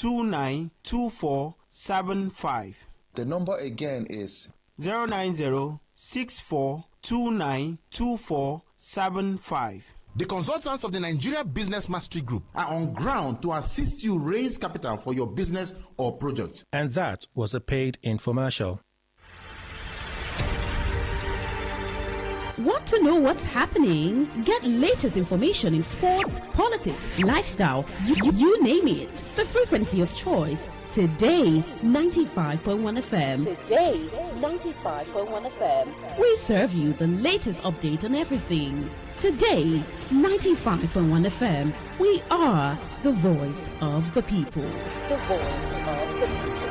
09064292475. The number again is 09064292475. The consultants of the Nigeria Business Mastery Group are on ground to assist you raise capital for your business or project. And that was a paid infomercial. Want to know what's happening? Get latest information in sports, politics, lifestyle, you name it. The frequency of choice. Today, 95.1 FM. Today, 95.1 FM. We serve you the latest update on everything. Today, 95.1 FM. We are the voice of the people. The voice of the people.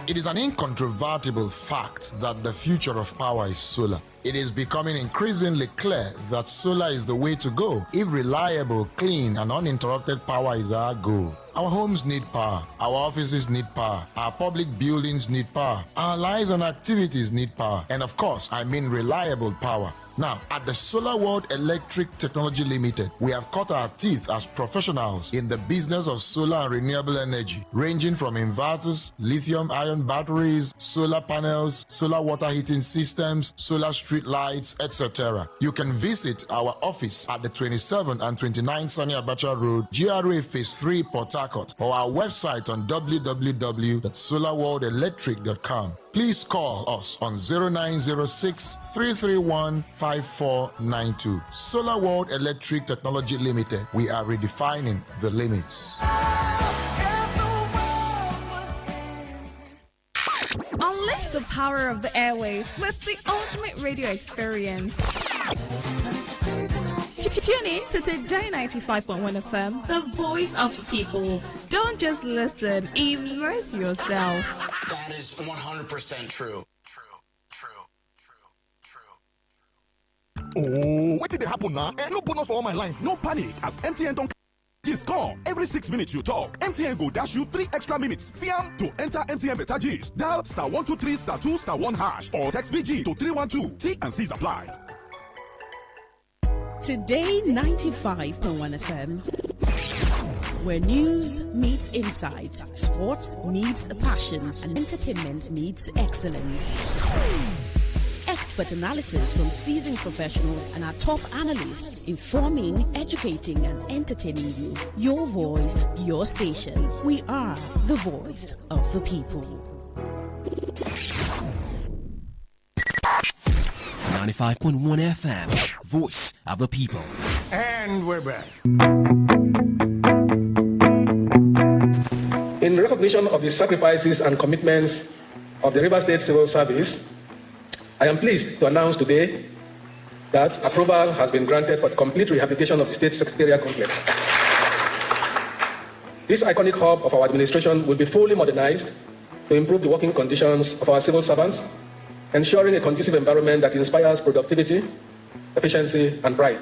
It is an incontrovertible fact that the future of power is solar. It is becoming increasingly clear that solar is the way to go if reliable, clean, and uninterrupted power is our goal. Our homes need power, our offices need power, our public buildings need power, our lives and activities need power, and of course, I mean reliable power. Now, at the Solar World Electric Technology Limited, we have cut our teeth as professionals in the business of solar and renewable energy, ranging from inverters, lithium-ion batteries, solar panels, solar water heating systems, solar street lights, etc. You can visit our office at the 27 and 29 Sunny Abacha Road, GRA Phase 3, Port Harcourt, or our website on www.solarworldelectric.com. Please call us on 0906 331 5492. Solar World Electric Technology Limited. We are redefining the limits. Unleash the power of the airwaves with the ultimate radio experience. Tune in to Today 95.1 FM, the voice of the people. Don't just listen, immerse yourself. That is 100% true. Oh, what did they happen now? No bonus for all my line. No panic, as MTN don't just call. Every 6 minutes you talk, MTN go dash you 3 extra minutes. Fiam to enter MTN Beta Gist. Dial *123 *2 *1 hash or text BG to 312. T and C's apply. Today 95.1 FM, where news meets insight, sports meets passion, and entertainment meets excellence. Expert analysis from seasoned professionals and our top analysts, informing, educating, and entertaining you. Your voice, your station. We are the voice of the people. 95.1 FM, voice of the people. And we're back. In recognition of the sacrifices and commitments of the River State Civil Service, I am pleased to announce today that approval has been granted for the complete rehabilitation of the State Secretariat Complex. This iconic hub of our administration will be fully modernized to improve the working conditions of our civil servants, ensuring a conducive environment that inspires productivity, efficiency, and pride.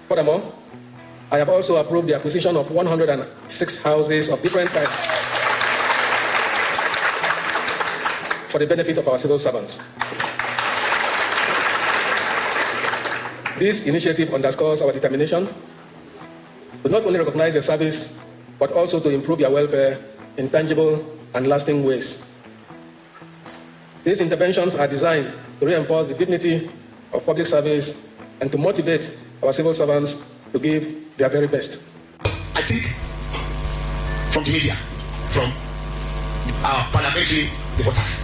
Furthermore, I have also approved the acquisition of 106 houses of different types for the benefit of our civil servants. This initiative underscores our determination to not only recognize the service, but also to improve their welfare in tangible and lasting ways. These interventions are designed to reinforce the dignity of public service and to motivate our civil servants to give their very best. I think from the media, from our parliamentary reporters,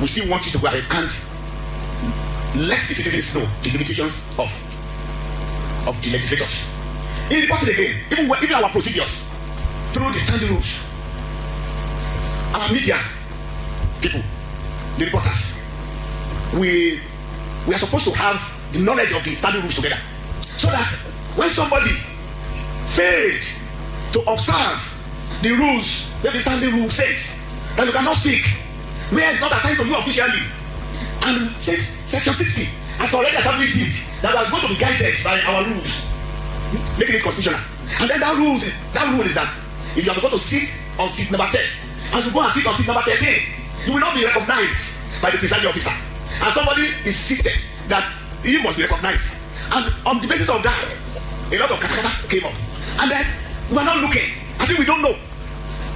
we still want you to go ahead and let the citizens know the limitations of the legislators. In reporting again, even our procedures through the standing rules, our media people, the reporters, we are supposed to have the knowledge of the standing rules together, so that when somebody failed to observe the rules where the standing rule says that you cannot speak where it's not assigned to you officially, and since section 60 has already established it that we are going to be guided by our rules, making it constitutional. And then that rule is that if you are supposed to sit on seat number 10 and you go and sit on seat number 13, you will not be recognized by the presiding officer. and somebody insisted that he must be recognized. And on the basis of that, a lot of katakata came up. And then we are not looking, as if we don't know.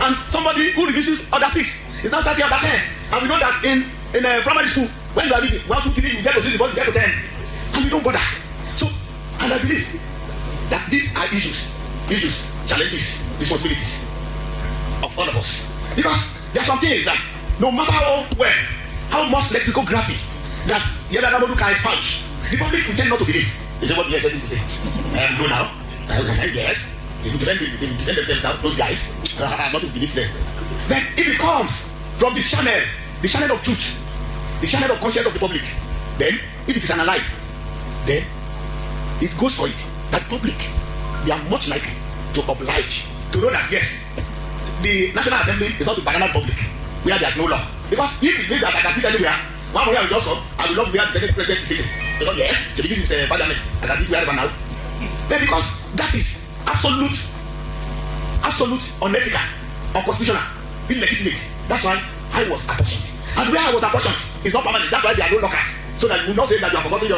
And somebody who refuses other 6 is now starting other 10. And we know that in primary school, when you are reading 1, 2, 3, you get to 6 before you get to 10. And we don't bother. So, and I believe that these are issues, challenges, responsibilities of all of us. Because there are some things that no matter how much lexicography that Yada Namodu can expunge, the public will tend not to believe. They say, what we are getting to say? No now. Yes. They defend themselves now, those guys. Not to believe them. Then if it comes from the channel of truth, the channel of conscience of the public, then if it is analyzed, then it goes for it. That public, they are much likely to oblige to know that yes, the National Assembly is not a banana public where there is no law. Because if it means that I can sit anywhere, one morning I will just come, I will love where the Senate President is sitting. Because yes, so this is Parliament, I can sit wherever now. But because that is absolute, unethical, unconstitutional, illegitimate. That's why I was apportioned. And where I was apportioned is not permanent. That's why there are no lockers. So that you will not say that you have forgotten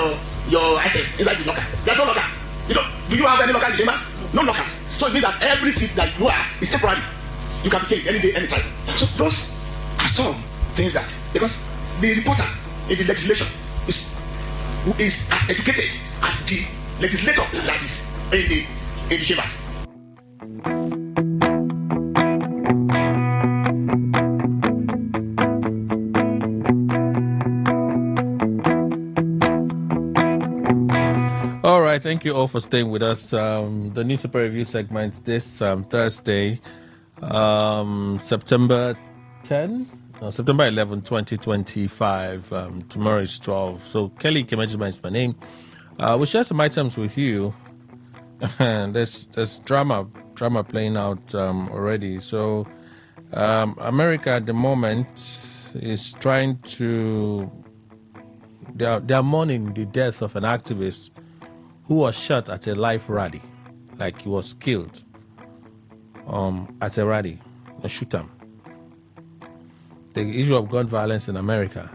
your items inside the locker. There's no locker. You know, do you have any locker in the chambers? No lockers. So it means that every seat that you are is temporary. You can be changed any day, anytime. So those are some things that, because the reporter in the legislation is as educated as the legislator that is in the chambers. All right, thank you all for staying with us. The newspaper review segment this Thursday, September 11, 2025. Tomorrow is 12. So Kelly Kemejima is my name. We'll share some items with you. There's drama playing out already. So America at the moment is trying to. They are mourning the death of an activist who was shot at a live rally, like he was killed at a rally, a shooter. The issue of gun violence in America,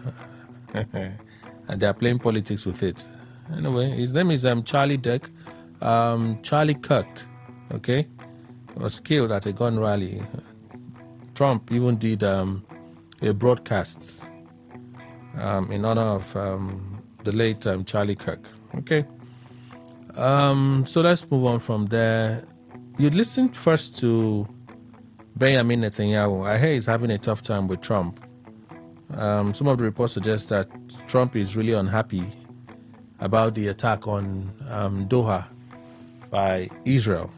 and they are playing politics with it. Anyway, his name is Charlie Kirk. Okay, he was killed at a gun rally. Trump even did a broadcast in honor of the late Charlie Kirk. Okay. So let's move on from there. You listened first to Benjamin Netanyahu. I hear he's having a tough time with Trump. Some of the reports suggest that Trump is really unhappy about the attack on Doha by Israel.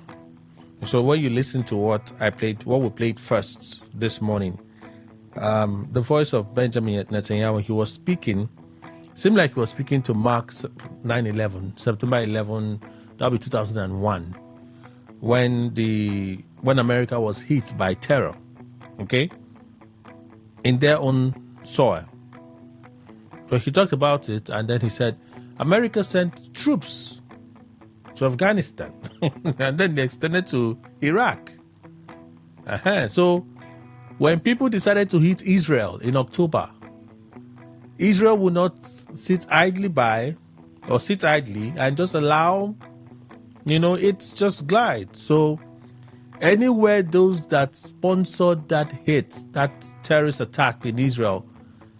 So when you listen to what we played first this morning, the voice of Benjamin Netanyahu, he was speaking. Seemed like he was speaking to mark 9/11, September 11, that'll be 2001, when America was hit by terror, okay, in their own soil. So he talked about it, and then he said, America sent troops to Afghanistan, and then they extended to Iraq. So when people decided to hit Israel in October, Israel will not sit idly and just allow, it's just glide. So anywhere those that sponsored that hit, that terrorist attack in Israel,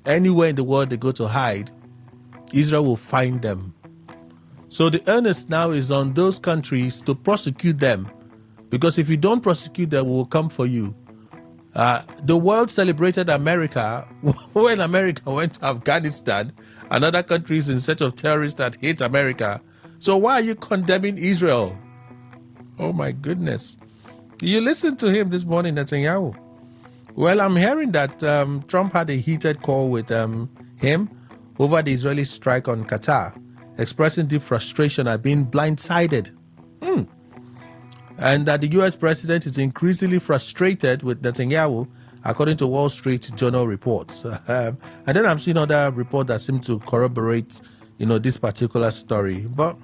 anywhere in the world they go to hide, Israel will find them. So the onus now is on those countries to prosecute them, because if you don't prosecute them, we will come for you. The world celebrated America when America went to Afghanistan and other countries in search of terrorists that hate America. So why are you condemning Israel? Oh my goodness. You listened to him this morning, Netanyahu. Well, I'm hearing that Trump had a heated call with him over the Israeli strike on Qatar, expressing deep frustration at being blindsided. And that the U.S. president is increasingly frustrated with Netanyahu, according to Wall Street Journal reports. And then I'm seeing other reports that seem to corroborate, this particular story. But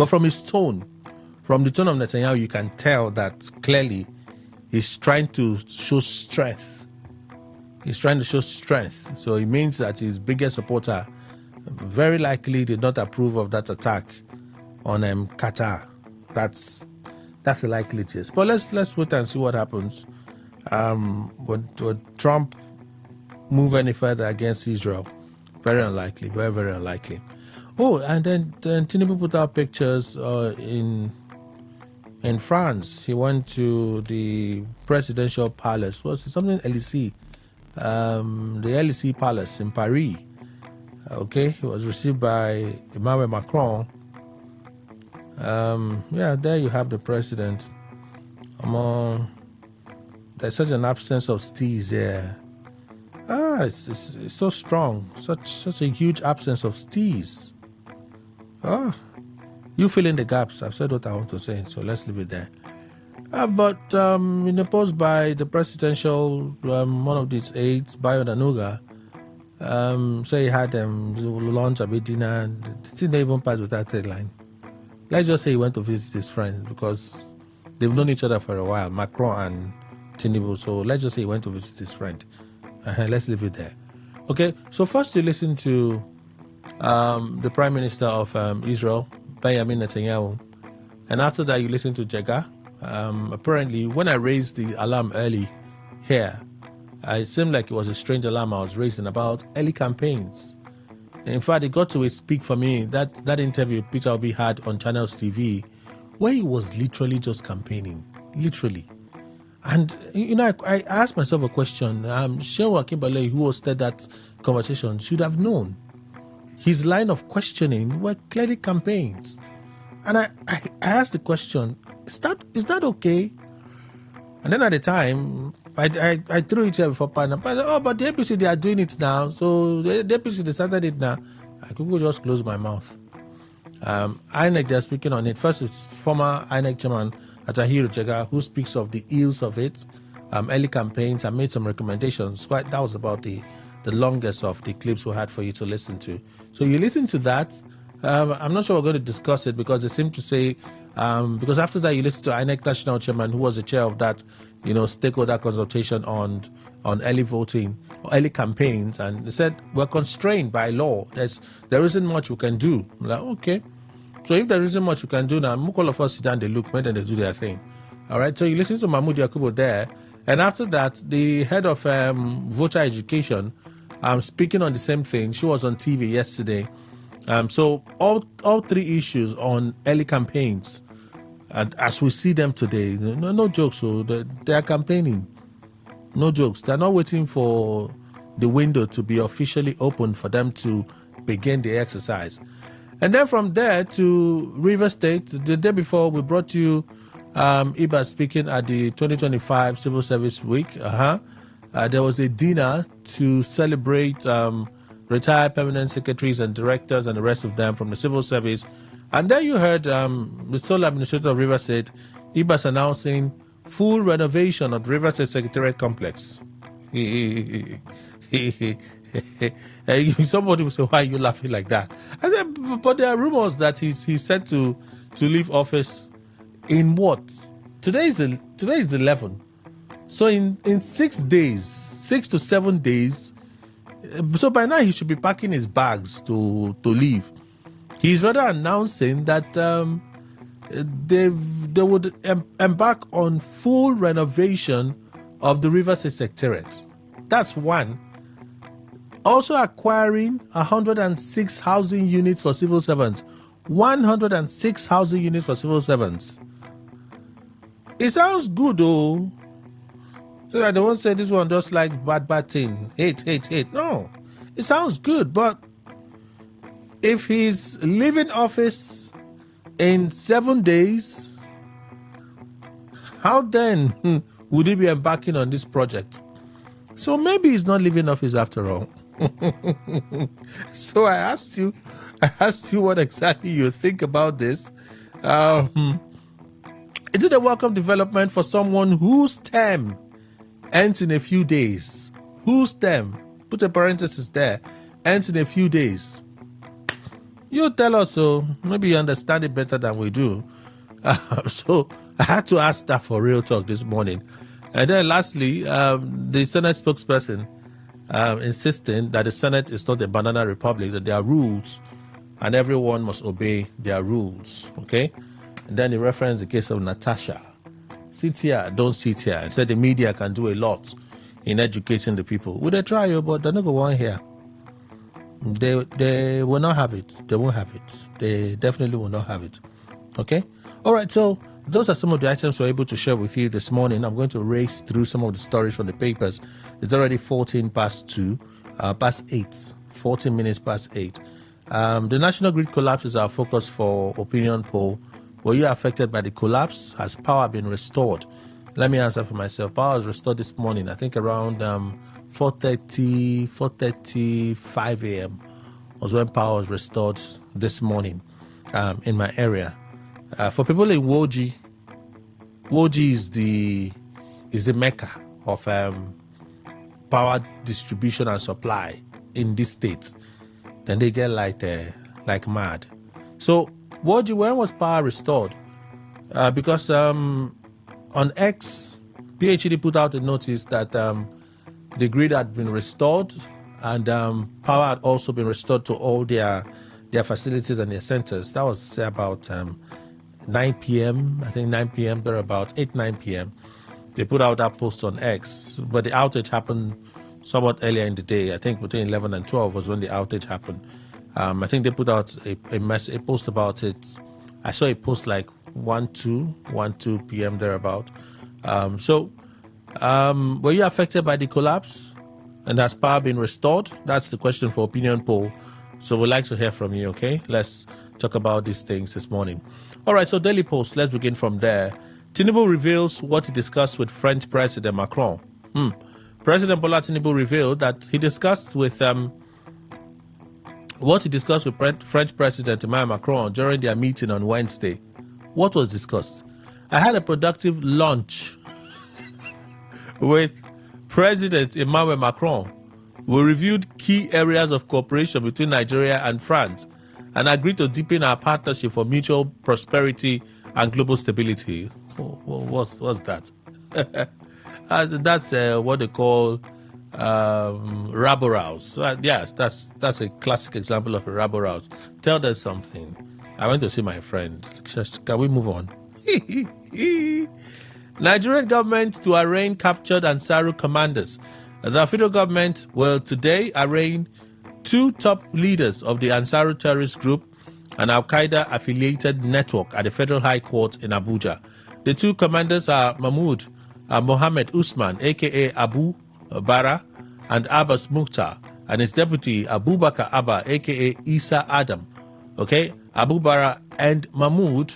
from his tone, from the tone of Netanyahu, you can tell that clearly he's trying to show strength He's trying to show strength. So it means that his biggest supporter very likely did not approve of that attack on Qatar. That's the likely case. But let's wait and see what happens. Would Trump move any further against Israel? Very unlikely. Very, very unlikely. Oh, and then Tinubu put out pictures in France. He went to the presidential palace. Was it something Élysée? The Élysée Palace in Paris. Okay, he was received by Emmanuel Macron. There you have the president. There's such an absence of steez there. It's so strong. Such a huge absence of steez. You fill in the gaps. I've said what I want to say, so let's leave it there. But in a post by the presidential, one of these aides, Bayo Danuga, say he had lunch, a bit dinner, and it didn't even pass with that headline. Let's just say he went to visit his friend because they've known each other for a while, Macron and Tinubu. So let's just say he went to visit his friend. Let's leave it there. Okay, so first you listen to the Prime Minister of Israel, Benjamin Netanyahu, and after that you listen to Jega. Apparently, when I raised the alarm early here, it seemed like it was a strange alarm I was raising about early campaigns. In fact, it got to a speak for me, that interview Peter Obi had on Channels TV, where he was literally just campaigning. Literally. And, I asked myself a question. Shehu Akimbale, who hosted that conversation, should have known. His line of questioning were clearly campaigns. And I asked the question, is that okay? And then at the time, I threw it here before Pan. I said, but the APC, they are doing it now. So the APC decided it now. I could just close my mouth. INEC, they're speaking on it. First, it's former INEC chairman, Atahiru Jega, who speaks of the ills of it, early campaigns, and made some recommendations. That was about the longest of the clips we had for you to listen to. So you listen to that. I'm not sure we're going to discuss it because they seem to say, because after that you listen to INEC national chairman, who was the chair of that, stakeholder consultation on early voting, or early campaigns, and they said we're constrained by law. There isn't much we can do. I'm like, okay. So if there isn't much we can do now, all of us sit down, they look, when they do their thing. All right. So you listen to Mahmoud Yakubu there, and after that, the head of voter education, speaking on the same thing. She was on TV yesterday. So all three issues on early campaigns, and as we see them today, no jokes. So they are campaigning, no jokes. They're not waiting for the window to be officially open for them to begin the exercise. And then from there to River State, the day before we brought you Iba speaking at the 2025 Civil Service Week. There was a dinner to celebrate retired permanent secretaries and directors and the rest of them from the civil service. And then you heard the sole administrator of River State, Ibas, announcing full renovation of the River State Secretariat Complex. Somebody will say, why are you laughing like that? I said, but there are rumors that he's set to leave office in what? Today is 11. So in 6 days, 6 to 7 days, so by now he should be packing his bags to leave. He's rather announcing that they would embark on full renovation of the River State Secretariat. That's one. Also acquiring 106 housing units for civil servants. 106 housing units for civil servants. It sounds good though. So I don't say this one just like bad thing. Hate. No. It sounds good, but if he's leaving office in 7 days, how then would he be embarking on this project? So maybe he's not leaving office after all. So I asked you what exactly you think about this. Is it a welcome development for someone whose term ends in a few days? Whose term, put a parenthesis there, ends in a few days? You tell us so. Maybe you understand it better than we do. So I had to ask that for real talk this morning. And then lastly, the Senate spokesperson insisting that the Senate is not a banana republic, that there are rules and everyone must obey their rules. Okay? And then he referenced the case of Natasha. Sit here, don't sit here. And said the media can do a lot in educating the people. Would they try you, but they're not going to here. They will not have it. They won't have it. They definitely will not have it. Okay? All right, so those are some of the items we're able to share with you this morning. I'm going to race through some of the stories from the papers. It's already 14 past 8. 14 minutes past 8. The national grid collapse is our focus for opinion poll. Were you affected by the collapse? Has power been restored? Let me answer for myself. Power was restored this morning, I think around 4:35 a.m. was when power was restored this morning in my area. For people in Woji is the mecca of power distribution and supply in this state. Then they get like mad. So Woji, when was power restored? Because on X, PhD put out a notice that the grid had been restored and power had also been restored to all their facilities and their centers. That was about 9 p.m. I think 9 p.m. They're about 9 p.m. They put out that post on X, but the outage happened somewhat earlier in the day. I think between 11 and 12 was when the outage happened. I think they put out a post about it. I saw a post like 1, 2 p.m. thereabout. So were you affected by the collapse? And has power been restored? That's the question for opinion poll. So we'd like to hear from you, okay? Let's talk about these things this morning. All right, so Daily Post, let's begin from there. Tinubu reveals what he discussed with French President Macron. President Bola Tinubu revealed that he discussed with French President Emmanuel Macron during their meeting on Wednesday. What was discussed? I had a productive lunch with President Emmanuel Macron. We reviewed key areas of cooperation between Nigeria and France and agreed to deepen our partnership for mutual prosperity and global stability. What's that? That's what they call rabble-rouse. Yes, that's a classic example of a rabble-rouse. Tell them something. I went to see my friend. Can we move on? Nigerian government to arraign captured Ansaru commanders. The federal government will today arraign 2 top leaders of the Ansaru terrorist group, an Al-Qaeda affiliated network, at the Federal High Court in Abuja. The 2 commanders are Mahmoud Mohammed Usman, aka Abu Bara, and Abbas Mukhtar, and his deputy Abubakar Abba, aka Isa Adam. Okay, Abu Bara and Mahmoud,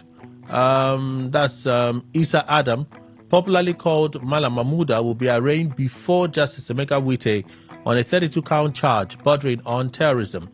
that's Isa Adam, popularly called Mala Mahmouda, will be arraigned before Justice Emeka Wite on a 32-count charge bordering on terrorism.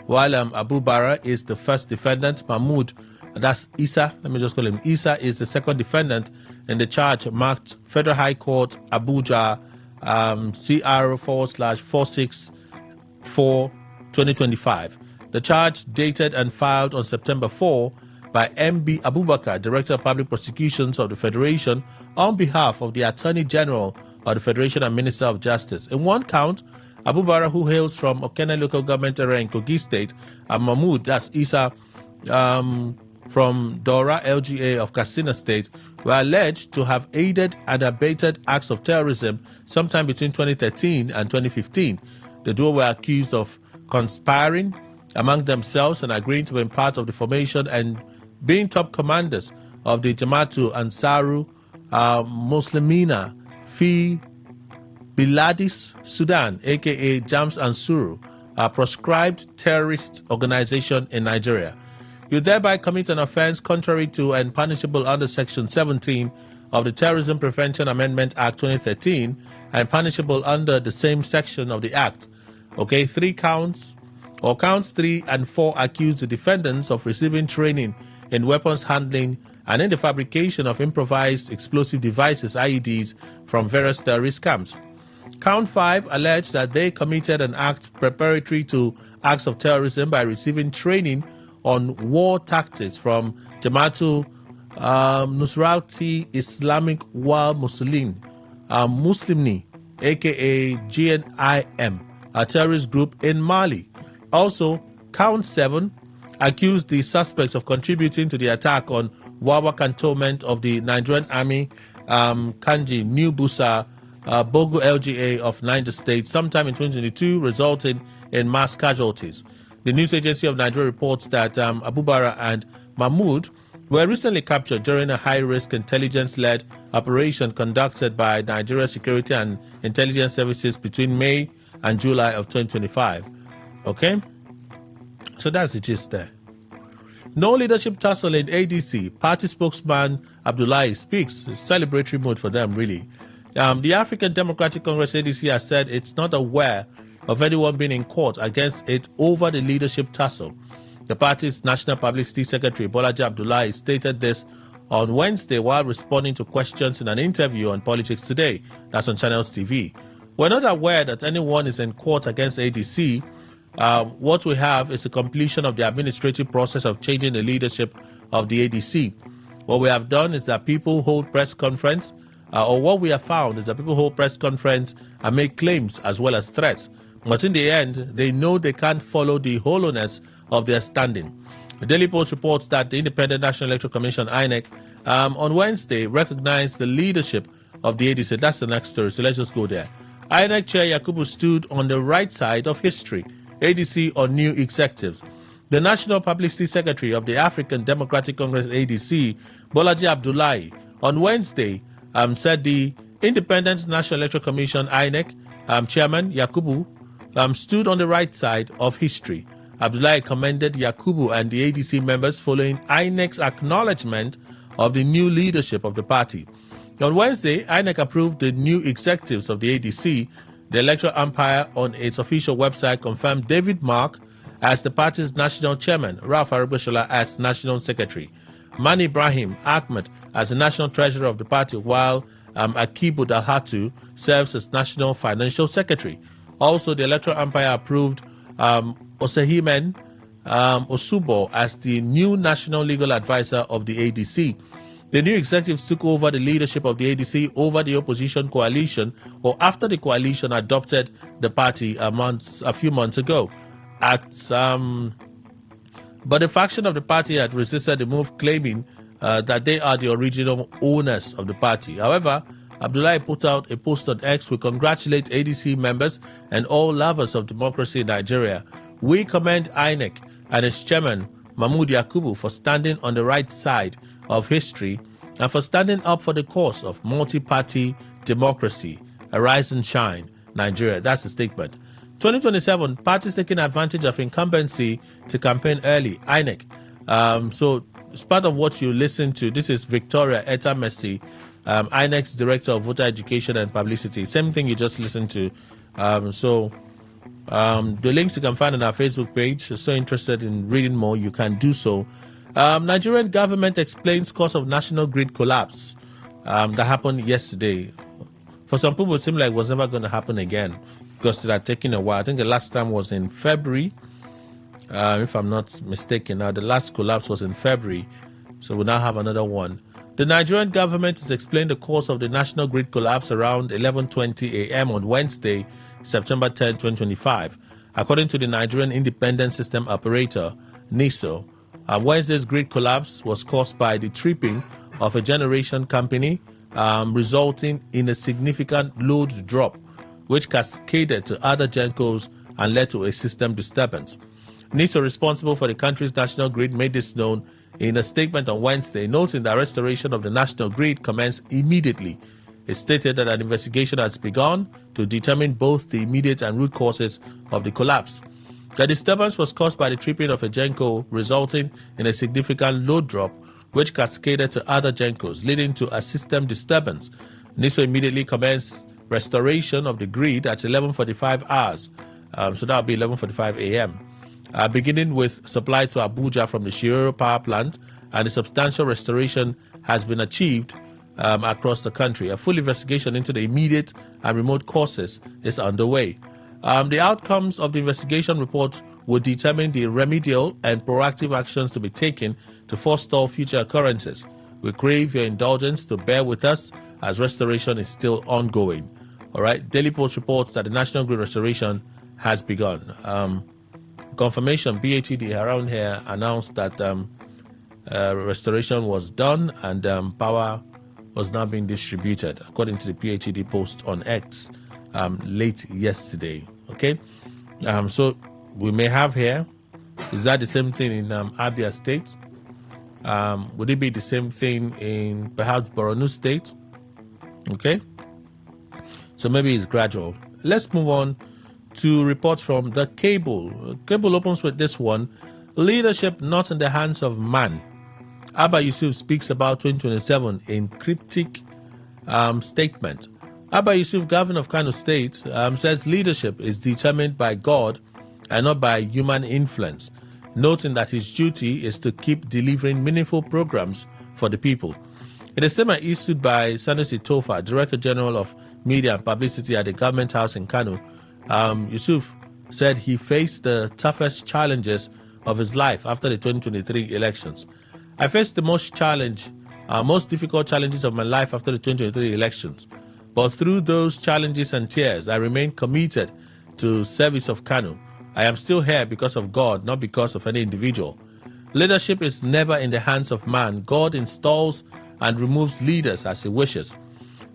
While Abu Bara is the first defendant, Mahmoud, that's Isa, let me just call him Isa, is the second defendant in the charge marked Federal High Court, Abuja, CR/464/2025. The charge, dated and filed on September 4 by MB Abubakar, Director of Public Prosecutions of the Federation, on behalf of the Attorney General of the Federation and Minister of Justice. In one count, Abu Bara, who hails from Okene local government area in Kogi State, and Mahmoud, that's Isa, from Dora LGA of Katsina State, were alleged to have aided and abetted acts of terrorism sometime between 2013 and 2015. The duo were accused of conspiring among themselves and agreeing to be part of the formation and being top commanders of the Jama'atu Ansaru Muslimina fi Biladis Sudan, aka Jams Ansuru, a proscribed terrorist organization in Nigeria. You thereby commit an offense contrary to and punishable under Section 17 of the Terrorism Prevention Amendment Act 2013 and punishable under the same section of the Act. Okay, 3 counts, or counts 3 and 4 accuse the defendants of receiving training in weapons handling and in the fabrication of improvised explosive devices, IEDs, from various terrorist camps. Count 5 alleged that they committed an act preparatory to acts of terrorism by receiving training on war tactics from Jama'atu Nusrati Islamic Wal Muslimni, aka GNIM, a terrorist group in Mali. Also, Count 7 accused the suspects of contributing to the attack on Wawa cantonment of the Nigerian Army Kanji New Busa Bogu LGA of Niger State sometime in 2022, resulting in mass casualties. The news agency of Nigeria reports that Abubara and Mahmoud were recently captured during a high-risk intelligence-led operation conducted by Nigeria Security and Intelligence Services between May and July of 2025. Okay? So that's the gist there. No leadership tussle in ADC. Party spokesman Abdullahi speaks. It's celebratory mood for them, really. The African Democratic Congress ADC has said it's not aware of anyone being in court against it over the leadership tussle. The party's National Publicity Secretary Bolaji Abdullahi stated this on Wednesday while responding to questions in an interview on Politics Today, that's on Channels TV. We're not aware that anyone is in court against ADC. What we have is the completion of the administrative process of changing the leadership of the ADC. What we have done is that people hold press conference, or what we have found is that people hold press conference and make claims as well as threats. But in the end, they know they can't follow the hollowness of their standing. The Daily Post reports that the Independent National Electoral Commission, INEC, on Wednesday recognized the leadership of the ADC. That's the next story, so let's just go there. INEC Chair Yakubu stood on the right side of history. ADC on new executives. The National Publicity Secretary of the African Democratic Congress, ADC, Bolaji Abdullahi, on Wednesday said the Independent National Electoral Commission, INEC, Chairman Yakubu, stood on the right side of history. Abdullahi commended Yakubu and the ADC members following INEC's acknowledgement of the new leadership of the party. On Wednesday, INEC approved the new executives of the ADC. The electoral umpire on its official website confirmed David Mark as the party's national chairman, Ralph Arubashola as national secretary, Mani Ibrahim Ahmed as the national treasurer of the party, while Akibu Dalhatu serves as national financial secretary. Also, the electoral umpire approved Osehimen Osubo as the new national legal advisor of the ADC. The new executives took over the leadership of the ADC over the opposition coalition, or after the coalition adopted the party a few months ago. But the faction of the party had resisted the move, claiming that they are the original owners of the party. However, Abdullahi put out a post on X. We congratulate ADC members and all lovers of democracy in Nigeria. We commend INEC and its chairman, Mahmoud Yakubu, for standing on the right side of history and for standing up for the cause of multi-party democracy. Arise and shine, Nigeria. That's the statement. 2027, parties taking advantage of incumbency to campaign early. INEC. So it's part of what you listen to. This is Victoria Eta Messi, INEC's Director of Voter Education and Publicity. Same thing you just listened to. The links you can find on our Facebook page. If you're so interested in reading more, you can do so. Nigerian government explains cause of national grid collapse that happened yesterday. For some people, it seemed like it was never going to happen again because it had taken a while. I think the last time was in February, if I'm not mistaken. Now, the last collapse was in February, so we now have another one. The Nigerian government has explained the cause of the national grid collapse around 11:20 a.m. on Wednesday, September 10, 2025. According to the Nigerian Independent System Operator, NISO, Wednesday's grid collapse was caused by the tripping of a generation company, resulting in a significant load drop, which cascaded to other gencos and led to a system disturbance. NISO, responsible for the country's national grid, made this known in a statement on Wednesday, noting that restoration of the national grid commenced immediately. It stated that an investigation has begun to determine both the immediate and root causes of the collapse. The disturbance was caused by the tripping of a genco, resulting in a significant load drop, which cascaded to other gencos, leading to a system disturbance. NISO immediately commenced restoration of the grid at 11:45 hours. So that will be 11:45 a.m. Beginning with supply to Abuja from the Shiroro power plant, and a substantial restoration has been achieved across the country. A full investigation into the immediate and remote causes is underway. The outcomes of the investigation report will determine the remedial and proactive actions to be taken to forestall future occurrences. We crave your indulgence to bear with us as restoration is still ongoing. All right. Daily Post reports that the national grid restoration has begun. Confirmation, BATD around here announced that restoration was done and power was now being distributed, according to the PhD post on X late yesterday. Okay, so we may have here, is that the same thing in Abia State? Would it be the same thing in perhaps Borno State? Okay, so maybe it's gradual. Let's move on to reports from the Cable. Cable opens with this one: leadership not in the hands of man. Abba Yusuf speaks about 2027 in cryptic statement. Abba Yusuf, governor of Kano State, says leadership is determined by God and not by human influence, noting that his duty is to keep delivering meaningful programs for the people. In a statement issued by Sanusi Tofa, Director General of Media and Publicity at the Government House in Kano, Yusuf said he faced the toughest challenges of his life after the 2023 elections. I faced the most difficult challenges of my life after the 2023 elections. But through those challenges and tears, I remain committed to service of Kano. I am still here because of God, not because of any individual. Leadership is never in the hands of man. God installs and removes leaders as he wishes.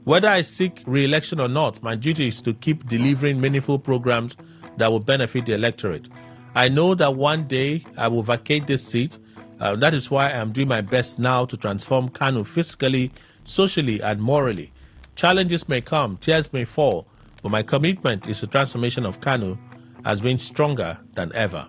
Whether I seek re-election or not, my duty is to keep delivering meaningful programs that will benefit the electorate. I know that one day I will vacate this seat. That is why I am doing my best now to transform Kano fiscally, socially, and morally. Challenges may come, tears may fall, but my commitment is the transformation of Kano has been stronger than ever.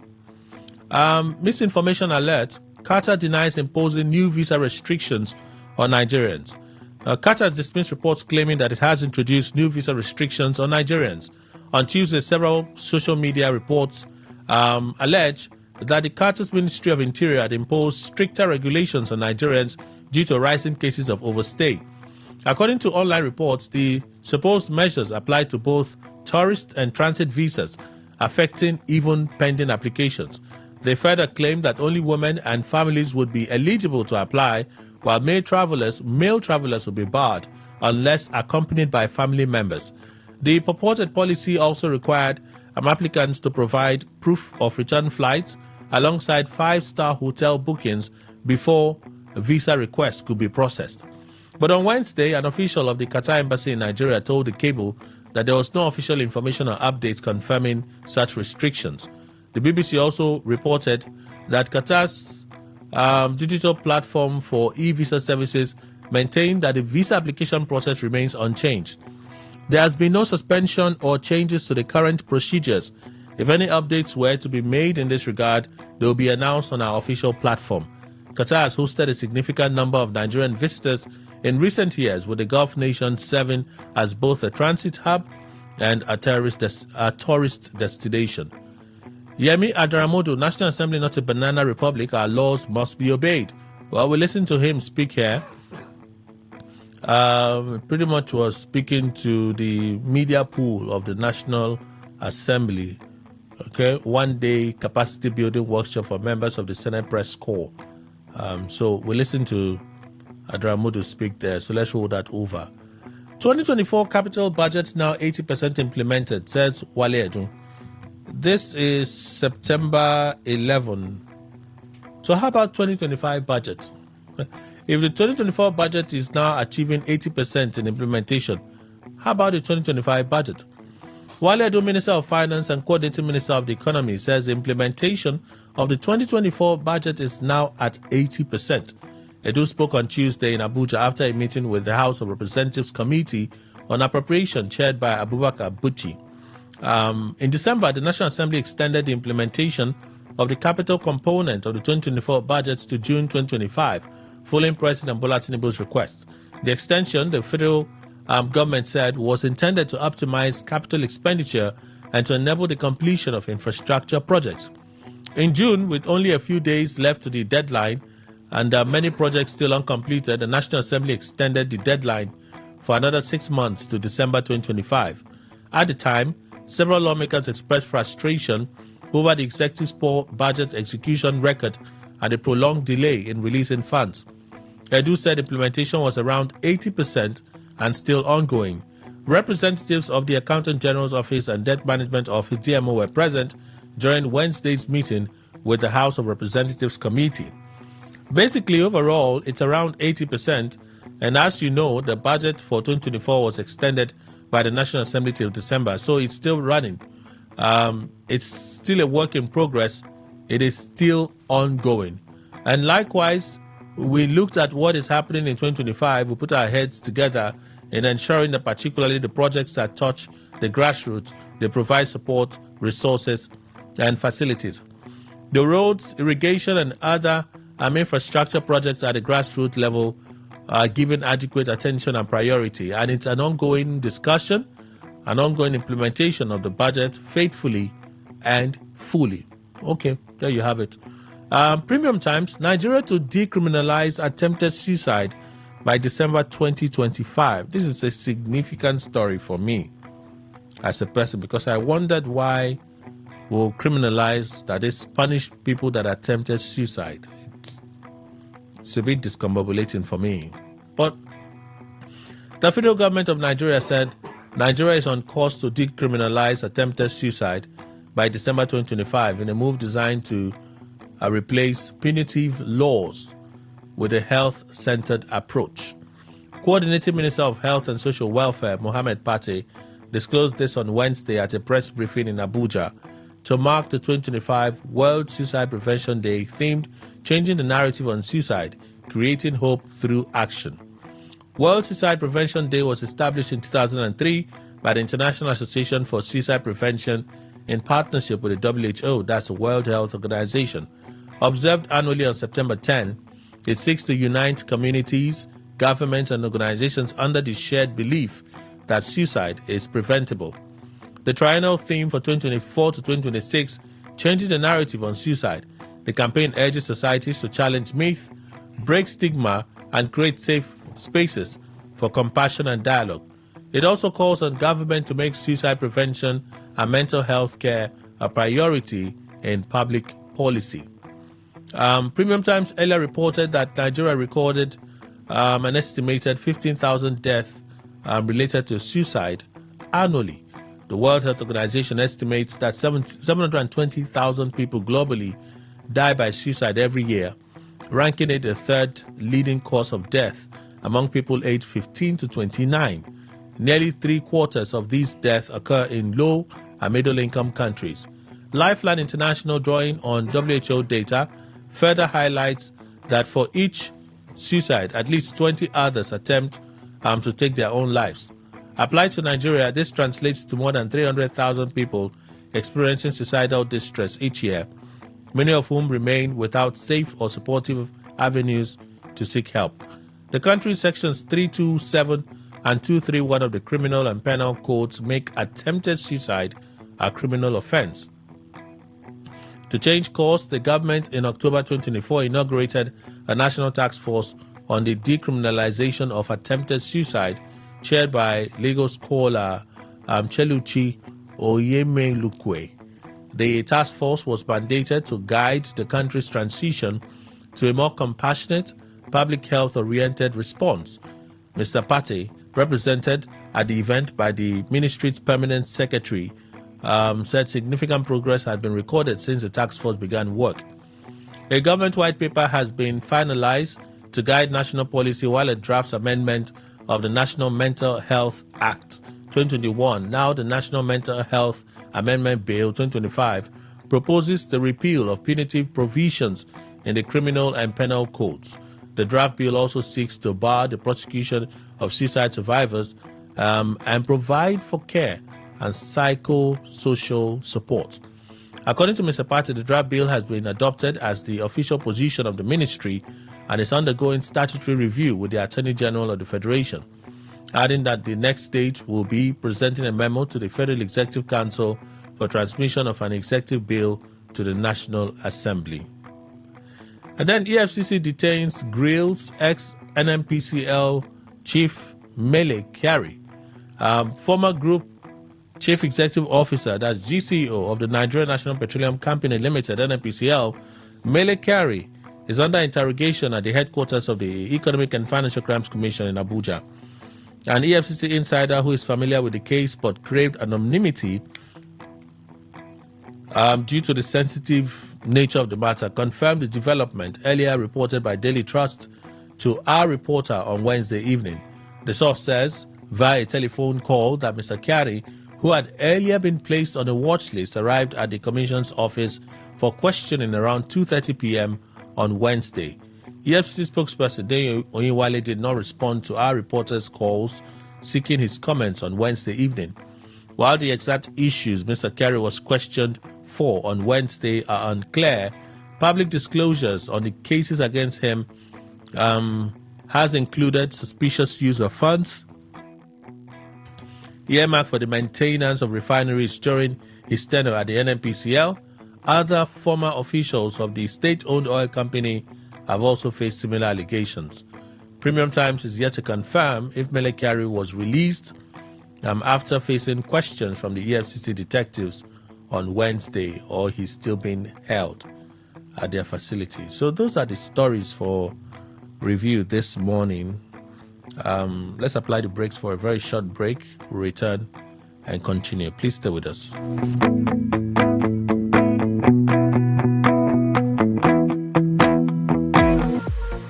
Misinformation alert: Qatar denies imposing new visa restrictions on Nigerians. Qatar has dismissed reports claiming that it has introduced new visa restrictions on Nigerians. On Tuesday, several social media reports allege that the Qatar's Ministry of Interior had imposed stricter regulations on Nigerians due to rising cases of overstay. According to online reports, the supposed measures apply to both tourist and transit visas, affecting even pending applications. They further claimed that only women and families would be eligible to apply, while male travelers would be barred unless accompanied by family members. The purported policy also required applicants to provide proof of return flights alongside 5-star hotel bookings before visa requests could be processed. But on Wednesday, an official of the Qatar Embassy in Nigeria told the Cable that there was no official information or updates confirming such restrictions. The BBC also reported that Qatar's digital platform for e-visa services maintained that the visa application process remains unchanged. There has been no suspension or changes to the current procedures. If any updates were to be made in this regard, they will be announced on our official platform. Qatar has hosted a significant number of Nigerian visitors in recent years, with the Gulf nation serving as both a transit hub and a tourist destination. Yemi Adaramodu, National Assembly not a banana republic, our laws must be obeyed. Well, we listened to him speak here. Pretty much was speaking to the media pool of the National Assembly. Okay, one-day capacity building workshop for members of the Senate Press Corps. So we listened to Adaramodu speak there. So let's roll that over. 2024 capital budget now 80% implemented, says Wale Edun. This is September 11. So how about 2025 budget? If the 2024 budget is now achieving 80% in implementation, how about the 2025 budget? Wale Edun, Minister of Finance and Coordinating Minister of the Economy, says the implementation of the 2024 budget is now at 80%. Edu spoke on Tuesday in Abuja after a meeting with the House of Representatives Committee on Appropriation chaired by Abubakar Buchi. In December, the National Assembly extended the implementation of the capital component of the 2024 budget to June 2025, following President Bola Tinubu's request. The extension, the federal government said, was intended to optimize capital expenditure and to enable the completion of infrastructure projects. In June, with only a few days left to the deadline and many projects still uncompleted, the National Assembly extended the deadline for another 6 months to December 2025. At the time, several lawmakers expressed frustration over the executive's poor budget execution record and a prolonged delay in releasing funds. Edu said implementation was around 80% and still ongoing. Representatives of the Accountant General's Office and Debt Management Office DMO were present during Wednesday's meeting with the House of Representatives Committee. Basically, overall, it's around 80%, and as you know, the budget for 2024 was extended by the National Assembly till December, so it's still running. It's still a work in progress. It is still ongoing. And likewise, we looked at what is happening in 2025. We put our heads together in ensuring that particularly the projects that touch the grassroots, they provide support, resources, and facilities. The roads, irrigation, and other infrastructure projects at the grassroots level are given adequate attention and priority, and it's an ongoing discussion, an ongoing implementation of the budget faithfully and fully. Okay, there you have it. Premium Times, Nigeria to decriminalize attempted suicide by December 2025. This is a significant story for me as a person, because I wondered why we'll criminalize, that is, punish people that attempted suicide. It's a bit discombobulating for me. But the federal government of Nigeria said Nigeria is on course to decriminalize attempted suicide by December 2025 in a move designed to replace punitive laws with a health-centered approach. Coordinating Minister of Health and Social Welfare, Mohammed Pate, disclosed this on Wednesday at a press briefing in Abuja to mark the 2025 World Suicide Prevention Day themed Changing the Narrative on Suicide, Creating Hope Through Action. World Suicide Prevention Day was established in 2003 by the International Association for Suicide Prevention in partnership with the WHO, that's the World Health Organization. Observed annually on September 10, it seeks to unite communities, governments, and organizations under the shared belief that suicide is preventable. The triennial theme for 2024 to 2026, Changing the Narrative on Suicide, the campaign urges societies to challenge myth, break stigma, and create safe spaces for compassion and dialogue. It also calls on government to make suicide prevention and mental health care a priority in public policy. Premium Times earlier reported that Nigeria recorded an estimated 15,000 deaths related to suicide annually. The World Health Organization estimates that 720,000 people globally die by suicide every year, ranking it the third leading cause of death among people aged 15 to 29. Nearly 3/4 of these deaths occur in low and middle-income countries. Lifeline International, drawing on WHO data, further highlights that for each suicide, at least 20 others attempt to take their own lives. Applied to Nigeria, this translates to more than 300,000 people experiencing suicidal distress each year, many of whom remain without safe or supportive avenues to seek help. The country's sections 327 and 231 of the Criminal and Penal Codes make attempted suicide a criminal offense. To change course, the government in October 2024 inaugurated a national task force on the decriminalization of attempted suicide, chaired by legal scholar Cheluchi Oyemelukwe. The task force was mandated to guide the country's transition to a more compassionate, public health-oriented response. Mr. Pate, represented at the event by the ministry's permanent secretary, said significant progress had been recorded since the task force began work. A government white paper has been finalized to guide national policy, while a draft amendment of the National Mental Health Act 2021, now the National Mental Health Amendment Bill 2025, proposes the repeal of punitive provisions in the criminal and penal codes. The draft bill also seeks to bar the prosecution of suicide survivors and provide for care and psychosocial support. According to Mr. Pate, the draft bill has been adopted as the official position of the ministry and is undergoing statutory review with the Attorney General of the Federation, adding that the next stage will be presenting a memo to the Federal Executive Council for transmission of an executive bill to the National Assembly. And then EFCC detains Grill's ex-NNPCL chief Mele Kyari, former group chief executive officer, that's GCEO of the Nigerian National Petroleum Company Limited, NNPCL. Mele Kyari is under interrogation at the headquarters of the Economic and Financial Crimes Commission in Abuja. An EFCC insider who is familiar with the case but craved anonymity due to the sensitive nature of the matter confirmed the development earlier reported by Daily Trust to our reporter on Wednesday evening. The source says, via a telephone call, that Mr. Kyari, who had earlier been placed on a watch list, arrived at the Commission's office for questioning around 2:30 p.m. on Wednesday. EFCC spokesperson Dele Oyinwale did not respond to our reporter's calls seeking his comments on Wednesday evening. While the exact issues Mr. Kyari was questioned for on Wednesday are unclear, public disclosures on the cases against him has included suspicious use of funds, earmarked for the maintenance of refineries during his tenure at the NNPCL. Other former officials of the state-owned oil company have also faced similar allegations. Premium Times is yet to confirm if Mele Kyari was released after facing questions from the EFCC detectives on Wednesday, or he's still being held at their facility. So those are the stories for review this morning. Let's apply the brakes for a very short break. We'll return and continue. Please stay with us.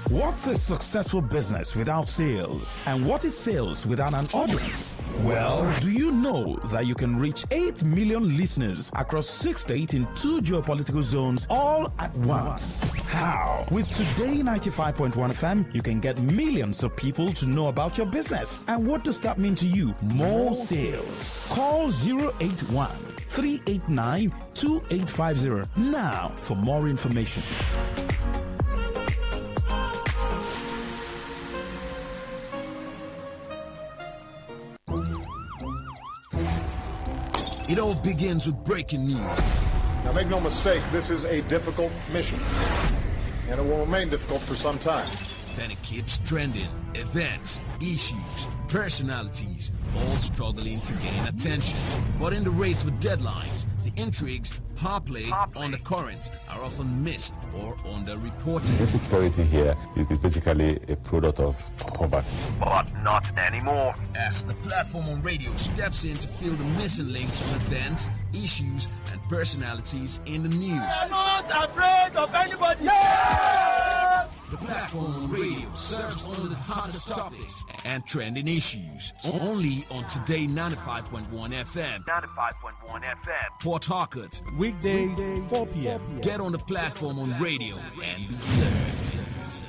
What's a successful business without sales? And what is sales without an audience? Well, do you know that you can reach 8 million listeners across 6 states in 2 geopolitical zones all at once? How? With Today 95.1 FM, you can get millions of people to know about your business. And what does that mean to you? More sales. Call 081 389 2850 now for more information. It all begins with breaking news. Now make no mistake, this is a difficult mission, and it will remain difficult for some time. Then it keeps trending. Events, issues, personalities, all struggling to gain attention. But in the race with deadlines, the intrigues, power play, undercurrents are often missed or underreported. Insecurity here is basically a product of poverty. But not anymore. As the platform on radio steps in to fill the missing links on events, issues, and personalities in the news. I'm not afraid of anybody. The platform on radio serves only the hottest topics and trending issues. Only on Today 95.1 FM. 95.1 FM. Port Harcourt. Weekdays, 4 p.m. Get on the platform on radio and be served.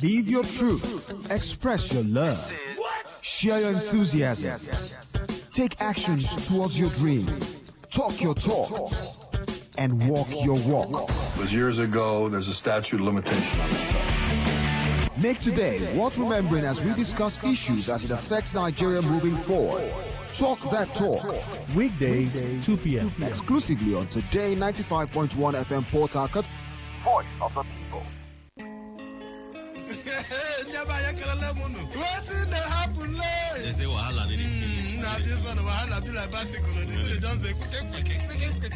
Live your truth. Express your love. Share your enthusiasm. Take actions towards your dreams. Talk your talk. And walk your walk. It was years ago. There's a statute of limitation on this stuff. Make today worth remembering as we discuss issues as it affects Nigeria moving forward. Talk that talk. Weekdays, 2 p.m. Exclusively on Today 95.1 FM Port Harcourt. Voice of the people. Wetin dey happen late? They say wahala dey finish. Na this one wahala be like bicycle. They just dey quick.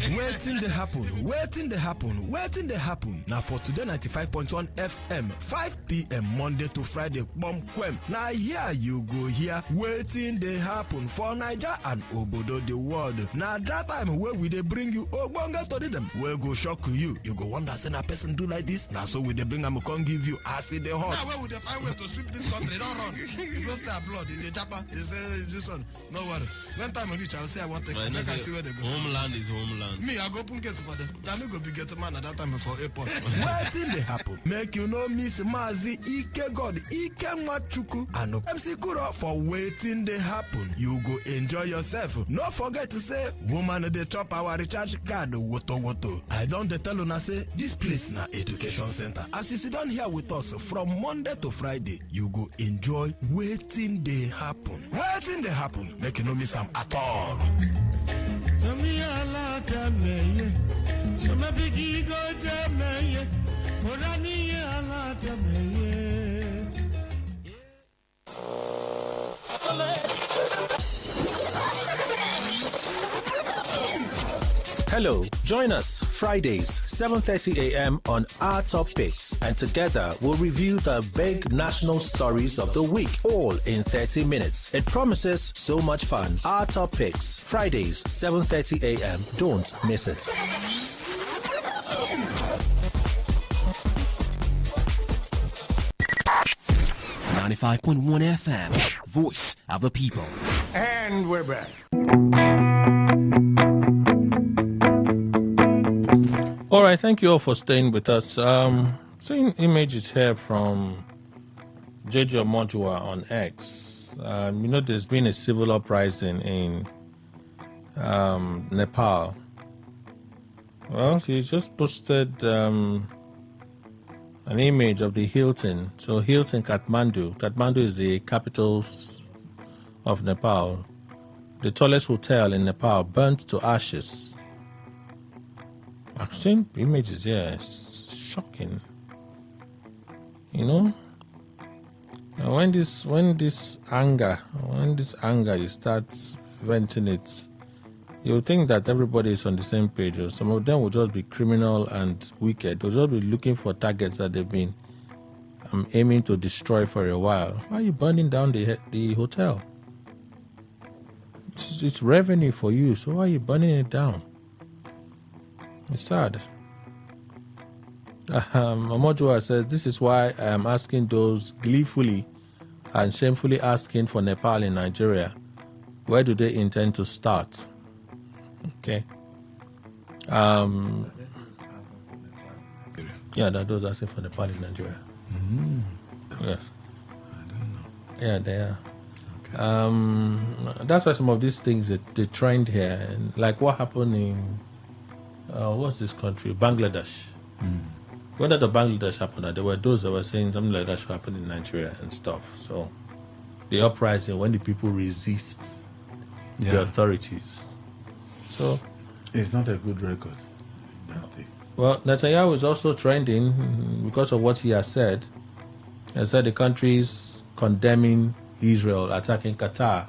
Wetin dey happen? Wetin dey happen? Wetin dey happen? Na for Today 95.1 FM, 5 p.m. Monday to Friday, Kwem. Na here you go hear wetin dey happen for Naija and obodo the world. Na that time wey we dey bring you ogbonge tori dem wey go shock you. You go wonder say na person do like this. Na so we dey bring am come give you as e dey hot. Now where we dey find way to sweep this country? Don't run. You go stay abroad. In the chopper, you say this one. No worry. When time I reach, I will say I want to take. Make I see where they go. Homeland is homeland. Me, I go open gate for them. Now me go be gate man at that time for airport. Wetin dey happen? Make you no miss Mazi Ike God Ike Nwachukwu and MC Kuro for wetin dey happen. You go enjoy yourself. No forget to say woman dey chop our recharge card woto. I don dey tell una say this place na education center. As you sit down here with us from Monday to Friday, you go enjoy wetin dey happen. Wetin dey happen? Make you no miss am at all. Hello, join us Fridays, 7:30 a.m. on Our Top Picks, and together we'll review the big national stories of the week, all in 30 minutes. It promises so much fun. Our Top Picks, Fridays, 7:30 a.m. Don't miss it. .1 FM, Voice of the People. And we're back. All right, thank you all for staying with us. Seeing images here from JJ Omojua on X. There's been a civil uprising in Nepal. Well, he's just posted an image of the Hilton. So Hilton, Kathmandu. Kathmandu is the capital of Nepal. The tallest hotel in Nepal burnt to ashes. I've seen images here. It's shocking. And when this anger you start venting it, you think that everybody is on the same page, or some of them will just be criminal and wicked. They'll just be looking for targets that they've been aiming to destroy for a while. Why are you burning down the hotel? It's revenue for you, so why are you burning it down? It's sad. Omojua says, this is why I am asking those gleefully and shamefully asking for Nepal in Nigeria. Where do they intend to start? Okay. Yeah, those asking for Nepal in Nigeria. Yes. I don't know. Yeah, they are. Okay. That's why some of these things they trend here, and like what happened in what's this country? Bangladesh. When the Bangladesh happened, there were those that were saying something like that should happen in Nigeria and stuff. So the uprising when the people resist the authorities. So it's not a good record. Well, Netanyahu is also trending because of what he has said. He said the country is condemning Israel attacking Qatar.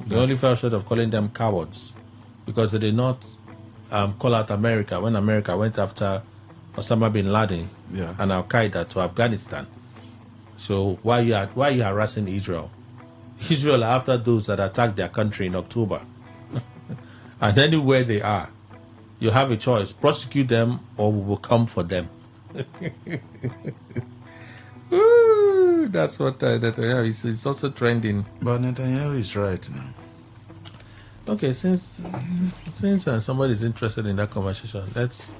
They only fell short of calling them cowards because they did not call out America when America went after Osama bin Laden and Al Qaeda to Afghanistan. So why are you harassing Israel? Israel are after those that attacked their country in October. And anywhere they are, you have a choice: prosecute them or we will come for them. Ooh, that's what Netanyahu is. It's also trending. But Netanyahu is right now. Okay, since somebody is interested in that conversation, let's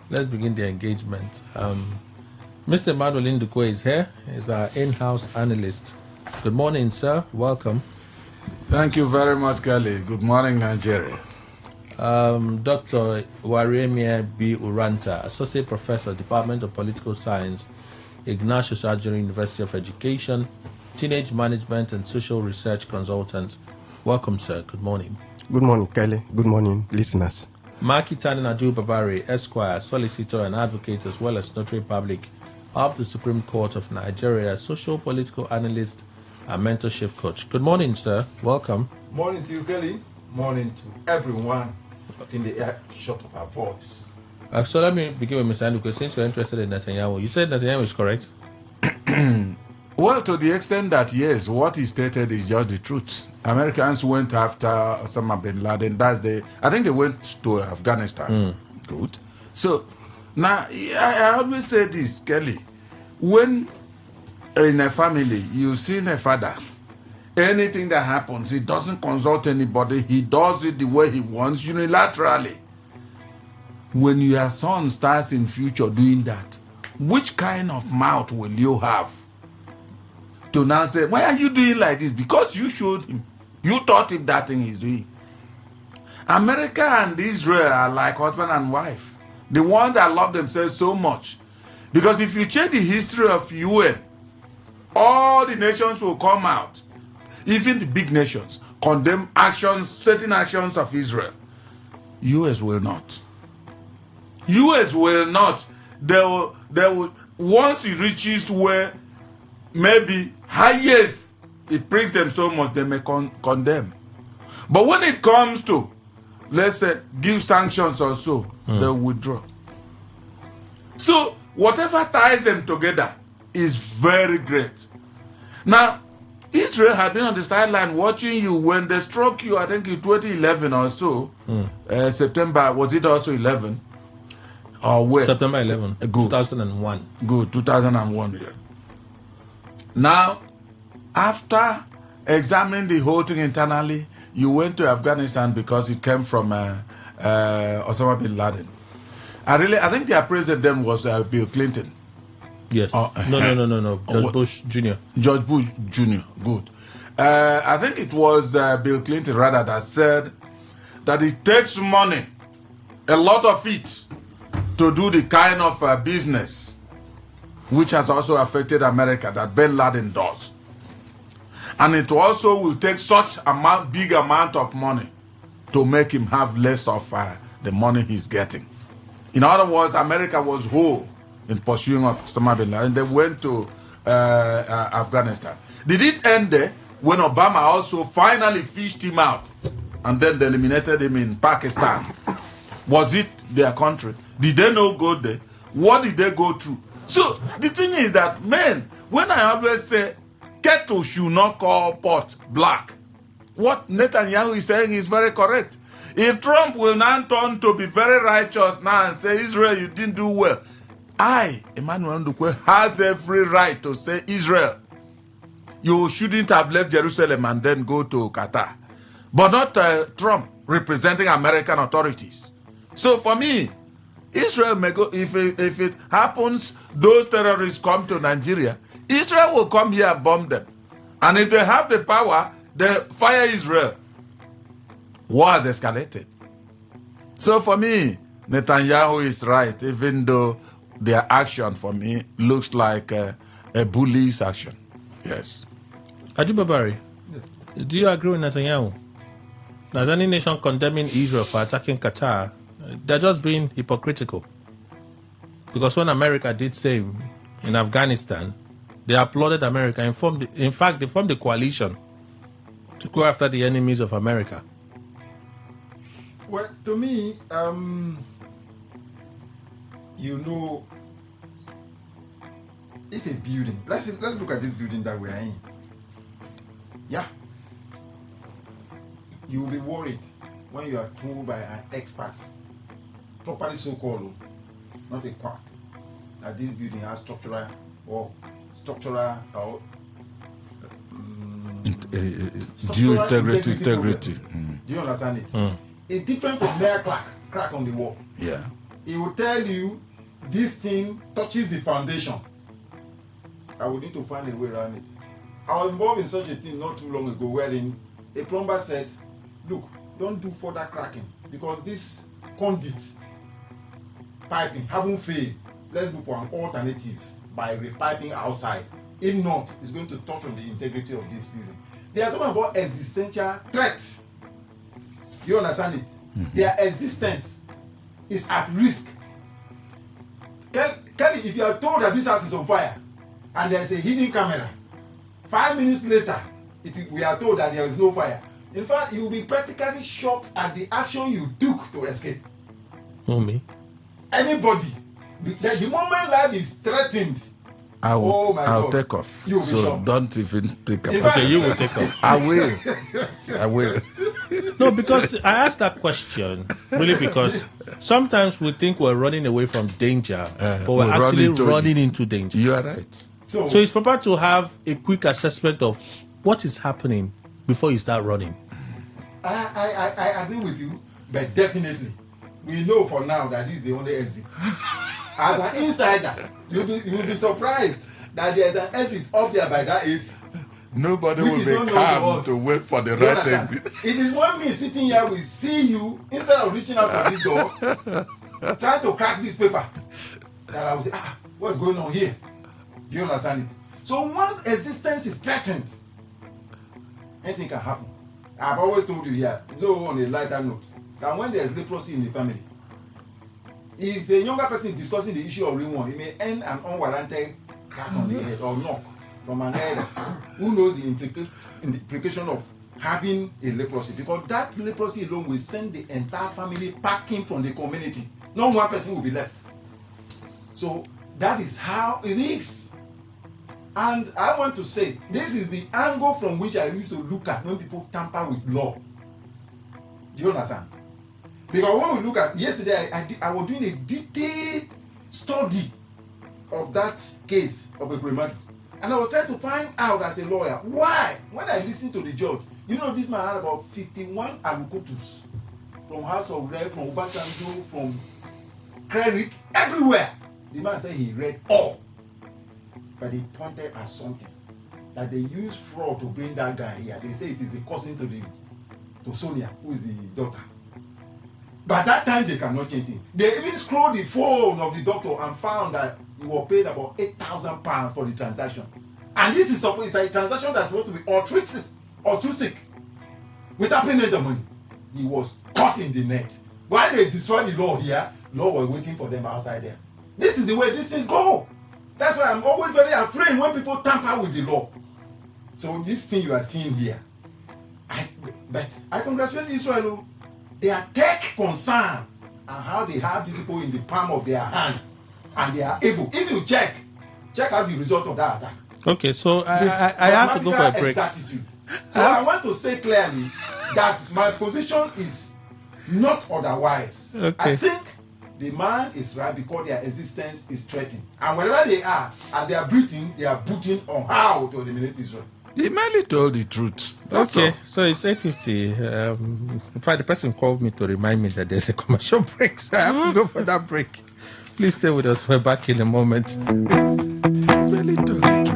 begin the engagement. Mr. Emmanuel Indukwe is here. He's our in-house analyst. Good morning, sir. Welcome. Thank you very much, Kelly. Good morning, Nigeria. Dr. Waremie B. Uranta, Associate Professor, Department of Political Science, Ignatius Ajuri University of Education, Teenage Management and Social Research Consultant. Welcome, sir. Good morning. Good morning, Kelly. Good morning, listeners. Makitani Nadu Babari, Esquire, Solicitor and Advocate, as well as Notary Public of the Supreme Court of Nigeria, Social Political Analyst and Mentorship Coach. Good morning, sir. Welcome. Morning to you, Kelly. Morning to everyone in the earshot of our voice. So let me begin with Mr. Anduko. Since you're interested in Netanyahu, you said Netanyahu is correct? Well, to the extent that, yes, what he stated is just the truth. Americans went after Osama bin Laden. I think they went to Afghanistan. Good. So, now, I always say this, Kelly. When in a family, you see a father, anything that happens, he doesn't consult anybody. He does it the way he wants, unilaterally. When your son starts in future doing that, which kind of mouth will you have to now say, why are you doing like this? Because you showed him. You taught him that thing he's doing. America and Israel are like husband and wife. The ones that love themselves so much. Because if you check the history of UN, all the nations will come out, even the big nations, condemn actions, certain actions of Israel. US will not. US will not. They will once it reaches where maybe highest it brings them so much, they may condemn. But when it comes to let's say, give sanctions or so, they'll withdraw. So, whatever ties them together is very great. Now, Israel had been on the sideline watching you when they struck you, I think in 2011 or so. September, was it also 11? Or where? September 11, Good. 2001. Good, 2001. Yeah. Now, after examining the whole thing internally, you went to Afghanistan because it came from Osama bin Laden. I think their president then was Bill Clinton. Yes. No. George Bush Jr. George Bush Jr. Good. I think it was Bill Clinton, rather, that said that it takes money, a lot of it, to do the kind of business which has also affected America that bin Laden does. And it also will take such a big amount of money to make him have less of the money he's getting. In other words, America was whole in pursuing Osama bin Laden. They went to Afghanistan. Did it end there when Obama also finally fished him out and then they eliminated him in Pakistan? Was it their country? Did they not go there? What did they go through? So the thing is that, man, when I always say kettle should not call pot black, what Netanyahu is saying is very correct. If Trump will now turn to be very righteous now and say, Israel, you didn't do well, Emmanuel Ndukwe, has every right to say, Israel, you shouldn't have left Jerusalem and then go to Qatar. But not Trump representing American authorities. So for me, Israel may go, if it happens, those terrorists come to Nigeria, Israel will come here and bomb them. And if they have the power, they fire Israel. War has escalated. So for me, Netanyahu is right, even though their action for me looks like a bully's action. Yes. Ajubabari, do you agree with Netanyahu? Now, any nation condemning Israel for attacking Qatar, they're just being hypocritical. Because when America did same in Afghanistan, they applauded America. In fact, they formed a coalition to go after the enemies of America. Well, to me, if a building, let's look at this building that we are in. Yeah. You will be worried when you are told by an expert, properly so-called, not a quack, that this building has structural due integrity. Do you understand it? It's different from mere crack on the wall. Yeah. It will tell you this thing touches the foundation. I would need to find a way around it. I was involved in such a thing not too long ago wherein a plumber said, look, don't do further cracking because this conduit piping haven't failed. Let's look for an alternative by repiping outside. If not, it's going to touch on the integrity of this building. They are talking about existential threat. You understand it? Mm-hmm. Their existence is at risk. Kelly, if you are told that this house is on fire and there is a hidden camera, 5 minutes later, we are told that there is no fire. In fact, you will be practically shocked at the action you took to escape. Oh, me? Anybody. The moment life is threatened, I'll take off. You will be so shocked. Don't even take off. Okay, you will take off. I will. No, because I asked that question really because sometimes we think we're running away from danger, but we're actually running into danger. You are right. So it's proper to have a quick assessment of what is happening before you start running. I agree with you, but definitely we know for now that this is the only exit. As an insider, you'll be surprised that there's an exit up there by that is. Nobody will be calm to wait for the right exit. It is one me sitting here will see you instead of reaching out for this door, trying to crack this paper. That I will say, what's going on here? Do you understand it? So once existence is threatened, anything can happen. I've always told you here, on a lighter note, that when there's leprosy in the family, if a younger person is discussing the issue of ringworm, it may end an unwarranted crack on the head or knock from an elder who knows the implication of having a leprosy, because that leprosy alone will send the entire family packing from the community. Not one person will be left. So that is how it is. And I want to say, this is the angle from which I used to look at when people tamper with law. Do you understand? Because when we look at yesterday, I was doing a detailed study of that case of a Bremadu. And I was trying to find out as a lawyer why. When I listened to the judge, you know, this man had about 51 alukutus from House of Rep, from Obasanjo, from Credit, everywhere. The man said he read all. But he pointed at something that they used fraud to bring that guy here. They say it is a cousin to Sonia, who is the daughter. But that time they cannot change it. They even scrolled the phone of the doctor and found that he was paid about £8,000 for the transaction. And this is a transaction that's supposed to be altruistic. Without payment of money. He was caught in the net. While they destroyed the law here, law was waiting for them outside there. This is the way these things go. That's why I'm always very afraid when people tamper with the law. So this thing you are seeing here, but I congratulate Israel. They are tech concerned and how they have these people in the palm of their hand, and they are able. If you check out the result of that attack. Okay, so I have to go for a break. Exactitude. So I want to say clearly that my position is not otherwise. Okay. I think the man is right because their existence is threatened. And wherever they are, as they are breathing on how to eliminate Israel. He merely told the truth. That's okay, all. so it's 8:50. In fact, the person called me to remind me that there's a commercial break, so I have to go for that break. Please stay with us. We're back in a moment. Merely told the truth.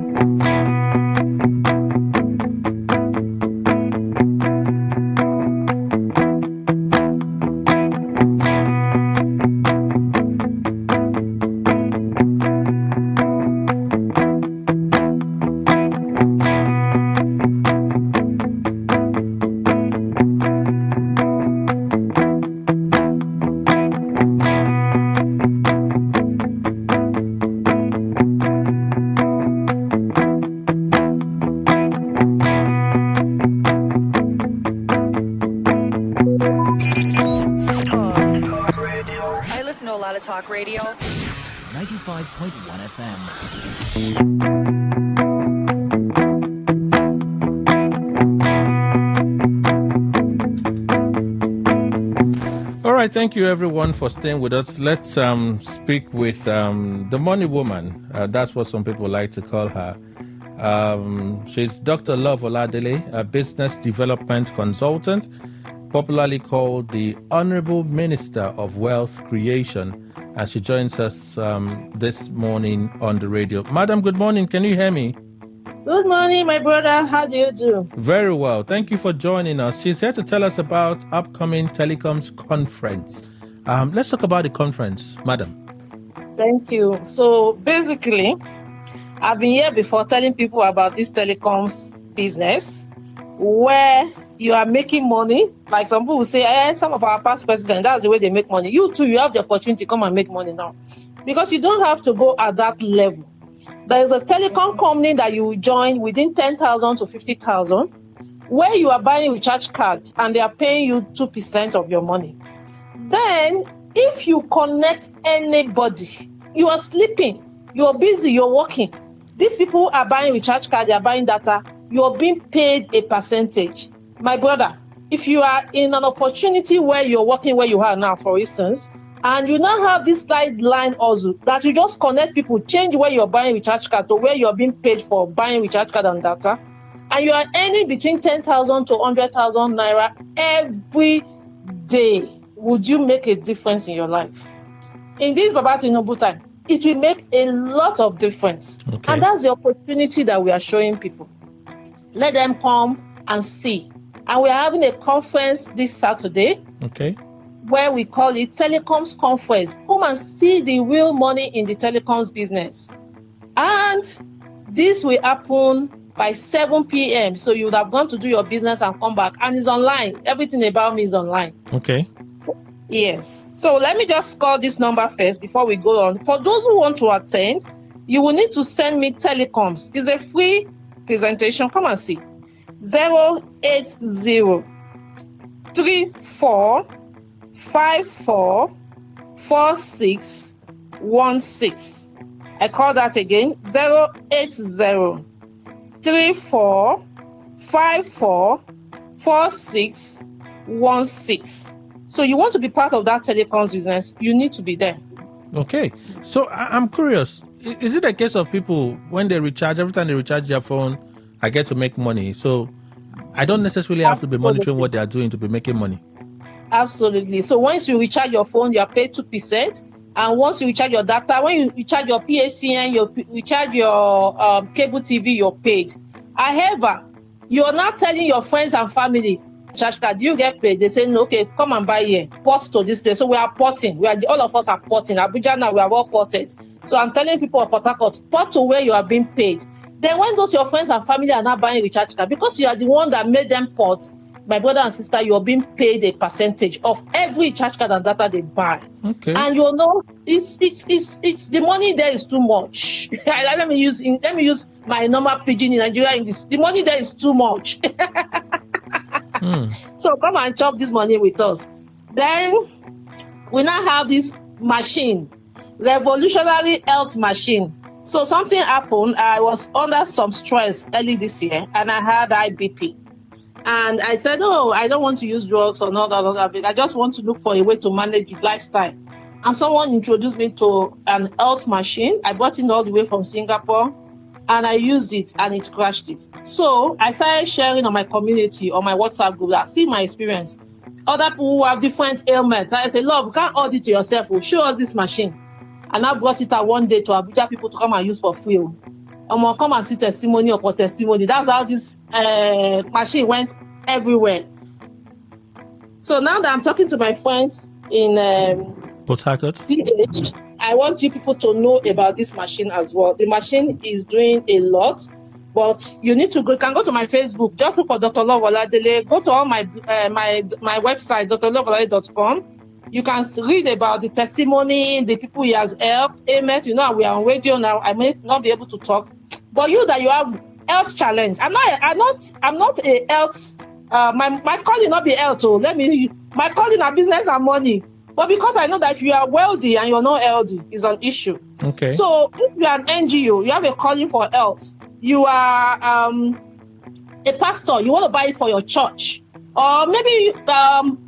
Talk Radio 95.1 FM. All right, thank you everyone for staying with us. Let's speak with the money woman. That's what some people like to call her. She's Dr. Love Oladele, a business development consultant, popularly called the Honorable Minister of Wealth Creation. And she joins us this morning on the radio. Madam, good morning. Can you hear me? Good morning, my brother. How do you do? Very well. Thank you for joining us. She's here to tell us about upcoming telecoms conference. Let's talk about the conference, madam. Thank you. So basically, I've been here before telling people about this telecoms business where you are making money. Like some people say, some of our past presidents, that's the way they make money. You too, you have the opportunity to come and make money now. Because you don't have to go at that level. There is a telecom company that you will join within 10,000 to 50,000, where you are buying recharge cards and they are paying you 2% of your money. Then, if you connect anybody, you are sleeping, you are busy, you're working. These people are buying recharge cards, they are buying data, you are being paid a percentage. My brother, if you are in an opportunity where you're working where you are now, for instance, and you now have this sideline also that you just connect people, change where you're buying recharge card to where you're being paid for buying recharge card and data, and you are earning between 10,000 to 100,000 naira every day, would you make a difference in your life? In this Baba Tinubu time, it will make a lot of difference. Okay. And that's the opportunity that we are showing people. Let them come and see. And we are having a conference this Saturday. Okay. Where we call it Telecoms Conference. Come and see the real money in the telecoms business. And this will happen by 7 p.m. So you would have gone to do your business and come back. And it's online. Everything about me is online. Okay. Yes. So let me just call this number first before we go on. For those who want to attend, you will need to send me telecoms. It's a free presentation. Come and see. 080 34 54 4616. I call that again, 080 34 54 4616. So you want to be part of that telecoms business, you need to be there. Okay. So I'm curious. Is it a case of people, when they recharge, every time they recharge their phone, I get to make money? So I don't necessarily have to be monitoring what they are doing to be making money. Absolutely. So once you recharge your phone, you are paid 2%. And once you recharge your data, when you recharge your PACN, you recharge your cable TV, you're paid. However, you're not telling your friends and family, charge card, do you get paid? They say, no, okay, come and buy here. Port to this place. So we are porting. All of us are porting. Abuja now, we are all ported. So I'm telling people of Port Harcourt, port to where you are being paid. Then when those your friends and family are not buying recharge card, because you are the one that made them port, my brother and sister, you're being paid a percentage of every recharge card and data they buy. Okay. And you know, it's the money there is too much. let me use my normal pidgin in Nigeria English. The money there is too much. So come and chop this money with us. Then we now have this machine, revolutionary health machine. So something happened. I was under some stress early this year, and I had high BP. And I said, oh, I don't want to use drugs or not. I just want to look for a way to manage the lifestyle. And someone introduced me to an health machine. I bought it all the way from Singapore, and I used it, and it crashed it. So I started sharing on my community, on my WhatsApp group, that see my experience. Other people who have different ailments. I said, Lord, you can't hold it to yourself. Show us this machine. And I brought it out one day to Abuja people to come and use for free. I'm gonna come and see testimony upon testimony. That's how this machine went everywhere. So now that I'm talking to my friends in Port Harcourt, PH, I want you people to know about this machine as well. The machine is doing a lot, but you need to go. You can go to my Facebook. Just look for Dr. Love Oladele. Go to all my website, drloveoladele.com. You can read about the testimony, the people he has helped. Amen. You know, we are on radio now. I may not be able to talk, but you that you have health challenge. I'm not a health. My calling not be health. So my calling are business and money. But because I know that if you are wealthy and you're not healthy, is an issue. Okay. So if you are an NGO, you have a calling for health. You are a pastor. You want to buy it for your church. Or maybe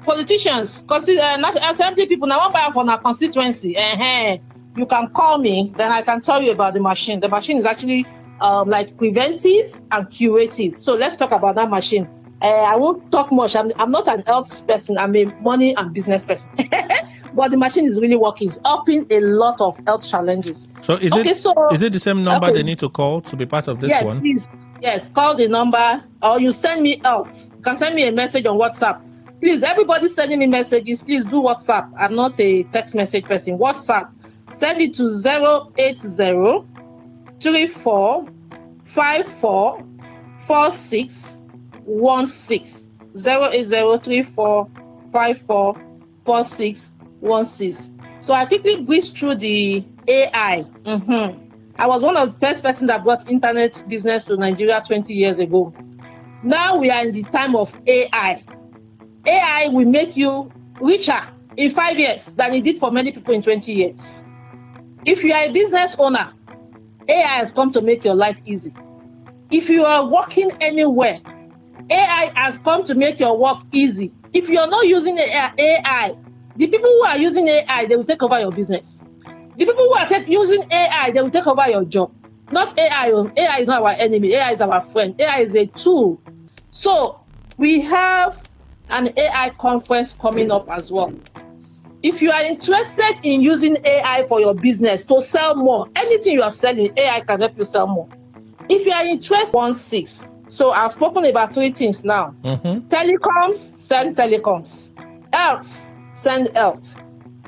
politicians, assembly people, now want to buy it for our constituency. You can call me, then I can tell you about the machine. The machine is actually like preventive and curative. So let's talk about that machine. I won't talk much. I'm not an health person. I'm a money and business person. But the machine is really working. It's helping a lot of health challenges. So is it the same number they need to call to be part of this one? Please. Yes, call the number or you send me health. You can send me a message on WhatsApp. Please, everybody sending me messages, please do WhatsApp. I'm not a text message person. WhatsApp. Send it to 080 34 54 4616. 080 34 54 4616. So I quickly breezed through the AI. I was one of the first person that brought internet business to Nigeria 20 years ago. Now we are in the time of AI. AI will make you richer in 5 years than it did for many people in 20 years. If you are a business owner, AI has come to make your life easy. If you are working anywhere, AI has come to make your work easy. If you are not using AI, the people who are using AI, they will take over your business. The people who are using AI, they will take over your job. Not AI. AI is not our enemy. AI is our friend. AI is a tool. So we have an AI conference coming up as well. If you are interested in using AI for your business to sell more, anything you are selling, AI can help you sell more. If you are interested, 16. So I've spoken about 3 things now. Telecoms, send telecoms. Health, send health.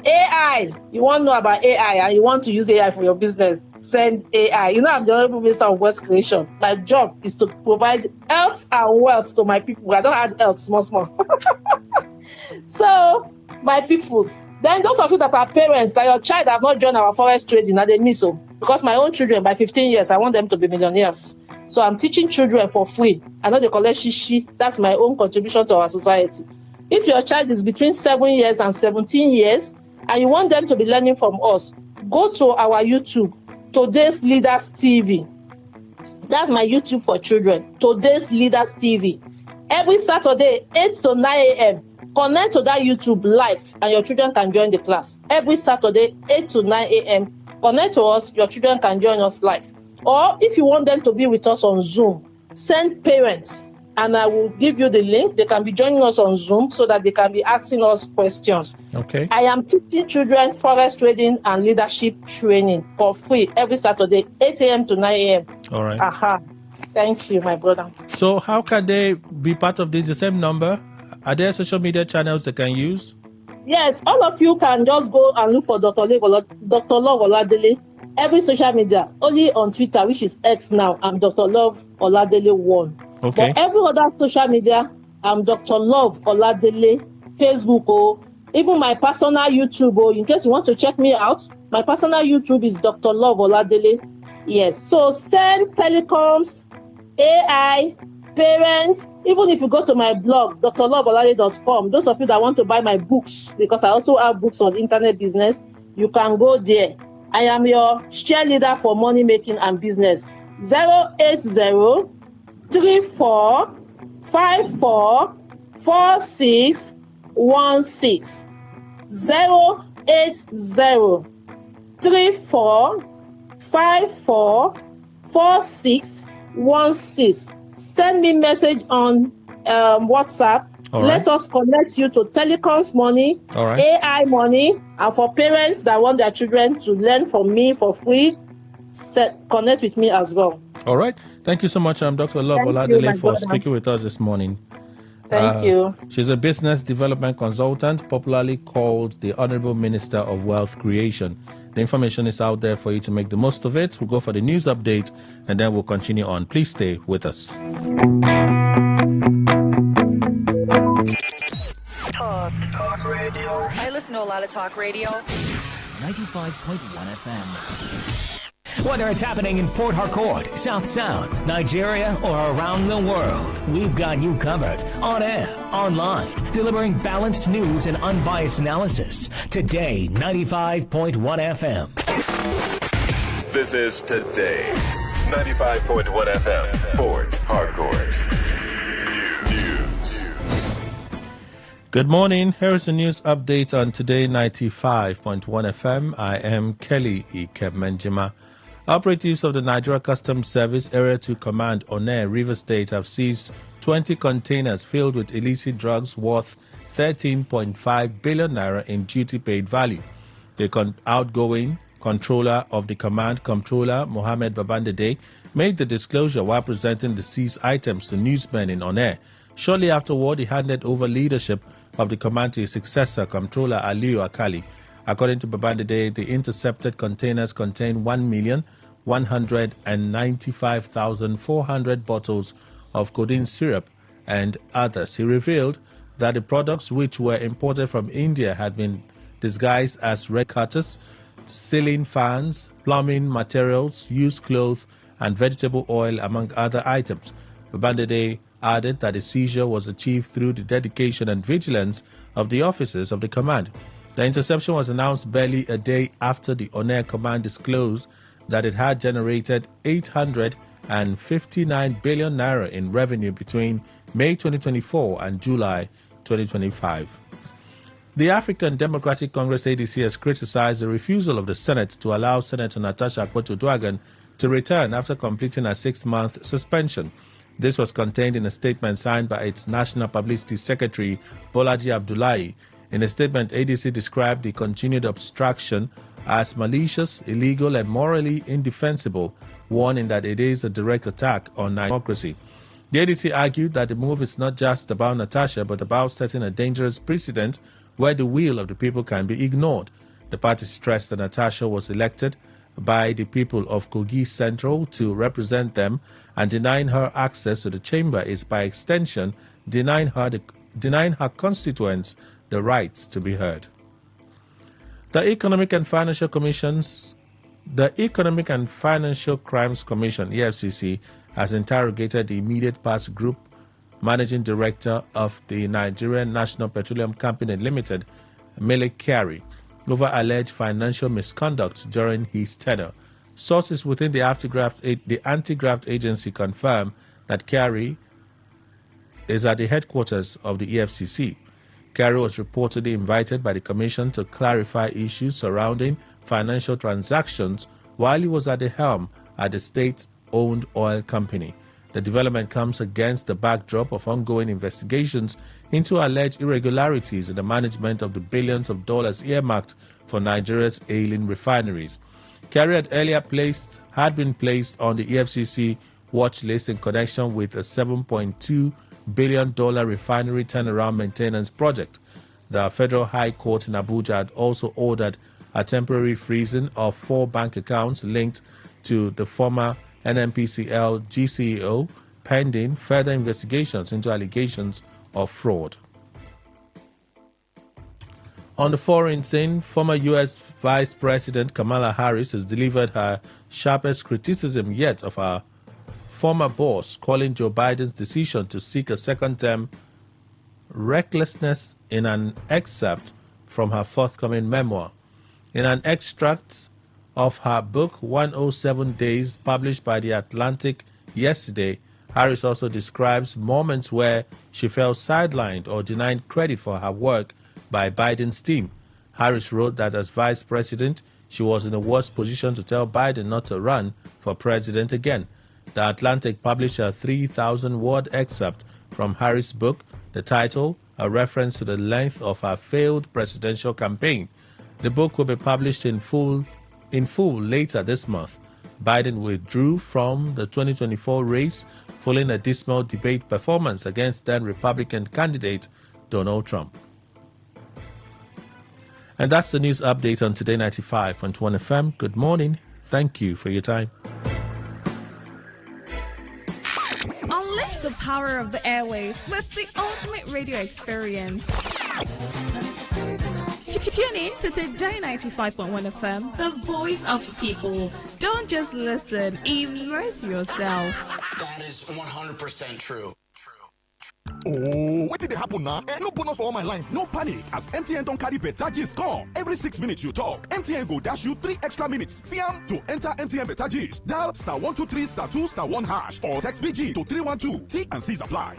AI, you want to know about AI and you want to use AI for your business, send AI. You know, I'm the Honorable Minister of Wealth Creation. My job is to provide health and wealth to my people. I don't add health, small. So, my people, then those of you that are parents, that your child have not joined our forest trading, and they miss so. Because my own children, by 15 years, I want them to be millionaires. So I'm teaching children for free. I know they collect shishi. That's my own contribution to our society. If your child is between 7 years and 17 years, and you want them to be learning from us, go to our YouTube, Today's Leaders TV. That's my YouTube for children, Today's Leaders TV. Every Saturday, 8 to 9 a.m., connect to that YouTube live, and your children can join the class. Every Saturday, 8 to 9 a.m., connect to us, your children can join us live. Or if you want them to be with us on Zoom, send parents, and I will give you the link. They can be joining us on Zoom so that they can be asking us questions. Okay. I am teaching children forest trading and leadership training for free every Saturday, 8 a.m. to 9 a.m. All right. Aha. Thank you, my brother. So how can they be part of this? The same number? Are there social media channels they can use? Yes, all of you can just go and look for Dr. Love Oladele. Every social media, only on Twitter, which is X now, I'm Dr. Love Oladele 1. Okay. But every other social media, I'm Dr. Love Oladele, Facebook, even my personal YouTube, in case you want to check me out, my personal YouTube is Dr. Love Oladele. Yes, so send telecoms, AI, parents, even if you go to my blog, drloveoladele.com, those of you that want to buy my books, because I also have books on internet business, you can go there. I am your cheerleader for money making and business. 080 34 54 4616. 080 34 54 4616. Send me message on WhatsApp. All Let right. us connect you to telecoms money, All right. AI money, and for parents that want their children to learn from me for free, connect with me as well. All right. Thank you so much, Dr. Love Thank you, my Oladele, for brother. speaking with us this morning. Thank you. She's a business development consultant, popularly called the Honorable Minister of Wealth Creation. The information is out there for you to make the most of it. We'll go for the news update, and then we'll continue on. Please stay with us. Talk radio. I listen to a lot of talk radio. 95.1 FM. Whether it's happening in Port Harcourt, South South, Nigeria, or around the world, we've got you covered. On air, online, delivering balanced news and unbiased analysis. Today, 95.1 FM. This is Today. 95.1 FM. Port Harcourt. News. Good morning. Here is the news update on Today 95.1 FM. I am Kelly Ikemenjima. Operatives of the Nigeria Customs Service Area 2 Command Onne, River State have seized 20 containers filled with illicit drugs worth 13.5 billion naira in duty-paid value. The outgoing controller of the command, Comptroller Mohammed Babandede, made the disclosure while presenting the seized items to newsmen in Onne. Shortly afterward, he handed over leadership of the command to his successor, Comptroller Aliyu Akali. According to Babandede, the intercepted containers contain 1,195,400 bottles of codeine syrup and others. He revealed that the products, which were imported from India, had been disguised as red cutters, ceiling fans, plumbing materials, used clothes, and vegetable oil, among other items. Babandede added that the seizure was achieved through the dedication and vigilance of the officers of the command. The interception was announced barely a day after the Onne command disclosed that it had generated 859 billion naira in revenue between May 2024 and July 2025. The African Democratic Congress ADC has criticized the refusal of the Senate to allow Senator Natasha Akpotudwagan to return after completing a 6-month suspension. This was contained in a statement signed by its National Publicity Secretary, Bolaji Abdullahi. In a statement, ADC described the continued obstruction as malicious, illegal, and morally indefensible, warning that it is a direct attack on democracy. The ADC argued that the move is not just about Natasha, but about setting a dangerous precedent where the will of the people can be ignored. The party stressed that Natasha was elected by the people of Kogi Central to represent them, and denying her access to the chamber is by extension denying her constituents the rights to be heard. The Economic and Financial Crimes Commission, EFCC, has interrogated the immediate past group managing director of the Nigerian National Petroleum Company Limited, Mele Kyari, over alleged financial misconduct during his tenure. Sources within the anti-graft agency confirm that Kyari is at the headquarters of the EFCC. Kyari was reportedly invited by the commission to clarify issues surrounding financial transactions while he was at the helm at the state-owned oil company. The development comes against the backdrop of ongoing investigations into alleged irregularities in the management of the billions of dollars earmarked for Nigeria's ailing refineries. Kyari had earlier had been placed on the EFCC watch list in connection with a $7.2 billion refinery turnaround maintenance project. The Federal High Court in Abuja had also ordered a temporary freezing of 4 bank accounts linked to the former NNPCL GCEO, pending further investigations into allegations of fraud. On the foreign scene, former U.S. Vice President Kamala Harris has delivered her sharpest criticism yet of her former boss, calling Joe Biden's decision to seek a second term recklessness in an excerpt from her forthcoming memoir. In an extract of her book 107 Days, published by The Atlantic yesterday, Harris also describes moments where she felt sidelined or denied credit for her work by Biden's team. Harris wrote that as vice president, she was in a worse position to tell Biden not to run for president again. The Atlantic published a 3,000-word excerpt from Harris' book, the title a reference to the length of her failed presidential campaign. The book will be published in full later this month. Biden withdrew from the 2024 race following a dismal debate performance against then Republican candidate Donald Trump. And that's the news update on Today 95.1 FM. Good morning. Thank you for your time. Unleash the power of the airwaves with the ultimate radio experience. Tune in to Today 95.1 FM, the voice of the people. Don't just listen, immerse yourself. That is 100% true. Oh, what did it happen now? No bonus for all my line. No panic, as MTN don't carry better gist come. Every 6 minutes you talk, MTN go dash you 3 extra minutes. Fiam to enter MTN better gist. Dial *123 *2 *1 hash or text BG to 312. T and C's apply.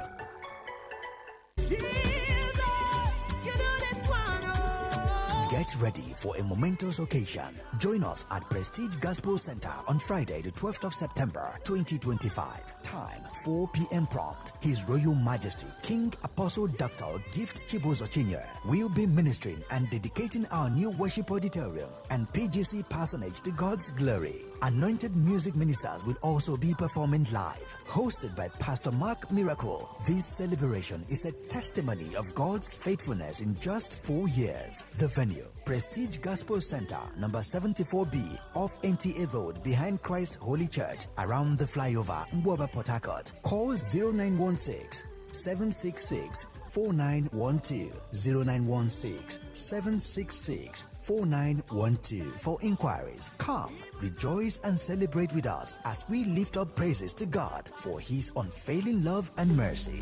Get ready for a momentous occasion. Join us at Prestige Gospel Center on Friday, the 12th of September, 2025. Time, 4 p.m. prompt. His Royal Majesty, King Apostle Dr. Gift Chibozo Chinyere will be ministering and dedicating our new worship auditorium and PGC parsonage to God's glory. Anointed music ministers will also be performing live. Hosted by Pastor Mark Miracle, this celebration is a testimony of God's faithfulness in just 4 years. The venue, Prestige Gospel Center, number 74B, off NTA Road, behind Christ Holy Church, around the flyover, Mboba, Port Harcourt. Call 0916 766 4912 0916 766 4912 for inquiries. Come, rejoice and celebrate with us as we lift up praises to God for His unfailing love and mercy.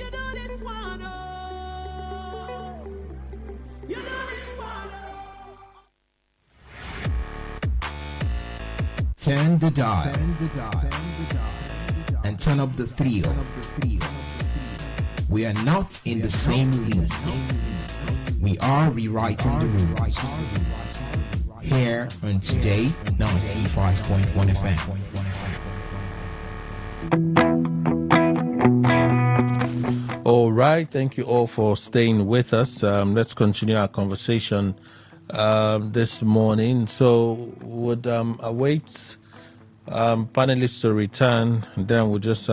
Turn the dial and turn up the thrill. We are not in the same league. We are rewriting the rules. Here on Today 95.1 FM. All right, thank you all for staying with us. Let's continue our conversation this morning. So, would await panelists to return, and then we'll just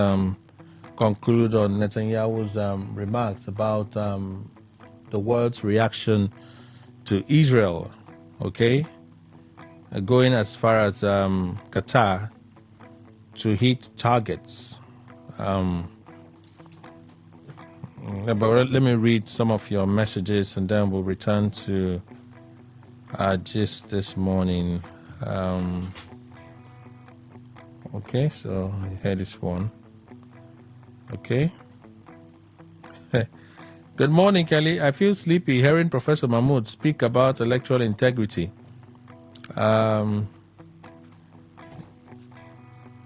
conclude on Netanyahu's remarks about the world's reaction to Israel. Okay, going as far as Qatar to hit targets. But let me read some of your messages, and then we'll return to our gist this morning. Okay, so I heard this one. Okay. Good morning, Kelly. I feel sleepy hearing Professor Mahmoud speak about electoral integrity.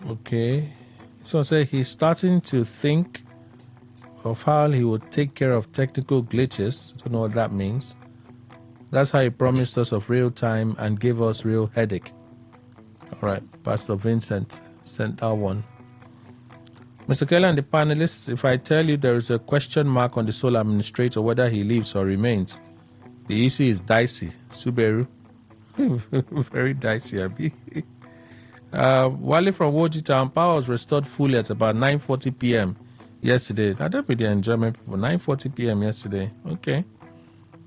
Okay. So say he's starting to think of how he would take care of technical glitches. I don't know what that means. That's how he promised us of real time and gave us real headache. All right, Pastor Vincent sent that one. Mr. Kelly and the panelists, if I tell you there is a question mark on the sole administrator whether he leaves or remains, the issue is dicey. Subaru. Very dicey, Abi. Wale from Woji Town, power was restored fully at about 9:40 p.m. yesterday. Now, that be the enjoyment people. 9:40 p.m. yesterday. Okay.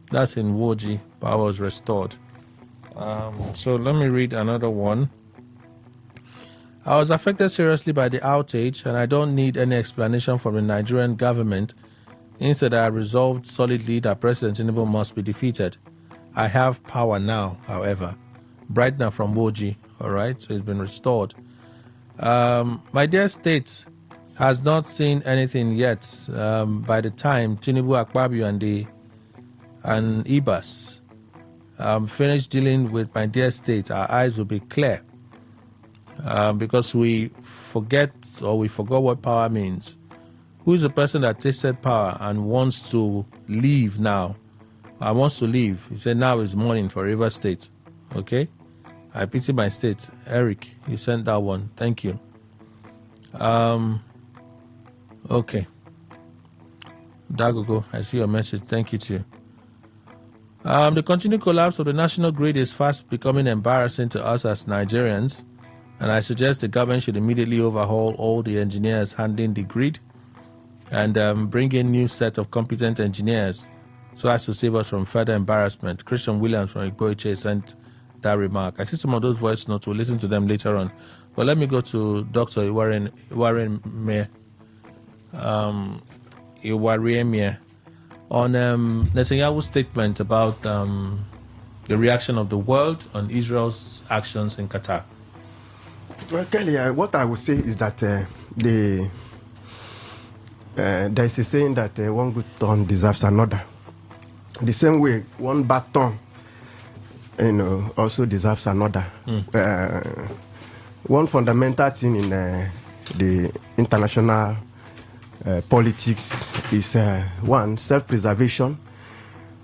That's in Woji. Power was restored. So let me read another one. I was affected seriously by the outage, and I don't need any explanation from the Nigerian government. Instead, I resolved solidly that President Tinubu must be defeated. I have power now, however. Brightner from Woji. All right, so it's been restored. My dear state has not seen anything yet. By the time Tinubu, Akpabio, and Ibas finish dealing with my dear state, our eyes will be clear. Because we forgot what power means. Who is the person that tasted power and wants to leave now? Wants to leave. He said now is morning for River State. Okay? I pity my state. Eric, you sent that one. Thank you. Okay. Dagogo, I see your message. Thank you too. The continued collapse of the national grid is fast becoming embarrassing to us as Nigerians. And I suggest the government should immediately overhaul all the engineers handling the grid and bring in a new set of competent engineers so as to save us from further embarrassment. Christian Williams from Igboiche sent that remark. I see some of those voice notes. We'll listen to them later on. But let me go to Dr. Iwaremie on Netanyahu's statement about the reaction of the world on Israel's actions in Qatar. Well, Kelly, what I would say is that there is a saying that one good turn deserves another. The same way, one bad turn, also deserves another. One fundamental thing in the international politics is one, self-preservation.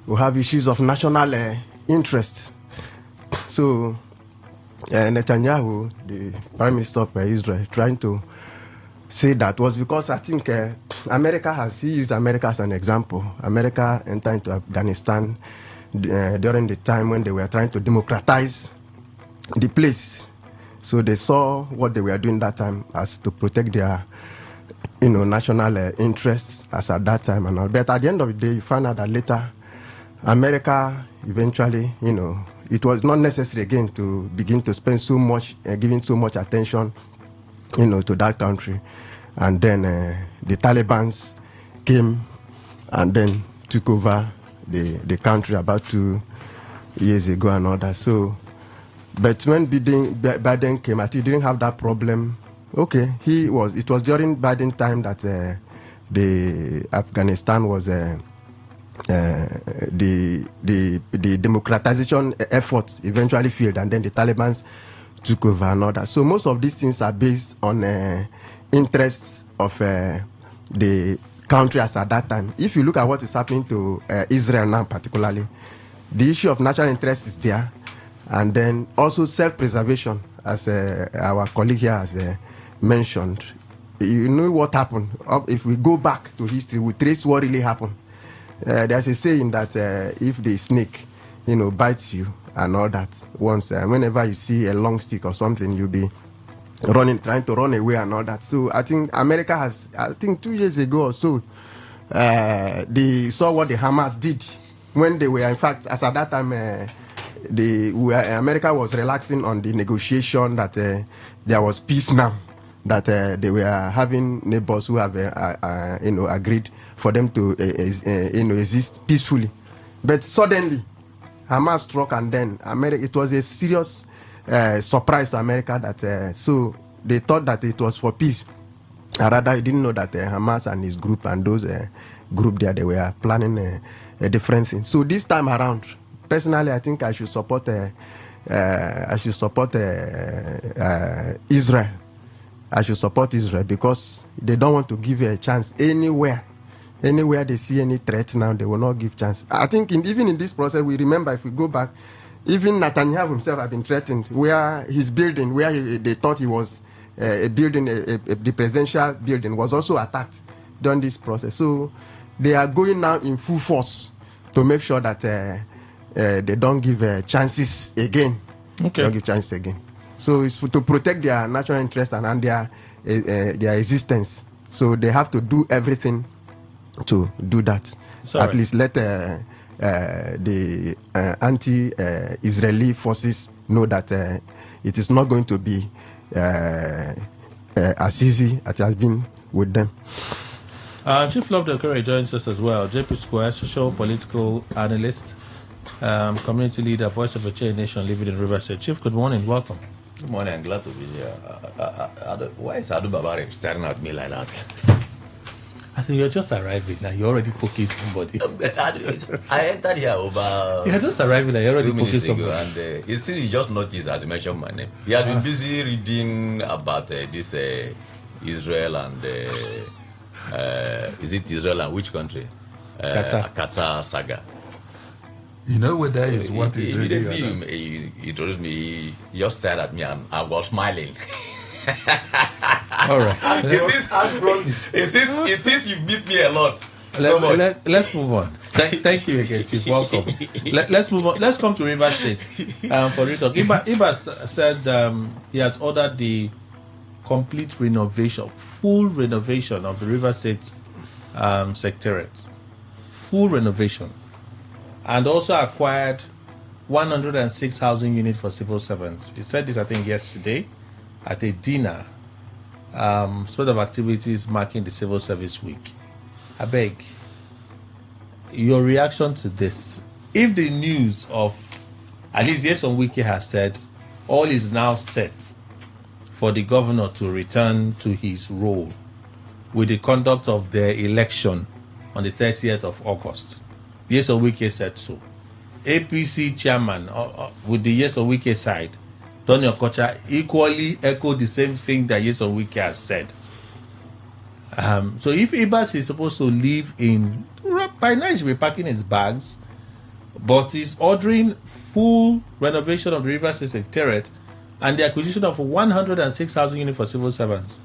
We have issues of national interest. So Netanyahu, the Prime Minister of Israel, trying to say that was because I think he used America as an example. America entered into Afghanistan during the time when they were trying to democratize the place. So they saw what they were doing that time as to protect their national interests as at that time and all. But at the end of the day, you find out that later America eventually, it was not necessary again to begin to spend so much, giving so much attention, to that country. And then the Taliban came and then took over the country about 2 years ago and all that. So, but when Biden came, I think he didn't have that problem. Okay, it was during Biden time that the Afghanistan was the democratization efforts eventually failed, and then the Taliban took over and all that. So most of these things are based on interests of the country as at that time. If you look at what is happening to Israel now particularly, the issue of national interest is there, and then also self-preservation, as our colleague here has mentioned. You know what happened. If we go back to history, we trace what really happened. There's a saying that if the snake, bites you and all that, once, whenever you see a long stick or something, you'll be trying to run away and all that. So I think America has, 2 years ago or so, they saw what the Hamas did when they were, in fact, as at that time, America was relaxing on the negotiation that there was peace now, that they were having neighbors who have agreed for them to exist peacefully. But suddenly, Hamas struck, and then it was a serious surprise to America that so they thought that it was for peace. Rather, he didn't know that Hamas and his group and those group there, they were planning a different thing. So this time around, personally, I think I should support Israel. I should support Israel because they don't want to give a chance anywhere. Anywhere they see any threat now, they will not give chance. I think even in this process, we remember, if we go back, even Netanyahu himself had been threatened, where his building, where they thought he was a building, the presidential building, was also attacked during this process. So they are going now in full force to make sure that they don't give chances again. Okay. Don't give chances again. So it's to protect their national interest and their existence. So they have to do everything to do that. At least let the anti-Israeli forces know that it is not going to be as easy as it has been with them. Chief Love Dokore joins us as well. JP Square, social political analyst, community leader, voice of a chain nation living in Riverside. Chief, good morning. Welcome. Good morning. I'm glad to be here. Why is Adu Babare staring at me like that? I think you're just arriving now. You're already poking somebody. I entered here over. You're just arriving now. You're already 2 poking minutes ago, somebody. and you see, he just noticed as he mentioned my name. He has been busy reading about this Israel and is it Israel and which country? Qatar saga. You know what that is? What is really? He introduced me. He just stared at me, and I was smiling. All right. It seems you missed me a lot. Let's move on. Thank you again, Chief. Welcome. Let's move on. Let's come to River State for real talk. Iba said he has ordered the complete renovation, full renovation of the River State secretariat. Full renovation. And also acquired 106 housing units for civil servants. He said this, I think, yesterday at a dinner, sort of activities marking the Civil Service Week. I beg, your reaction to this. If the news of, at least Nyesom Wike has said, all is now set for the governor to return to his role with the conduct of the election on the 30th of August. Nyesom Wike said so. APC chairman with the Nyesom Wike side, Tony Okocha, equally echoed the same thing that Nyesom Wike has said. So if Ibas is supposed to leave in, by now he should be packing his bags, but he's ordering full renovation of the River State Secretariat and the acquisition of 106 housing units for civil servants.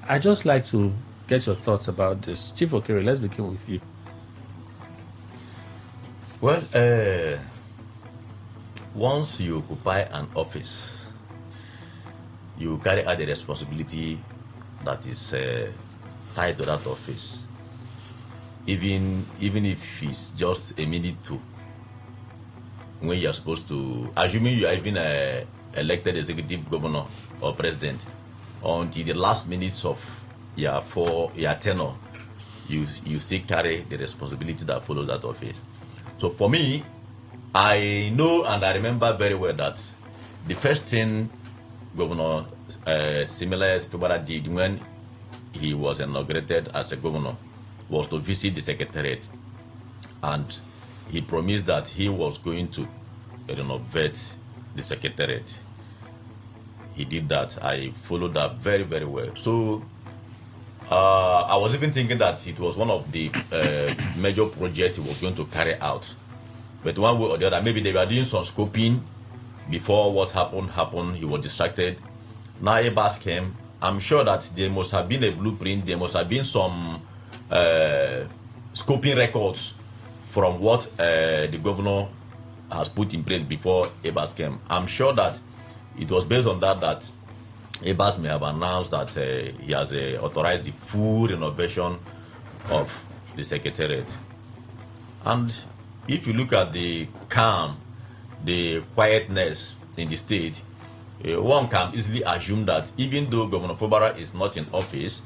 I'd just like to get your thoughts about this. Chief Okere, let's begin with you. Well, once you occupy an office, you carry out the responsibility that is tied to that office. Even if it's just a minute to, when you're supposed to, assuming you are even elected executive governor or president, until the last minutes of your tenure, you still carry the responsibility that follows that office. So for me, I know and I remember very well that the first thing Governor Similas Febara did when he was inaugurated as a governor was to visit the secretariat, and he promised that he was going to renovate the secretariat. He did that. I followed that very, very well. So I was even thinking that it was one of the major projects he was going to carry out. But one way or the other, maybe they were doing some scoping before what happened. He was distracted. Now Ebas came. I'm sure that there must have been a blueprint. There must have been some scoping records from what the governor has put in place before Ebas came. I'm sure that it was based on that Ebas may have announced that he has authorized the full renovation of the secretariat. And if you look at the calm, the quietness in the state, one can easily assume that even though Governor Fubara is not in office,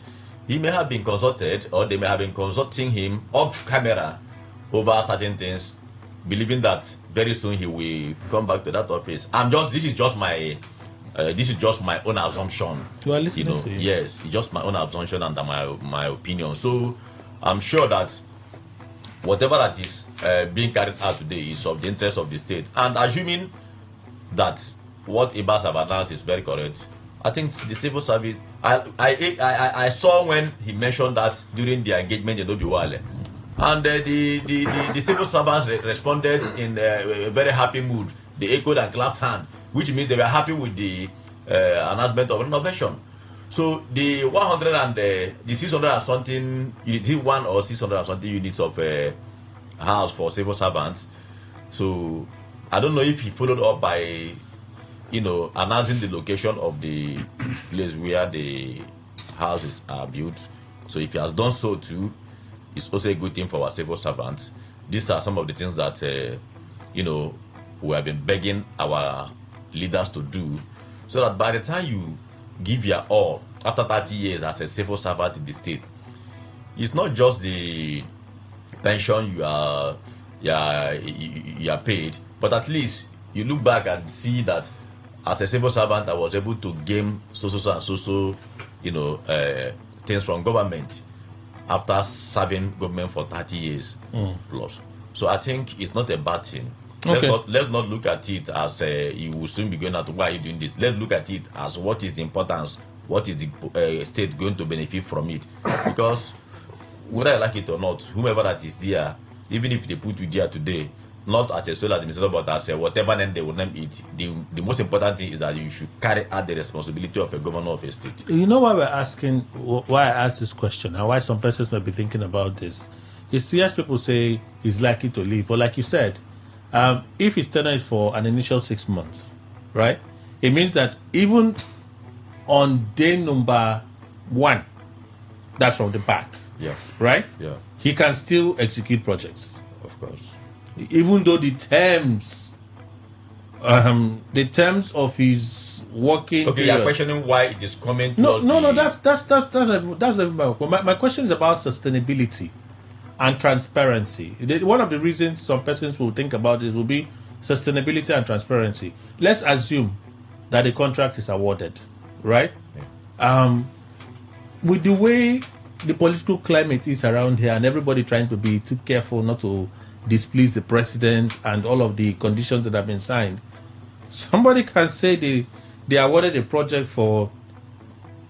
he may have been consulted, or they may have been consulting him off camera over certain things, believing that very soon he will come back to that office. This is just my this is just my own assumption. Well, listening to you. Yes, it's just my own assumption and my opinion. So I'm sure that whatever that is being carried out today is of the interest of the state. And assuming that what Ibas have announced is very correct, I think the civil service. I saw when he mentioned that during the engagement in Obiwale, and the civil servants responded in a very happy mood. They echoed and clapped hands, which means they were happy with the announcement of renovation. So the 100 and the 600 and something units, 1 or 600 and something units of house for civil servants. So I don't know if he followed up by, announcing the location of the place where the houses are built. So if he has done so too, it's also a good thing for our civil servants. These are some of the things that we have been begging our leaders to do, so that by the time you give your all after 30 years as a civil servant in the state, it's not just the pension you are paid, but at least you look back and see that as a civil servant I was able to gain so things from government after serving government for 30 years plus. So I think it's not a bad thing. Okay. Let's not look at it as you will soon be going out. Why are you doing this? Let's look at it as what is the importance, what is the state going to benefit from it. Because whether I like it or not, whomever that is there, even if they put you there today, not as a sole administrator, but as a whatever name they will name it, the most important thing is that you should carry out the responsibility of a governor of a state. You know why we're asking, why I asked this question, and why some persons might be thinking about this? Is yes, people say he's likely to leave, but like you said, if his tenure is for an initial 6 months, right? It means that even on day number 1, that's from the back, right? Yeah, he can still execute projects, of course, even though the terms of his working. Okay, you're questioning why it is coming. No. That's my question is about sustainability and transparency. One of the reasons some persons will think about this will be sustainability and transparency. Let's assume that the contract is awarded, right? With the way the political climate is around here and everybody trying to be too careful not to displease the president and all of the conditions that have been signed, somebody can say they awarded a project for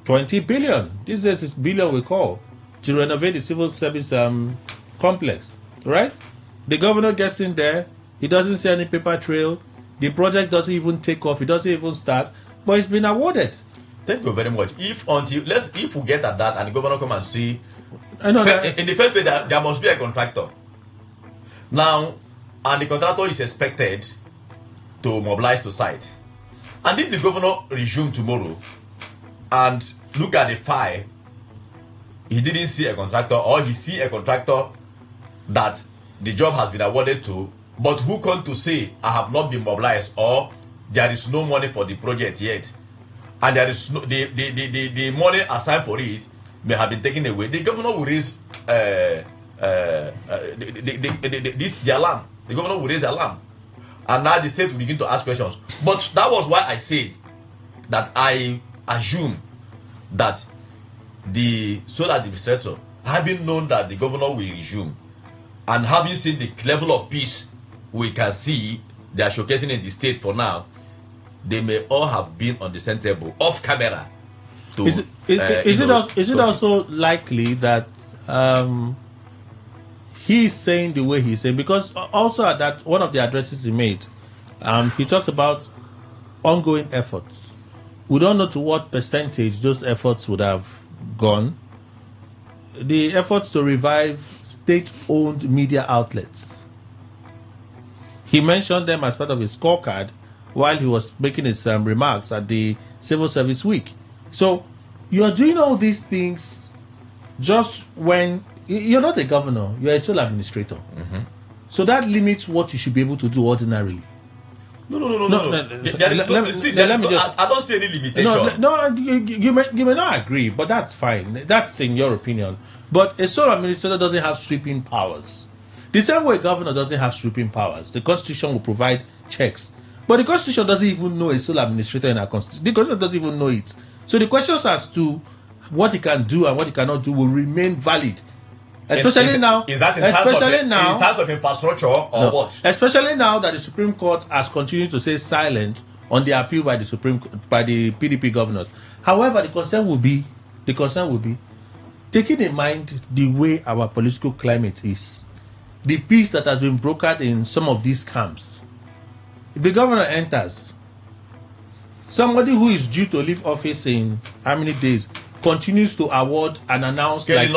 20 billion. This is billion we call, to renovate the civil service complex, right? The governor gets in there, he doesn't see any paper trail, the project doesn't even take off, it doesn't even start, but it's been awarded. Thank you very much. If we get at that and the governor come and see, in the first place there must be a contractor. Now, and the contractor is expected to mobilize to site. And if the governor resume tomorrow and look at the file, he didn't see a contractor, or he see a contractor that the job has been awarded to, but who come to say I have not been mobilized, or there is no money for the project yet, and there is no the money assigned for it may have been taken away, the governor will raise the alarm. The governor will raise the alarm, and now the state will begin to ask questions. But that was why I said that I assume that the sole administrator, having known that the governor will resume, and having seen the level of peace we can see they are showcasing in the state for now, they may all have been on the same table off camera. Is it also likely that he's saying the way he's saying? Because also at that one of the addresses he made, he talked about ongoing efforts. We don't know to what percentage those efforts would have gone. The efforts to revive state-owned media outlets. He mentioned them as part of his scorecard while he was making his remarks at the Civil Service Week. So you are doing all these things just when you're not a governor, you're a sole administrator. Mm-hmm. So that limits what you should be able to do ordinarily. No. I don't see any limitation. You may not agree, but that's fine. That's in your opinion. But a sole administrator doesn't have sweeping powers. The same way a governor doesn't have sweeping powers. The Constitution will provide checks But the Constitution doesn't even know a sole administrator in our Constitution. The Constitution doesn't even know it. So the questions as to what he can do and what he cannot do will remain valid. Especially now. Is that in terms of infrastructure or what? Especially now that the Supreme Court has continued to stay silent on the appeal by the PDP governors. However, the concern will be taking in mind the way our political climate is, the peace that has been brokered in some of these camps. If the governor enters, somebody who is due to leave office in how many days continues to award and announce. Let me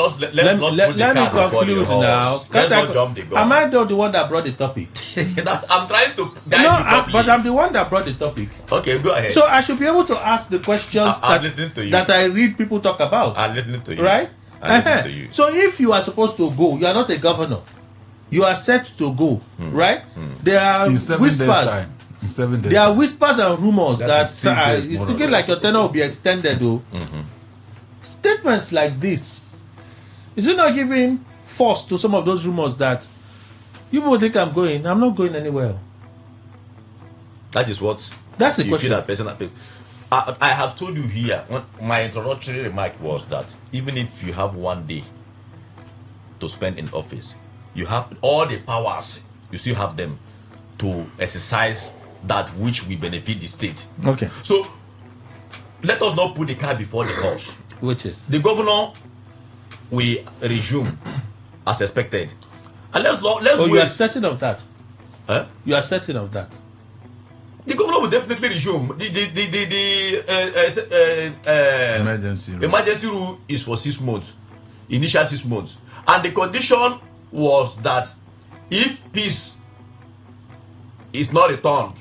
conclude now. Am I the one that brought the topic? I'm trying to guide but I'm the one that brought the topic. Okay, go ahead. So I should be able to ask the questions that I read people talk about. I'm listening to you. Right? I'm listening to you. So if you are supposed to go, you are not a governor. You are set to go, right? There are whispers. There are whispers and rumors that it's looking like your tenure will be extended, though. Statements like this, is it not giving force to some of those rumors that you will think I'm going? I'm not going anywhere. That's the question. I have told you here. My introductory remark was that even if you have one day to spend in office, you have all the powers. You still have them to exercise that which will benefit the state. Okay. So let us not put the cart before the horse. Which is the governor will resume as expected, and let's wait. You are certain of that? Huh? You are certain of that? The governor will definitely resume. The emergency rule is for 6 months, initial 6 months, and the condition was that if peace is not returned,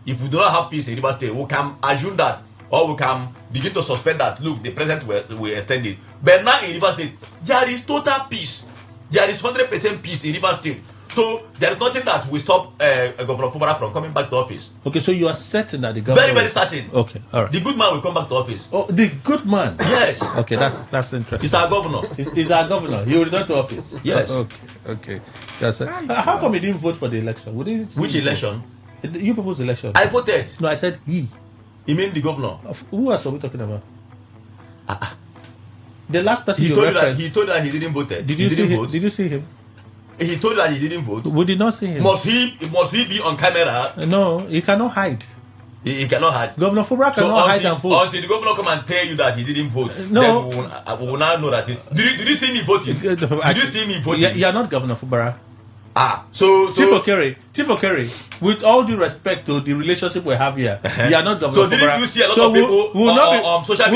if we do not have peace in River State, we can assume that, or we can begin to suspect that, look, the president will extend it. But now in River State, there is total peace. There is 100% peace in River State. So there is nothing that will stop Governor Fubara from coming back to office. Okay, so you are certain that the governor... Very certain. Okay, all right. The good man will come back to office. Oh, the good man? Yes. Okay, that's interesting. He's our governor. He's our governor. He will return to office? Yes. Okay. Yes, how come he didn't vote for the election? Which election? You proposed election. I voted. No, I said he. You mean the governor? Who else are we talking about? The last person he told that he didn't vote. Did you see him? He told that he didn't vote. We did not see him. Must he be on camera? No, he cannot hide. He cannot hide. Governor Fubara cannot hide and vote. Until the governor come and tell you that he didn't vote, no, then we will now know that. Did you see me voting? Did you see me voting? You are not Governor Fubara. So Chief Okere, with all due respect to the relationship we have here, you are not Governor Fubara. So didn't you see a lot of people on social media?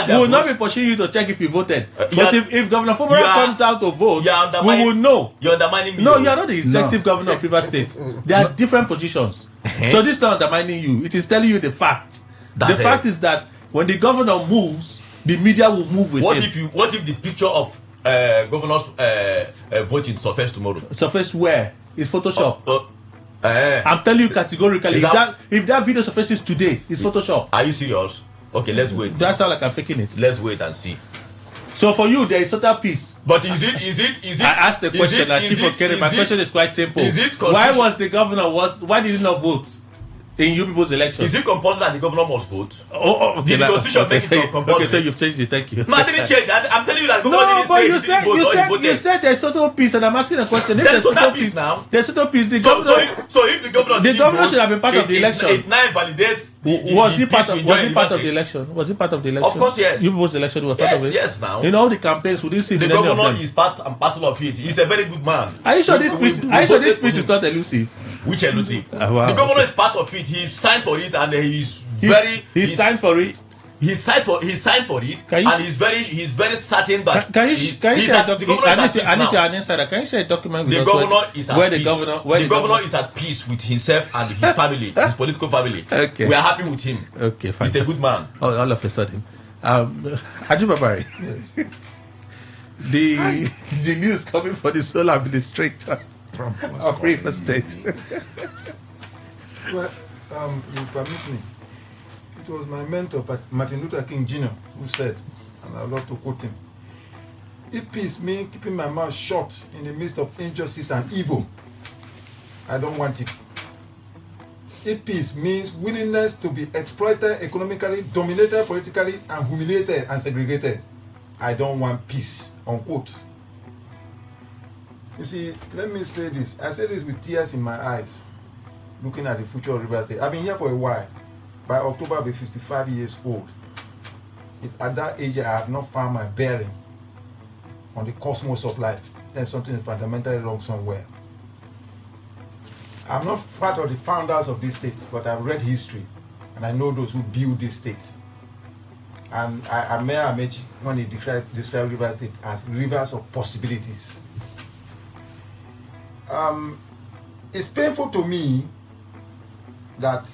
We will not be pushing you to check if you voted. But if Governor Fubara comes out to vote, we will know. You're undermining me. No, you are not the executive governor of River State. There are different positions. So this is not undermining you. It is telling you the fact. The fact is that when the governor moves, the media will move with him. What if the picture of governors voting surface tomorrow? Surface where? It's Photoshop. I'm telling you categorically, if that video surfaces today, it's Photoshop. Are you serious? Okay, let's wait. That's how like I'm faking it. Let's wait and see. So for you, there is total peace. But is it? I asked the question that Chief Okere. My question is quite simple. Why was the governor why did he not vote in you people's election? Is it compulsory that the governor must vote? Okay. Did the constitution make it compulsory? Okay, so you've changed it. Thank you. No, I didn't change that. I'm telling you that governor didn't say he didn't vote. You said there's total peace, and I'm asking a question. There's total peace now. There's total peace. So if the governor should have been part of the election. It now invalidates. Was he part of the election? Was he part of the election? Of course, yes. You proposed the election. Was part of it. Yes, now. In all the campaigns, we didn't see the governor is part and parcel of it. He's a very good man. Are you sure this speech is not elusive? Which elusive? Wow, the governor is part of it. He signed for it, and he signed for it. He signed for it, and he's very certain that can you share a document with the governor is at where peace. The governor is at peace with himself and his family, his political family. Okay. We are happy with him. Okay, fine. He's a good man. All of a sudden, Haji Babari, the news coming for the sole administrator of River State. Well, you permit me. It was my mentor, Martin Luther King Jr., who said, and I love to quote him, if peace means keeping my mouth shut in the midst of injustice and evil, I don't want it. peace means willingness to be exploited economically, dominated politically, and humiliated and segregated. I don't want peace, unquote. You see, let me say this. I say this with tears in my eyes, looking at the future of Rivers State. I've been here for a while. By October, I'll be 55 years old. If at that age I have not found my bearing on the cosmos of life, then something is fundamentally wrong somewhere. I'm not part of the founders of this state, but I've read history, and I know those who built this state. And Mayor Amechi, when he described Rivers State as rivers of possibilities. It's painful to me that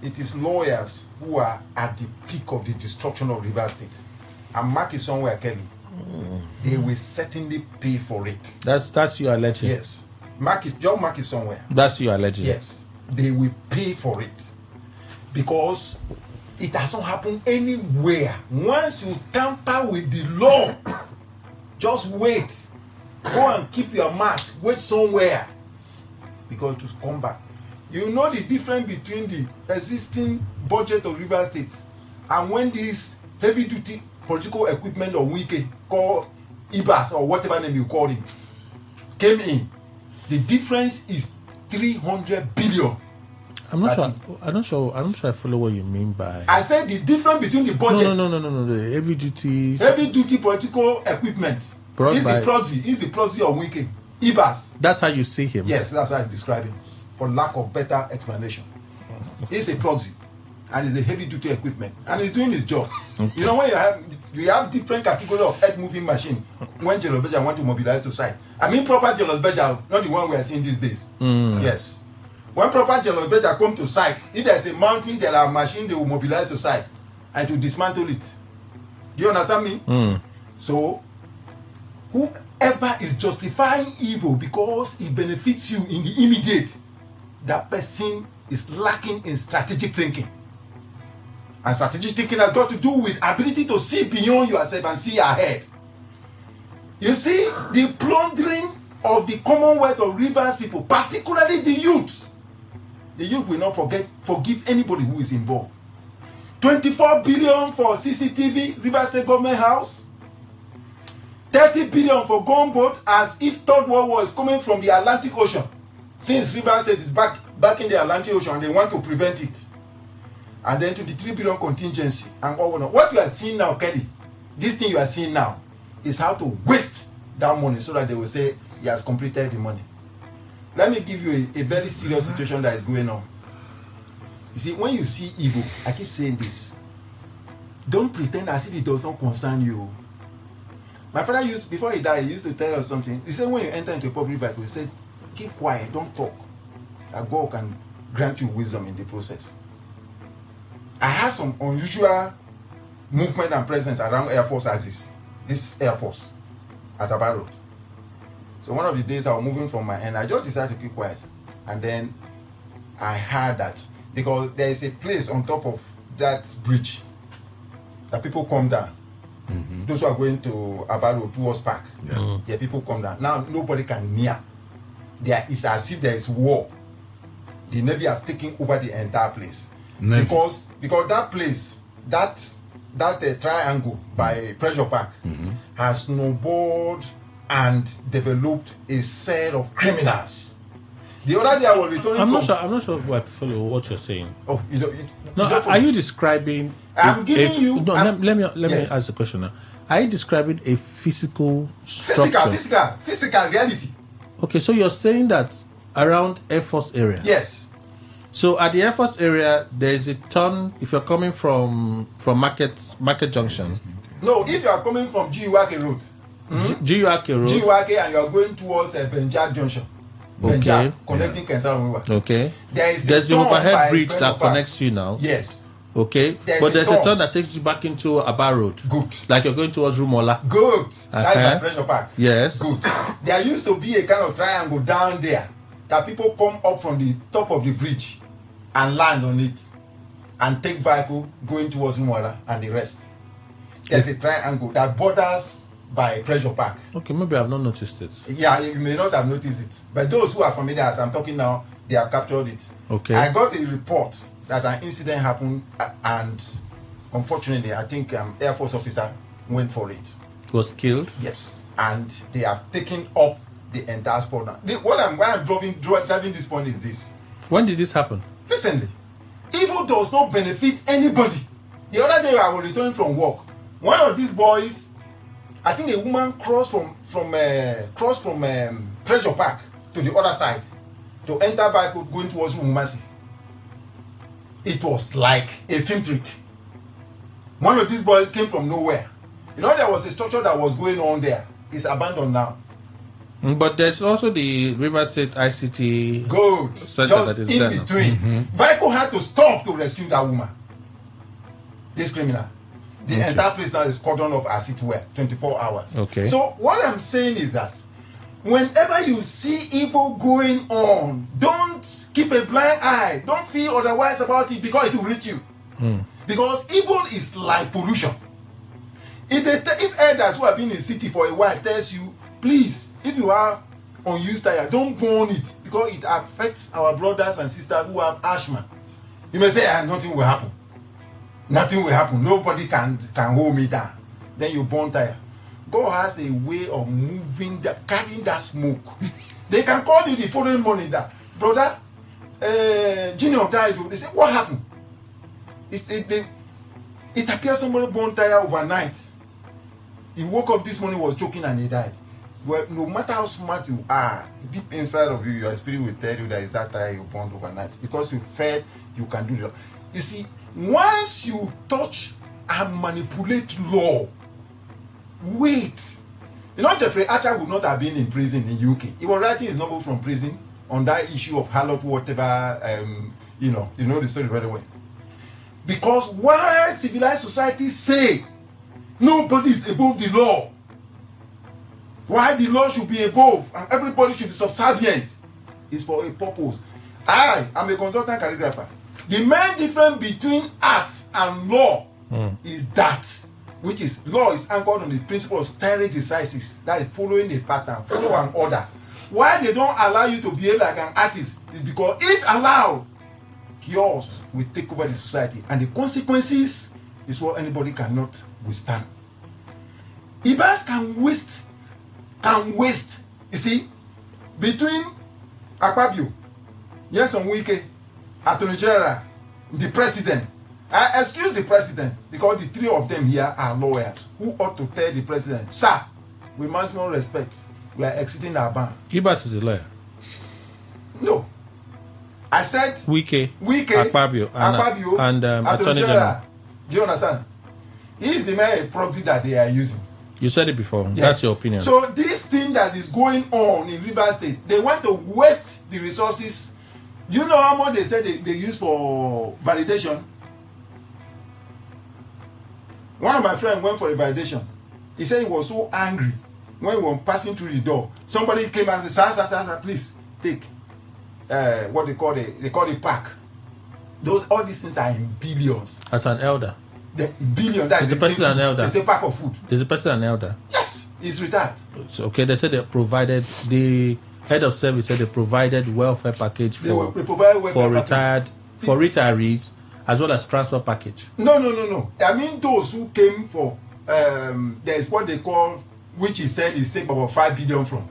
it is lawyers who are at the peak of the destruction of Rivers State. And Mark is somewhere, Kelly. They will certainly pay for it. That's your alleging. Yes. Your Mark is somewhere. That's your alleging. Yes. They will pay for it. Because it has not happened anywhere. Once you tamper with the law, just wait. Go and keep your mouth. Wait somewhere. Because to come back. You know the difference between the existing budget of Rivers State and when this heavy-duty political equipment of Wike called IBAS or whatever name you call it came in. The difference is 300 billion. I'm not sure I follow what you mean by. I said the difference between the budget. No. The heavy-duty political equipment. Is the proxy of Wike. IBAS. That's how you see him. Yes, that's how I describe him. For lack of better explanation. He's a proxy. And it's a heavy-duty equipment. And he's doing his job. Okay. You know, when you have different category of earth-moving machine when Jealous Beja want to mobilize the site. I mean proper Jealous Beja, not the one we are seeing these days. Yes. When proper Jealous Beja come to site, if there's a mountain, there are machines, they will mobilize the site and to dismantle it. Do you understand me? So, whoever is justifying evil because it benefits you in the immediate, that person is lacking in strategic thinking. And strategic thinking has got to do with ability to see beyond yourself and see ahead. You see, the plundering of the Commonwealth of Rivers people, particularly the youth will not forgive anybody who is involved. 24 billion for CCTV, Rivers State Government House. 30 billion for gunboat, as if Third World War is coming from the Atlantic Ocean. Since Rivers State is back in the Atlantic Ocean, and they want to prevent it. And then to the 3 billion contingency and all. What you are seeing now, Kelly, this thing you are seeing now, is how to waste that money so that they will say he has completed the money. Let me give you a very serious situation that is going on. You see, when you see evil, I keep saying this, don't pretend as if it does not concern you. My father before he died, he used to tell us something. He said when you enter into a public vehicle, he said, keep quiet, don't talk. That God can grant you wisdom in the process. I had some unusual movement and presence around Air Force axis. This Air Force at Aba Road. So one of the days I was moving from my end, I just decided to keep quiet. And then I heard that because there is a place on top of that bridge that people come down. Those who are going to Aba Road towards Park. Yeah, people come down. Now nobody can near. It's as if there is war. The Navy have taken over the entire place. Because that place, that triangle by Pressure Park has snowballed and developed a set of criminals. The other day I was returning I'm not sure I follow what you're saying. Oh, are you describing? I'm giving you. No, let me ask the question now. Are you describing a physical structure? Physical reality. Okay, so you're saying that around Air Force area. Yes. So at the Air Force area, there is a turn if you're coming from Market Junction. No, if you are coming from Giwake Road. Giwake Road. Giwake, and you are going towards Benja Junction. Benja, connecting Kensan River. Okay. There's the overhead bridge that connects you now. Yes. Okay. There's a turn that takes you back into Aba Road. Good. Like you're going towards Rumola. Good. That's by Pressure Park. Yes. Good. There used to be a kind of triangle down there that people come up from the top of the bridge and land on it and take vehicle going towards Rumola and the rest. There's a triangle that borders by Pressure Park. Okay, maybe I've not noticed it. Yeah, you may not have noticed it. But those who are familiar, as I'm talking now, they have captured it. Okay. I got a report that an incident happened, and unfortunately, I think Air Force officer went for it. Was killed? Yes. And they have taken up the entire sport now. Why I'm driving this point is this. When did this happen? Recently. Evil does not benefit anybody. The other day I was returning from work. One of these boys, I think a woman crossed from Treasure Park to the other side to enter back going towards Umasi. It was like a film trick. One of these boys came from nowhere. You know, there was a structure that was going on there. It's abandoned now. But there's also the River State ICT Good. center Just that is in there. between. Vehicle had to stop to rescue that woman. This criminal. The entire place now is cordoned off as it were, 24 hours. Okay. So what I'm saying is that whenever you see evil going on, don't keep a blind eye. Don't feel otherwise about it because it will reach you. Because evil is like pollution. If elders who have been in the city for a while tells you, please, if you are unused tire, don't burn it because it affects our brothers and sisters who have asthma. You may say, nothing will happen. Nothing will happen. Nobody can hold me down. Then you burn tire. God has a way of moving, carrying that smoke. They can call you the following morning that, brother, Junior died. They say, what happened? It appears somebody burned tire overnight. He woke up this morning, was choking, and he died. Well, no matter how smart you are, deep inside of you, your spirit will tell you that it's that tire you burned overnight. Because you fed, you can do that. You see, once you touch and manipulate law, wait. You know, Jeffrey Archer would not have been in prison in UK. He was writing his novel from prison on that issue of Harlot, whatever, you know the story very well. Because while civilized societies say nobody is above the law, why the law should be above and everybody should be subservient, is for a purpose. I am a consultant calligrapher. The main difference between art and law is that, which is law is anchored on the principle of stare decisis, that is following a pattern, follow an order. Why they don't allow you to behave like an artist is because if allowed, chaos will take over the society, and the consequences is what anybody cannot withstand. Ibas can waste. You see, between Akpabio, Nyesom Wike, Attorney General, the president. I excuse the president because the three of them here are lawyers who ought to tell the president, sir, with maximum respect, we are exiting our ban. Ibas is a lawyer. No. I said Wike, Akpabio, and Attorney General. Do you understand? He is the main proxy that they are using. You said it before. Yes. That's your opinion. So this thing that is going on in River State, they want to waste the resources. Do you know how much they said they use for validation? One of my friends went for a validation. He said he was so angry when we were passing through the door. Somebody came and said, sir, please take what they call it pack. All these things are in billions. As an elder. The billion. That is the person an elder? It's a pack of food. Is the person an elder? Yes, he's retired. So, okay, they said they provided, the head of service said they provided welfare package for retirees as well as transfer package. No. I mean those who came for there's what they call, which he said is saved about 5 billion from.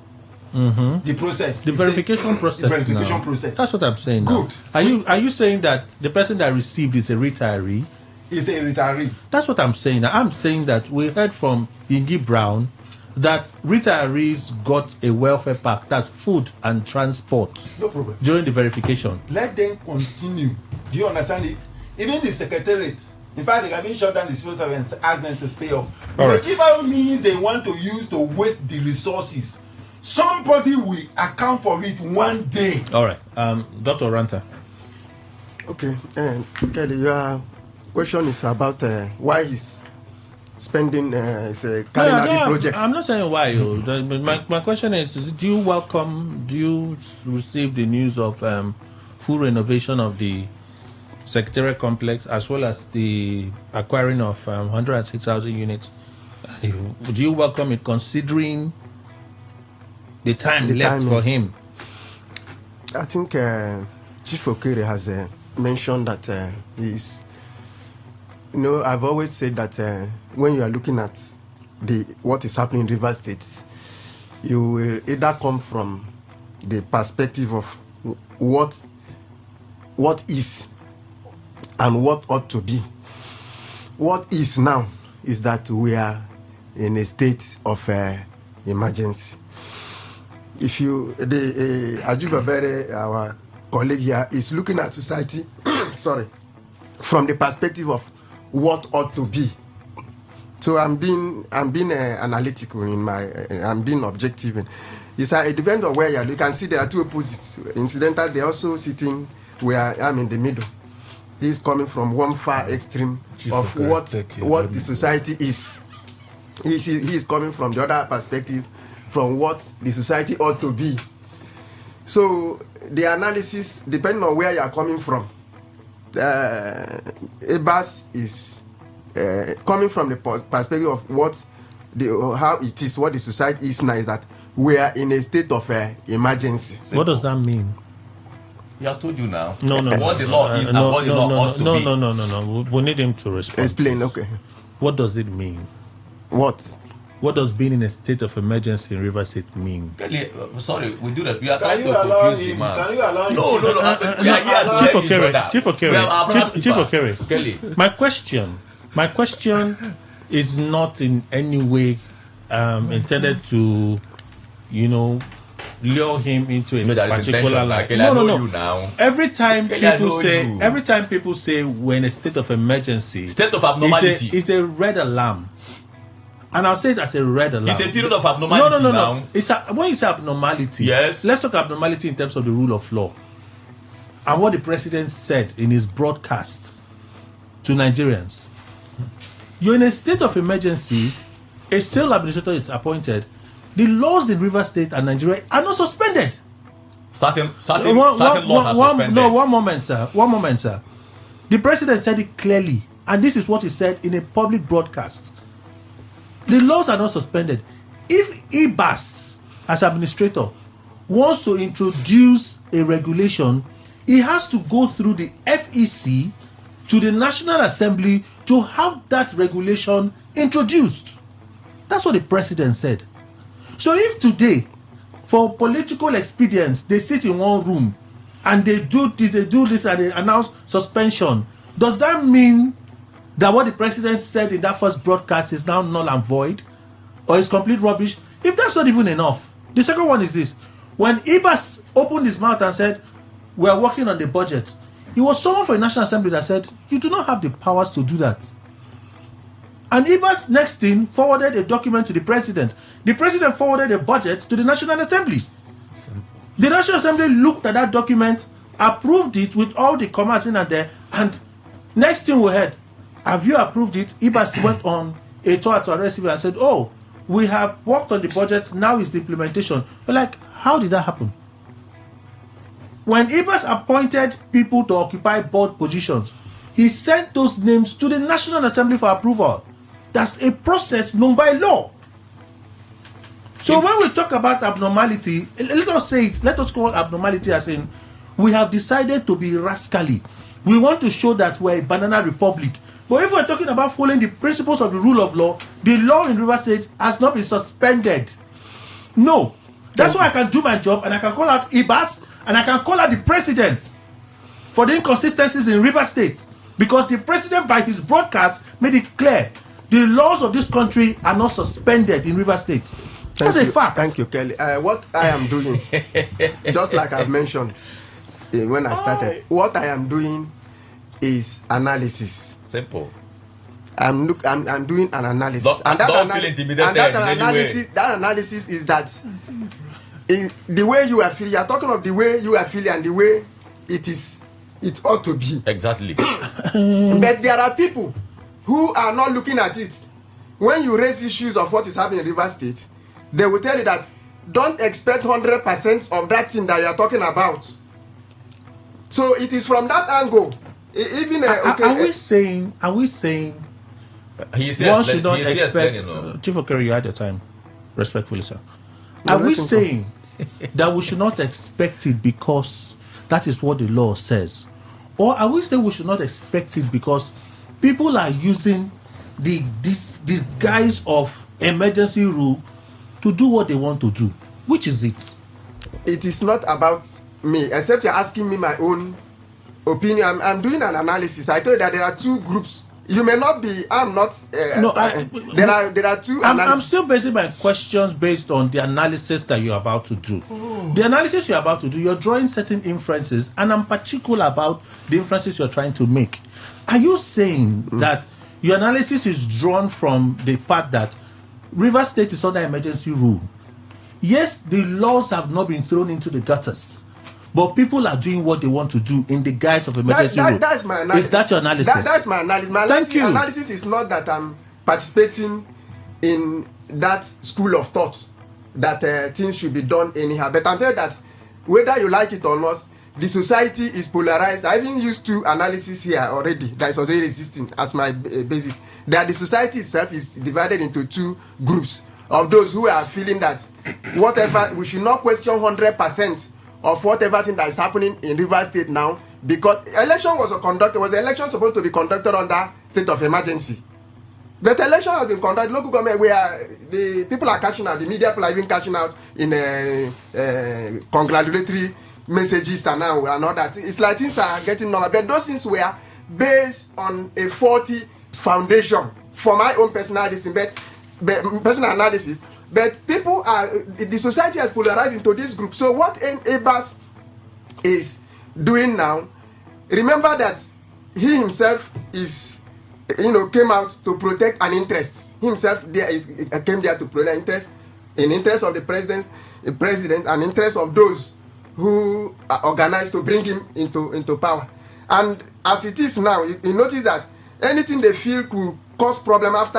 The process. The verification process. The verification process. That's what I'm saying. Good. Now. Are you saying that the person that received is a retiree? Is a retiree. That's what I'm saying. I'm saying that we heard from Ingi Brown that retirees got a welfare pack, that's food and transport. No problem. During the verification. Let them continue. Do you understand it? Even the secretariat, in fact, they can even shut down the civil servants and ask them to stay up. Whichever means they want to use to waste the resources, somebody will account for it one day. All right. Dr. Ranta. Okay. Kelly, your question is about why he's spending, carrying out this project. I'm not saying why. My question is do you receive the news of full renovation of the Secretariat complex as well as the acquiring of 106,000 units? Do you welcome it considering the time left for him? I think Chief Okere has mentioned that he's. I've always said that when you are looking at what is happening in River State, you will either come from the perspective of what is and what ought to be. What is now is that we are in a state of emergency. If Ajubabere, our colleague here, is looking at society, from the perspective of what ought to be. So I'm being analytical I'm being objective. It depends on where you are. You can see there are two opposites. Incidental, they're also sitting where I'm in the middle. He's coming from one far extreme of what the society is. He is coming from the other perspective, from what the society ought to be. So the analysis, depending on where you are coming from, Ebas is coming from the perspective of how it is, what the society is now, is that we are in a state of emergency. What does that mean? He has told you now. No. What the law is and what the law ought to be. No. We need him to respond. Explain, okay. What does it mean? What? What does being in a state of emergency in River State mean? Kelly, sorry, we do that. We are trying to confuse him, man. Can you allow him? No. Chief Okere. Kelly. My question is not in any way intended to, lure him into a particular life. No. Every time people say we're in a state of emergency, state of abnormality, it's a red alarm. And I'll say it as a red alarm. It's a period of abnormality. No. When you say abnormality, yes, let's talk abnormality in terms of the rule of law. And what the president said in his broadcast to Nigerians. You're in a state of emergency, a state administrator is appointed. The laws in River State and Nigeria are not suspended. Certain laws are suspended. No, one moment, sir. The president said it clearly, and this is what he said in a public broadcast. The laws are not suspended. If IBAS, as administrator, wants to introduce a regulation, he has to go through the FEC to the National Assembly to have that regulation introduced. That's what the president said. So if today, for political expedience, they sit in one room and they do this and they announce suspension, does that mean that what the president said in that first broadcast is now null and void, or is complete rubbish? If that's not even enough, the second one is this: when Ibas opened his mouth and said, "We are working on the budget," it was someone for the National Assembly that said, "You do not have the powers to do that." And Ibas next thing forwarded a document to the president. The president forwarded a budget to the National Assembly. The National Assembly looked at that document, approved it with all the commas in and there, and next thing we heard, have you approved it? Ibas went on a tour to arrest him and said, "Oh, we have worked on the budget, now is the implementation." We're like, how did that happen? When Ibas appointed people to occupy board positions, he sent those names to the National Assembly for approval. That's a process known by law. So when we talk about abnormality, let us call abnormality as in, we have decided to be rascally. We want to show that we're a banana republic. But if we're talking about following the principles of the rule of law, the law in River State has not been suspended. No. That's why I can do my job and I can call out Ibas and I can call out the president for the inconsistencies in River State. Because the president, by his broadcast, made it clear the laws of this country are not suspended in River State. That's a fact. Thank you, Kelly. What I am doing, just like I've mentioned when I started, what I am doing is analysis. Simple. I'm doing an analysis. That analysis is that the way you are feeling. You are talking of the way you are feeling and the way it ought to be. Exactly. But there are people who are not looking at it. When you raise issues of what is happening in River State, they will tell you that don't expect 100% of that thing that you are talking about. So it is from that angle. Even are we saying one should not expect? Chief Okere, you had your time, respectfully, sir. Are we saying that we should not expect it because that is what the law says? Or are we saying we should not expect it because people are using the guise of emergency rule to do what they want to do? Which is it? It is not about me, except you're asking me my own opinion. I'm doing an analysis. I told you that there are two groups. You may not be. I'm not. There are two. I'm still basing my questions based on the analysis that you're about to do. The analysis you're about to do, you're drawing certain inferences, and I'm particular about the inferences you're trying to make. Are you saying that your analysis is drawn from the part that Rivers State is under emergency rule? Yes, the laws have not been thrown into the gutters, but people are doing what they want to do in the guise of emergency rule. That's my analysis. Is that your analysis? That's my analysis. Thank you. Analysis is not that I'm participating in that school of thought that things should be done anyhow. But I'm telling you that whether you like it or not, the society is polarized. I even used two analysis here already that is already existing as my basis. That the society itself is divided into two groups of those who are feeling that whatever, we should not question 100% of whatever thing that is happening in Rivers State now, because election was an election supposed to be conducted under state of emergency. But election has been conducted, local government, where the people are cashing out, the media people are even cashing out in congratulatory messages and all that. It's like things are getting normal. But those things were based on a faulty foundation for my own personal analysis. But people the society has polarized into this group. So what Abbas is doing now, remember that he himself came out to protect an interest. Himself came there to protect interest of the president, and interest of those who are organized to bring him into power. And as it is now, you notice that anything they feel could cause problem after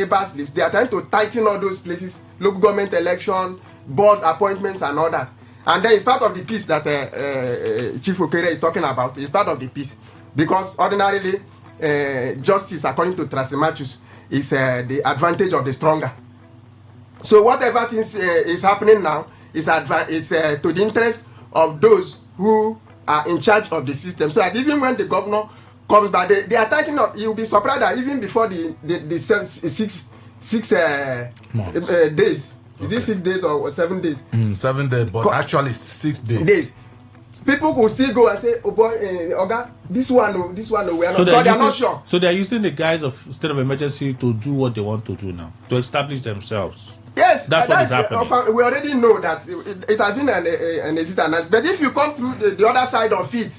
Abbas leaves, they are trying to tighten all those places, local government election, board appointments and all that. And then it's part of the peace that Chief Okere is talking about. It's part of the peace. Because ordinarily, justice, according to Trasimachus, is the advantage of the stronger. So whatever things is happening now, it's to the interest of those who are in charge of the system. So that even when the governor comes back, they are tightening up. You'll be surprised that even before the 6 days, is it 6 days or 7 days? 7 days, but actually 6 days. People will still go and say, "Oh boy, Oga, this one, we are not." But they are not sure. So they are using the guise of state of emergency to do what they want to do now, to establish themselves. Yes, that's what is happening. We already know that it has been an existence. But if you come through the other side of it,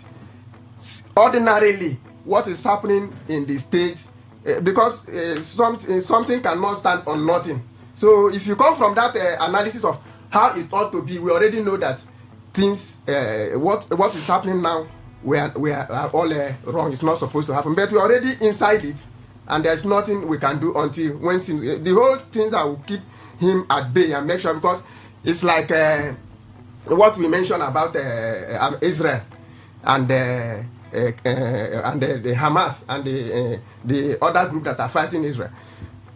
ordinarily, what is happening in the state, because something cannot stand on nothing. So if you come from that analysis of how it ought to be, we already know that things, what is happening now, we are all wrong. It's not supposed to happen. But we're already inside it, and there's nothing we can do until when the whole thing that will keep him at bay and make sure, because it's like what we mentioned about Israel and the Hamas and the other group that are fighting Israel.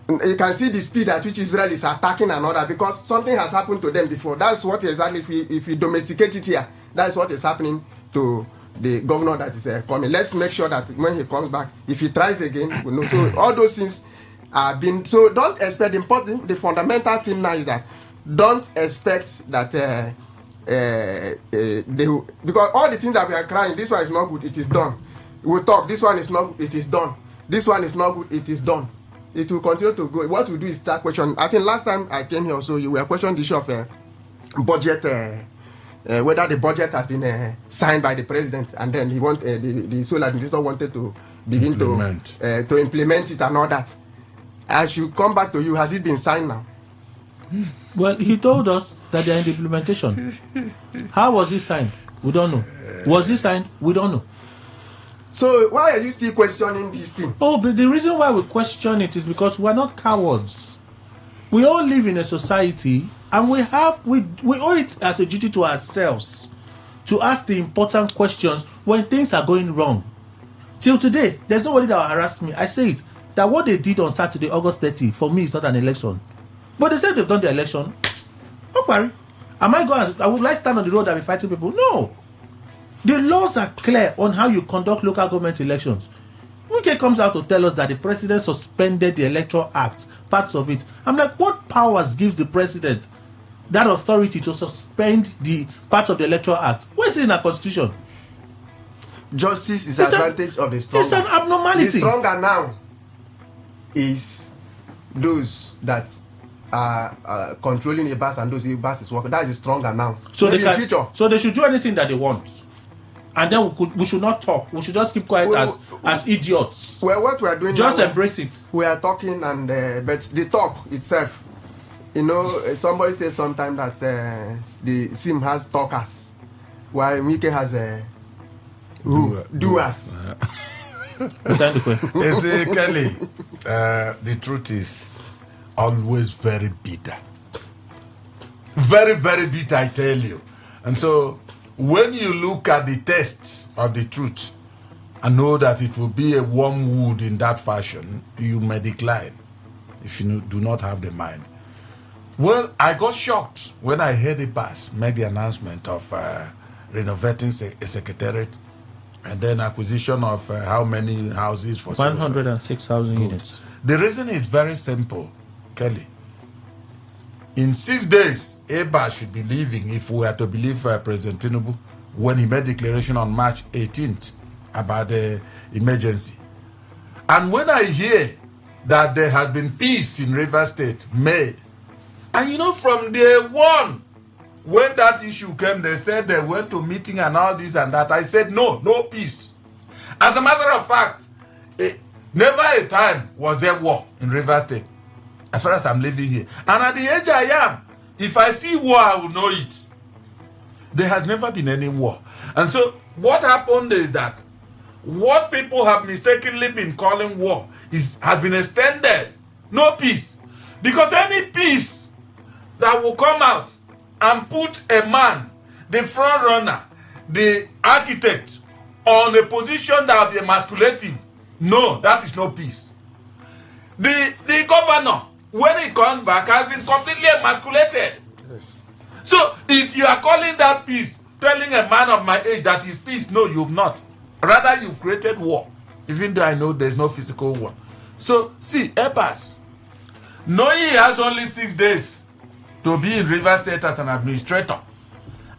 You can see the speed at which Israel is attacking another, because something has happened to them before. That's what exactly, if we domesticate it here, that's what is happening to the governor that is coming. Let's make sure that when he comes back, if he tries again, we know. So all those things are being. So don't expect. The fundamental thing now is that don't expect that because all the things that we are crying, this one is not good, it is done. We'll talk. This one is not good, it is done. This one is not good, it is done. It will continue to go. What we do is start questioning. I think last time I came here also, you were questioning the issue of budget, whether the budget has been signed by the president, and then he the sole administrator wanted to begin to implement it and all that. I should come back to you. Has it been signed now? Well, he told us that they are in the implementation. How was it signed? We don't know. Was it signed? We don't know. So why are you still questioning this thing? Oh, but the reason why we question it is because we are not cowards. We all live in a society, and we owe it as a duty to ourselves to ask the important questions when things are going wrong. Till today, there's nobody that will harass me. I say it, that what they did on Saturday, August 30, for me is not an election. But they said they've done the election. Okay. Am I going? I would like stand on the road and be fighting people? No. The laws are clear on how you conduct local government elections. Wike comes out to tell us that the president suspended the Electoral Act, parts of it. I'm like, what powers gives the president that authority to suspend the parts of the Electoral Act? Where is it in our constitution? Justice is advantage of the stronger. It's an abnormality. The stronger now is those that are controlling the bus and those bus is working. That is stronger now. So maybe in future. So they should do anything that they want. And then we should not talk. We should just keep quiet as idiots. Well, what we are doing just now, embrace it. We are talking, and but the talk itself, you know, somebody says sometimes that the SIM has talkers, while Mike has doers. You see, Kelly, the truth is always very bitter. Very, very bitter, I tell you. And so, when you look at the test of the truth and know that it will be a wormwood in that fashion, you may decline if you do not have the mind. Well, I got shocked when I heard the BAS make the announcement of renovating a secretariat and then acquisition of how many houses for 106,000 units. The reason is very simple, Kelly. In 6 days, EBA should be leaving, if we are to believe President Tinubu, when he made declaration on March 18th about the emergency. And when I hear that there has been peace in Rivers State made, and you know, from day one, when that issue came, they said they went to meeting and all this and that. I said, no peace. As a matter of fact, never a time was there war in Rivers State, as far as I'm living here. And at the age I am, if I see war, I will know it. There has never been any war. And so what happened is that what people have mistakenly been calling war has been extended. No peace. Because any peace that will come out and put a man, the front runner, the architect, on a position that will be emasculative, no, that is no peace. The governor, when he comes back, has been completely emasculated. Yes. So if you are calling that peace, telling a man of my age that is peace, no, you've not. Rather, you've created war, even though I know there's no physical war. So, see, EBAS, knowing he has only 6 days to be in Rivers State as an administrator,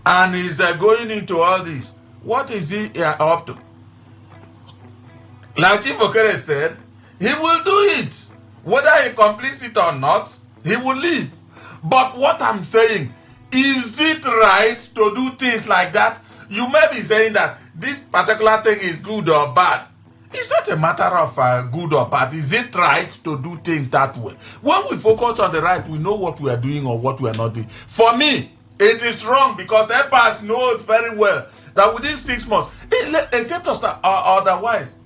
and he's going into all this, what is he up to? Like Chief Okere said, he will do it. Whether he completes it or not, he will leave. But what I'm saying, is it right to do things like that? You may be saying that this particular thing is good or bad. It's not a matter of good or bad. Is it right to do things that way? When we focus on the right, we know what we are doing or what we are not doing. For me, it is wrong because EBAS knows very well that within 6 months, except otherwise,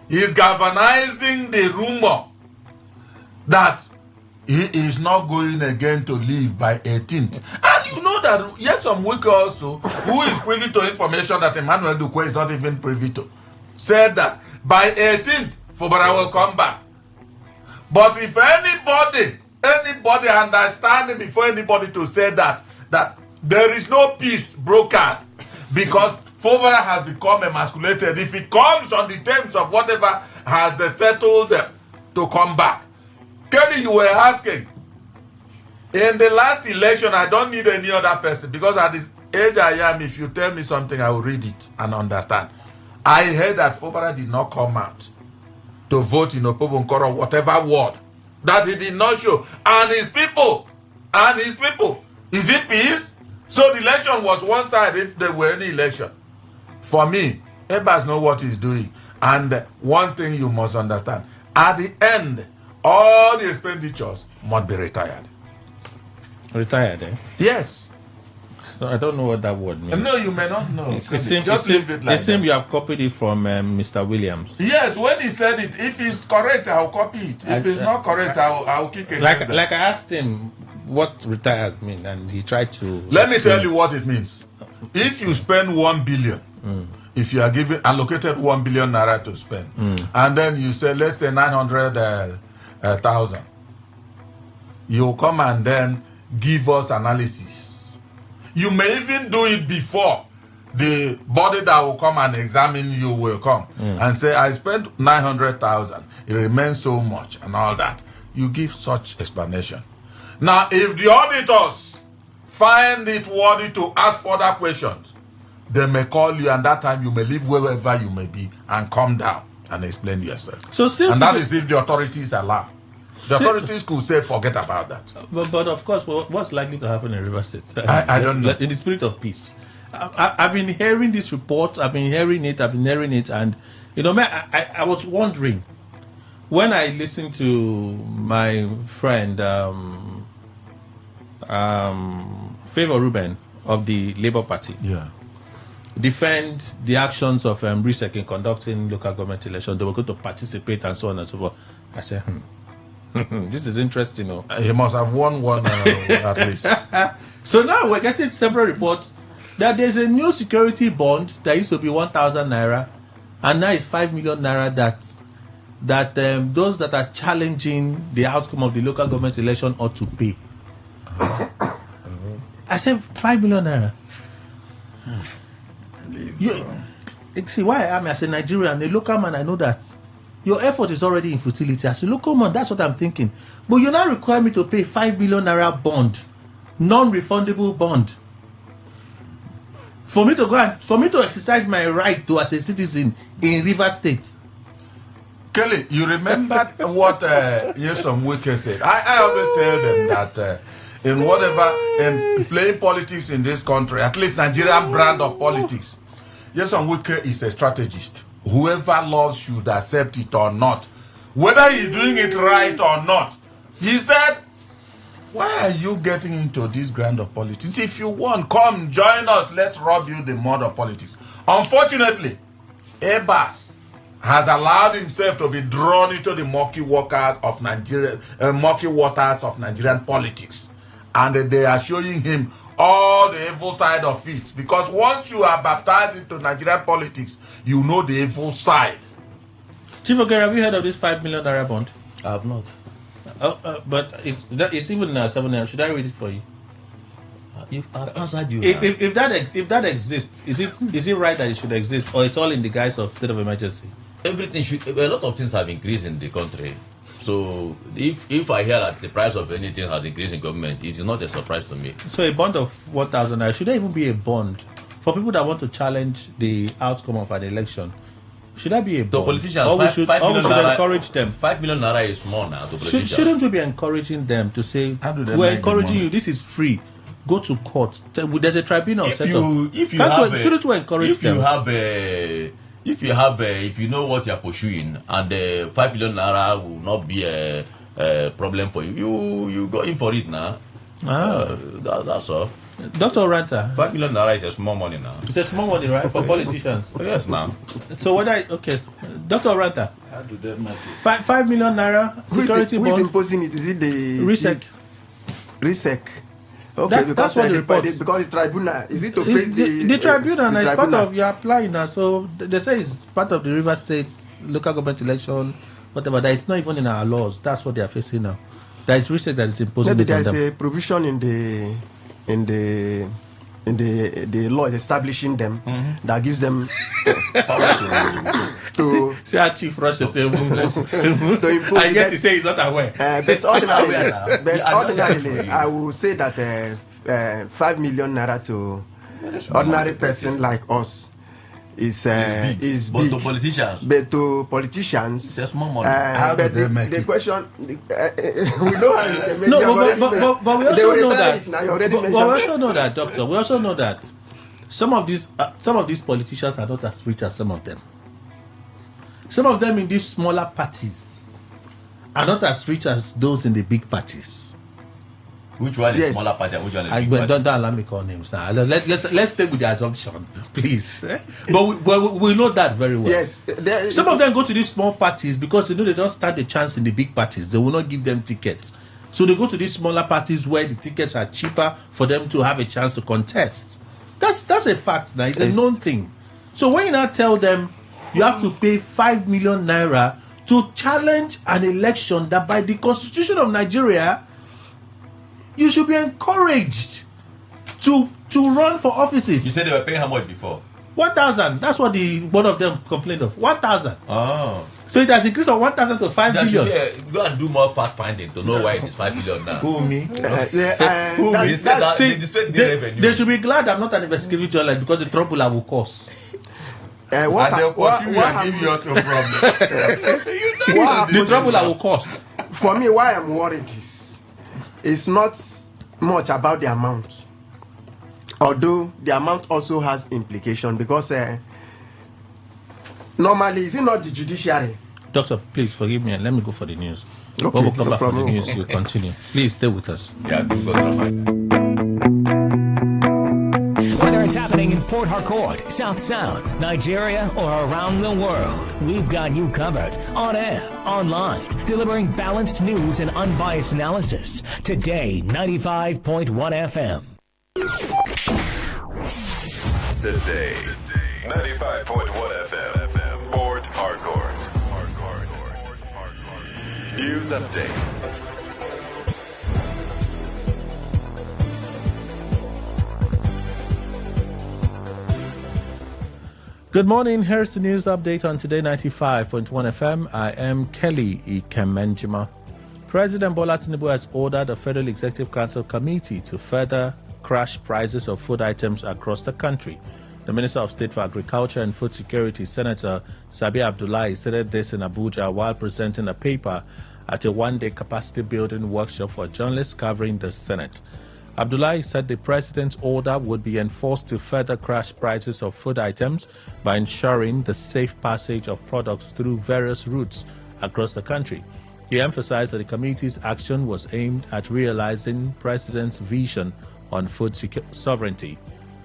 he is galvanizing the rumor that he is not going again to leave by 18th. And you know that yes, some week also, who is privy to information that Emmanuel Dukwe is not even privy to, said that by 18th, Fubara will come back. But if anybody understand before anybody to say that there is no peace brokered because Fubara has become emasculated, if it comes on the terms of whatever has settled them to come back. Kelly, you were asking, in the last election, I don't need any other person because at this age I am, if you tell me something, I will read it and understand. I heard that Fubara did not come out to vote in Opobonkoro, whatever word, that he did not show. And his people, is it peace? So the election was one side if there were any election. For me, EBAS knows what he's doing. And one thing you must understand, at the end, all the expenditures must be retired. Retired, eh? Yes. So I don't know what that word means. No, you may not know. It seems you have copied it from Mr. Williams. Yes, when he said it, if it's correct, I'll copy it. If it's not correct, I'll kick it. Like I asked him what retired mean, and he tried to. Let me tell you what it means. If you spend 1 billion, if you are allocated 1 billion naira to spend, and then you say let's say 900,000, you come and then give us analysis. You may even do it before the body that will come and examine you will come and say, I spent 900,000, it remains so much and all that. You give such explanation. Now, if the auditors find it worthy to ask further questions, they may call you, and that time you may leave wherever you may be and come down and explain yourself. So still, and that is if the authorities allow. The authorities could say, forget about that. But of course, what's likely to happen in River State? I don't know. In the spirit of peace. I've been hearing these reports, I've been hearing it, and, you know, I was wondering, when I listened to my friend, Favor Ruben of the Labour Party, defend the actions of RISEC in conducting local government elections, they were going to participate and so on and so forth. I said, this is interesting. Oh. He must have won one at least. So now we're getting several reports that there's a new security bond that used to be 1,000 naira, and now it's 5 million naira that those that are challenging the outcome of the local government election ought to pay. I said 5 million naira. See why I am as a Nigerian, a local man, I know that your effort is already in futility. As a local man, that's what I'm thinking. But you now require me to pay 5 million naira bond, non-refundable bond, for me to exercise my right to as a citizen in River State. Kelly, you remember what Nyesom Wike said? I always tell them that in playing politics in this country, at least Nigerian brand of politics, Nyesom Wike is a strategist. Whoever loves should accept it or not. Whether he's doing it right or not. He said, why are you getting into this ground of politics? If you want, come join us. Let's rub you the mud of politics. Unfortunately, Abbas has allowed himself to be drawn into the murky waters of Nigerian politics. And they are showing him all the evil side of it. Because once you are baptized into Nigerian politics, you know the evil side. Chief Okere, have you heard of this 5 million naira bond? I have not. But it's even 7 naira. Should I read it for you? I've answered you. If that exists, is it right that it should exist, or it's all in the guise of state of emergency? Everything should. A lot of things have increased in the country. So if I hear that the price of anything has increased in government, it is not a surprise to me. So a bond of 1,000 naira, should there even be a bond for people that want to challenge the outcome of an election? Should that be a bond? The politicians, or we should encourage them. 5 million naira is small now. Shouldn't we be encouraging them to say, we're encouraging you, this is free, go to court, there's a tribunal set up. Shouldn't we encourage them? If you know what you're pursuing, and 5 million naira will not be a problem for you, you go in for it now. That's all. Dr. Oranta, 5 million naira is a small money now. It's a small money, right, for politicians? Yes, now. So Dr. Oranta, how do they make it? 5 million naira security bond. Who is imposing it? Is it the RISEC? RISEC. Okay, that's what the report. Because the tribunal, is it to face the tribunal? Is part of your applying now. So they say it's part of the River State local government election, whatever. That is not even in our laws. That's what they are facing now. That is RISEC that is imposing it on them. There is a provision in the law establishing them that gives them to see how Chief Russia say I get to say he's not aware. But ordinarily, I will say that 5 million naira to ordinary person like us is big. But to politicians, it's a small money. But the question, we know how they make. But we also know that. We also know that, Doctor. We also know that some of these politicians are not as rich as some of them. Some of them in these smaller parties are not as rich as those in the big parties. Which one is smaller party and which one is big party? Don't allow me call names now. Let's stay with the assumption, please. But we know that very well. Yes. Some of them go to these small parties because they don't stand a chance in the big parties. They will not give them tickets. So they go to these smaller parties where the tickets are cheaper for them to have a chance to contest. That's a fact now. It's a known thing. So when you now tell them you have to pay 5 million naira to challenge an election that by the Constitution of Nigeria You should be encouraged to run for offices. You said they were paying how much before? 1,000. That's what one of them complained of. 1,000. Oh. So it has increased from 1,000 to 5 billion. Go and do more fact finding to know why it is 5 billion now. Who me? They should be glad I'm not an investigative journalist because the trouble I will cause. The trouble I will cause. For me, why I'm worried is it's not much about the amount. Although the amount also has implication because normally, is it not the judiciary? Doctor, please forgive me and let me go for the news. Okay, when we come no back problem. for the news, you continue. Please stay with us. Yeah, do go. Whether it's happening in Port Harcourt, South South, Nigeria, or around the world, we've got you covered. On air, online, delivering balanced news and unbiased analysis. Today, 95.1 FM. Today, 95.1 FM, Port Harcourt. News update. Good morning. Here's the news update on Today 95.1 FM. I am Kelly Ikemenjima. President Bola Tinubu has ordered the Federal Executive Council Committee to further crash prices of food items across the country. The Minister of State for Agriculture and Food Security, Senator Sabi Abdullahi, said this in Abuja while presenting a paper at a one-day capacity building workshop for journalists covering the Senate. Abdullahi said the president's order would be enforced to further crash prices of food items by ensuring the safe passage of products through various routes across the country. He emphasized that the committee's action was aimed at realizing President's vision on food sovereignty.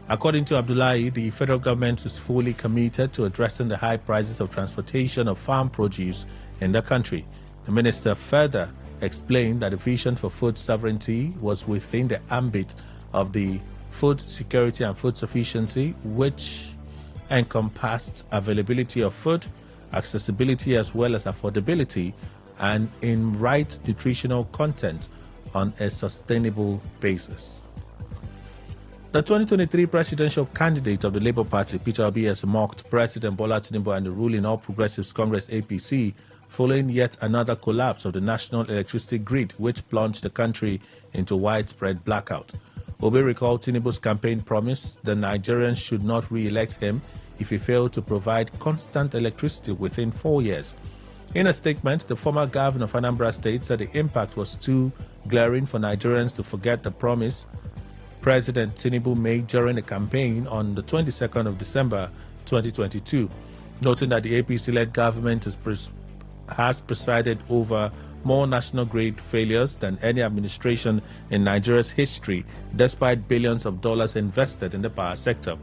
According to Abdullahi, the federal government is fully committed to addressing the high prices of transportation of farm produce in the country. The minister further explained that the vision for food sovereignty was within the ambit of the food security and food sufficiency, which encompassed availability of food, accessibility as well as affordability, and in right nutritional content on a sustainable basis. The 2023 presidential candidate of the Labour Party, Peter Obi, has mocked President Bola Tinubu and the ruling All Progressives Congress APC following yet another collapse of the national electricity grid, which plunged the country into widespread blackout. Obi recalled Tinubu's campaign promise that Nigerians should not re-elect him if he failed to provide constant electricity within 4 years. In a statement, the former governor of Anambra State said the impact was too glaring for Nigerians to forget the promise President Tinubu made during the campaign on the 22nd of December 2022, noting that the APC-led government has presided over more national grid failures than any administration in Nigeria's history, despite billions of dollars invested in the power sector.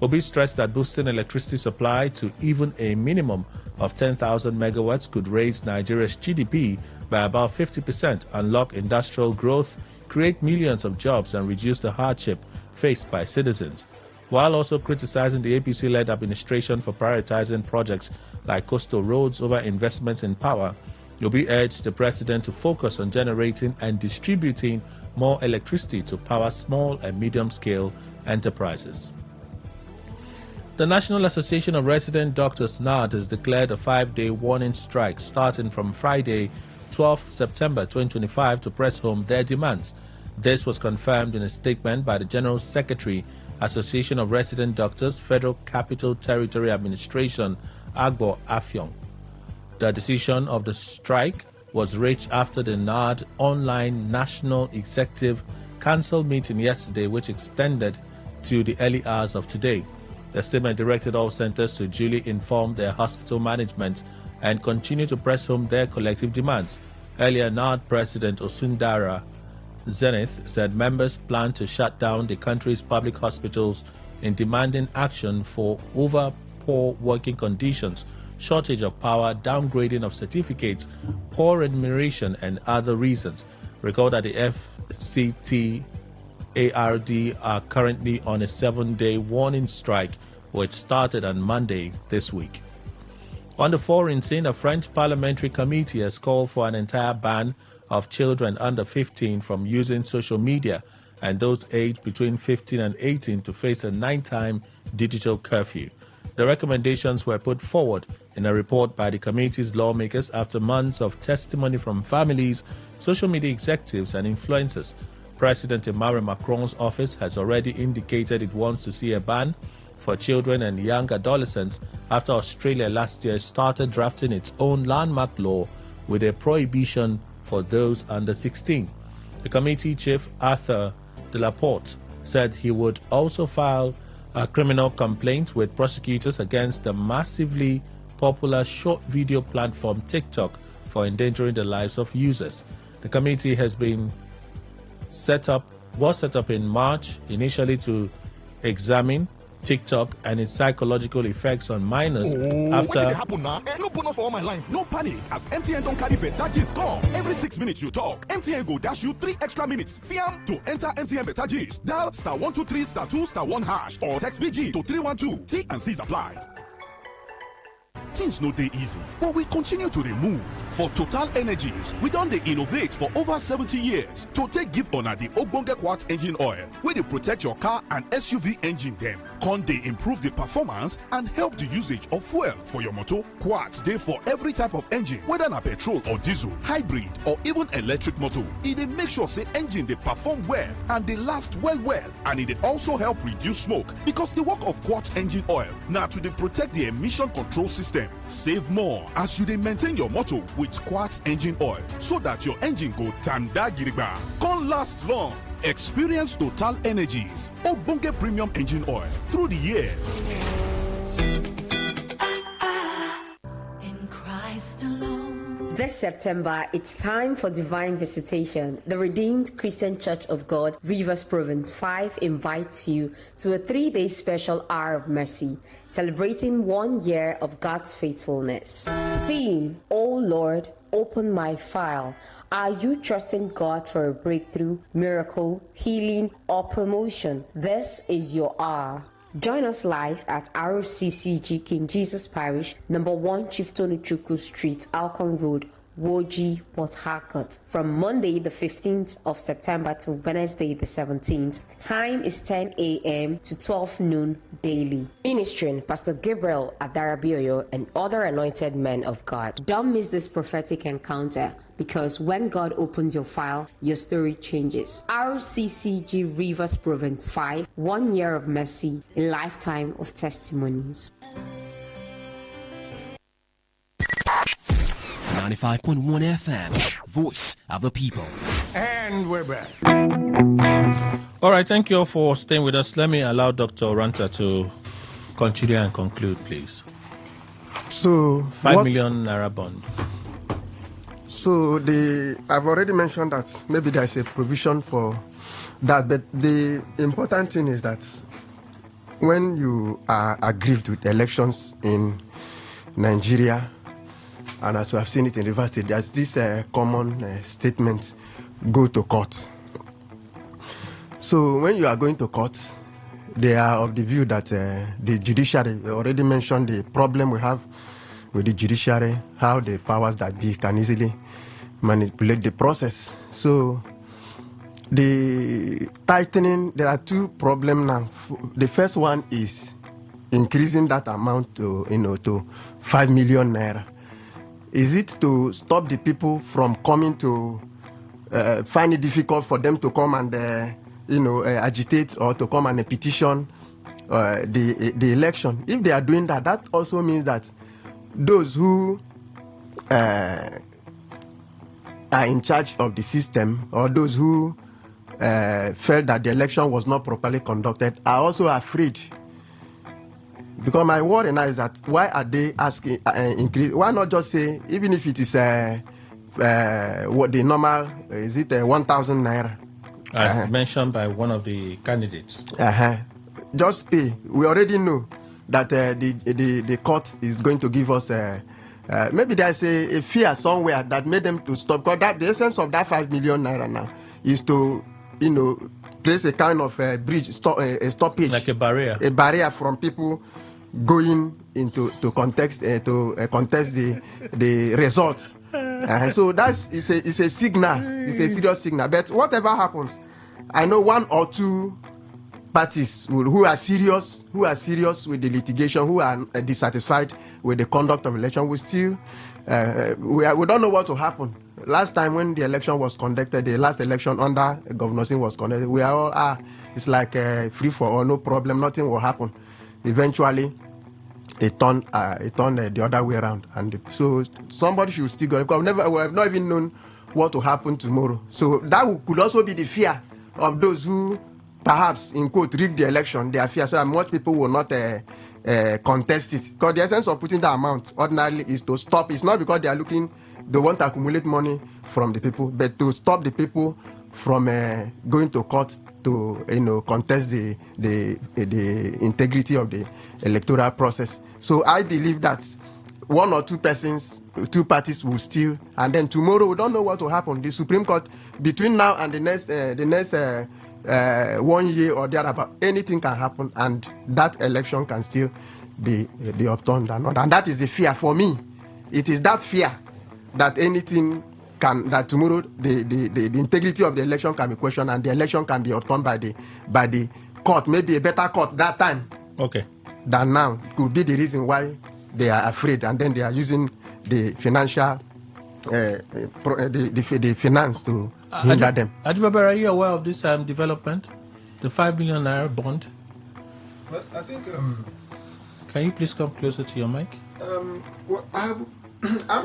Obi stressed that boosting electricity supply to even a minimum of 10,000 megawatts could raise Nigeria's GDP by about 50%, unlock industrial growth, create millions of jobs, and reduce the hardship faced by citizens. While also criticizing the APC-led administration for prioritizing projects like coastal roads over investments in power, Obi urged the president to focus on generating and distributing more electricity to power small and medium-scale enterprises. The National Association of Resident Doctors, NARD, has declared a 5-day warning strike starting from Friday, 12th September 2025 to press home their demands. This was confirmed in a statement by the General Secretary, Association of Resident Doctors, Federal Capital Territory Administration, Agbo Afyong. The decision of the strike was reached after the NARD online National Executive Council meeting yesterday, which extended to the early hours of today. The statement directed all centers to duly inform their hospital management and continue to press home their collective demands. Earlier, NARD President Osundara Zenith said members plan to shut down the country's public hospitals in demanding action for over poor working conditions, shortage of power, downgrading of certificates, poor remuneration, and other reasons. Recall that the FCT ARD are currently on a 7-day warning strike, which started on Monday this week. On the foreign scene, a French parliamentary committee has called for an entire ban of children under 15 from using social media and those aged between 15 and 18 to face a 9-time digital curfew. The recommendations were put forward in a report by the committee's lawmakers after months of testimony from families, social media executives, and influencers. President Emmanuel Macron's office has already indicated it wants to see a ban for children and young adolescents after Australia last year started drafting its own landmark law with a prohibition for those under 16. The committee chief, Arthur de la Porte, said he would also file a criminal complaint with prosecutors against the massively popular short video platform TikTok for endangering the lives of users. The committee was set up in March, initially to examine TikTok and its psychological effects on minors after... No bonus for all my line. No panic, as MTN don't carry better gist come. Every 6 minutes you talk, MTN go dash you 3 extra minutes. Fiam to enter MTN better gist. Dial *123 *2 *1 hash or text BG to 312. T and C's apply. Things no dey easy, but we continue to move. For Total Energies, we don dey innovate for over 70 years to take give una the ogbonge quartz engine oil wey dey protect your car and SUV engine dem. Con dey improve the performance and help the usage of fuel for your motor. Quartz dey for every type of engine, whether na petrol or diesel, hybrid or even electric motor. E dey make sure say engine dey perform well and dey last well, and e dey also help reduce smoke, because the work of quartz engine oil na to dey protect the emission control system. Save more as you dey maintain your motor with quartz engine oil, so that your engine go tanda gidigba, con last long. Experience Total Energies ogbonge premium engine oil through the years. This September, it's time for Divine Visitation. The Redeemed Christian Church of God, Rivers Province 5 invites you to a 3-day special hour of mercy, celebrating 1 year of God's faithfulness. Theme, O Lord, open my file. Are you trusting God for a breakthrough, miracle, healing, or promotion? This is your hour. Join us live at RCCG King Jesus Parish, number 1 Chief Tonuchuku Street, Alcon Road, Woji, Port Harcourt, from Monday the 15th of September to Wednesday the 17th. Time is 10 a.m. to 12 noon daily. Ministering Pastor Gabriel Adarabioyo and other anointed men of God. Don't miss this prophetic encounter, because when God opens your file, your story changes. RCCG Rivers Province 5, 1 year of mercy, a lifetime of testimonies. 95.1 FM, voice of the people. And we're back. All right, thank you all for staying with us. Let me allow Dr. Oranta to continue and conclude, please. So, 5 million naira bond. So I've already mentioned that maybe there's a provision for that, but the important thing is that when you are aggrieved with elections in Nigeria, and as we have seen it in Rivers State, there's this common statement: go to court. So when you are going to court, they are of the view that the judiciary, we already mentioned the problem we have with the judiciary, how the powers that be can easily manipulate the process. So the tightening, there are two problems now. The first one is increasing that amount to 5 million naira. Is it to stop the people from coming to find it difficult for them to come and agitate or to come and petition the election? If they are doing that, that also means that those who are in charge of the system, or those who felt that the election was not properly conducted, are also afraid. Because my worry now is that why are they asking increase? Why not just say, even if it is what the normal, is it 1,000 naira? As mentioned by one of the candidates. Just pay. We already know that the court is going to give us maybe there's a fear somewhere that made them to stop. Because that, the essence of that 5 million naira now is to, place a kind of bridge, a stoppage, like a barrier from people going into contest the result So it's a signal. It's a serious signal. But whatever happens, I know one or two parties who are serious with the litigation, who are dissatisfied with the conduct of election, we still we don't know what will happen. Last time when the election was conducted, the last election under Governor Singh was conducted, we are all it's like free for all, no problem, nothing will happen. Eventually, it turned the other way around, and so somebody should still go, because we have not even known what will happen tomorrow. So that could also be the fear of those who perhaps, in quote, rig the election. Their fear, so that much people will not contest it, because the essence of putting the amount ordinarily is to stop. It's not because they want to accumulate money from the people, but to stop the people from going to court to contest the integrity of the electoral process. So I believe that one or two parties will still, and then tomorrow we don't know what will happen. The Supreme Court, between now and the next 1 year or thereabout, anything can happen, and that election can still be upturned or not. And that is the fear for me. It is that fear that that tomorrow the integrity of the election can be questioned, and the election can be upturned by the court, maybe a better court that time. Okay. Than now, could be the reason why they are afraid, and then they are using the financial the finance to hinder them. Ajibaba, are you aware of this development, the 5 million naira bond? Well, I think. Can you please come closer to your mic? Well, I'm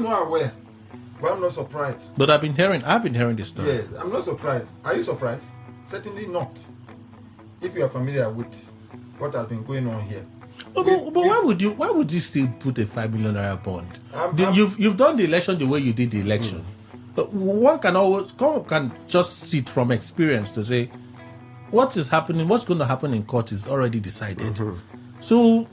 not aware, but I'm not surprised. But I've been hearing this story. Yes, I'm not surprised. Are you surprised? Certainly not. If you are familiar with what has been going on here. But why would you still put a 5 million naira bond? You've done the election the way you did the election. But one can just sit from experience to say what is happening, what's going to happen in court is already decided. So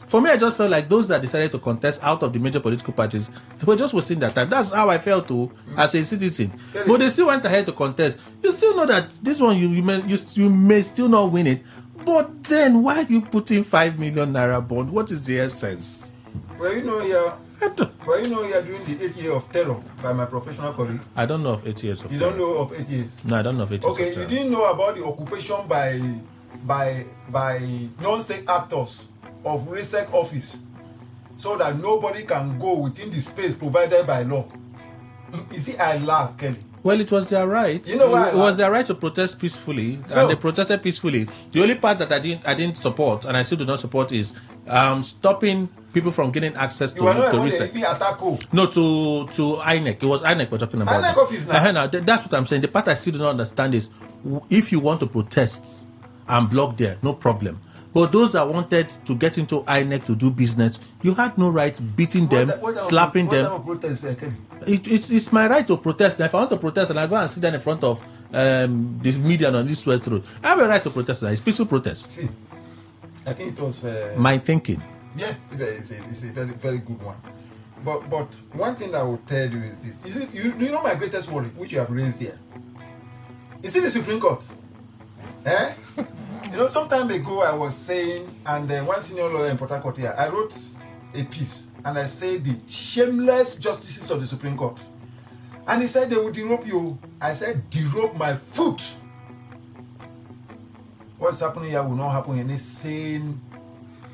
for me, I just felt like those that decided to contest out of the major political parties, they were just wasting their time. That's how I felt too, as a citizen. But they still went ahead to contest. You still know that this one you may still not win it. But then why are you putting 5 million naira bond? What is the essence? Well, you know, you're doing the 8 year of terror by my professional colleague. I don't know of 8 years of terror. You don't know of 8 years? No, I don't know of 8 years of terror. Okay, you didn't know about the occupation by non-state actors of RISEC office, so that nobody can go within the space provided by law. You see, I laugh, Kelly. Well, it was their right. You know why? It was their right to protest peacefully, and they protested peacefully. The only part that I didn't support, and I still do not support, is stopping people from getting access to RISEC. No, to INEC. It was INEC we're talking about. INEC office now. That's what I'm saying. The part I still do not understand is, if you want to protest and block there, no problem. But those that wanted to get into INEC to do business, you had no right beating them, slapping them. It's my right to protest. And if I want to protest and I go and sit down in front of the media on this West Road, I have a right to protest. It's peaceful protest. See, I think it was my thinking. Yeah, it's a very, very good one. But one thing I will tell you is this: you know my greatest worry, which you have raised here. Is it the Supreme Court? You know, some time ago I was saying, and one senior lawyer in Port Harcourt here, I wrote a piece and I said the shameless justices of the Supreme Court. And he said they would derobe you. I said, derobe my foot. What's happening here will not happen in any sane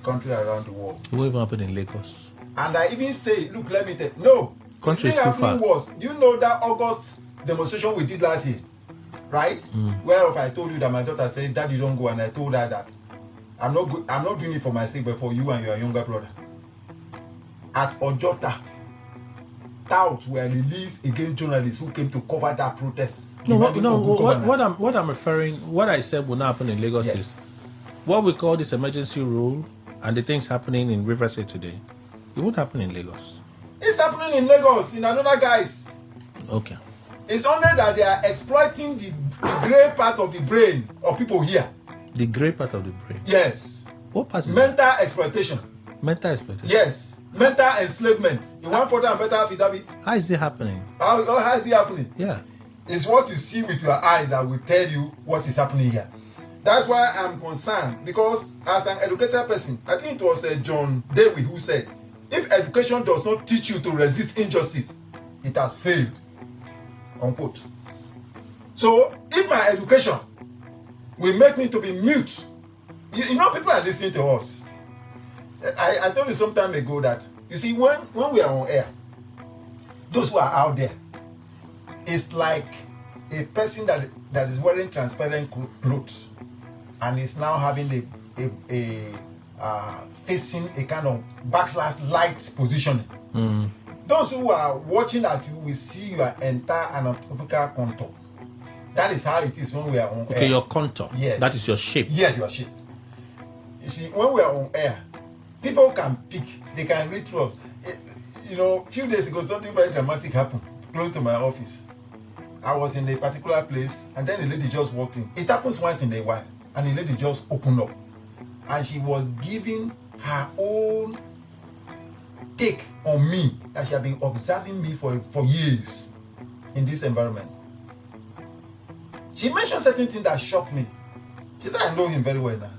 country around the world. It will even happen in Lagos. And I even say, look, let me tell you, no. Country is too far. Do you know that August demonstration we did last year? Right? Whereof I told you that my daughter said, Daddy, don't go, and I told her that I'm not doing it for myself, but for you and your younger brother. At Ojota, touts were released against journalists who came to cover that protest. What I said will not happen in Lagos is what we call this emergency rule and the things happening in Riverside today. It won't happen in Lagos. It's happening in Lagos, in another guise. Okay. It's only that they are exploiting the grey part of the brain of people here. The grey part of the brain? Yes. What part is mental exploitation. Mental exploitation? Yes. Mental enslavement. You want further and better affidavit? How is it happening? How is it happening? Yeah. It's what you see with your eyes that will tell you what is happening here. That's why I'm concerned, because as an educated person, I think it was John Dewey who said, if education does not teach you to resist injustice, it has failed, unquote. So if my education will make me to be mute, you know, people are listening to us. I told you some time ago that, you see, when we are on air, those who are out there, it's like a person that is wearing transparent clothes and is now having facing a kind of backlash light positioning. Those who are watching at you will see your entire anatomical contour. That is how it is when we are on air. Okay, your contour. Yes. That is your shape. Yes, your shape. You see, when we are on air, people can pick, they can read through us. You know, a few days ago, something very dramatic happened close to my office. I was in a particular place, and then a lady just walked in. It happens once in a while, and the lady just opened up. And she was giving her own take on me, that she had been observing me for years in this environment. She mentioned certain things that shocked me. She said, I know him very well now.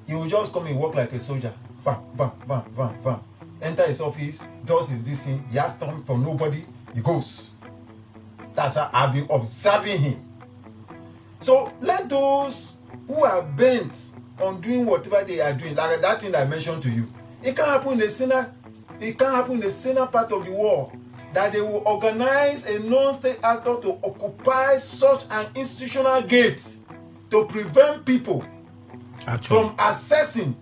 He will just come and walk like a soldier. Bam, bam, bam, bam, bam. Enter his office, does his this thing. He has time for nobody. He goes. That's how I've been observing him. So let those who are bent on doing whatever they are doing, like that thing I mentioned to you, it can happen in the center part of the world, that they will organize a non-state actor to occupy such an institutional gate to prevent people from exercising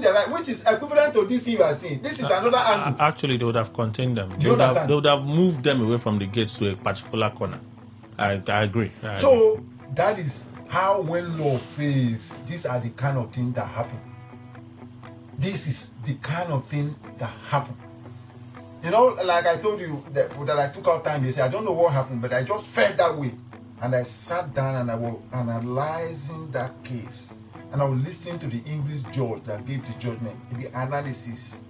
their right, which is equivalent to this thing you are seeing. This is another angle. Actually, they would have contained them. They would have moved them away from the gates to a particular corner. I agree. So that is how, when law fails, these are the kind of things that happen. This is the kind of thing that happen. You know, like I told you that I took out time. They say I don't know what happened, but I just felt that way, and I sat down and I was analyzing that case. And I was listening to the English judge that gave the judgment, the analysis.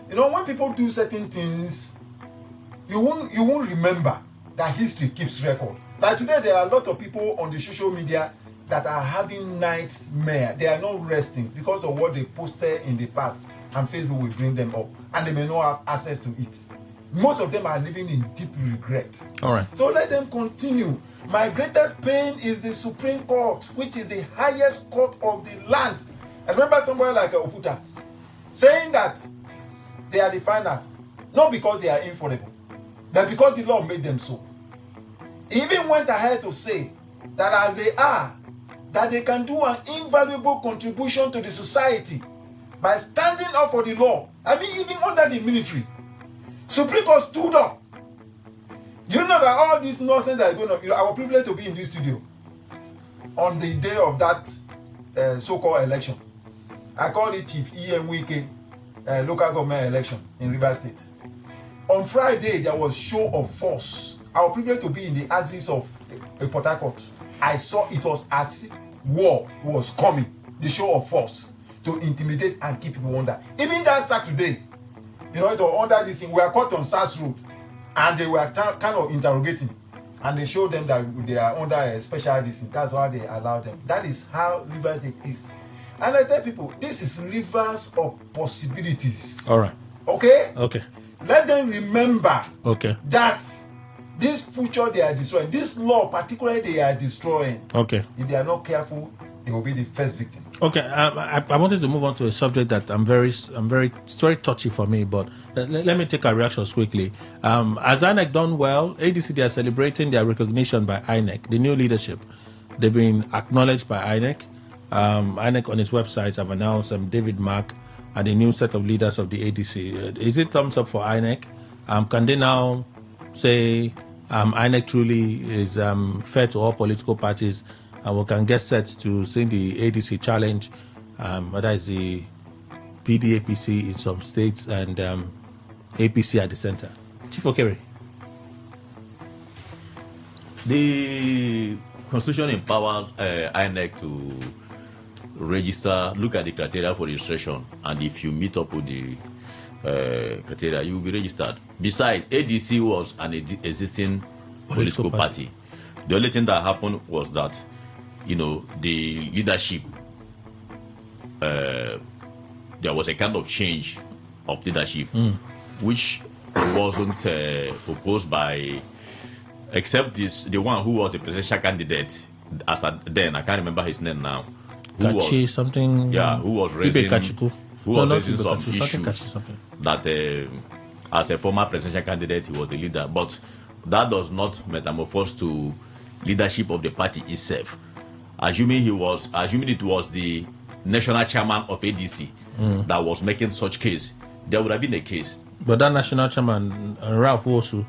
You know, when people do certain things, you won't remember that history keeps record. Like today, there are a lot of people on the social media that are having nightmare. They are not resting because of what they posted in the past, and Facebook will bring them up, and they may not have access to it. Most of them are living in deep regret. All right. So let them continue. My greatest pain is the Supreme Court, which is the highest court of the land. I remember somebody like Oputa saying that they are the final, not because they are infallible, but because the law made them so. He even went ahead to say that as they are, that they can do an invaluable contribution to the society by standing up for the law. I mean, even under the military, Supreme Court stood up. You know that all this nonsense that is going on, you know, I was privileged to be in this studio on the day of that so-called election. I called it Chief E.M. Wike local government election in Rivers State. On Friday, there was show of force. I was privileged to be in the axis of Port Harcourt. I saw it was as war was coming, the show of force to intimidate and keep people under. Even that Saturday, you know, it was under this thing. We are caught on SAS Road, and they were kind of interrogating, and they showed them that they are under a special district. That's why they allowed them. That is how Rivers is. And I tell people, this is rivers of possibilities. All right. Okay? Okay. Let them remember that this future they are destroying, this law particularly they are destroying. Okay. If they are not careful, they will be the first victim. Okay, I wanted to move on to a subject that it's very touchy for me, but let me take our reactions quickly. Has INEC done well? ADC, they are celebrating their recognition by INEC, the new leadership. They've been acknowledged by INEC. INEC on its website have announced David Mark and the new set of leaders of the ADC. Is it thumbs up for INEC? Can they now say INEC truly is fair to all political parties, and we can get set to see the ADC challenge, that is the PDAPC in some states and APC at the center? Chief Okere. The Constitution empowered INEC to register, look at the criteria for registration, and if you meet up with the criteria, you will be registered. Besides, ADC was an existing political party. The only thing that happened was that, you know, the leadership, there was a kind of change of leadership, which he wasn't opposed by, except the one who was the presidential candidate as then. I can't remember his name now. Who Kachi, was, something. yeah, who was raising some issues that as a former presidential candidate he was the leader, but that does not metamorphose to leadership of the party itself. Assuming it was the national chairman of ADC that was making such case, there would have been a case. But that national chairman, Ralph Wosu,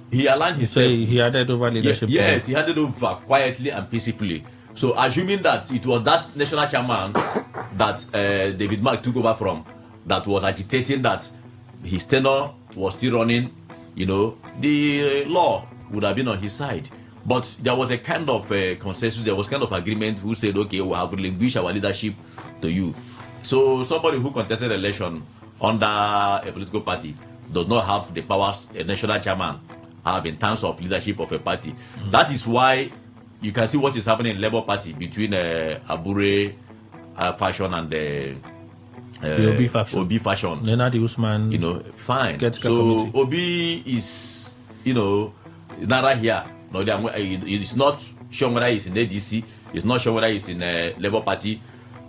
he aligned himself. He handed over leadership. Yes, he handed over quietly and peacefully. So assuming that it was that national chairman that David Mark took over from, that was agitating that his tenure was still running, the law would have been on his side. But there was a kind of consensus, there was kind of agreement who said, okay, we have relinquished our leadership to you. So somebody who contested election under a political party does not have the powers a national chairman have in terms of leadership of a party. That is why you can see what is happening in Labour Party between Abure faction and the Obi faction. Obi faction. Nenadi Usman. Fine. So Obi is, neither here nor there. It's not sure whether he's in ADC. It's not sure whether he's in Labour Party.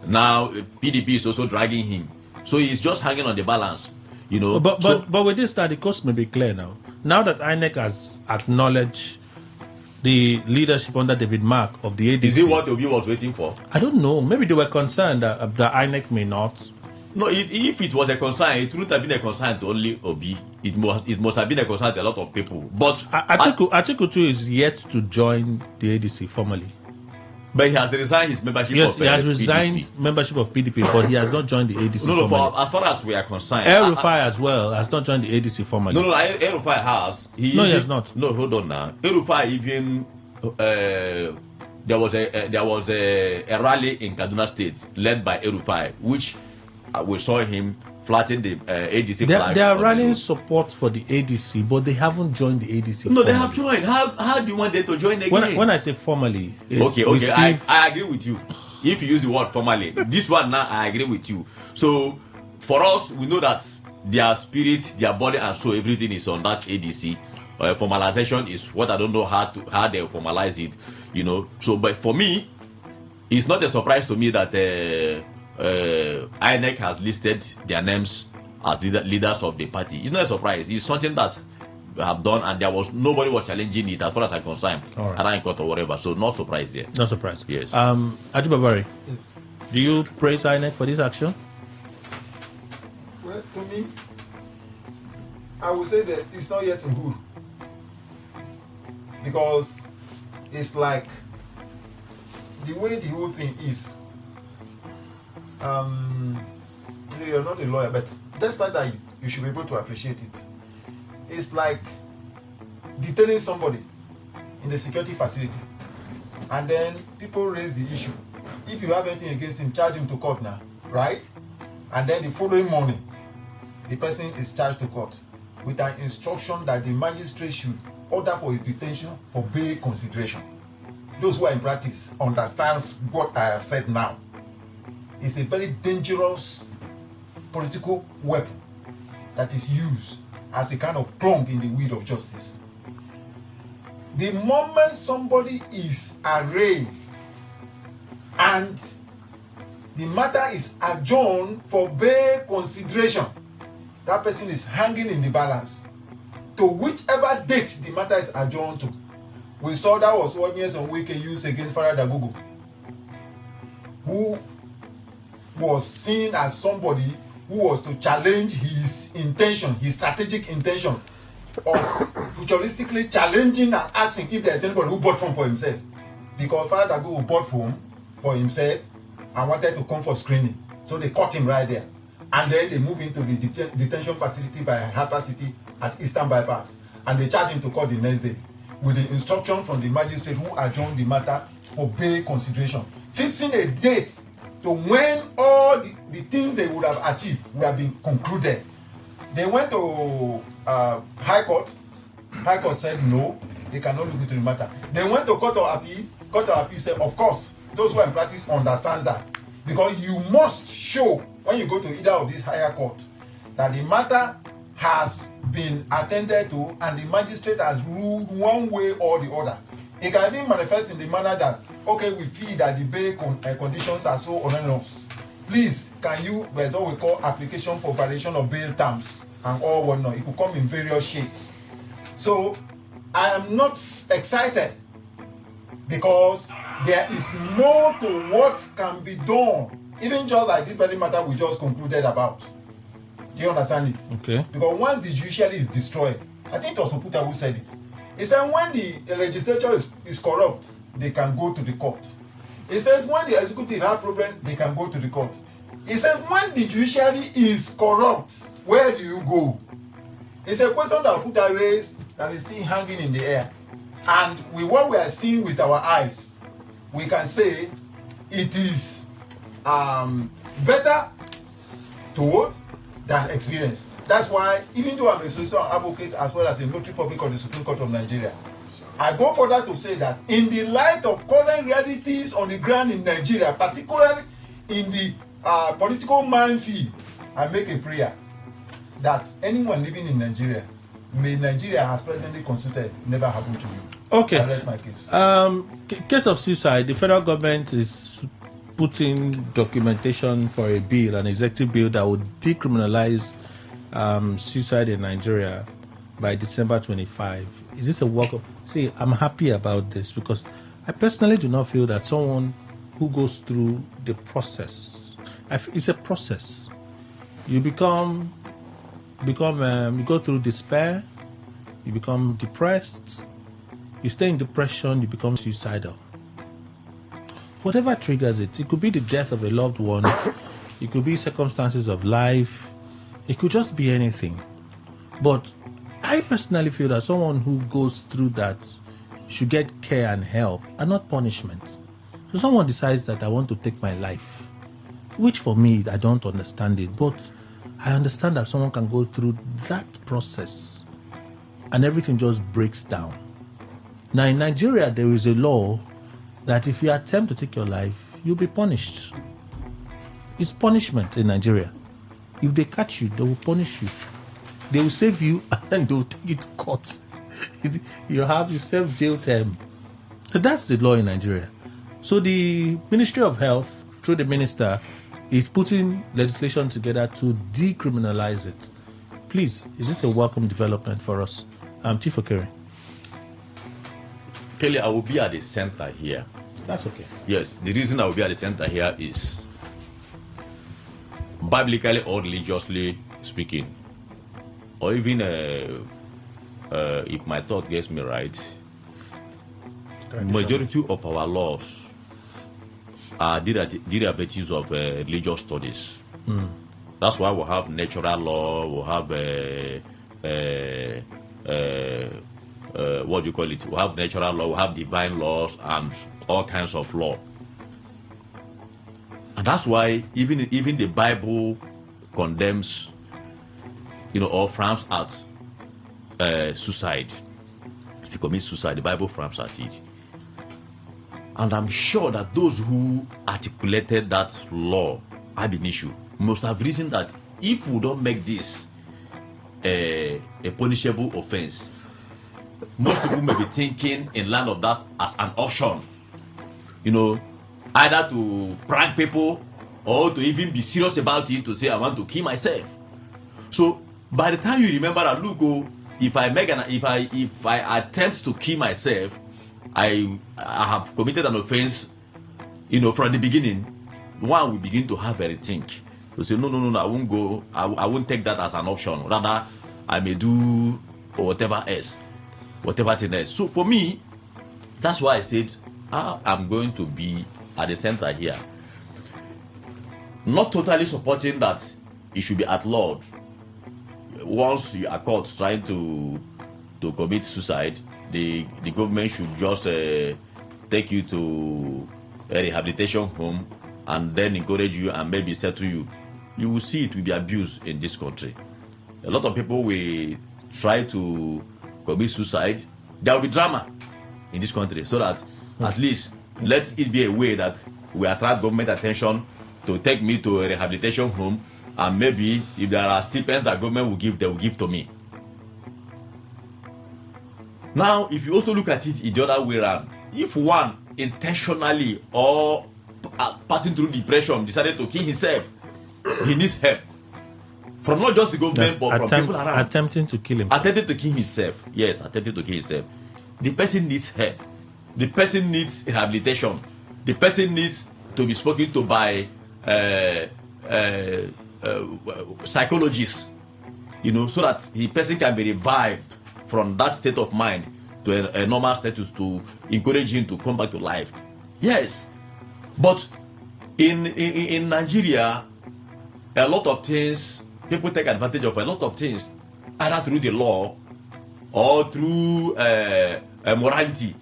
Now PDP is also dragging him. So he's just hanging on the balance. But with this, the coast may be clear now. Now that INEC has acknowledged the leadership under David Mark of the ADC. Is it what Obi was waiting for? I don't know. Maybe they were concerned that INEC may not. No, if it was a concern, it would have been a concern to only Obi. It must have been a concern to a lot of people. But Atiku 2 is yet to join the ADC formally. But he has resigned his membership of PDP. He has resigned membership of PDP, but he has not joined the ADC formally. As far as we are concerned. El-Rufai as well has not joined the ADC formally. No, El-Rufai has. He has not. No, hold on now. El-Rufai even... there was a rally in Kaduna State led by El-Rufai, which we saw him flattening the ADC flag. They are rallying support for the ADC, but they haven't joined the ADC. No, formally. They have joined. How do you want them to join again? When I say formally, okay, I agree with you. If you use the word formally, this one now I agree with you. So for us, we know that their spirit, their body, and soul, everything is on that ADC. Formalization is what I don't know how they formalize it. So, but for me, it's not a surprise to me that INEC has listed their names as leaders of the party. It's not a surprise. It's something that we have done, and nobody was challenging it as far as I'm concerned. Right. I court or whatever. So not surprised there. Not surprised. Yes. Ajibabari, yes. Do you praise INEC for this action? Well, to me, I would say that it's not yet good, because it's like the way the whole thing is. You're not a lawyer, but despite that, you should be able to appreciate it. It's like detaining somebody in the security facility, and then people raise the issue. If you have anything against him, charge him to court now, right? And then the following morning, the person is charged to court with an instruction that the magistrate should order for his detention for bail consideration. Those who are in practice understand what I have said now. It's a very dangerous political weapon that is used as a kind of plug in the wheel of justice. The moment somebody is arraigned and the matter is adjourned for bail consideration, that person is hanging in the balance to whichever date the matter is adjourned to. We saw that was what Nyesom Wike used against Farah Dagogo, who was seen as somebody who was to challenge his intention, his strategic intention of futuristically challenging and asking if there's anybody who bought phone for himself. Because Farah Dagogo bought phone for himself and wanted to come for screening. So they caught him right there. And then they moved into the detention facility by Harper City at Eastern Bypass. And they charged him to court the next day with the instruction from the magistrate who adjourned the matter for bail consideration, fixing a date to when all the things they would have achieved would have been concluded. They went to High Court. High Court said no, they cannot look into the matter. They went to Court of Appeal. Court of Appeal said, of course, those who are in practice understands that, because you must show when you go to either of these higher courts that the matter has been attended to and the magistrate has ruled one way or the other. It can even manifest in the manner that, okay, we feel that the bail conditions are so onerous. Please, can you, there's what we call application for variation of bail terms and all whatnot. It could come in various shades. So, I am not excited because there is more to what can be done, even just like this very matter we just concluded about. Do you understand it? Okay. Because once the judiciary is destroyed, I think it was Oputa who said it. He said when the legislature is corrupt, they can go to the court. He says when the executive have problem, they can go to the court. He said when the judiciary is corrupt, where do you go? It's a question that Oputa raised that is still hanging in the air. And with what we are seeing with our eyes, we can say it is better to vote than experience. That's why, even though I'm a social advocate as well as a notary public of the Supreme Court of Nigeria, I go further to say that in the light of current realities on the ground in Nigeria, particularly in the political minefield, I make a prayer that anyone living in Nigeria, may Nigeria has presently constituted never happen to you. Okay. I rest my case. Case of suicide, the federal government is putting documentation for a bill, an executive bill that would decriminalize suicide in Nigeria by December 25. Is this a welcome? See, I'm happy about this because I personally do not feel that someone who goes through the process, it's a process. You you go through despair, you become depressed, you stay in depression, you become suicidal. Whatever triggers it, it could be the death of a loved one, it could be circumstances of life, it could just be anything. But I personally feel that someone who goes through that should get care and help and not punishment. So someone decides that I want to take my life, which for me, I don't understand it, but I understand that someone can go through that process and everything just breaks down. Now in Nigeria, there is a law that if you attempt to take your life, you'll be punished. It's punishment in Nigeria. If they catch you, they will punish you. They will save you and they will take you to court. You serve jail term. So that's the law in Nigeria. So the Ministry of Health, through the minister, is putting legislation together to decriminalize it. Please, is this a welcome development for us? Chief Okere. Kelly, I will be at the center here. That's okay. Yes, the reason I will be at the center here is, biblically or religiously speaking, or even if my thought gets me right, majority of our laws are derivatives of religious studies. That's why we have natural law, we have what do you call it? We have natural law, we have divine laws, and all kinds of law. And that's why even the Bible condemns, or frowns at suicide. If you commit suicide, the Bible frowns at it. And I'm sure that those who articulated that law ab initio must have reasoned that if we don't make this a punishable offense, most people may be thinking in line of that as an option, either to prank people or to even be serious about it, to say I want to kill myself. So by the time you remember that, look, if I attempt to kill myself, I have committed an offense, from the beginning, one will begin to have a rethink. To say, no, I won't go, I won't take that as an option. Rather, I may do whatever thing else. So for me, that's why I said I'm going to be at the center here. Not totally supporting that it should be outlawed. Once you are caught trying to commit suicide, the government should just take you to a rehabilitation home and then encourage you and maybe settle you. You will see it will be abused in this country. A lot of people will try to commit suicide. There will be drama in this country, so that at least let it be a way that we attract government attention to take me to a rehabilitation home and maybe if there are stipends that government will give, they will give to me. Now, if you also look at it in the other way around, if one intentionally or passing through depression decided to kill himself, he needs help from not just the government, but from people around. Attempting to kill himself. Attempting to kill himself. Yes, attempting to kill himself. The person needs help. The person needs rehabilitation. The person needs to be spoken to by psychologists, so that the person can be revived from that state of mind to a normal status, to encourage him to come back to life. Yes, but in Nigeria, a lot of things, people take advantage of a lot of things, either through the law or through morality,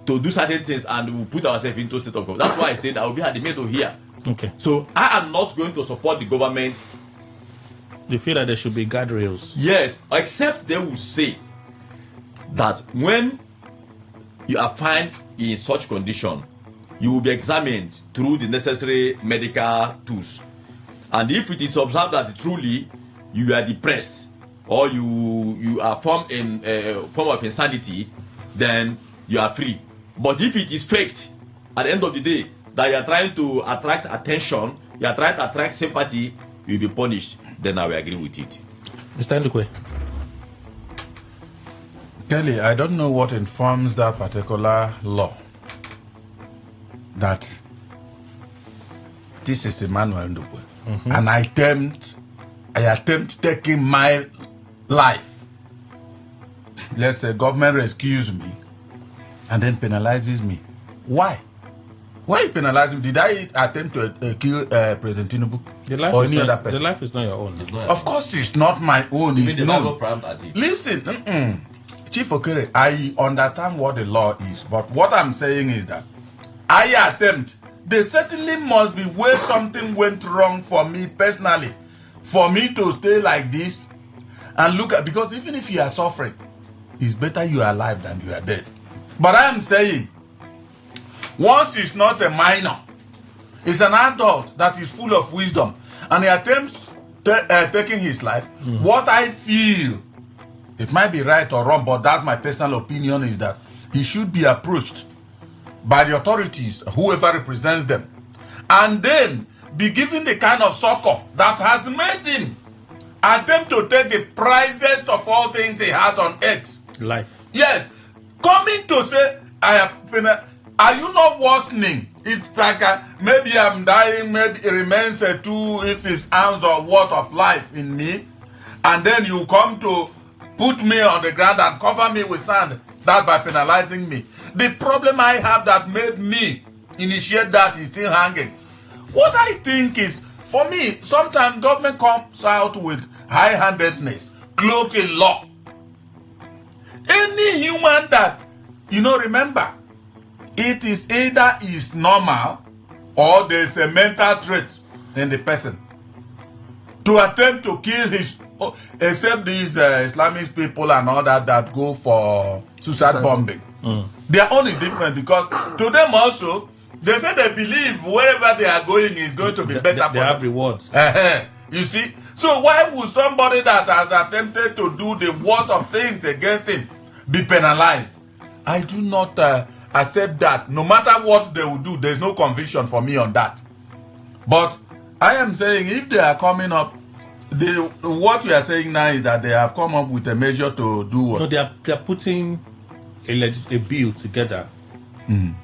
to do certain things, and we put ourselves into a state of God. That's why I said I will be at the middle here. Okay. So I am not going to support the government. You feel that there should be guardrails? Yes, except they will say that when you are found in such condition, you will be examined through the necessary medical tools. And if it is observed that truly you are depressed or you are form of insanity, then you are free. But if it is faked, at the end of the day, that you are trying to attract attention, you are trying to attract sympathy, you will be punished. Then I will agree with it. Mr. Ndukwe. Kelly, I don't know what informs that particular law that this is Emmanuel Ndukwe. Mm-hmm. And I attempt taking my life. Let's say government rescues me and then penalizes me. Why? Why penalize me? Did I attempt to kill President Tinubu or any other person? The life is not your own. Of course, it's not my own. It's not. It. Listen, Chief Okere, I understand what the law is, but what I'm saying is that I attempt. There certainly must be where something went wrong for me personally, for me to stay like this and look at, because even if you are suffering, it's better you are alive than you are dead. But I am saying, once it's not a minor, it's an adult that is full of wisdom, and he attempts taking his life. What I feel, it might be right or wrong, but that's my personal opinion, is that he should be approached by the authorities, whoever represents them, and then be given the kind of succor that has made him attempt to take the prizest of all things he has on earth. Life. Yes. Coming to say, are you not worsening? It's like maybe I'm dying, maybe it remains a 2 if it's ounce or worth of life in me, and then you come to put me on the ground and cover me with sand, that by penalizing me. The problem I have that made me initiate that is still hanging. What I think is, for me, sometimes government comes out with high-handedness, cloaked in law. Any human that, remember, it is either is normal or there's a mental trait in the person to attempt to kill his, except these Islamic people and all that go for suicide bombing. Their own is different, because to them also, they say they believe wherever they are going is going to be better for them. They have rewards. You see? So why would somebody that has attempted to do the worst of things against him be penalized? I do not accept that. No matter what they will do, there's no conviction for me on that. But I am saying, if they are coming up, what you are saying now is that they have come up with a measure to do what? No, they are putting a bill together, an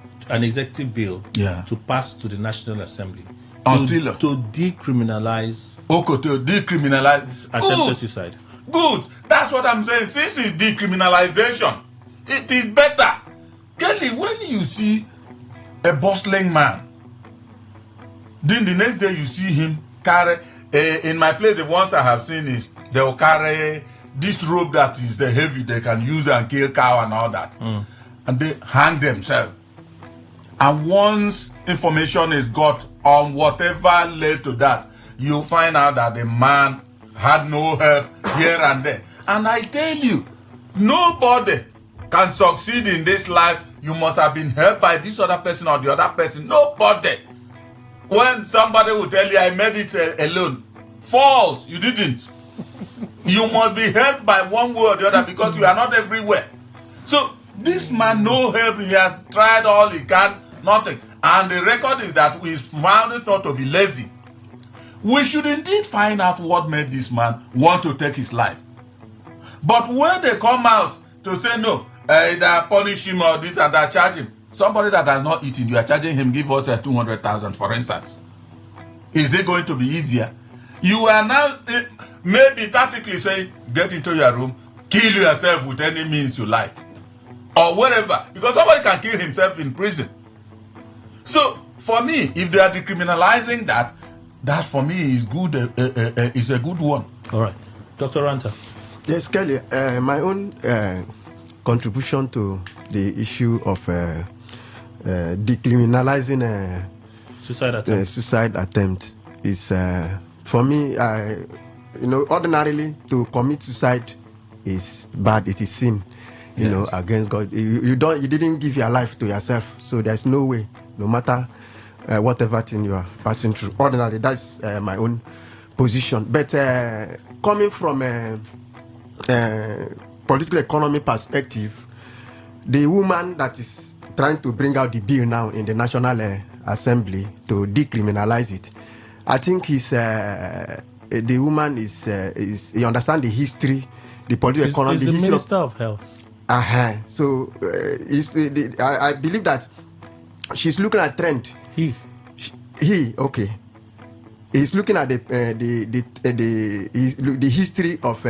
executive bill, to pass to the National Assembly to decriminalize. To decriminalize attempted suicide. Good. That's what I'm saying. Since it's decriminalization, it is better. Kelly, when you see a bustling man, then the next day you see him carry, in my place, the ones I have seen is they will carry this rope that is heavy, they can use and kill cow and all that. And they hang themselves. And once information is got on whatever led to that, you find out that the man had no help here and there. And I tell you, nobody can succeed in this life. You must have been helped by this other person or the other person. Nobody. When somebody will tell you, I made it alone, False, you didn't. You must be helped by one way or the other because you are not everywhere. So this man, no help. He has tried all he can, nothing. And the record is that we found it not to be lazy. We should indeed find out what made this man want to take his life. But when they come out to say no, either punish him or this and that, charge him. Somebody that has not eaten, you are charging him, give us 200,000 for instance. Is it going to be easier? You are now maybe tactically saying, get into your room, kill yourself with any means you like. Or wherever. Because somebody can kill himself in prison. So, for me, if they are decriminalizing that, that for me is good. Is a good one. All right. Dr. Ranta. Yes, Kelly, my own contribution to the issue of decriminalizing suicide attempt is, for me, ordinarily to commit suicide is bad. It is sin, you know, against God. You didn't give your life to yourself, so there's no way, no matter whatever thing you are passing through. Ordinarily, that's my own position. But coming from political economy perspective, the woman that is trying to bring out the bill now in the National Assembly to decriminalize it, I think the woman is he understands the history, the political economy. He's the history Minister of Health. So I believe that she's looking at trend. Okay. He's looking at the history of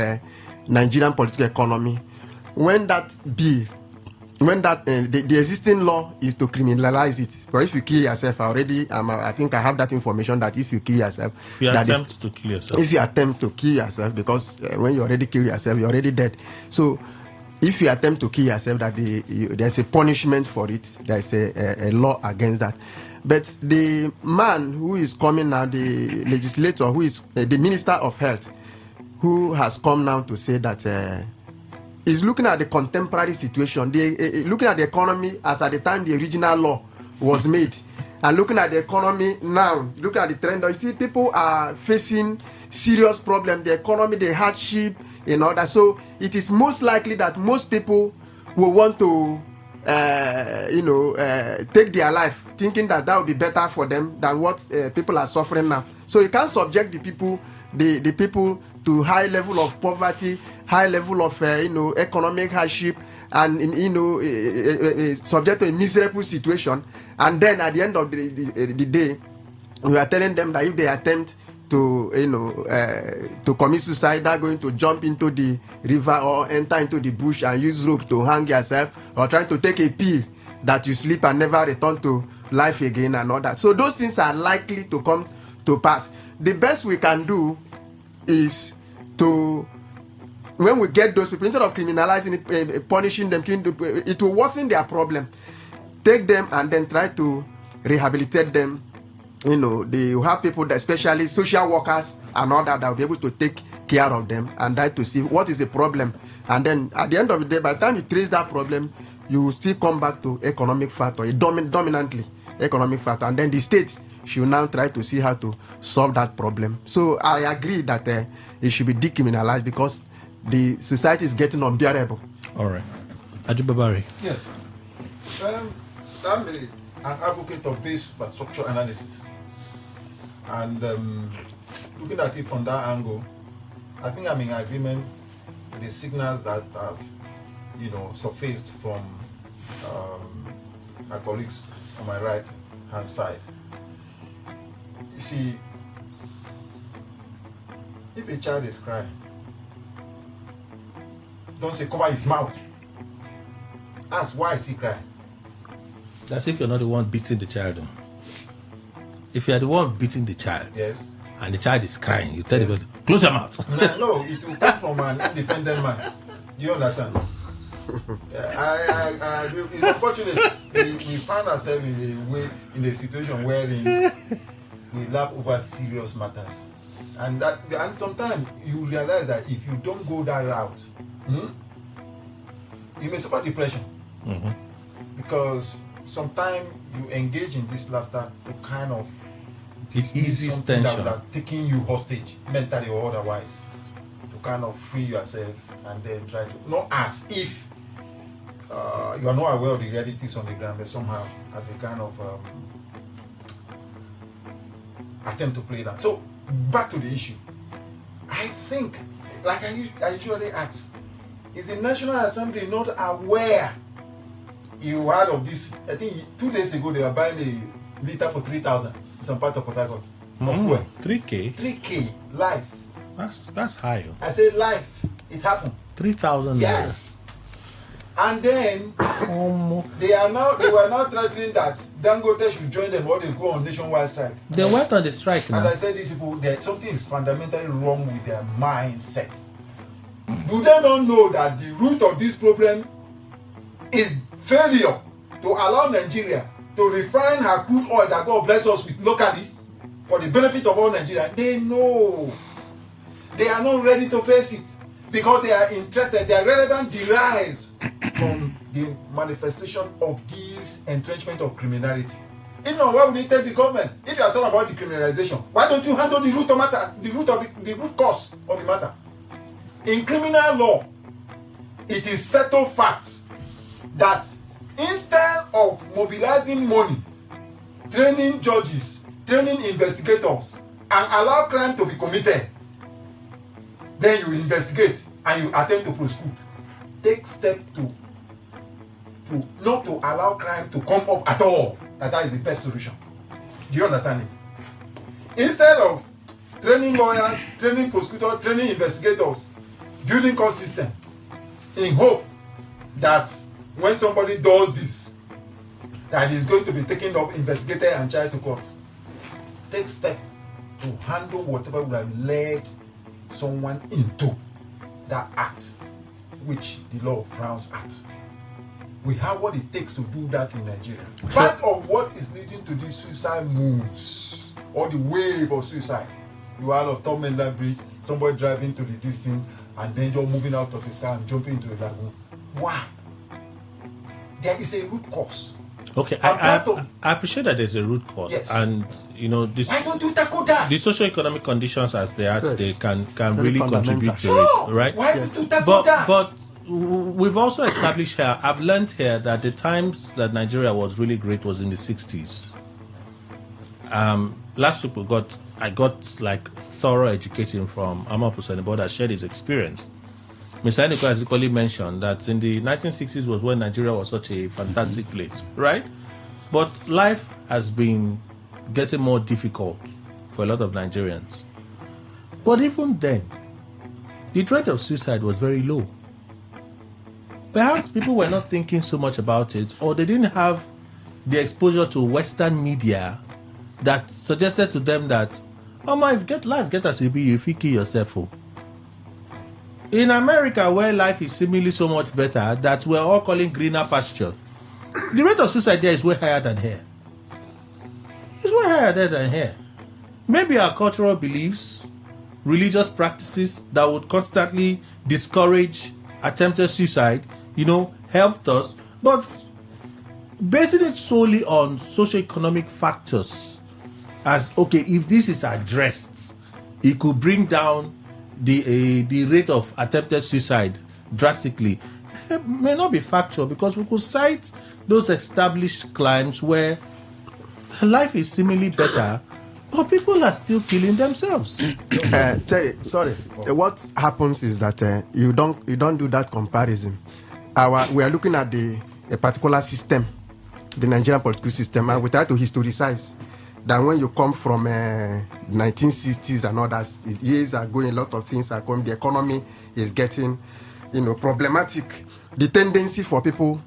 Nigerian political economy. When that bill, the existing law is to criminalize it. But if you kill yourself, I think I have that information that if you kill yourself, if you attempt to kill yourself, because when you already kill yourself, you're already dead. So if you attempt to kill yourself, that there's a punishment for it. There's a law against that. But the man who is coming now, the legislator, who is the Minister of Health, who has come now to say that is looking at the contemporary situation, looking at the economy as at the time the original law was made, and looking at the economy now, looking at the trend. You see, people are facing serious problems, the economy, the hardship, and all that. So it is most likely that most people will want to, take their life, thinking that would be better for them than what people are suffering now. So you can't subject the people to high level of poverty, high level of economic hardship, and subject to a miserable situation. And then at the end of the day, we are telling them that if they attempt to commit suicide, they're going to jump into the river or enter into the bush and use rope to hang yourself, or trying to take a pill that you sleep and never return to life again and all that. So those things are likely to come to pass. The best we can do is to, when we get those people, instead of criminalizing it, punishing them, it will worsen their problem. Take them and then try to rehabilitate them. They have people, that, especially social workers and all that will be able to take care of them and try to see what is the problem. And then at the end of the day, by the time you trace that problem, you will still come back to economic factor, dominantly economic factor. And then the state should now try to see how to solve that problem. So I agree that it should be decriminalized because the society is getting unbearable. All right. Ajibabari. Yes. I'm an advocate of this structural analysis. And looking at it from that angle, I think I'm in agreement with the signals that have, surfaced from my colleagues on my right hand side. You see, if a child is crying, don't say cover his mouth. Ask, why is he crying? That's if you're not the one beating the child. If you're the one beating the child, yes, and the child is crying, you tell the close your mouth. No, it will come from an independent man. Do you understand? I agree. It's unfortunate we find ourselves in a situation wherein we laugh over serious matters, and sometimes you realize that if you don't go that route, you may suffer depression, because sometimes you engage in this laughter to kind of This easy is something that tension. would have taken you hostage, mentally or otherwise, to kind of free yourself and then try to, not as if you are not aware of the realities on the ground, but somehow as a kind of attempt to play that. So back to the issue. I think, like I usually ask, is the National Assembly not aware? You heard of this? I think 2 days ago they were buying a liter for 3,000 in some part of Port Harcourt. 3K. 3K life. That's high. I say life. It happened. 3,000. Yes. And then they were now threatening that Dangote should join them or they go on nationwide strike. They went on the strike now. As I said, these people, something is fundamentally wrong with their mindset. Do they not know that the root of this problem is failure to allow Nigeria to refine her crude oil that God bless us with locally for the benefit of all Nigerians? They know. They are not ready to face it because they are interested. Their relevance derives from the manifestation of this entrenchment of criminality. You know, why would they take the government? If you are talking about decriminalization, why don't you handle the root of matter, the root cause of the matter? In criminal law, it is settled facts that instead of mobilizing money, training judges, training investigators, and allow crime to be committed, then you investigate and you attempt to prosecute. Take steps to not to allow crime to come up at all. That is the best solution. Do you understand it? Instead of training lawyers, training prosecutors, training investigators, building court system in hope that when somebody does this, that is going to be taken up, investigated, and charged to court. Take steps to handle whatever would have led someone into that act which the law frowns at. We have what it takes to do that in Nigeria. Part of what is leading to these suicide moves or the wave of suicide. You are of Tom Mender Bridge, somebody driving to the distance and then you're moving out of his car and jumping into the lagoon. Why? There is a root cause. Okay, I appreciate that there's a root cause, yes. And you know this. Why don't you tackle that? The socio-economic conditions as they are today can Very really contribute to it, right? Why don't you tackle that? But we've also established here. I've learned here that the times that Nigeria was really great was in the 60s. Last week I got like thorough education from Amar Pusanebo that shared his experience. Mr. Eniko has equally mentioned that in the 1960s was when Nigeria was such a fantastic place, right? But life has been getting more difficult for a lot of Nigerians. But even then, the rate of suicide was very low. Perhaps people were not thinking so much about it, or they didn't have the exposure to Western media that suggested to them that, oh my, get life, get as you be, if you kill yourself. In America, where life is seemingly so much better that we're all calling greener pasture, the rate of suicide there is way higher than here. It's way higher there than here. Maybe our cultural beliefs, religious practices that would constantly discourage attempted suicide, helped us, but basing it solely on socioeconomic factors as, okay, if this is addressed, it could bring down the rate of attempted suicide drastically. It may not be factual because we could cite those established climes where life is seemingly better, but people are still killing themselves. Terry, sorry. What happens is that you don't do that comparison. We are looking at a particular system, the Nigerian political system, and we try to historicize. That when you come from 1960s and all that, years are going, a lot of things are coming. The economy is getting, problematic. The tendency for people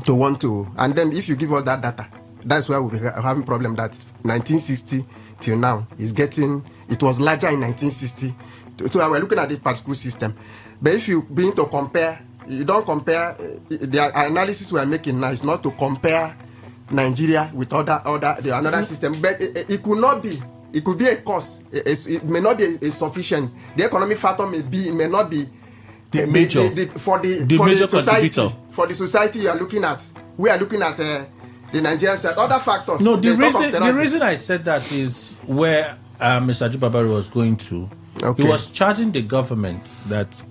to want to, and then if you give us that data, that's why we'll be having problem that 1960 till now is getting. It was larger in 1960. So we're looking at the particular system. But if you begin to compare, you don't compare. The analysis we're making now is not to compare Nigeria with another system, but it could not be. It could be a cost. It may not be a sufficient. The economic factor may not be the major for the major society. contributor. For the society you are looking at, we are looking at the Nigerian side, other factors. No, the They talk of terrorism. reason I said that is where Mr. Ajibabari was going to. Okay. He was charging the government that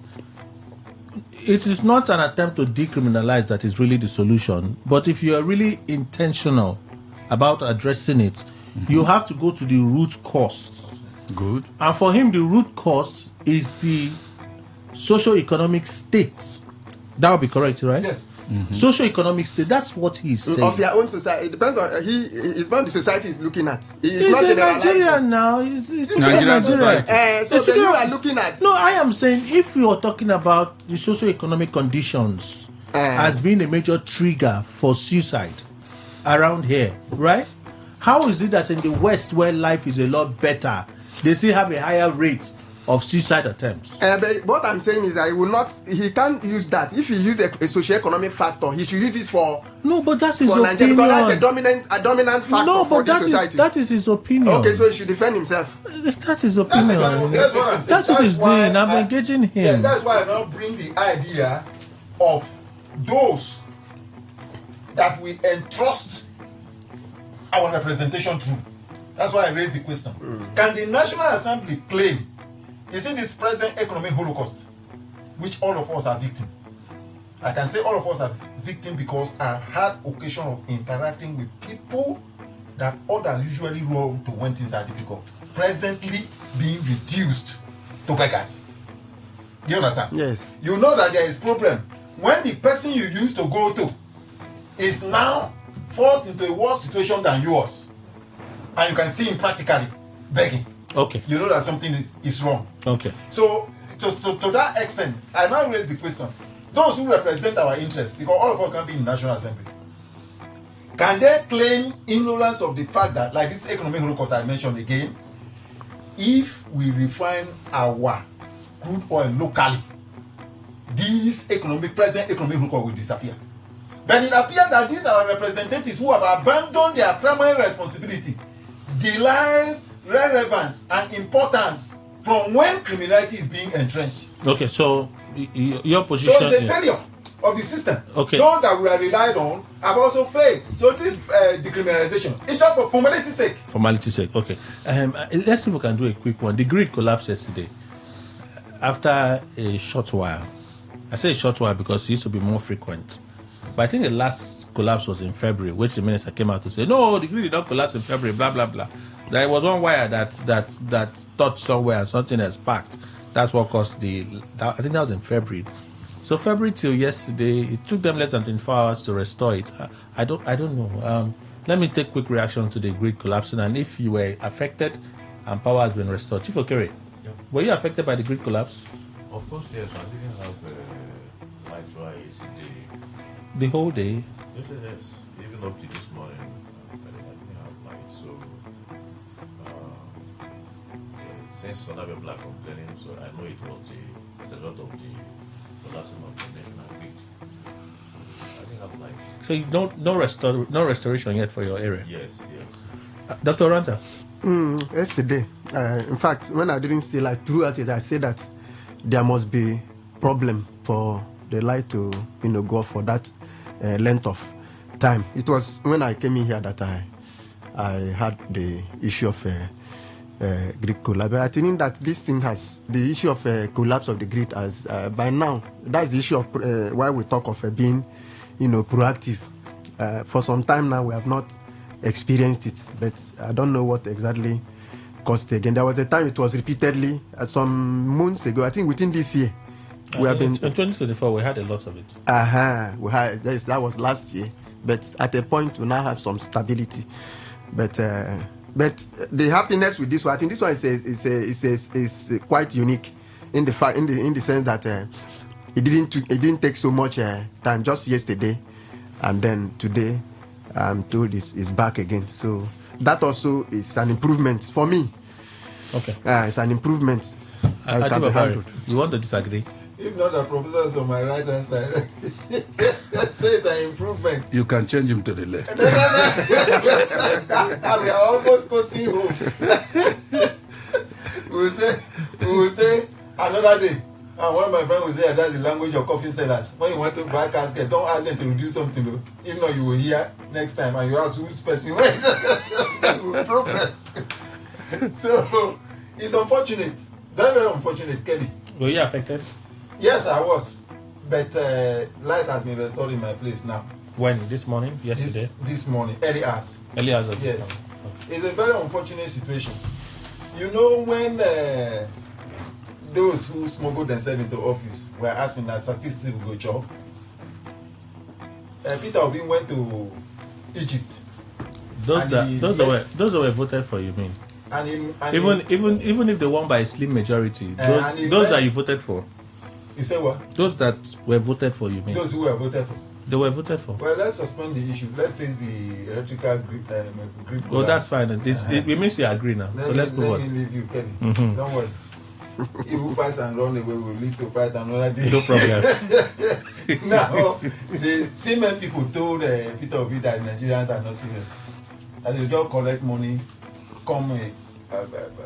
it is not an attempt to decriminalize that is really the solution. But if you are really intentional about addressing it, you have to go to the root cause. Good. And for him, the root cause is the socio-economic state. That would be correct, right? Yes. Socio-economic state, that's what he's saying. Of their own society. It depends on it's what the society is looking at. He's not in generalizing. Nigeria now. He's Nigerian society. So then you are looking at. No, I am saying if you are talking about the socio-economic conditions as being a major trigger for suicide around here, right? How is it that in the West, where life is a lot better, they still have a higher rate of suicide attempts? But what I'm saying is that he can't use that. If he use a socio-economic factor, he should use it for. No, but that's his Nigeria, opinion. because that's a dominant factor for the society. That is his opinion. Okay, so he should defend himself. That's his opinion. That's what I'm saying. That's what he's doing. I'm engaging him. Yeah, that's why I now bring the idea of those that we entrust our representation through. That's why I raised the question. Can the National Assembly claim, you see this present economic holocaust, which all of us are victims? I can say all of us are victims because I had occasion of interacting with people that others usually run to when things are difficult, presently being reduced to beggars. You understand? Yes. You know that there is problem when the person you used to go to is now forced into a worse situation than yours, and you can see him practically begging. Okay. You know that something is wrong. Okay. So to that extent, I now raise the question: those who represent our interests, because all of us can be in the National Assembly, can they claim ignorance of the fact that, like this economic holocaust I mentioned again, if we refine our crude oil locally, this present economic holocaust will disappear? But it appears that these are representatives who have abandoned their primary responsibility, derive relevance and importance from when criminality is being entrenched. Okay, so your position So it's a failure of the system. Okay. Those that we are relied on have also failed. So this decriminalization, it's just for formality's sake. Formality's sake, okay. Let's see if we can do a quick one. The grid collapsed yesterday. After a short while. I say a short while because it used to be more frequent. But I think the last collapse was in February, which the minister came out to say, no, the grid did not collapse in February, blah, blah, blah. There was one wire that touched somewhere and something has sparked. That's what caused I think that was in February. So February till yesterday, it took them less than 24 hours to restore it. I don't know. Let me take quick reaction to the grid collapsing, and if you were affected and power has been restored. Chief Okere, were you affected by the grid collapse? Of course, yes. I didn't have light dry yesterday. The whole day? Yes. Even up to this morning, I didn't have light. So, since other people are complaining, so I know it was a lot of the collapsing of the national grid. I didn't have light. So you no restoration yet for your area? Yes. Dr. Ranta? Yesterday, in fact, when I didn't see light throughout it, I said that there must be problem for the light to go for that length of time. It was when I came in here that I had the issue of grid collapse. But I think that this thing has the issue of collapse of the grid as by now. That's the issue of why we talk of being proactive. For some time now we have not experienced it, but I don't know what exactly caused it again. There was a time it was repeatedly some months ago. I think within this year. In 2024 we had a lot of it. We had that was last year, but at a point we now have some stability. But the happiness with this one, I think this one is quite unique in the sense that it didn't take so much time. Just yesterday, and then today, I'm told is back again. So that also is an improvement for me. Okay. It's an improvement. You want to disagree? If not, the professor is on my right hand side. That says an improvement. You can change him to the left. We are almost coasting home. We will say another day. And one of my friends will say that's the language of coffin sellers. When you want to buy casket, don't ask them to reduce something though. If not, you will hear next time and you ask who's person. Problem. So it's unfortunate. Very, very unfortunate, Kelly. Were you affected? Yes, I was. But light has been restored in my place now. When? This morning? Yesterday? This morning. Early hours. Early hours of yes. this morning. Okay. It's a very unfortunate situation. You know, when those who smuggled themselves into office were asking that statistics will go chop, Peter Obi went to Egypt. Those that were voted for, you mean? Even if they won by a slim majority, those that you voted for. You say what? Those that were voted for, you mean? Those who were voted for. They were voted for. Well, let's suspend the issue. Let's face the electrical grip. Oh, that's fine. It means you agree now. Let's move on. Let me leave you, Kelly. Mm-hmm. Don't worry. If you fight and run away, we'll live to fight another day. No problem. Now, the cement people told Peter Obi that Nigerians are not serious. And they just collect money, come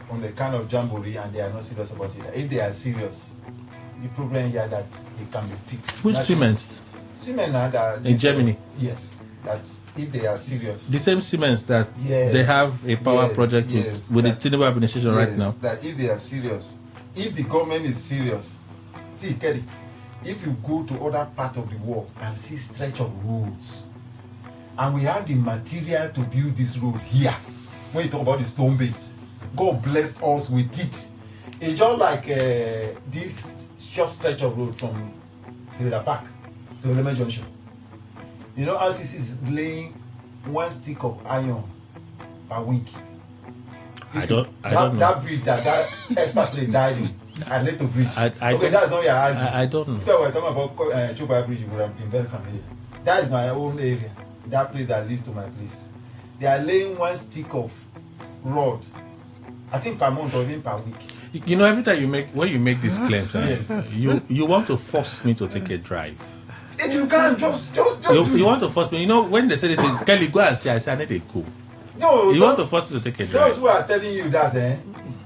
on the kind of jamboree, and they are not serious about it. If they are serious, the problem here that it can be fixed. Which cements? Cement that in Germany. Yes, that if they are serious. The same cements that they have a power project with the Tinubu administration right now. That if they are serious, if the government is serious, see Kelly, if you go to other part of the world and see stretch of roads, and we have the material to build this road here, when you talk about the stone base, God blessed us with it. It's just like this short stretch of road from Trailer Park to Eleme Junction. You know, RCC is laying one stick of iron per week. I don't know. That bridge that expatriate died in, and later bridge. That's not your answer. I don't know. If I were talking about Chuba Bridge, you would have been very familiar. That is my own area. That place that leads to my place. They are laying one stick of rod, I think per month or even per week. You know, every time when you make these claims, you want to force me to take a drive. If you can't, just you want to force me. You know, when they say Kelly, go and see, I say I need to go. No, you want to force me to take a drive. Those who are telling you that,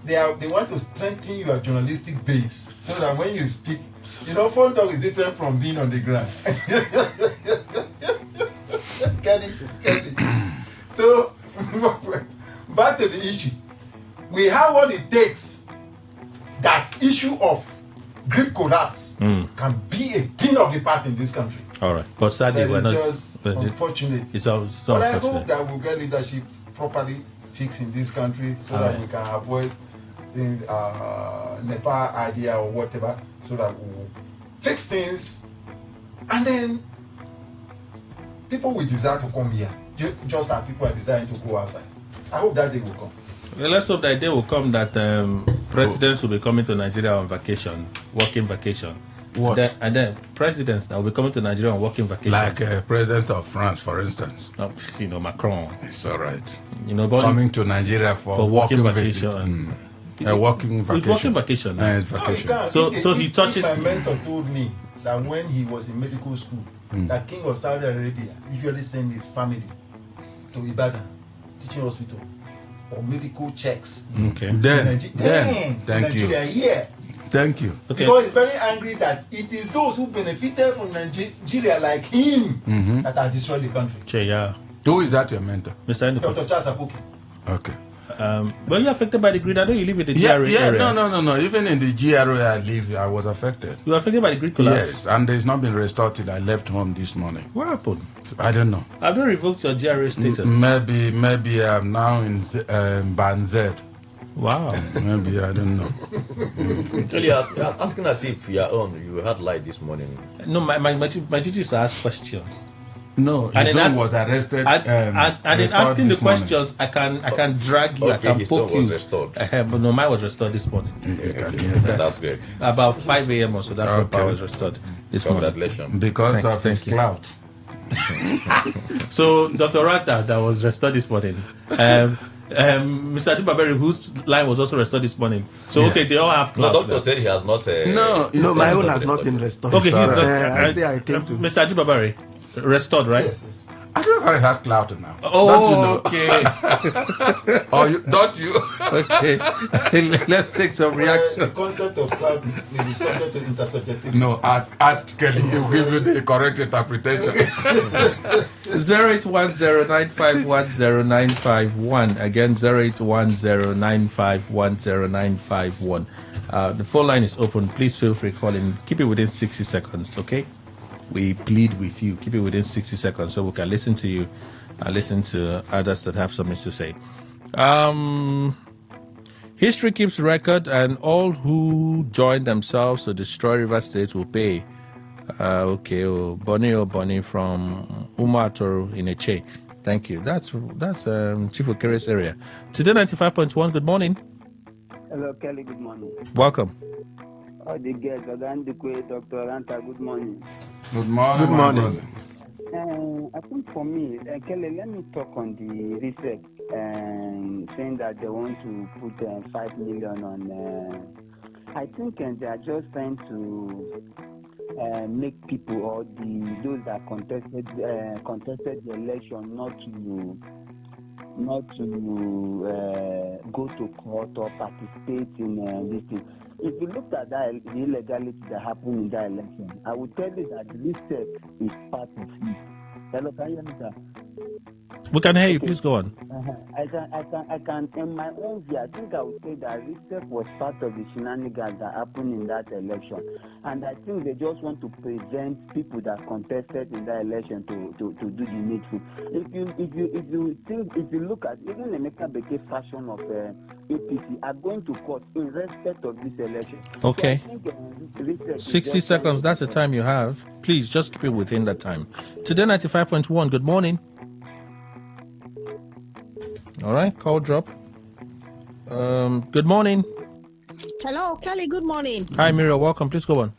they want to strengthen your journalistic base so that when you speak, you know, phone talk is different from being on the ground. Kelly. So, back to the issue. We have what it takes. That issue of grid collapse can be a thing of the past in this country. All right, but sadly, we're not. Just unfortunate. It's so but unfortunate. I hope that we'll get leadership properly fixed in this country so that we can avoid things, Nepal idea or whatever, so that we'll fix things, and then people will desire to come here, just as people are desiring to go outside. I hope that day will come. Well, let's hope that day will come that presidents will be coming to Nigeria on vacation, working vacation. What? And then presidents that will be coming to Nigeria on working vacation. Like President of France, for instance. You know, Macron. It's all right. You know, coming to Nigeria for working vacation. Working vacation. It's working vacation. It's vacation. So he touches. My mentor told me that when he was in medical school, that King of Saudi Arabia usually sent his family to Ibadan teaching hospital for medical checks. Okay. Then thank you. Yeah. Thank you. Okay. Because he's very angry that it is those who benefited from Nigeria like him that are destroying the country. Who is that your mentor? Mr. Dr. Charles Apoki. Okay. Were you affected by the grid? I know you live in the GRA area. No. Even in the GRA I live, I was affected. You were affected by the grid collapse? Yes, and it's not been restored till I left home this morning. What happened? I don't know. Have they revoked your GRA status? Maybe I'm now in Band Z. Wow. Maybe, I don't know. So you're asking as if you had light this morning. No, my duty is to ask questions. No, his son was arrested. And in asking the questions, I can drag you, I can poke you. Was restored. But no, mine was restored this morning. That's great. About 5 a.m. or so, that's when power was restored this morning. Congratulations. Because of his clout. So, Dr. Rata, that was restored this morning. Mr. Adibaberi, whose line was also restored this morning. So, okay, they all have clouds. No, doctor said he has not. No, my own has not been restored. Okay, I came to Mr. Adibaberi, restored, right? Yes. I don't know it has clout now. Oh, don't you know? okay. Or you, don't you? Okay. Let's take some The reactions. concept of cloud may be subject to intersubjectivity. No, ask Kelly. He'll give you the correct interpretation. 0810-951-0951. Again, 0810-951-0951. The phone line is open. Please feel free to call in. Keep it within 60 seconds, okay? We plead with you. Keep it within 60 seconds so we can listen to you and listen to others that have something to say. History keeps record, and all who join themselves to destroy River State will pay. Bonnie from Umatoro in Eche. Thank you. That's Chief Okere's area. Today 95.1. Good morning. Hello, Kelly. Good morning. Welcome. The guest, Dr. Ranta. Good morning. Good morning. Good morning. I think for me, Kelly, let me talk on the research saying that they want to put 5 million on. I think they are just trying to make people or those that contested the election not to go to court or participate in this thing. If you look at the illegality that happened in that election, I would tell you that this step is part of it. Hello, can you hear me, sir? We can hear you. Please go on. I can, in my own view, I think I would say that this step was part of the shenanigans that happened in that election. And I think they just want to prevent people that contested in that election to do the needful. If you look at even the Emeka Beke fashion of APC are going to court in respect of this election. Okay. So I think, 60 seconds, that's the time you have. Please just keep it within that time. Today 95.1, good morning. All right, call drop. Good morning. Hello, Kelly. Good morning. Hi, Miriam. Welcome. Please go on.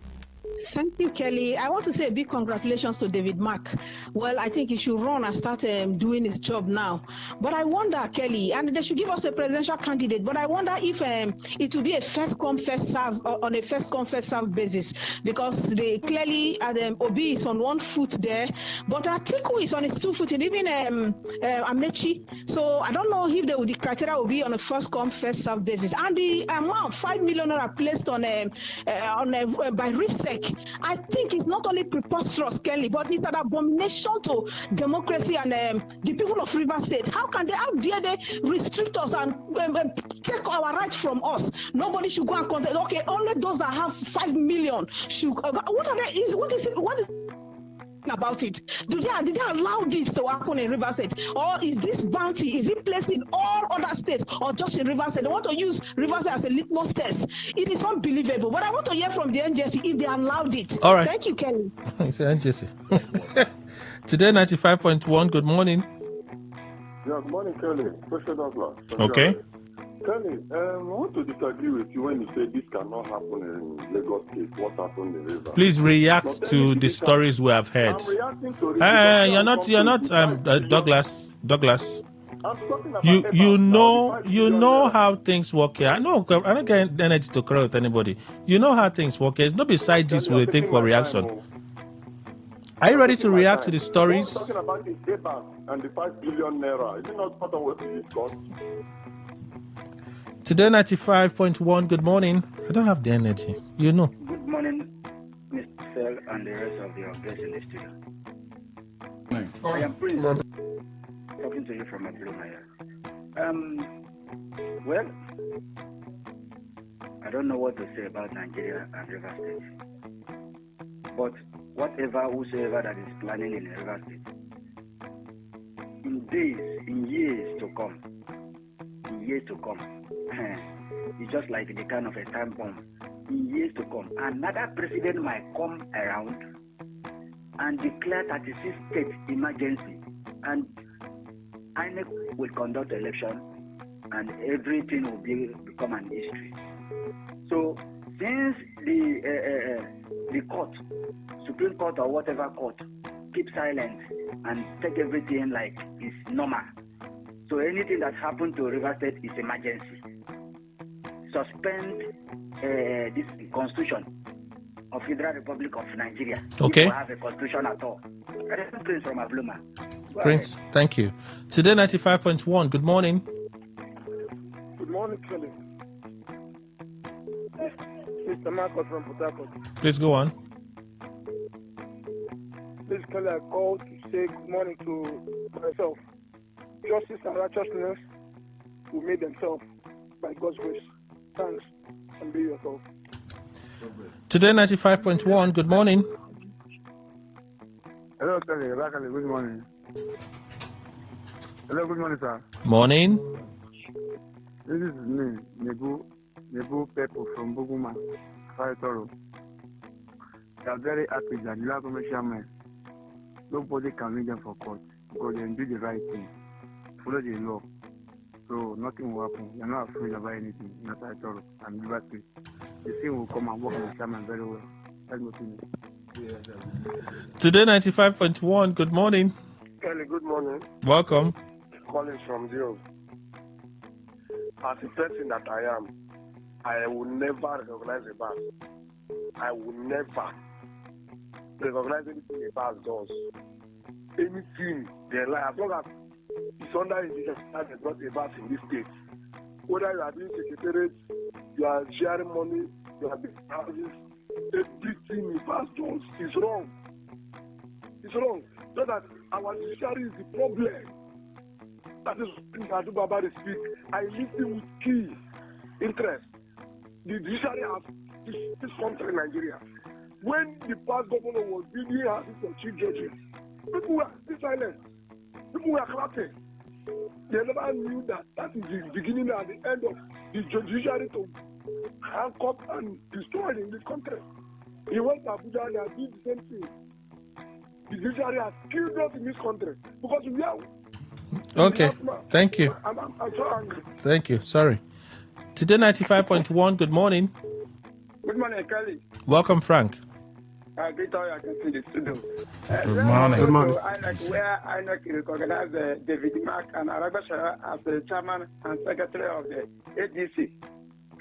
Thank you, Kelly. I want to say a big congratulations to David Mark. Well, I think he should run and start doing his job now. But I wonder, Kelly, and they should give us a presidential candidate, but I wonder if it will be a first come, first serve on a first come, first serve basis, because they clearly, Obi is on one foot there, but Atiku is on his 2 foot, and even Amechi. So I don't know if the criteria will be on a first come, first serve basis. And the amount, 5 million are placed on by RISEC. I think it's not only preposterous, Kelly, but it's an abomination to democracy and the people of River State. How dare they restrict us and take our rights from us? Nobody should go and contest. Okay, only those that have 5 million should. What are they? What is about it? Did they allow this to happen in River State, or is this bounty? Is it placed in all other states or just in River State? They want to use River State as a litmus test. It is unbelievable. But I want to hear from the NJC if they allowed it. All right. Thank you, Kelly. It's NJC. Today 95.1. Good morning. Yeah, good morning, Kelly. Question Douglas. Okay. Kelly, I want to disagree with you when you say this cannot happen in Lagos State. What happened in River? Please react to the stories we have heard. I'm reacting to it. You're not Douglas. I'm talking about You know how things work here. I don't get energy to quarrel with anybody. You know how things work here. It's not beside this we think for reaction. Are you ready to react to the stories? I'm talking about the EBAS and the 5 billion naira. Is it not part of what we discussed? Today 95.1. Good morning. I don't have the energy. You know. Good morning, Mr. Sel and the rest of your guests in the studio. I am Prince, talking to you from Ablumaya. Well, I don't know what to say about Nigeria and River State. But whosoever that is planning in River State, in years to come, it's just like the kind of a time bomb. In years to come, another president might come around and declare 36 state emergency, and INEC will conduct election, and everything will become an history. So, since the court, Supreme Court or whatever court, keep silent and take everything like it's normal. So anything that happened to River State is emergency. Suspend this Constitution of Federal Republic of Nigeria. Okay. If we have a constitution at all. Prince from Abluma. Prince, thank you. Today 95.1, good morning. Good morning, Kelly. Mr. Marcos from Port Harcourt. Please go on. Please, Kelly, I called to say good morning to myself. Justice and righteousness will make themselves by God's grace. Thanks, and be yourself. Today 95.1, good morning. Hello, Kelly. Good morning. Hello, good morning, sir. Morning. This is me, Nebu Pepo from Boguma, Toro. They are very happy that the commercial men, nobody can lead them for court because they do the right thing, follow the law. So nothing will happen. You're not afraid about anything in Toro and liberty. The thing will come and work on the shaman very well. That's my opinion. Today 95.1, good morning. Kelly, good morning. Welcome. Calling from Dio. As a person that I am, I will never recognize a bus. I will never recognize anything a bus does. Anything they like, as long as it's under indigenous that is not a bus in this state. Whether you are doing secretariat, you are sharing money, you are building houses, everything a bus does is wrong. It's wrong. So that our judiciary is the problem. That is what Adu Baba speak. I listen with key interest. The judiciary has this country, Nigeria. When the past governor was building houses for chief judges, people were silent. People were clapping. They never knew that is the beginning and the end of the judiciary to handcuff and destroy in this country. He went to Abuja and did the same thing. The judiciary has killed us in this country because we are. Okay, thank you. I'm so angry. Thank you, sorry. Today 95.1, good morning. Good morning, Kelly. Welcome, Frank. Great how you can see the studio. Good morning. Good morning. Where I recognize David Mark and Arabasha as the chairman and secretary of the ADC.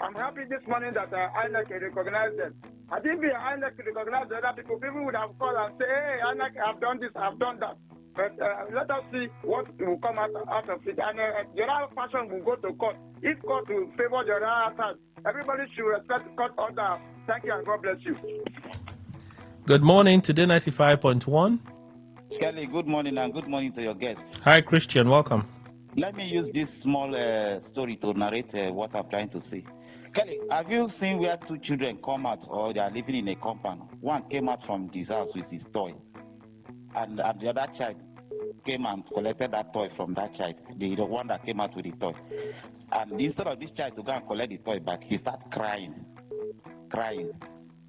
I'm happy this morning that INEC recognized them. I didn't be INEC recognized the other people. People would have called and say, hey, INEC, I've done this, I've done that. But let us see what will come out of it. And the other person will go to court. If court will favor the other side, everybody should respect court order. Thank you and God bless you. Good morning, today 95.1. Kelly, good morning and good morning to your guests. Hi, Christian, welcome. Let me use this small story to narrate what I'm trying to say. Kelly, have you seen where two children come out or they are living in a compound? One came out from this house with his toy. And the other child came and collected that toy from that child, the one that came out with the toy. And instead of this child to go and collect the toy back, he started crying.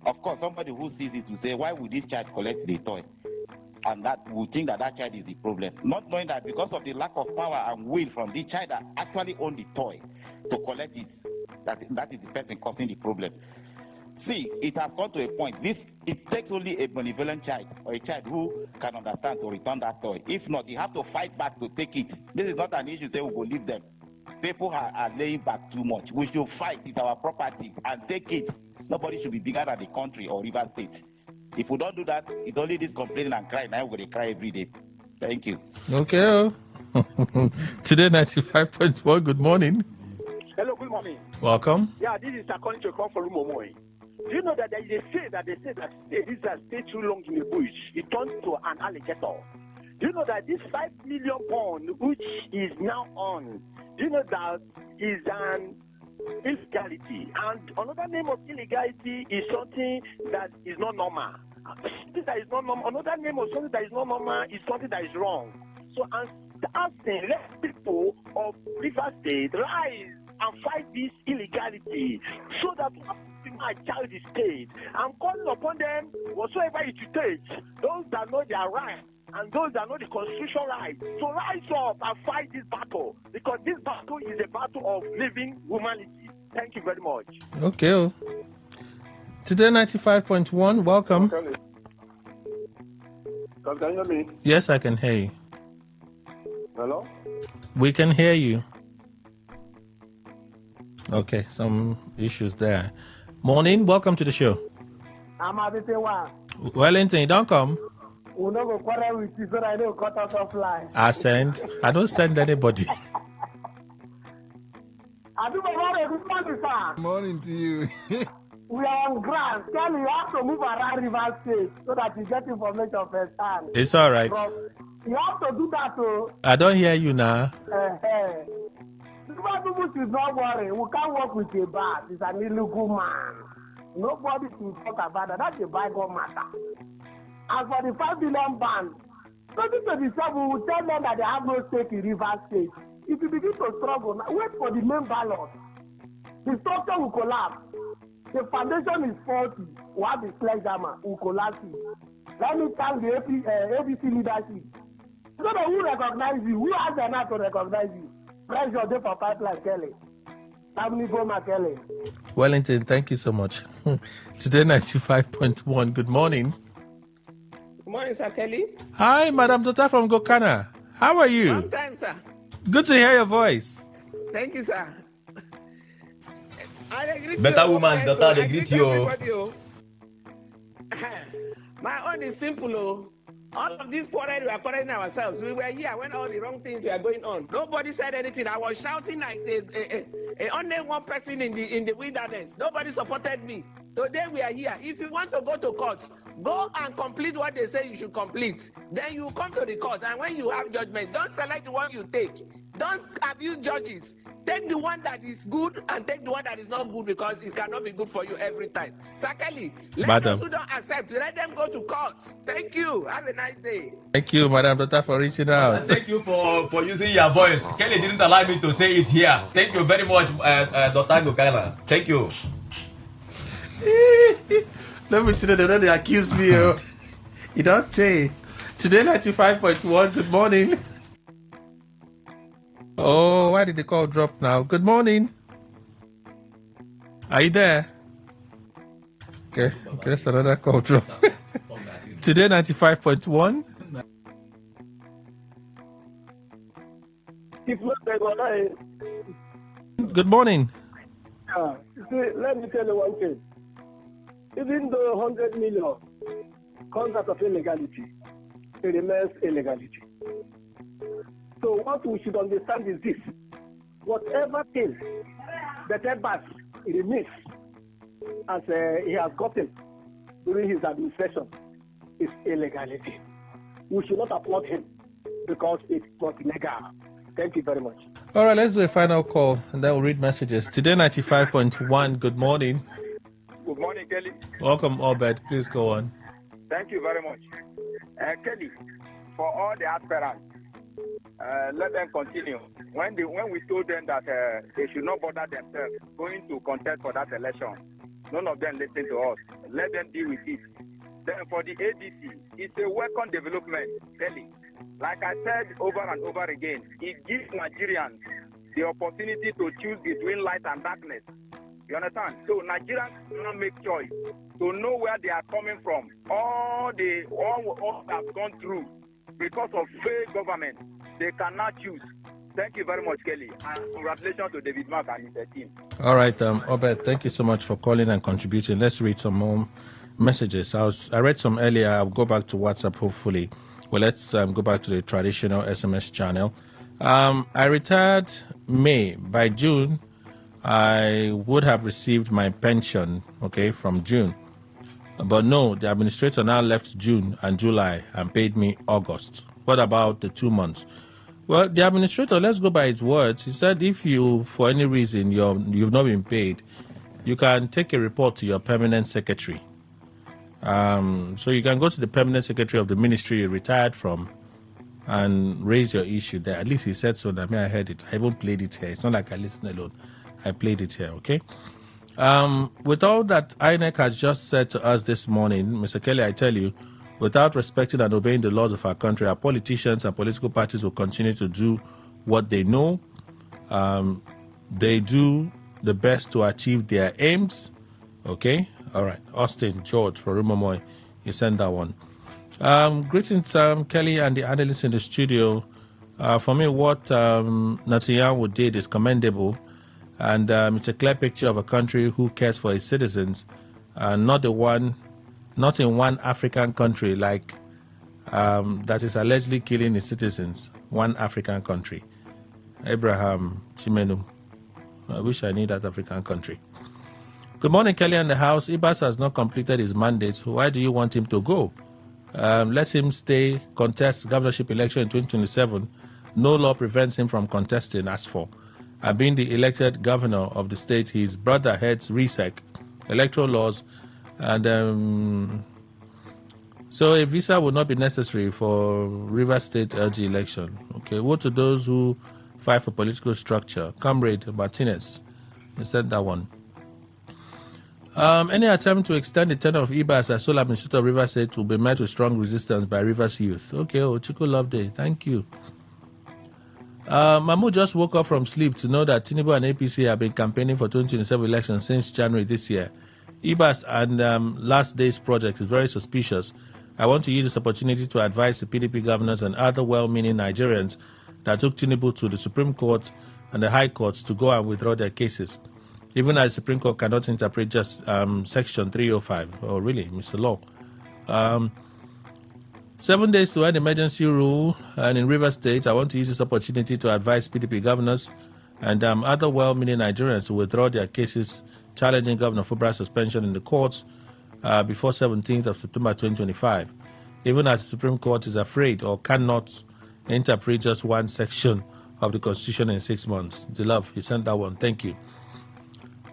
Of course, somebody who sees it will say, why would this child collect the toy? And that would think that child is the problem. Not knowing that because of the lack of power and will from the child that actually owned the toy to collect it, that is the person causing the problem. See, it has gone to a point. It takes only a benevolent child or a child who can understand to return that toy. If not, you have to fight back to take it. This is not an issue, say we will leave them. People are laying back too much. We should fight with our property and take it. Nobody should be bigger than the country or River State. If we don't do that, it's only this complaining and crying. Now we're going to cry every day. Thank you. Okay. Today 95.1, good morning. Hello, good morning. Welcome. Yeah, this is according to call for Rumomoy. Do you know that there is a say that a lizard stay too long in the bush, it turns to an alligator? Do you know that this 5 million pound, which is now on, do you know that is an illegality? And another name of illegality is something that is not normal. Something that is not normal. Another name of something that is not normal is something that is wrong. So, and asking, let people of River State rise and fight this illegality so that my child is paid. I'm calling upon them whatsoever it takes, those that know their rights and those that know the constitutional right, to rise up and fight this battle, because this battle is a battle of living humanity. Thank you very much. Okay. Today 95.1, welcome. Can you hear me? Yes, I can hear you. Hello? We can hear you. Okay, some issues there. Morning, welcome to the show. I'm Adetewa. Wellington, you don't come? We'll not go quarrel with you so that I don't cut us offline. I don't send anybody. I do my good morning, sir. Morning to you. We are on ground. Kelly, you have to move around River State so that you get information first hand. It's all right. You have to do that too. I don't hear you now. People should not worry. We can't work with a bad. He's an illegal man. Nobody should talk about that. That's a bygone matter. As for the 5 billion ban, 2027 will tell them that they have no stake in River State. If you begin to struggle, wait for the main ballot. The structure will collapse. The foundation is faulty. We have the sledgehammer will collapse it. Let me thank the ABC leadership. So that who recognize you? Who has the right to recognize you? Pressure day for pipeline, Kelly. Family Goma, Kelly. Wellington, thank you so much. Today 95.1. Good morning. Good morning, Sir Kelly. Hi, Madam Dota from Gokana. How are you? Long time, sir. Good to hear your voice. Thank you, sir. Better woman, Dota, they greet you. My own is simple. All of this quarrel, we are quarreling ourselves. We were here when all the wrong things were going on. Nobody said anything. I was shouting like only one person in the wilderness. Nobody supported me. Today we are here. If you want to go to court, go and complete what they say you should complete. Then you come to the court, and when you have judgment, don't select the one you take. Don't abuse judges. Take the one that is good and take the one that is not good, because it cannot be good for you every time. Secondly, let those who don't accept, let them go to court. Thank you. Have a nice day. Thank you, Madam Dota, for reaching out. Thank you for using your voice. Kelly didn't allow me to say it here. Thank you very much, Dr. Gokana. Thank you. Let me see that they accuse me. You don't say. Today 95.1. Good morning. Oh, why did the call drop now? Good morning. Are you there? Okay, that's another call drop. Today 95.1. Good morning. See, let me tell you one thing. Even though 100 million comes out of illegality, it remains illegality. So what we should understand is this: whatever thing that Abbas remains as he has gotten during his administration is illegality. We should not applaud him because it was legal. Thank you very much. All right, let's do a final call and then we'll read messages. Today 95.1. Good morning. Good morning, Kelly. Welcome, Obed. Please go on. Thank you very much. Kelly, for all the aspirants, let them continue. When we told them that they should not bother themselves going to contest for that election, none of them listened to us. Let them deal with it. Then for the ADC, it's a welcome development, Kelly. Like I said over and over again, it gives Nigerians the opportunity to choose between light and darkness. You understand? So Nigerians cannot make choice to know where they are coming from. All they have gone through because of fake government, they cannot choose. Thank you very much, Kelly. And congratulations to David Mark and his team. All right, Obed, thank you so much for calling and contributing. Let's read some more messages. I read some earlier. I'll go back to WhatsApp, hopefully. Well, let's go back to the traditional SMS channel. I retired May. By June, I would have received my pension, from June. But no, the administrator now left June and July and paid me August. What about the 2 months? Well, the administrator, let's go by his words. He said if you, for any reason, you've not been paid, you can take a report to your permanent secretary. So you can go to the permanent secretary of the ministry you retired from and raise your issue there. At least he said so. I heard it. I even played it here. It's not like I listened alone. I played it here, okay? With all that INEC has just said to us this morning, Mr. Kelly, I tell you, without respecting and obeying the laws of our country, our politicians and political parties will continue to do what they know. They do the best to achieve their aims, okay? All right, Austin, George, Rorumomoy, you send that one. Greetings, Kelly and the analysts in the studio. For me, what Netanyahu did is commendable, and it's a clear picture of a country who cares for its citizens, not in one African country like that is allegedly killing its citizens, one African country. Abraham Chimenu. I wish I knew that African country. Good morning, Kelly and the House. Ibas has not completed his mandate. Why do you want him to go? Let him stay, contest governorship election in 2027. No law prevents him from contesting as for. And being the elected governor of the state, his brother heads RESEC, electoral laws, and so a visa would not be necessary for Rivers State LG election. Okay, woe to those who fight for political structure. Comrade Martinez, you said that one. Any attempt to extend the tenure of Ibas as sole administrator of Rivers State will be met with strong resistance by Rivers youth. Okay, Chico Love Day, thank you. Mahmoud just woke up from sleep to know that Tinubu and APC have been campaigning for 2027 elections since January this year. Ibas and last day's project is very suspicious. I want to use this opportunity to advise the PDP governors and other well-meaning Nigerians that took Tinubu to the Supreme Court and the High Courts to go and withdraw their cases. Even as the Supreme Court cannot interpret just Section 305. Oh, really, Mr. Law? 7 days to end emergency rule, and in Rivers State, I want to use this opportunity to advise PDP governors and other well-meaning Nigerians to withdraw their cases challenging Governor Fubra's suspension in the courts before 17th of September 2025. Even as the Supreme Court is afraid or cannot interpret just one section of the Constitution in 6 months. The love, he sent that one. Thank you.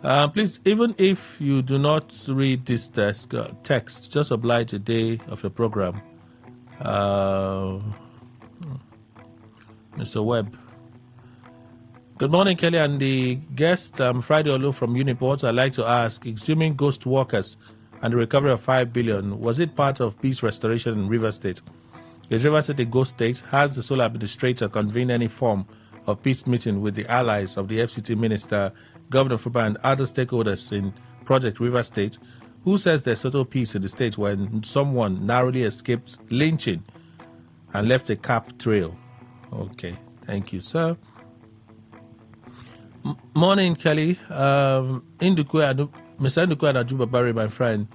Please, even if you do not read this text, just oblige a day of your program. Mr. Webb. Good morning, Kelly and the guest. Friday Olu from Uniport. I'd like to ask, assuming ghost workers and the recovery of 5 billion, was it part of peace restoration in Rivers State? Is Rivers State a ghost state? Has the sole administrator convened any form of peace meeting with the allies of the FCT minister, Governor Fuba, and other stakeholders in Project Rivers State? Who says there's total peace in the state when someone narrowly escaped lynching and left a cap trail? Okay, thank you, sir. Morning, Kelly. Mr. Ndukwe and Ajuba Barry, my friend.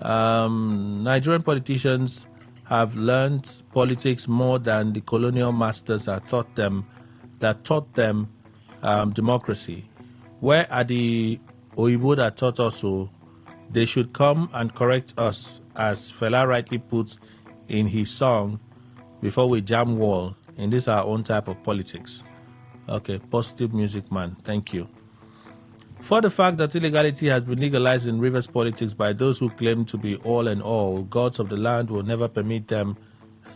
Nigerian politicians have learned politics more than the colonial masters that taught them democracy. Where are the Oyibo that taught us so? They should come and correct us, as Fela rightly puts in his song, before we jam wall in this our own type of politics. Okay, positive music, man. Thank you. For the fact that illegality has been legalized in Rivers politics by those who claim to be all and all, gods of the land will never permit them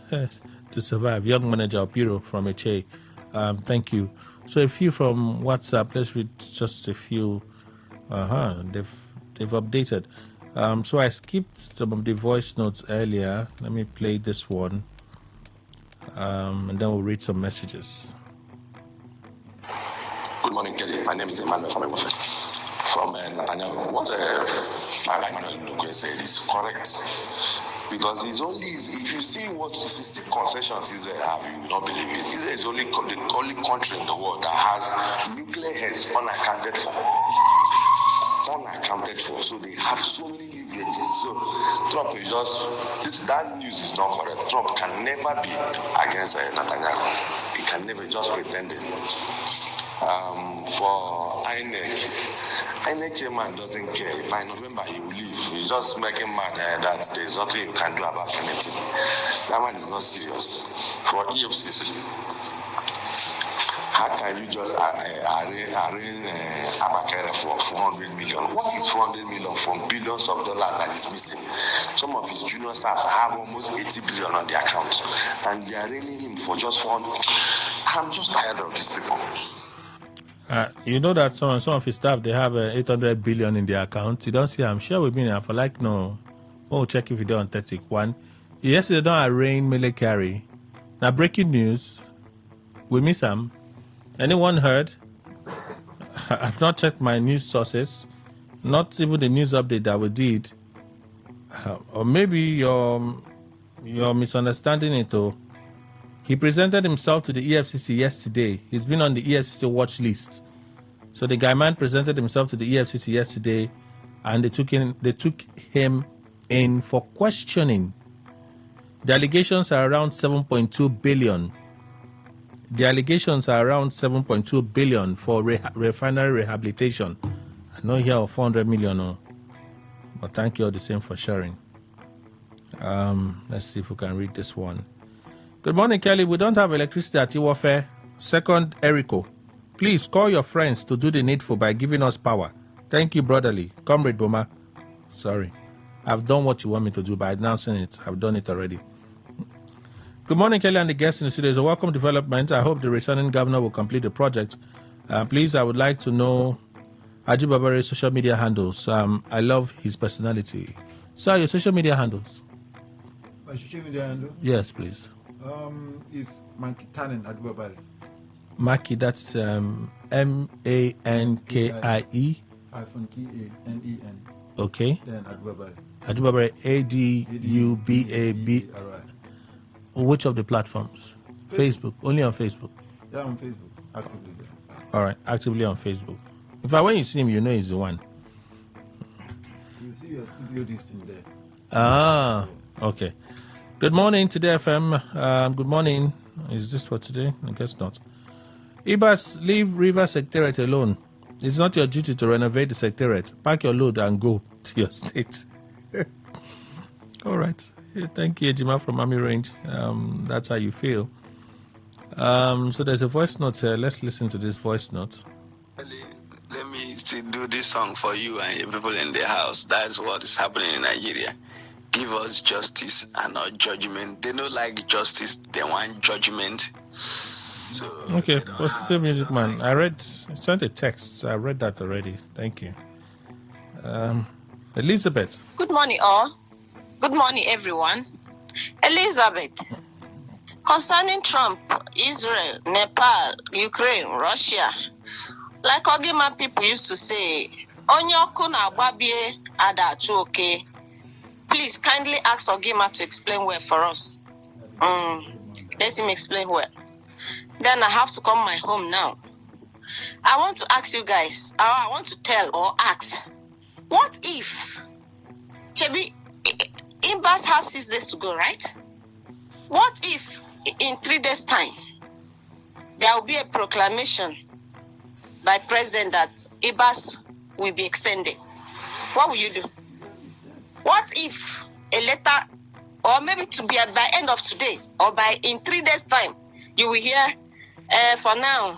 to survive. Young manager Opiro from HA. Thank you. So a few from WhatsApp. Let's read just a few. They've updated. So I skipped some of the voice notes earlier. Let me play this one. And then we'll read some messages. Good morning, Kelly. My name is Emmanuel from Nathaniel. What Emmanuel Ndukwe said is correct. Because it's only, if you see what concessions Israel have, you will not believe it. Israel is the only country in the world that has nuclear heads unaccounted for. So they have so many leverages. So Trump is just, that news is not correct. Trump can never be against Netanyahu. He can never just pretend it. For INEC chairman doesn't care. By November he will leave. He's just making mad that there's nothing you can do about anything. That one is not serious. For EFCC, how can you just arrange Abakere for 400 million? What is 400 million from billions of dollars that is missing? Some of his junior staffs have almost 80 billion on their account, and they are arraigning him for just 400. I'm just tired of these people. You know that some of his staff, they have 800 billion in their account. You don't see, I'm sure we've been here for like, no. Oh, check if you don't take one. Yesterday, they don't arraign Mele Kyari. Now, breaking news. We miss him. Anyone heard? I've not checked my news sources. Not even the news update that we did. Or maybe you're misunderstanding it, though. He presented himself to the EFCC yesterday. He's been on the EFCC watch list. So the guy man presented himself to the EFCC yesterday, and they took him in for questioning. The allegations are around 7.2 billion. The allegations are around 7.2 billion for refinery rehabilitation. I know here of 400 million, no, but thank you all the same for sharing. Let's see if we can read this one. Good morning, Kelly. We don't have electricity at Iwofe. Second, Erico. Please call your friends to do the needful by giving us power. Thank you, brotherly. Comrade Boma. Sorry. I've done what you want me to do by announcing it. I've done it already. Good morning, Kelly and the guests in the studio. It's a welcome development. I hope the returning governor will complete the project. Please, I would like to know Ajibabare's social media handles. I love his personality. So, your social media handles? My social media handle? Yes, please. Is Mankitanen Adibabare. Maki, that's Mankie. -TANEN. Okay. Then Adibabare. Adibabare, Adubab. Which of the platforms? Facebook. Only on Facebook. Yeah, on Facebook. Actively there. All right, actively on Facebook. In fact, when you see him, you know he's the one. You see your studio listing there. Ah, okay. Good morning, Today FM. Good morning. Is this for today? I guess not. Ibas, leave River Secretariat alone. It's not your duty to renovate the Secretariat. Pack your load and go to your state. All right. Thank you, Ejima from Army Range. That's how you feel. So there's a voice note here. Let's listen to this voice note. Let me still do this song for you and your people in the house. That's what is happening in Nigeria. Give us justice and not judgment. They don't like justice. They want judgment. So okay, Positive Music Man. I sent a text. I read that already. Thank you. Elizabeth. Good morning, all. Good morning, everyone. Elizabeth. Concerning Trump, Israel, Nepal, Ukraine, Russia, like Ogima people used to say, Onyoku na babie adachu okay. Please kindly ask Ogima to explain well for us. Let him explain well. Then I have to come my home now. I want to ask you guys, I want to tell or ask, what if Chebi Ibas has 6 days to go, right? What if in 3 days' time there will be a proclamation by President that Ibas will be extended? What will you do? What if a letter, or maybe to be by end of today, or by in 3 days' time, you will hear, for now,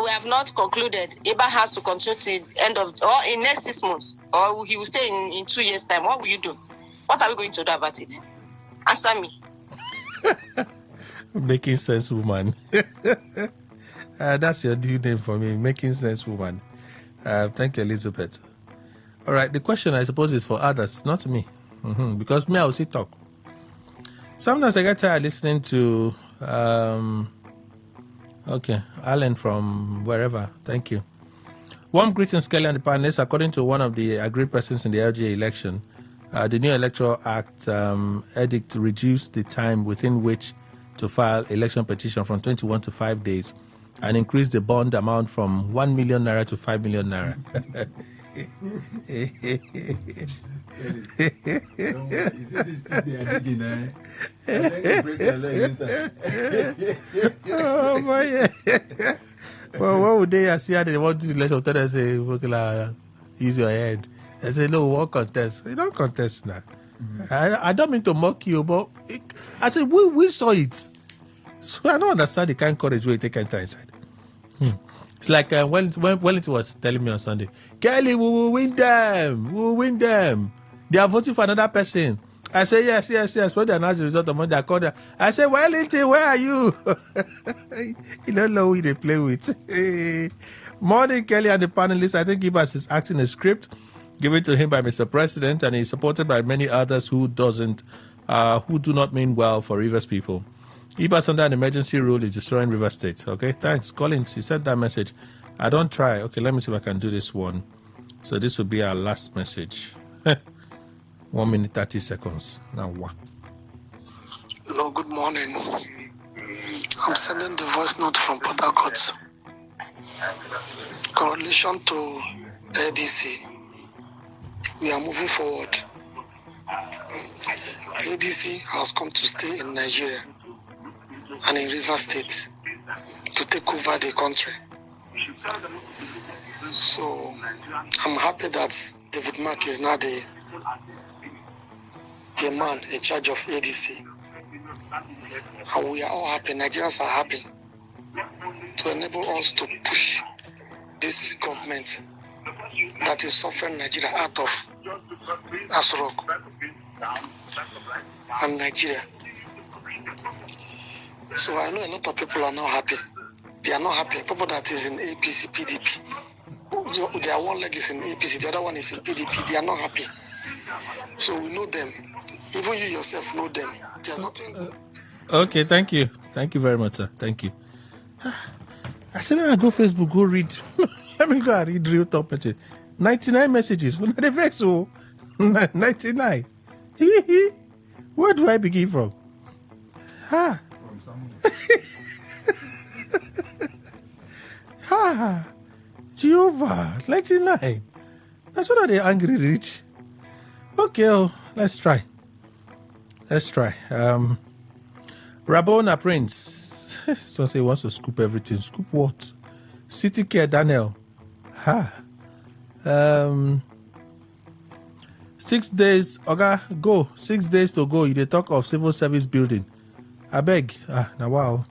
we have not concluded. Ibas has to continue to the end of, or in next 6 months, or he will stay in 2 years' time. What will you do? What are we going to do about it? Answer me. Making sense, woman. That's your new name for me, Making Sense, woman. Thank you, Elizabeth. All right, the question, I suppose, is for others, not me. Because me, I will see talk. Sometimes I get tired listening to, Alan from wherever. Thank you. Warm greetings, Kelly and the panelists. According to one of the agreed persons in the LGA election, the new Electoral Act edict reduced the time within which to file election petition from 21 to 5 days and increased the bond amount from 1 million naira to 5 million naira. Oh boy. Well, what would they see how they want to do the election? Tell them, say, use your head. I say, no, we won't contest. You don't contest now. I don't mean to mock you, but I said, we saw it. So I don't understand the kind of courage we take enter inside. It's like when it was telling me on Sunday, Kelly, we will win them. We will win them. They are voting for another person. I say, yes. When they announced the result of Monday, I called her. I said, Wellington, where are you? You don't know who they play with. Morning, Kelly and the panelists. I think Ibas is acting a script given to him by Mr. President, and he's supported by many others who do not mean well for Rivers people. Ibas under an emergency rule is destroying River State. Okay, thanks. Collins, he sent that message. I don't try. Okay, let me see if I can do this one. So this will be our last message. 1 minute, 30 seconds. Now what? Hello, good morning. I'm sending the voice note from Port Harcourt. Correlation to ADC. We are moving forward. ABC has come to stay in Nigeria and in Rivers State to take over the country. So I'm happy that David Mark is now the man in charge of ADC. And we are all happy, Nigerians are happy to enable us to push this government that is suffering Nigeria out of Asrok and Nigeria. So I know a lot of people are not happy. They are not happy. People that is in APC, PDP. Their one leg is in APC, the other one is in PDP. They are not happy. So we know them. Even you yourself know them. There's nothing. Okay, thank you. Thank you very much, sir. Thank you. I said, I go Facebook, go read. Let me go and read real top message. 99 messages. The vex, 99. Where do I begin from? Ha. Ha. Jehovah, 99. That's what they angry rich. Okay, let's try. Rabona Prince. So say he wants to scoop everything. Scoop what? City Care Daniel. Ha. 6 days. Okay, go. 6 days to go. You dey talk of civil service building. I beg. Now wow.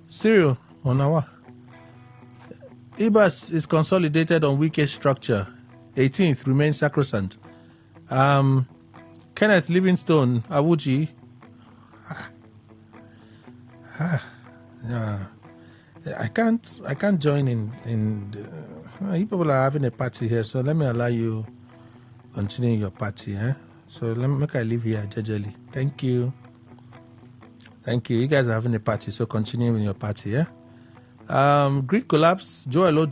Cyril. Oh, now wow. IBAS is consolidated on weakest structure. 18th remains sacrosanct. Kenneth Livingstone Awuji. I can't join in you people are having a party here, so let me allow you continue your party, so let me I leave here jejely. Thank you. You guys are having a party, so continue with your party. Grid collapse. Joel.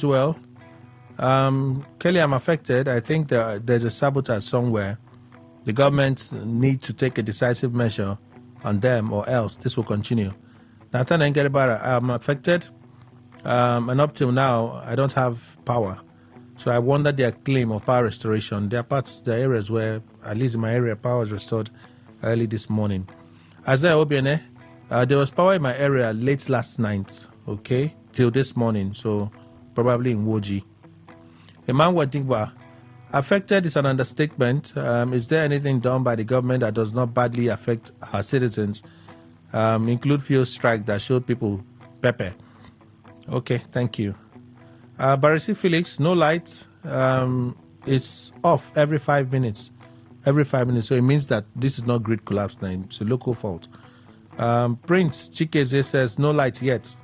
Kelly, I'm affected. I think there's a sabotage somewhere. The government need to take a decisive measure on them, or else this will continue. Nathan Engelbara, I'm affected, and up till now, I don't have power. So I wonder their claim of power restoration. There are areas where, at least in my area, power was restored early this morning. Isaiah Obiene, there was power in my area late last night, okay, till this morning, so probably in Woji. Emmanuel Digba, affected is an understatement. Is there anything done by the government that does not badly affect our citizens? Include fuel strike that showed people pepper. Okay, thank you. Barisi Felix, no light. It's off every 5 minutes. So it means that this is not grid collapse now. It's a local fault. Prince Chikeze says no light yet.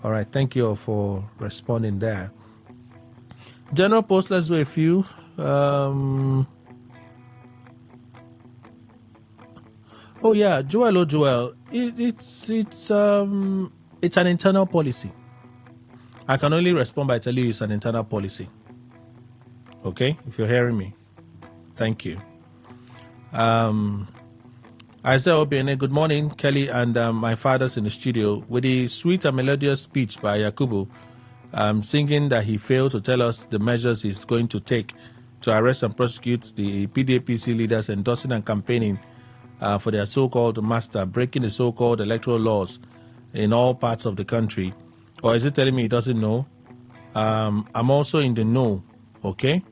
All right, thank you all for responding there. General Post, let's do a few. Oh yeah, Joel. It's an internal policy. I can only respond by telling you it's an internal policy. Okay, if you're hearing me, thank you. Isaiah Obiene, good morning, Kelly and my father's in the studio with the sweet and melodious speech by Yakubu, singing that he failed to tell us the measures he's going to take to arrest and prosecute the PDAPC leaders endorsing and campaigning for their so-called master, breaking the so-called electoral laws in all parts of the country. Or is it telling me he doesn't know? I'm also in the know, okay?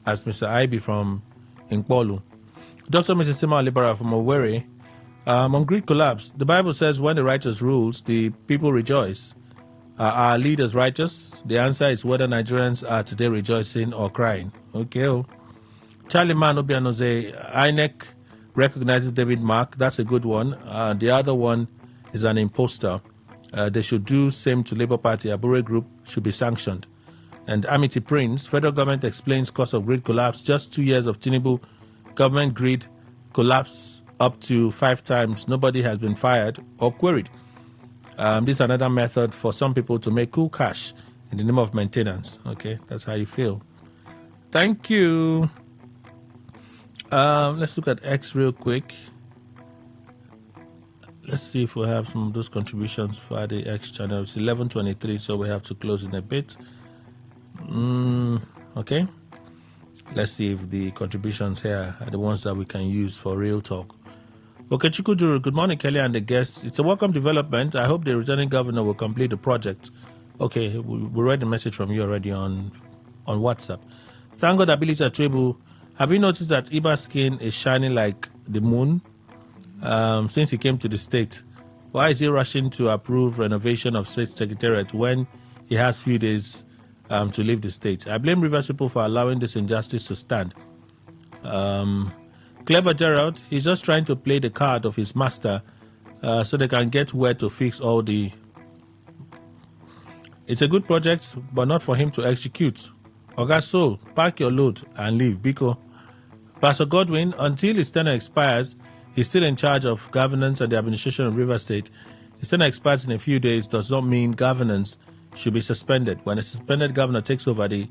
As Mr. Ibe from Nkpolu. Dr. Mrs. Sima Libera from Owerri. On grid collapse, the Bible says when the righteous rules, the people rejoice. Are leaders righteous? The answer is whether Nigerians are today rejoicing or crying. Okay. Charlie Man Obianoze, INEC recognizes David Mark. That's a good one. The other one is an imposter. They should do same to Labour Party. Abure Group should be sanctioned. And Amity Prince, federal government explains cause of grid collapse. Just 2 years of Tinubu government grid collapse up to 5 times. Nobody has been fired or queried. This is another method for some people to make cool cash in the name of maintenance. Okay, that's how you feel. Thank you. Let's look at X real quick. Let's see if we have some of those contributions for the X channel. It's 11:23, so we have to close in a bit. Okay. Let's see if the contributions here are the ones that we can use for real talk. Okay, Chikuduru, good morning, Kelly and the guests. It's a welcome development. I hope the returning governor will complete the project. Okay, we read the message from you already on WhatsApp. Thank God, Ability Trebu. Have you noticed that Iba's skin is shining like the moon since he came to the state? Why is he rushing to approve renovation of state secretariat when he has few days to leave the state? I blame Rivers people for allowing this injustice to stand. Clever Gerald, he's just trying to play the card of his master so they can get where to fix all the... It's a good project, but not for him to execute. Oga Soul, pack your load and leave. Biko. Pastor Godwin, until his tenure expires, he's still in charge of governance and the administration of River State. His tenure expires in a few days does not mean governance should be suspended. When a suspended governor takes over, he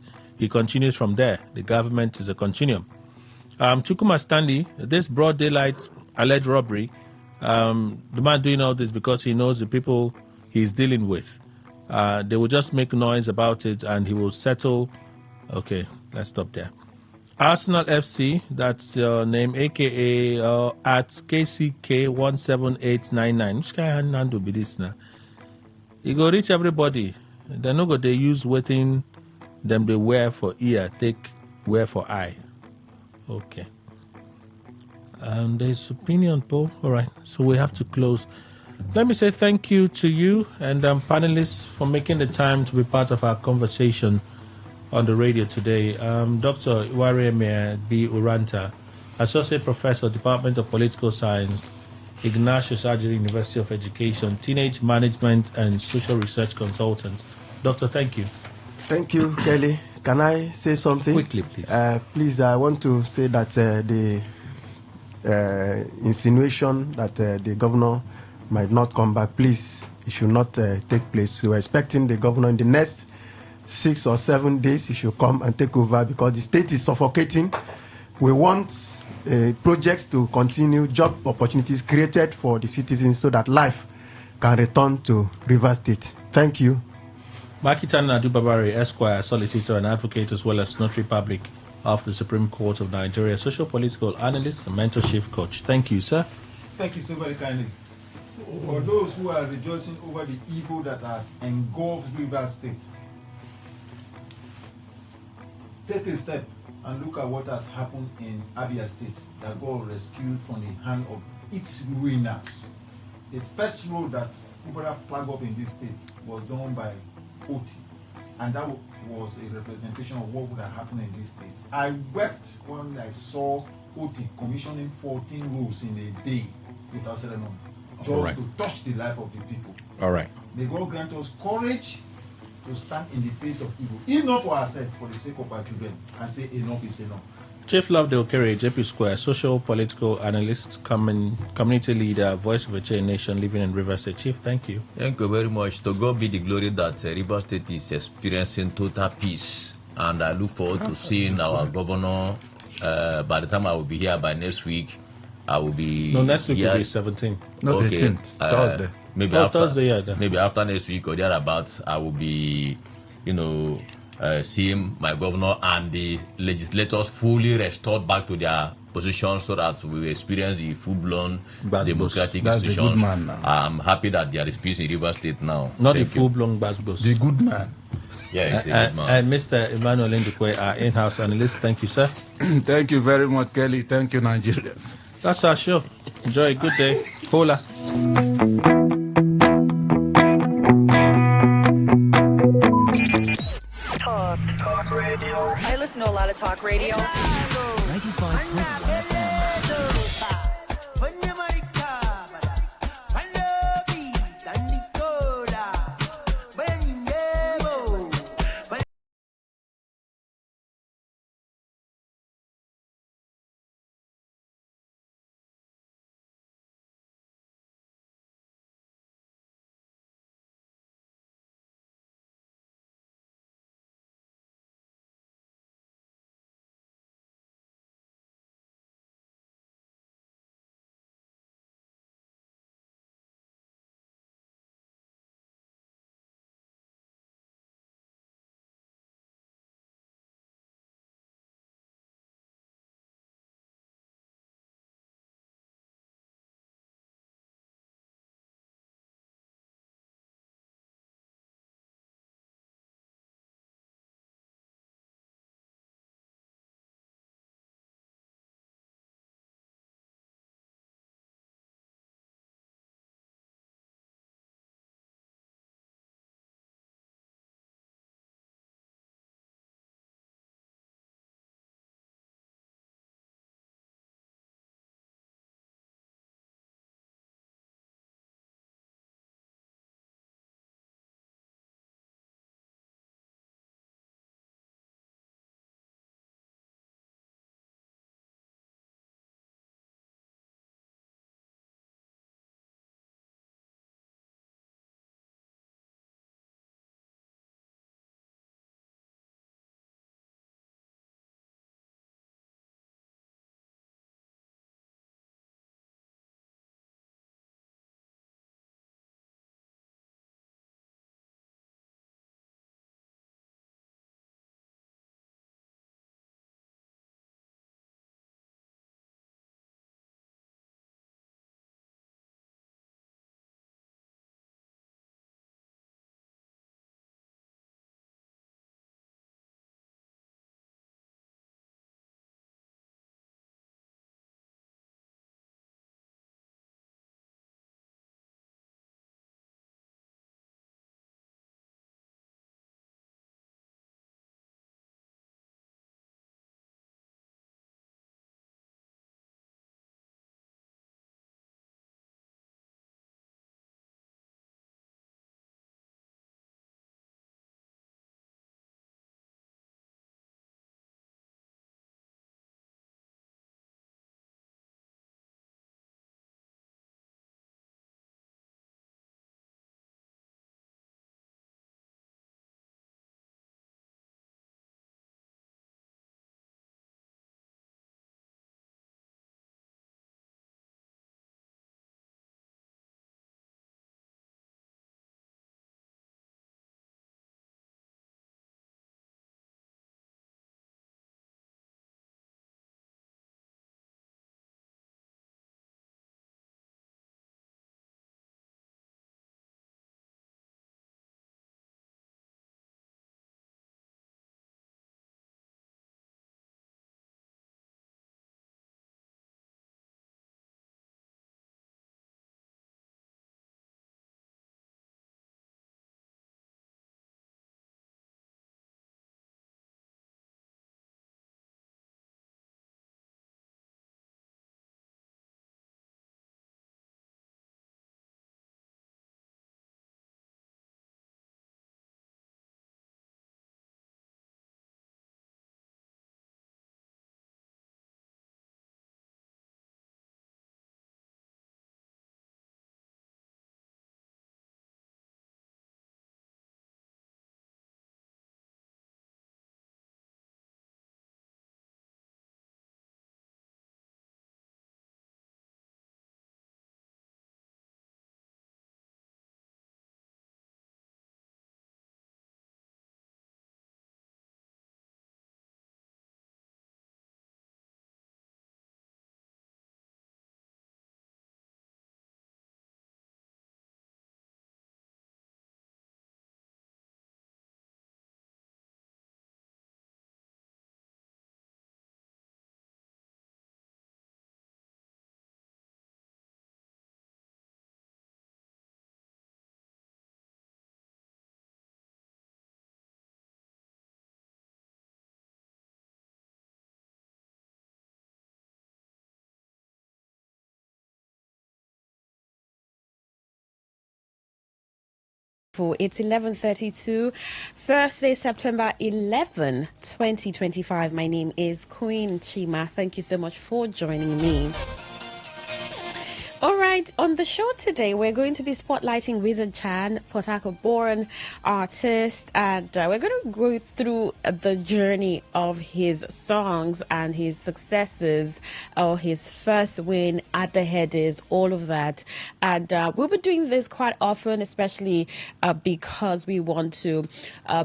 continues from there. The government is a continuum. Chukuma Stanley, this broad daylight alleged robbery, the man doing all this because he knows the people he's dealing with. They will just make noise about it and he will settle. Okay, let's stop there. Arsenal FC, that's your name, aka at KCK17899. Which kind of handle be this now? You go reach everybody. They no go they use waiting them they wear for ear, take wear for eye. Okay. There's opinion poll. All right. So we have to close. Let me say thank you to you and panelists for making the time to be part of our conversation on the radio today. Dr. Iwareme B. Uranta, Associate Professor, Department of Political Science, Ignatius Ajiri University of Education, Teenage Management and Social Research Consultant. Doctor, thank you. Thank you, Kelly. Can I say something? Quickly, please. Please, I want to say that the insinuation that the governor might not come back, please, it should not take place. We're expecting the governor in the next 6 or 7 days, he should come and take over because the state is suffocating. We want projects to continue, job opportunities created for the citizens so that life can return to River State. Thank you. Makitan Adubabari, Esquire, solicitor and advocate, as well as notary public of the Supreme Court of Nigeria, social political analyst and mentorship coach. Thank you, sir. Thank you so very kindly. For those who are rejoicing over the evil that has engulfed River State, take a step and look at what has happened in Abia State that got rescued from the hand of its ruiners. The first road that Ubara flagged up in this state was done by Oti, and that was a representation of what would have happened in this state. I wept when I saw Oti commissioning 14 roads in a day without ceremony, just to touch the life of the people. All right. May God grant us courage to stand in the face of evil, if not for ourselves, for the sake of our children, and say enough is enough. Chief Lovedale Kerry, JP Square, social political analyst, community leader, voice of a chain nation living in River State. Chief, thank you. Thank you very much. To God be the glory that River State is experiencing total peace. And I look forward to seeing our governor. By the time I will be here by next week, I will be... No, next week will be 17th. No, okay. 18th, Thursday. Maybe after Thursday, yeah. Maybe after next week or thereabouts, I will be, seeing my governor and the legislators fully restored back to their position so that we will experience the full-blown democratic institutions. I'm happy that there is peace in River State now. Not the full-blown Basbos. The good man. Yeah, it's a good man. And Mr. Emmanuel Ndukwe, our in-house analyst. Thank you, sir. Thank you very much, Kelly. Thank you, Nigerians. That's our show. Enjoy a good day. Hola. Talk radio. I listen to a lot of talk radio. 95.1 FM. people. It's 11:32, Thursday, September 11, 2025. My name is Queen Chima. Thank you so much for joining me. All right, on the show today, we're going to be spotlighting Wizard Chan, Port Harcourt-born artist, and we're going to go through the journey of his songs and his successes, or his first win at the Headies, all of that. And we'll be doing this quite often, especially because we want to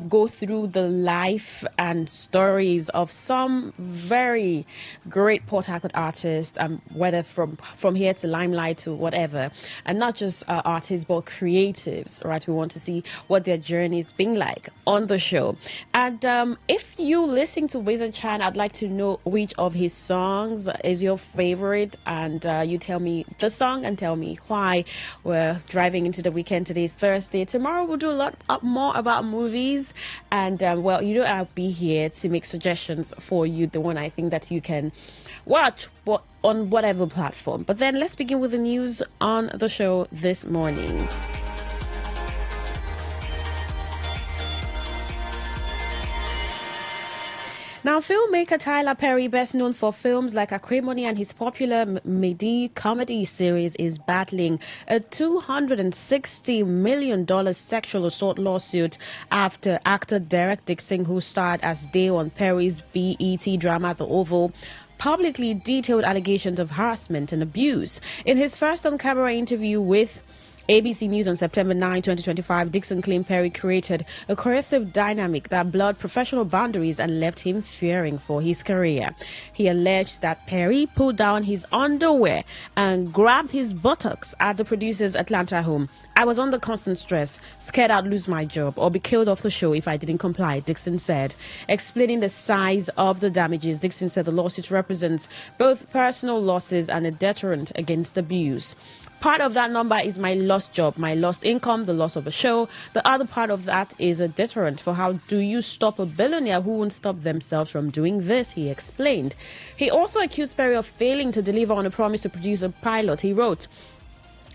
go through the life and stories of some very great Port Harcourt artists, whether from here to Limelight to whatever, and not just artists but creatives, right? We want to see what their journey is being like on the show. And if you listen to Wizard Chan, I'd like to know which of his songs is your favorite, and you tell me the song and tell me why. We're driving into the weekend. Today's Thursday. Tomorrow we'll do a lot more about movies, and well, you know, I'll be here to make suggestions for you, the one I think that you can watch on whatever platform. But then let's begin with the news on the show this morning. Now, filmmaker Tyler Perry, best known for films like Acrimony and his popular Medi comedy series, is battling a $260 million sexual assault lawsuit after actor Derek Dixon, who starred as Dale on Perry's BET drama The Oval, publicly detailed allegations of harassment and abuse. In his first on-camera interview with ABC News on September 9, 2025, Dixon claimed Perry created a coercive dynamic that blurred professional boundaries and left him fearing for his career. He alleged that Perry pulled down his underwear and grabbed his buttocks at the producer's Atlanta home. "I was under constant stress, scared I'd lose my job or be killed off the show if I didn't comply," Dixon said. Explaining the size of the damages, Dixon said the lawsuit represents both personal losses and a deterrent against abuse. "Part of that number is my lost job, my lost income, the loss of a show. The other part of that is a deterrent for how do you stop a billionaire who won't stop themselves from doing this," he explained. He also accused Perry of failing to deliver on a promise to produce a pilot. He wrote,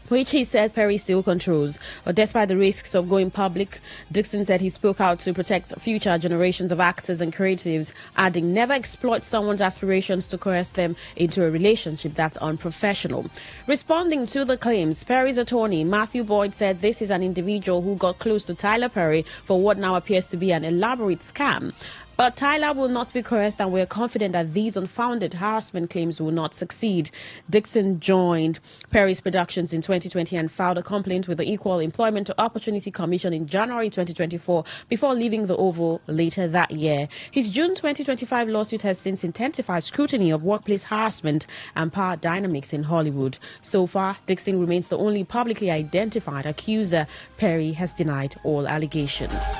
which he said Perry still controls. But despite the risks of going public, Dixon said he spoke out to protect future generations of actors and creatives, adding, "Never exploit someone's aspirations to coerce them into a relationship that's unprofessional." Responding to the claims, Perry's attorney, Matthew Boyd, said this is an individual who got close to Tyler Perry for what now appears to be an elaborate scam. But Tyler will not be coerced, and we're confident that these unfounded harassment claims will not succeed. Dixon joined Perry's Productions in 2020 and filed a complaint with the Equal Employment Opportunity Commission in January 2024 before leaving the Oval later that year. His June 2025 lawsuit has since intensified scrutiny of workplace harassment and power dynamics in Hollywood. So far, Dixon remains the only publicly identified accuser. Perry has denied all allegations.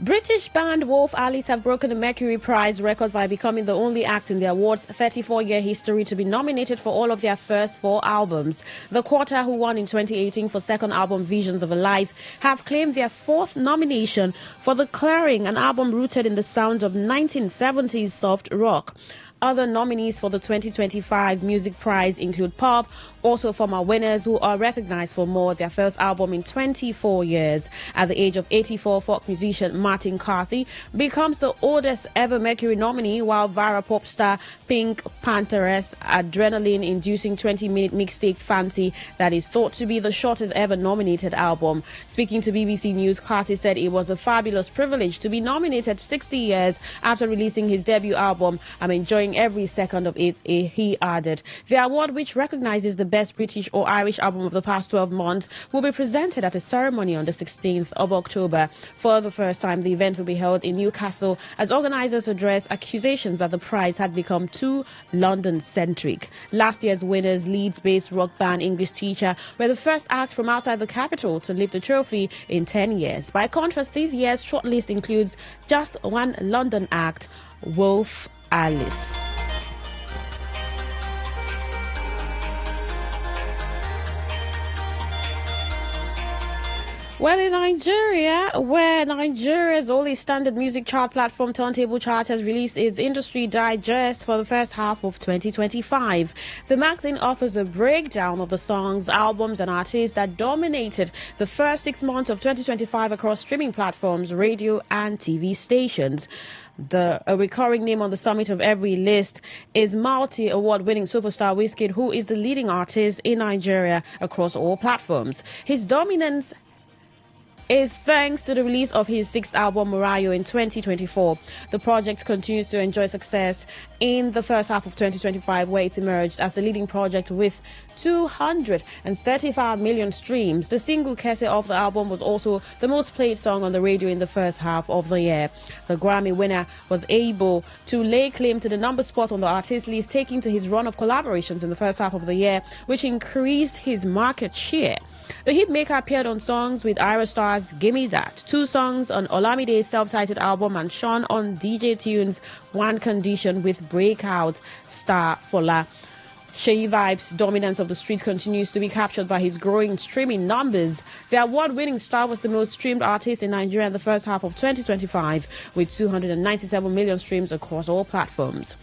British band Wolf Alice have broken the Mercury Prize record by becoming the only act in the award's 34-year history to be nominated for all of their first 4 albums. The Quarter, who won in 2018 for second album Visions of a Life, have claimed their 4th nomination for The Clearing, an album rooted in the sounds of 1970s soft rock. Other nominees for the 2025 Music Prize include Pop, also former winners who are recognized for More, their first album in 24 years. At the age of 84, folk musician Martin Carthy becomes the oldest ever Mercury nominee, while Vara pop star Pink Pantheress' adrenaline-inducing 20-minute mixtape Fancy that is thought to be the shortest ever nominated album. Speaking to BBC News, Carthy said it was a fabulous privilege to be nominated 60 years after releasing his debut album. "I'm enjoying every second of it," he added. The award, which recognizes the best British or Irish album of the past 12 months, will be presented at a ceremony on the 16th of October. For the first time, the event will be held in Newcastle as organizers address accusations that the prize had become too London-centric. Last year's winners, Leeds-based rock band English Teacher, were the first act from outside the capital to lift the trophy in 10 years. By contrast, this year's shortlist includes just one London act, Wolf Alice. Well, in Nigeria, where Nigeria's only standard music chart platform, Turntable Chart, has released its industry digest for the first half of 2025. The magazine offers a breakdown of the songs, albums, and artists that dominated the first 6 months of 2025 across streaming platforms, radio, and TV stations. A recurring name on the summit of every list is multi-award-winning superstar Wizkid, who is the leading artist in Nigeria across all platforms. His dominance is thanks to the release of his 6th album, Murayo, in 2024. The project continues to enjoy success in the first half of 2025, where it emerged as the leading project with 235 million streams. The single Kese of the album was also the most played song on the radio in the first half of the year. The Grammy winner was able to lay claim to the number spot on the artist list, taking to his run of collaborations in the first half of the year, which increased his market share. The hitmaker appeared on songs with Ira Star's Gimme That, 2 songs on Olamide's self-titled album, and Sean on DJ Tunes' One Condition with breakout star Fola. Sheyi Vibe's dominance of the street continues to be captured by his growing streaming numbers. The award-winning star was the most streamed artist in Nigeria in the first half of 2025, with 297 million streams across all platforms.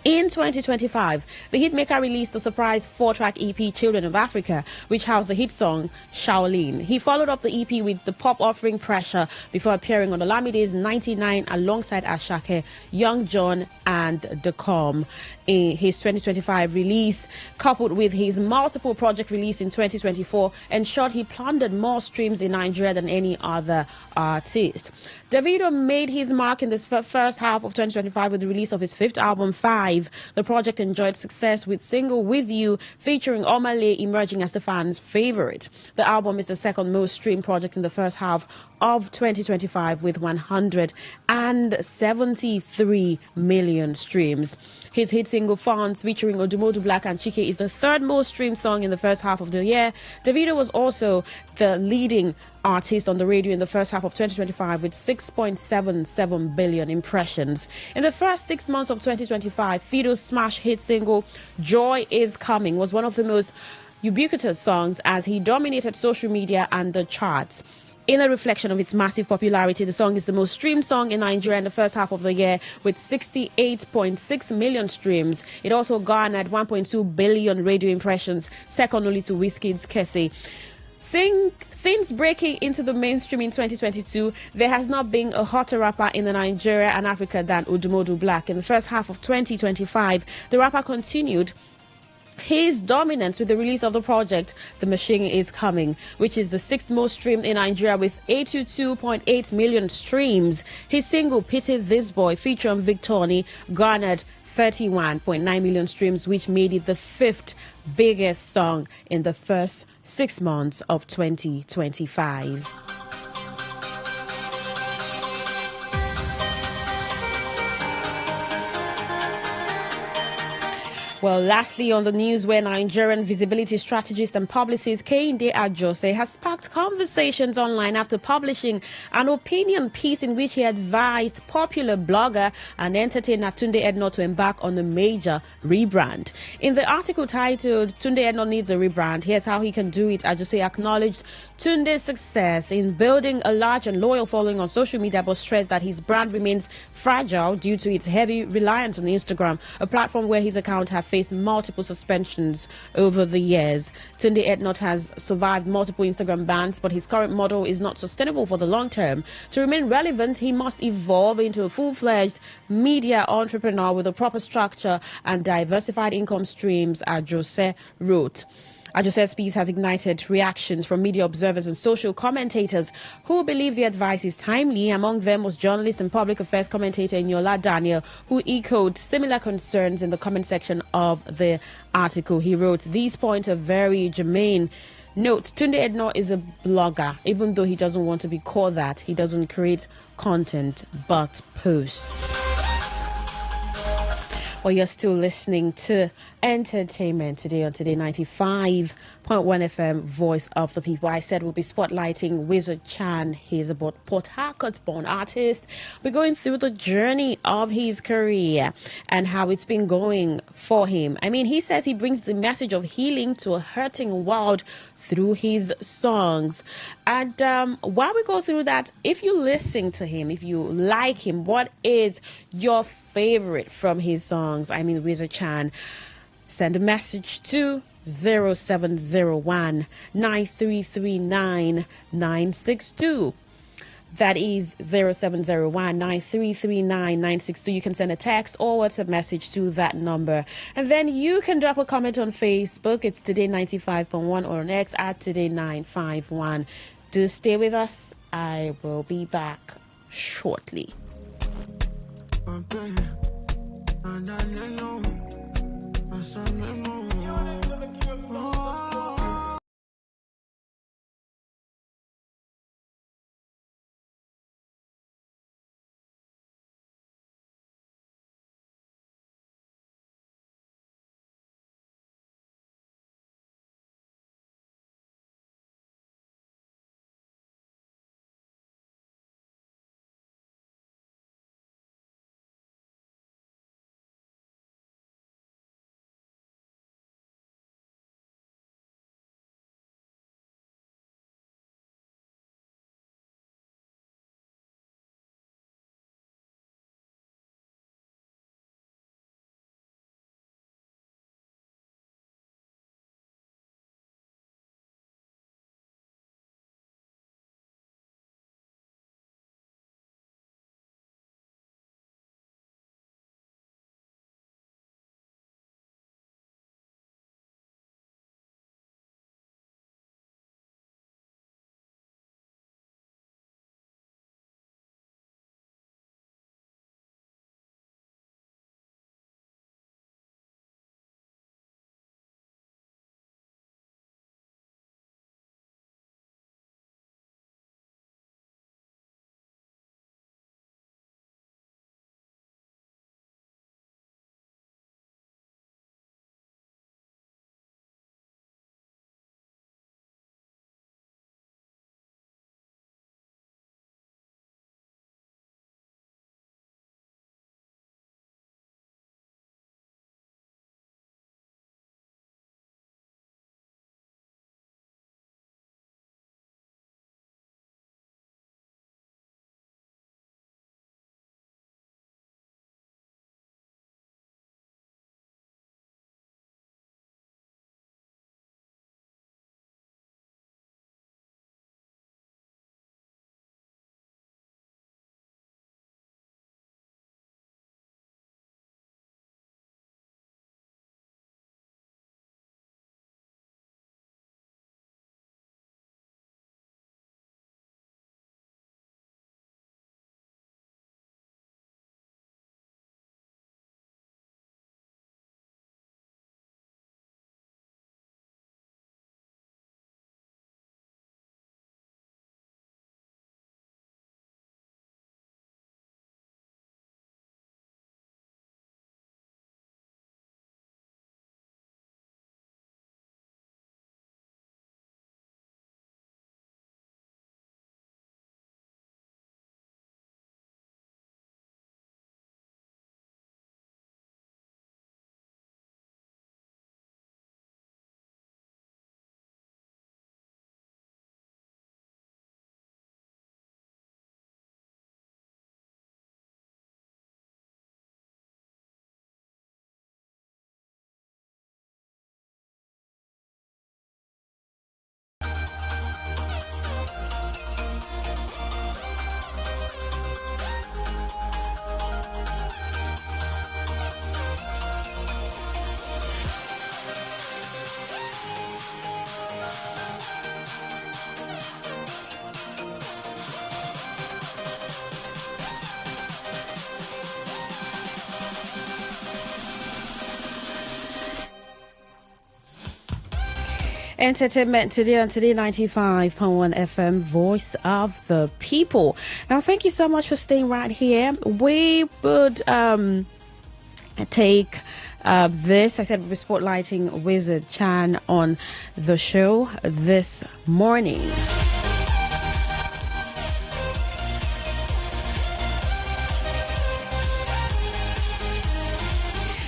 In 2025, the hitmaker released the surprise 4-track EP Children of Africa, which housed the hit song Shaolin. He followed up the EP with the pop offering Pressure before appearing on Olamide's 99 alongside Ashake, Young John, and Decom. In his 2025 release, coupled with his multiple project release in 2024, ensured he plundered more streams in Nigeria than any other artist. Davido made his mark in this first half of 2025 with the release of his 5th album, 5. The project enjoyed success with single With You featuring Omale emerging as the fans' favorite. The album is the second most streamed project in the first half of 2025 with 173 million streams. His hit single Fonts featuring Odumodu Black and Chike is the 3rd most streamed song in the first half of the year. Davido was also the leading artist on the radio in the first half of 2025 with 6.77 billion impressions. In the first 6 months of 2025, Fido's smash hit single Joy Is Coming was one of the most ubiquitous songs as he dominated social media and the charts. In a reflection of its massive popularity, the song is the most streamed song in Nigeria in the first half of the year with 68.6 million streams. It also garnered 1.2 billion radio impressions, second only to Wizkid's Kese. Since breaking into the mainstream in 2022, there has not been a hotter rapper in Nigeria and Africa than Odumodu Black. In the first half of 2025, the rapper continued his dominance with the release of the project The Machine Is Coming, which is the 6th most streamed in Nigeria with 82.8 million streams. His single Pity This Boy featuring Victorny garnered 31.9 million streams, which made it the 5th biggest song in the first 6 months of 2025. Well, lastly, on the news, where Nigerian visibility strategist and publicist Kehinde Ajose has sparked conversations online after publishing an opinion piece in which he advised popular blogger and entertainer Tunde Ednor to embark on a major rebrand. In the article titled Tunde Ednor Needs a Rebrand, here's how he can do it. Ajose acknowledged Tunde's success in building a large and loyal following on social media, but stressed that his brand remains fragile due to its heavy reliance on Instagram, a platform where his account has faced multiple suspensions over the years. Tunde Ednor has survived multiple Instagram bans, but his current model is not sustainable for the long term. To remain relevant, he must evolve into a full-fledged media entrepreneur with a proper structure and diversified income streams, Ajose wrote. Ajose's piece has ignited reactions from media observers and social commentators who believe the advice is timely. Among them was journalist and public affairs commentator Eniola Daniel, who echoed similar concerns in the comment section of the article. He wrote, "These points are very germane. Note, Tunde Ednor is a blogger. Even though he doesn't want to be called that, he doesn't create content but posts." Well, you're still listening to Entertainment Today on Today 95.1 FM, Voice of the People. I said we'll be spotlighting Wizard Chan. He's a Port Harcourt-born artist. We're going through the journey of his career and how it's been going for him. I mean, he says he brings the message of healing to a hurting world through his songs. And while we go through that, if you listen to him, if you like him, what is your favorite from his songs? I mean, Wizard Chan, send a message to 0701 9339 962. That is 0701 9339 962. You can send a text or WhatsApp message to that number. And then you can drop a comment on Facebook. It's Today95.1 or on X at Today951. Do stay with us. I will be back shortly. Entertainment Today on Today 95.1 FM, Voice of the People. Now, thank you so much for staying right here. We would take this. I said we'll be spotlighting Wizard Chan on the show this morning.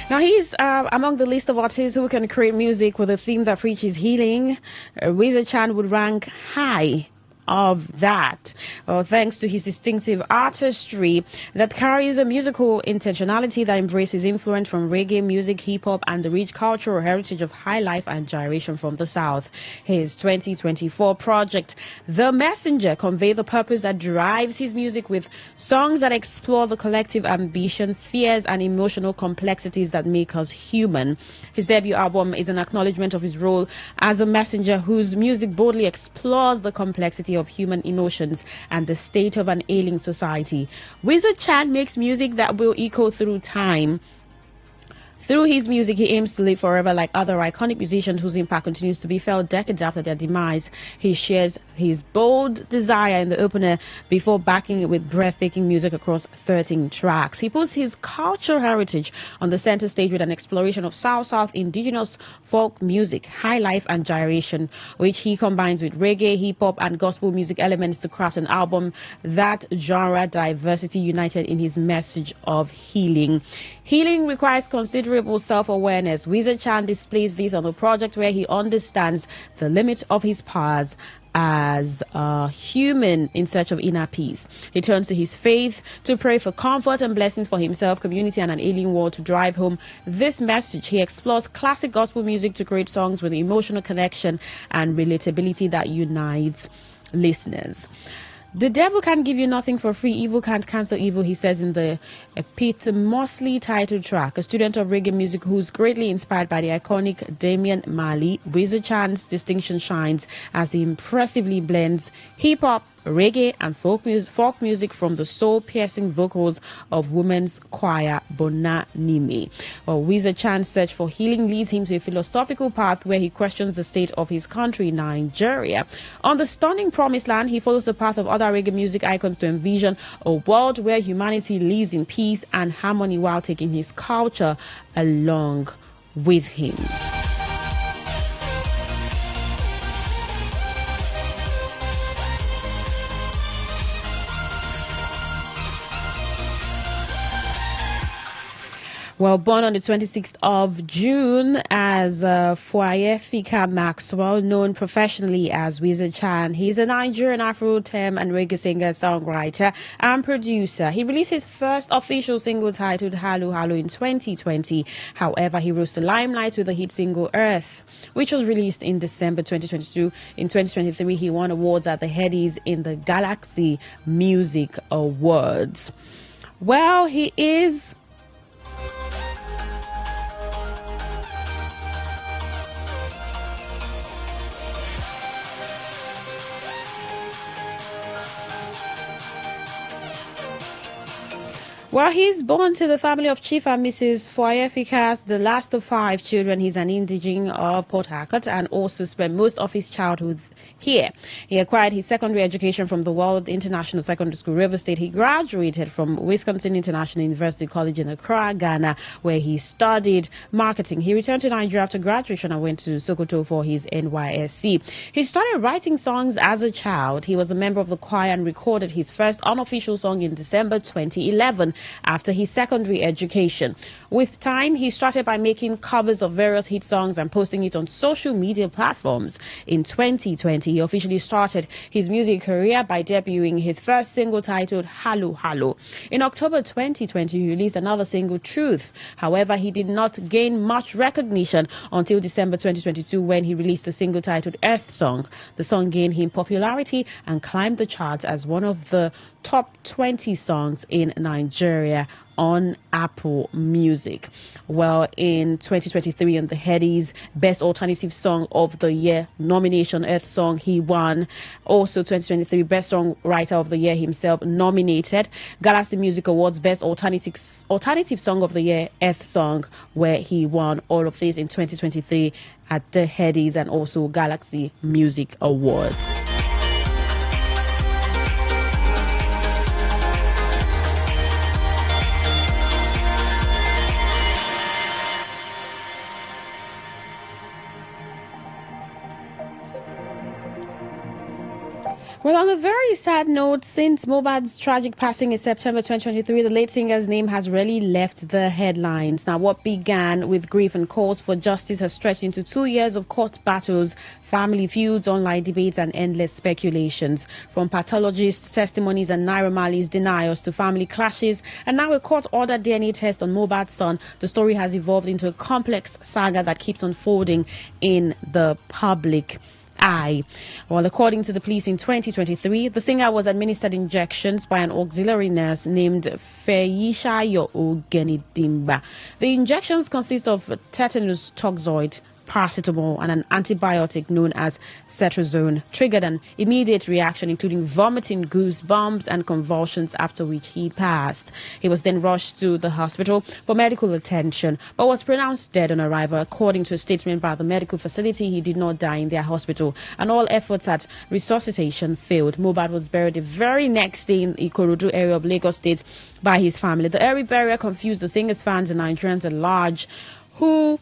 Now, he's among the list of artists who can create music with a theme that preaches healing. Wizard Chan would rank high of that, thanks to his distinctive artistry that carries a musical intentionality that embraces influence from reggae music, hip-hop, and the rich cultural heritage of high life and gyration from the South. His 2024 project, The Messenger, conveys the purpose that drives his music with songs that explore the collective ambition, fears, and emotional complexities that make us human. His debut album is an acknowledgement of his role as a messenger whose music boldly explores the complexity of human emotions and the state of an ailing society. Wizard Chan makes music that will echo through time. Through his music, he aims to live forever like other iconic musicians whose impact continues to be felt decades after their demise. He shares his bold desire in the opener before backing it with breathtaking music across 13 tracks. He puts his cultural heritage on the center stage with an exploration of South indigenous folk music, high life, and gyration, which he combines with reggae, hip-hop, and gospel music elements to craft an album that genre diversity united in his message of healing. Healing requires considerable self-awareness. Wizard Chan displays this on a project where he understands the limit of his powers as a human in search of inner peace. He turns to his faith to pray for comfort and blessings for himself, community, and an alien world to drive home this message. He explores classic gospel music to create songs with emotional connection and relatability that unites listeners. The devil can't give you nothing for free. Evil can't cancel evil, he says in the epitomously titled track. A student of reggae music who's greatly inspired by the iconic Damian Marley, Wizard Chan's distinction shines as he impressively blends hip-hop, reggae, and folk music from the soul-piercing vocals of women's choir Bona Nime. Well, Wizard Chan's search for healing leads him to a philosophical path where he questions the state of his country, Nigeria. On the stunning promised land, he follows the path of other reggae music icons to envision a world where humanity lives in peace and harmony while taking his culture along with him. Well, born on the 26th of June as Foyefika Maxwell, known professionally as Wizard Chan, he's a Nigerian Afro-Tem and reggae singer, songwriter, and producer. He released his first official single titled Halu Halu in 2020. However, he rose to limelight with the hit single Earth, which was released in December 2022. In 2023, he won awards at the Headies in the Galaxy Music Awards. Well, he is... Well, he's born to the family of Chief and Mrs. Foyefikas, the last of 5 children. He's an indigene of Port Harcourt and also spent most of his childhood here. He acquired his secondary education from the World International Secondary School, River State. He graduated from Wisconsin International University College in Accra, Ghana, where he studied marketing. He returned to Nigeria after graduation and went to Sokoto for his NYSC. He started writing songs as a child. He was a member of the choir and recorded his first unofficial song in December 2011 after his secondary education. With time, he started by making covers of various hit songs and posting it on social media platforms. In 2020, he officially started his music career by debuting his first single titled Halu Halu. In October 2020, he released another single, Truth. However, he did not gain much recognition until December 2022 when he released a single titled Earth Song. The song gained him popularity and climbed the charts as one of the top 20 songs in Nigeria on Apple Music. Well, in 2023, on the Headies Best Alternative Song of the Year nomination, Earth Song, he won. Also, 2023 Best Songwriter of the Year himself nominated. Galaxy Music Awards Best Alternative Song of the Year, Earth Song, where he won all of this in 2023 at the Headies and also Galaxy Music Awards. Well, on a very sad note, since Mohbad's tragic passing in September 2023, the late singer's name has really left the headlines. Now, what began with grief and calls for justice has stretched into 2 years of court battles, family feuds, online debates, and endless speculations. From pathologists' testimonies and Naira Marley's denials to family clashes, and now a court-ordered DNA test on Mohbad's son, the story has evolved into a complex saga that keeps unfolding in the public eye. Well, according to the police in 2023, the singer was administered injections by an auxiliary nurse named Feyishayo Ogenidimba. The injections consist of tetanus toxoid, paracetamol, and an antibiotic known as cetrazone, triggered an immediate reaction including vomiting, goosebumps, and convulsions, after which he passed. He was then rushed to the hospital for medical attention but was pronounced dead on arrival. According to a statement by the medical facility, he did not die in their hospital, and all efforts at resuscitation failed. Mohbad was buried the very next day in Ikorodu area of Lagos State by his family. The early burial confused the singer's fans and Nigerians at large, who,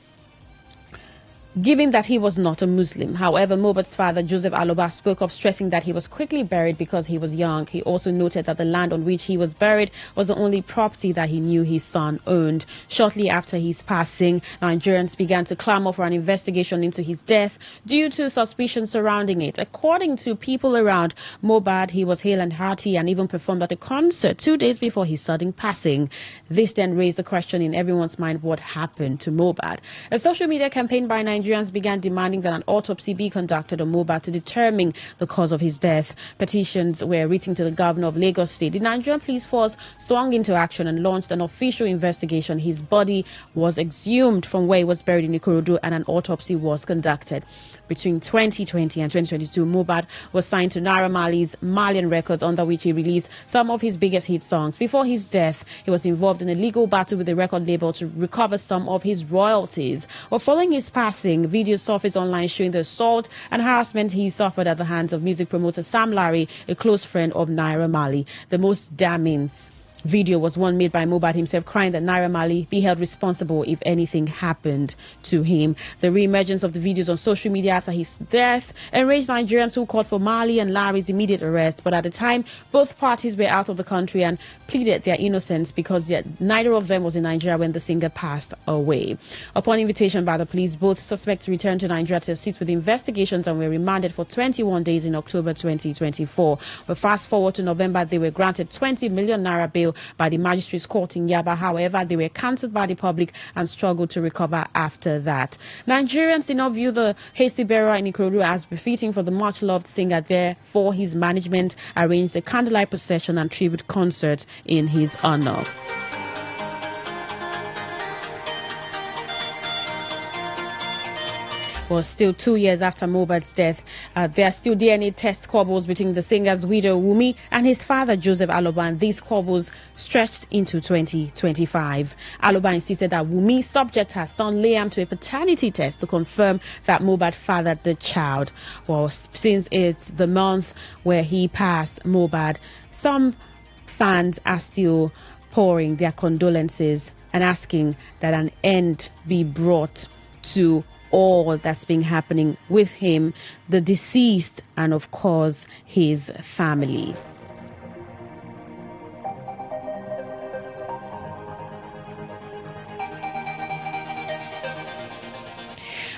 given that he was not a Muslim. However, Mohbad's father, Joseph Aloba, spoke up, stressing that he was quickly buried because he was young. He also noted that the land on which he was buried was the only property that he knew his son owned. Shortly after his passing, Nigerians began to clamor for an investigation into his death due to suspicion surrounding it. According to people around Mohbad, he was hale and hearty and even performed at a concert 2 days before his sudden passing. This then raised the question in everyone's mind: what happened to Mohbad? A social media campaign by Nigerians began demanding that an autopsy be conducted on Mohbad to determine the cause of his death. Petitions were written to the governor of Lagos State. The Nigerian police force swung into action and launched an official investigation. His body was exhumed from where he was buried in Ikorodu, and an autopsy was conducted. Between 2020 and 2022, Mohbad was signed to Naira Marley's Malian Records, under which he released some of his biggest hit songs. Before his death, he was involved in a legal battle with the record label to recover some of his royalties. Well, following his passing, videos surfaced online showing the assault and harassment he suffered at the hands of music promoter Sam Larry, a close friend of Naira Marley. The most damning video was one made by Mohbad himself, crying that Naira Marley be held responsible if anything happened to him. The re-emergence of the videos on social media after his death enraged Nigerians, who called for Marley and Larry's immediate arrest. But at the time, both parties were out of the country and pleaded their innocence because neither of them was in Nigeria when the singer passed away. Upon invitation by the police, both suspects returned to Nigeria to assist with investigations and were remanded for 21 days in October 2024. But fast forward to November, they were granted 20 million naira bail by the magistrate's court in Yaba. However, they were cancelled by the public and struggled to recover after that. Nigerians did not view the hasty burial in Ikorodu as befitting for the much-loved singer. Therefore, his management arranged a candlelight procession and tribute concert in his honor. Well, still 2 years after Mohbad's death, there are still DNA test squabbles between the singer's widow Wumi and his father Joseph Aloba, and these squabbles stretched into 2025. Aloba insisted that Wumi subject her son Liam to a paternity test to confirm that Mohbad fathered the child. Well, since it's the month where he passed, Mohbad, some fans are still pouring their condolences and asking that an end be brought to all that's been happening with him, the deceased, and of course his family.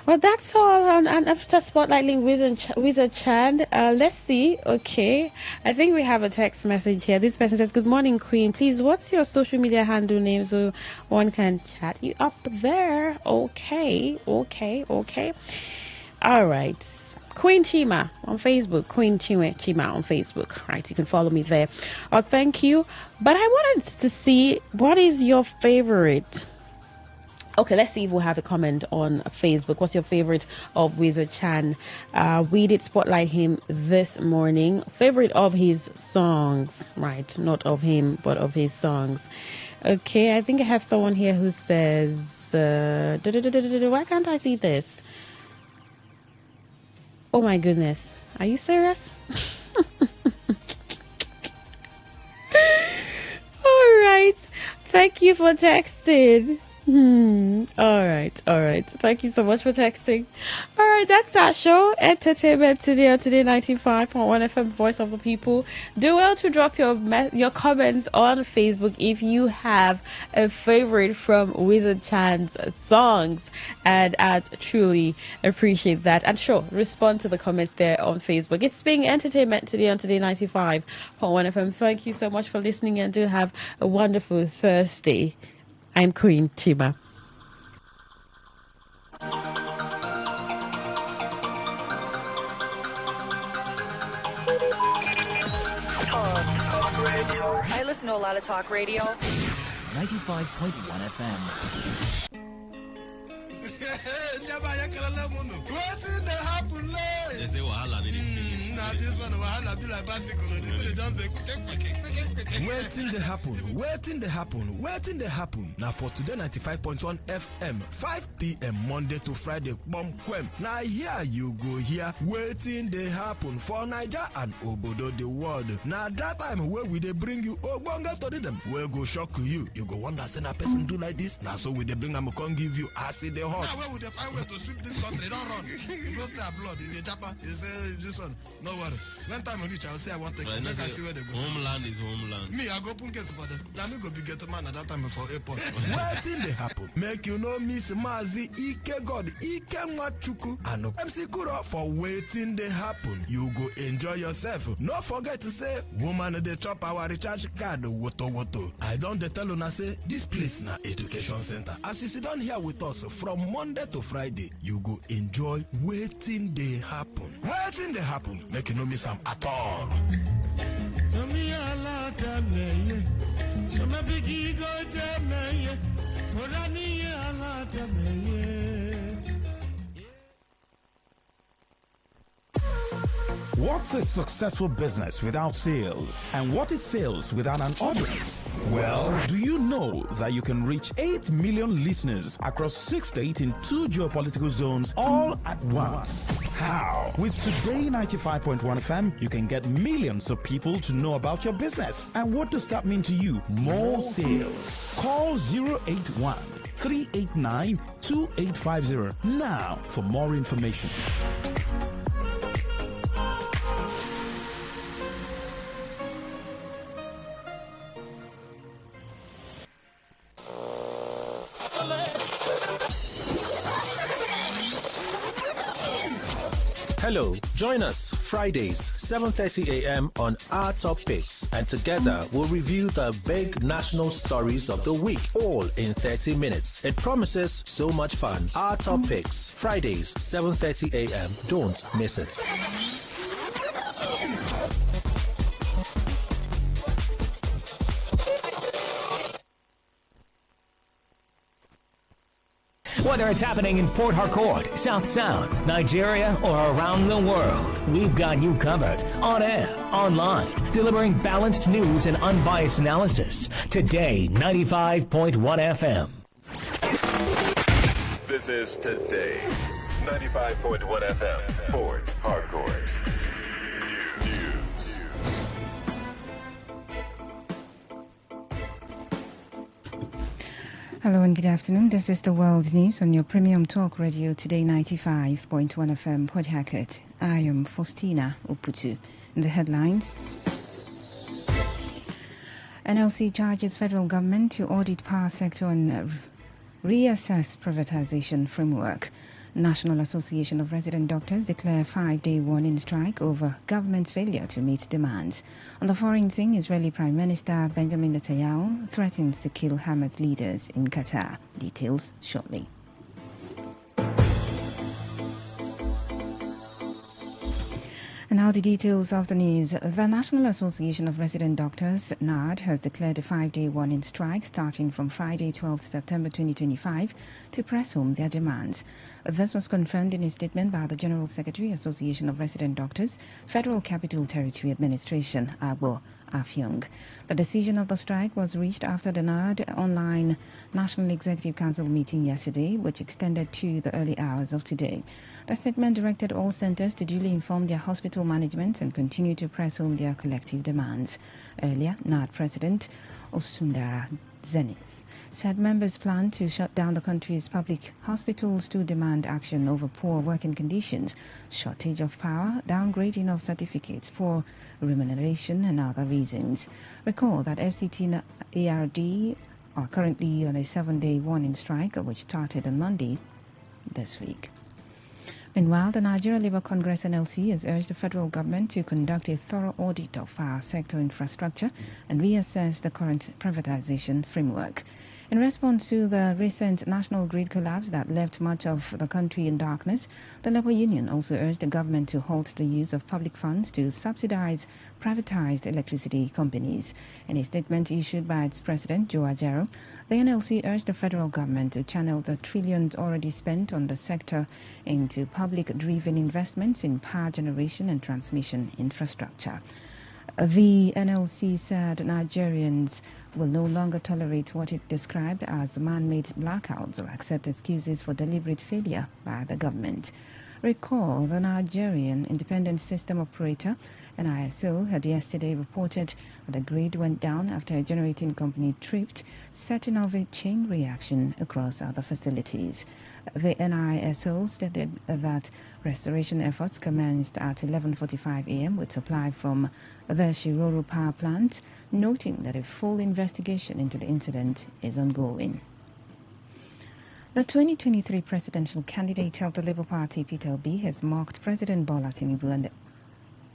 Well, that's all. And after spotlighting Wizard Chan, let's see. Okay, I think we have a text message here. This person says, "Good morning, Queen. Please, what's your social media handle name so one can chat you up there?" Okay. All right. Queen Chima on Facebook. Queen Chima on Facebook. Right, you can follow me there. Oh, thank you. But I wanted to see, what is your favorite? Okay, let's see if we'll have a comment on Facebook. What's your favorite of Wizard Chan? We did spotlight him this morning. Favorite of his songs, right? Not of him, but of his songs. Okay, I think I have someone here who says, why can't I see this? Oh my goodness. Are you serious? All right. Thank you for texting. All right. Thank you so much for texting. All right, that's our show. Entertainment today on Today 95.1 FM, Voice of the People. Do well to drop your comments on Facebook if you have a favorite from Wizard Chan's songs, and I'd truly appreciate that. And sure, respond to the comment there on Facebook. It's being Entertainment today on Today 95.1 FM. Thank you so much for listening, and do have a wonderful Thursday. I'm Queen Chiba. Talk radio. I listen to a lot of talk radio. 95.1 FM. Wetin dey happen late? They say wahala dey finish. Na this one wahala be like bicycle. They just dey quick. Wetin dey happen? Na for Today 95.1 FM, 5 p.m. Monday to Friday, Kwem. Na here you go hear wetin dey happen for Naija and obodo the world. Na that time wey we dey bring you ogbonge story dem wey go shock you. You go wonder say na person do like this. Na so we dey bring am come give you as e dey hot. Now where we dey find way to sweep this country? Don't run. You go stay blood. You dey japa. You say this one. No worry. When time reach, I will say I want to take. Make I see where they go. Homeland is homeland. Me, I go open gates for them. Now me go be get man at that time for airport. Wetin dey happen? Make you no miss Mazi Ike God Ike Nwachukwu and MC Kuro for wetin dey happen. You go enjoy yourself. No forget to say woman dey chop our recharge card woto. I don dey tell una say this place na education center. As you sit down here with us from Monday to Friday, you go enjoy wetin dey happen. Wetin dey happen? Make you no miss am at all. What's a successful business without sales? And what is sales without an audience? Well, do you know that you can reach 8 million listeners across 6 states in 2 geopolitical zones all at once? How? With Today 95.1 FM, you can get millions of people to know about your business. And what does that mean to you? More sales. Call 081 389 2850 now for more information. Hello, join us Fridays, 7:30 a.m. on Our Top Picks, and together we'll review the big national stories of the week, all in 30 minutes. It promises so much fun. Our Top Picks, Fridays, 7:30 a.m. Don't miss it. Whether it's happening in Port Harcourt, South Sound, Nigeria, or around the world, we've got you covered. On air, online, delivering balanced news and unbiased analysis. Today, 95.1 FM. This is Today, 95.1 FM, Port Harcourt. News. Hello and good afternoon. This is the World News on your premium talk radio Today 95.1 FM Port Harcourt. I am Faustina Oputu. In the headlines, NLC charges federal government to audit power sector and reassess privatization framework. National Association of Resident Doctors declare 5-day warning strike over government's failure to meet demands. On the foreign scene, Israeli Prime Minister Benjamin Netanyahu threatens to kill Hamas leaders in Qatar. Details shortly. And now the details of the news. The National Association of Resident Doctors, NARD, has declared a 5-day warning strike starting from Friday, 12 September 2025 to press home their demands. This was confirmed in a statement by the General Secretary, Association of Resident Doctors, Federal Capital Territory Administration, ABO Afyong. The decision of the strike was reached after the NARD online National Executive Council meeting yesterday, which extended to the early hours of today. The statement directed all centers to duly inform their hospital management and continue to press home their collective demands. Earlier, NARD President Osundara Zenith said members plan to shut down the country's public hospitals to demand action over poor working conditions, shortage of power, downgrading of certificates, poor remuneration and other reasons. Recall that FCT and ARD are currently on a 7-day warning strike, which started on Monday this week. Meanwhile, the Nigeria Labour Congress NLC has urged the federal government to conduct a thorough audit of power sector infrastructure and reassess the current privatization framework. In response to the recent national grid collapse that left much of the country in darkness, the Labour Union also urged the government to halt the use of public funds to subsidize privatized electricity companies. In a statement issued by its president, Joe Ajero, the NLC urged the federal government to channel the trillions already spent on the sector into public-driven investments in power generation and transmission infrastructure. The NLC said Nigerians will no longer tolerate what it described as man-made blackouts or accept excuses for deliberate failure by the government. Recall, the Nigerian Independent System Operator, NISO, had yesterday reported that the grid went down after a generating company tripped, setting off a chain reaction across other facilities. The NISO stated that restoration efforts commenced at 11:45 a.m. with supply from the Shiroro power plant, noting that a full investigation into the incident is ongoing. The 2023 presidential candidate of the Labour Party, Peter Obi, has mocked President Bola Tinubu and the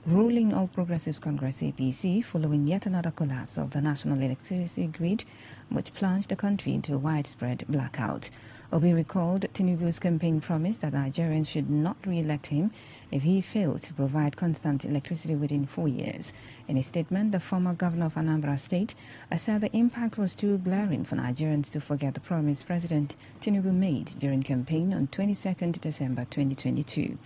ruling All Progressives Congress APC following yet another collapse of the national electricity grid, which plunged the country into a widespread blackout. Obi recalled Tinubu's campaign promise that Nigerians should not re-elect him if he failed to provide constant electricity within 4 years. In a statement, the former governor of Anambra State said the impact was too glaring for Nigerians to forget the promise President Tinubu made during campaign on 22nd December 2022.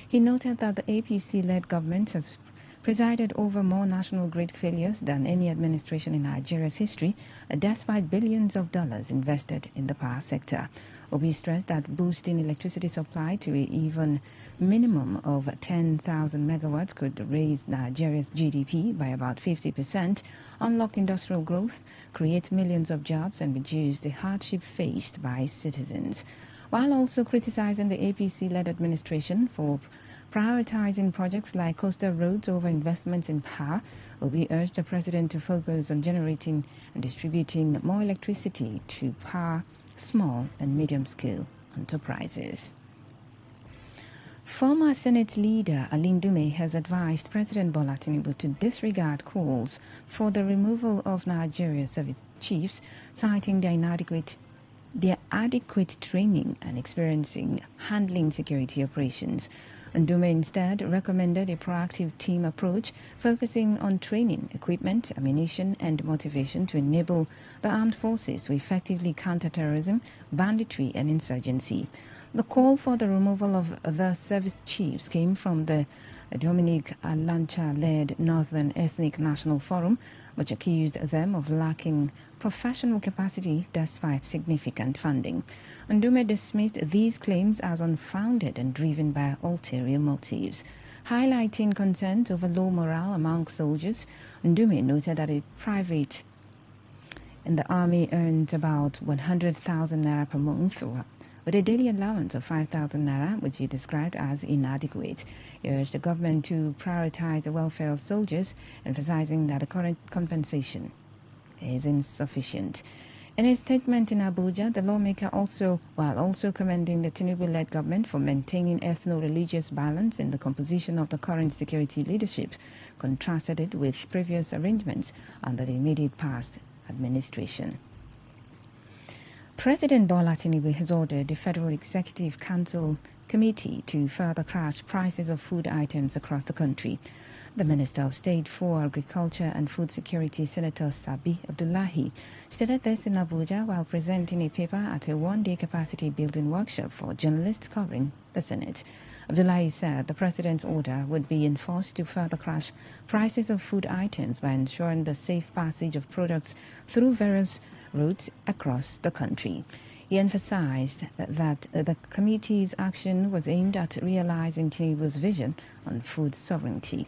He noted that the APC-led government has presided over more national grid failures than any administration in Nigeria's history, despite billions of dollars invested in the power sector. Obi stressed that boosting electricity supply to an even minimum of 10,000 megawatts could raise Nigeria's GDP by about 50%, unlock industrial growth, create millions of jobs, and reduce the hardship faced by citizens. While also criticizing the APC-led administration for prioritizing projects like coastal roads over investments in power, Obi urged the president to focus on generating and distributing more electricity to power small and medium-scale enterprises. Former Senate leader Alin Dume has advised President Bola Tinubu to disregard calls for the removal of Nigeria's service chiefs, citing their adequate training and experiencing handling security operations. Ndume instead recommended a proactive team approach focusing on training, equipment, ammunition, and motivation to enable the armed forces to effectively counter terrorism, banditry, and insurgency. The call for the removal of the service chiefs came from the Dominic Alancha-led Northern Ethnic National Forum, which accused them of lacking professional capacity despite significant funding. Ndume dismissed these claims as unfounded and driven by ulterior motives. Highlighting concerns over low morale among soldiers, Ndume noted that a private in the army earns about 100,000 naira per month, with a daily allowance of 5,000 naira, which he described as inadequate. He urged the government to prioritize the welfare of soldiers, emphasizing that the current compensation is insufficient. In a statement in Abuja, the lawmaker while also commending the Tinubu-led government for maintaining ethno-religious balance in the composition of the current security leadership, contrasted it with previous arrangements under the immediate past administration. President Bola Tinubu has ordered the Federal Executive Council Committee to further crash prices of food items across the country. The Minister of State for Agriculture and Food Security, Senator Sabi Abdullahi, stated this in Abuja while presenting a paper at a one-day capacity building workshop for journalists covering the Senate. Abdullahi said the President's order would be enforced to further crash prices of food items by ensuring the safe passage of products through various routes across the country. He emphasized that the committee's action was aimed at realizing Tinubu's vision on food sovereignty.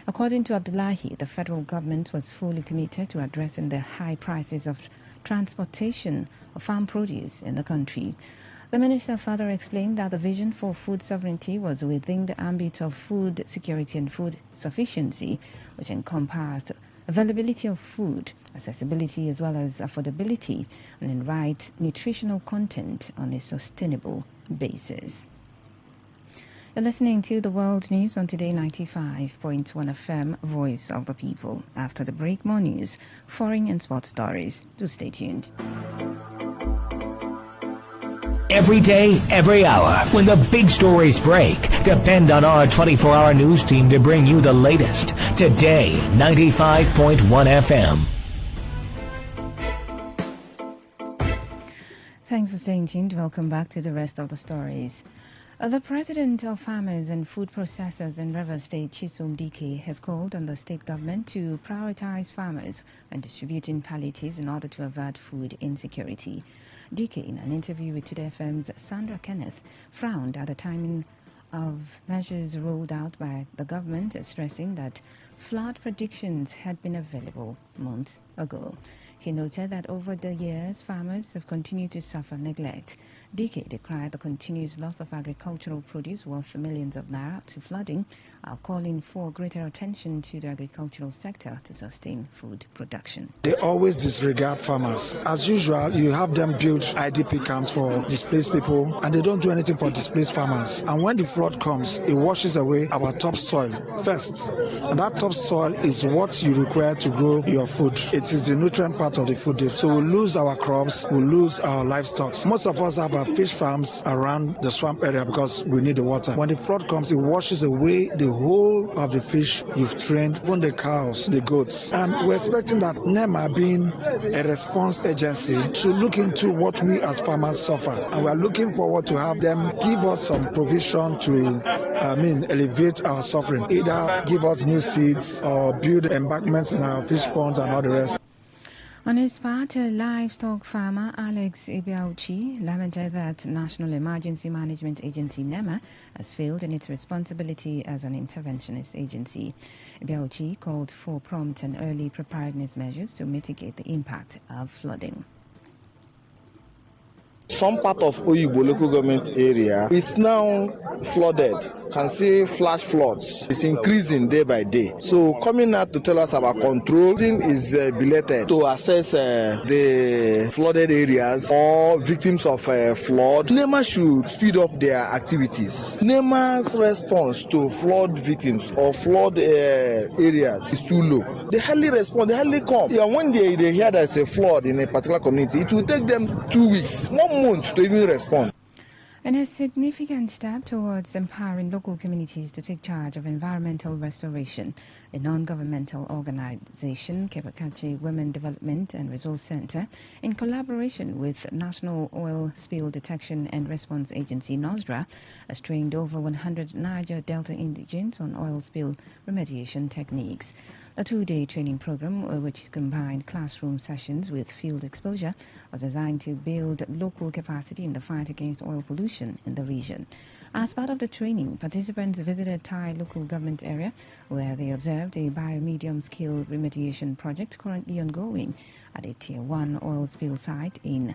According to Abdullahi, the federal government was fully committed to addressing the high prices of transportation of farm produce in the country. The minister further explained that the vision for food sovereignty was within the ambit of food security and food sufficiency, which encompassed availability of food, accessibility as well as affordability, and in right nutritional content on a sustainable basis. You're listening to the World News on Today 95.1 FM, Voice of the People. After the break, more news, foreign and sports stories. Do stay tuned. Every day, every hour, when the big stories break, depend on our 24-hour news team to bring you the latest. Today 95.1 FM. Thanks for staying tuned. Welcome back to the rest of the stories. The president of Farmers and Food Processors in Rivers State, Chisom Dike, has called on the state government to prioritize farmers when distributing palliatives in order to avert food insecurity. Dike, in an interview with Today FM's Sandra Kenneth, frowned at the timing of measures rolled out by the government, stressing that flood predictions had been available months ago. He noted that over the years, farmers have continued to suffer neglect. Dike decried the continuous loss of agricultural produce worth millions of naira to flooding, while calling for greater attention to the agricultural sector to sustain food production. They always disregard farmers. As usual, you have them build IDP camps for displaced people, and they don't do anything for displaced farmers. And when the flood comes, it washes away our topsoil first. And that topsoil is what you require to grow your food. It is the nutrient part of the food. So we'll lose our crops, we'll lose our livestock. Most of us have our fish farms around the swamp area because we need the water. When the flood comes, it washes away the whole of the fish you've trained, even the cows, the goats. And we're expecting that NEMA, being a response agency, should look into what we as farmers suffer. And we're looking forward to have them give us some provision to elevate our suffering. Either give us new seeds or build embankments in our fish ponds and all the rest. On his part, livestock farmer Alex Ibiauchi lamented that National Emergency Management Agency NEMA has failed in its responsibility as an interventionist agency. Ibiauchi called for prompt and early preparedness measures to mitigate the impact of flooding. Some part of Oyibo local government area is now flooded. Can see flash floods. It's increasing day by day. So coming out to tell us about controlling is belated to assess the flooded areas or victims of flood. NEMA should speed up their activities. NEMA's response to flood victims or flood areas is too low. They hardly respond. They hardly come. Yeah, when they hear there's a flood in a particular community, it will take them 2 weeks, 1 month to even respond. In a significant step towards empowering local communities to take charge of environmental restoration, a non-governmental organization, Kebakachi Women Development and Resource Center, in collaboration with National Oil Spill Detection and Response Agency, NOSDRA, has trained over 100 Niger Delta indigents on oil spill remediation techniques. The two-day training program, which combined classroom sessions with field exposure, was designed to build local capacity in the fight against oil pollution in the region. As part of the training, participants visited Thai local government area where they observed a biomedium scale remediation project currently ongoing at a Tier 1 oil spill site in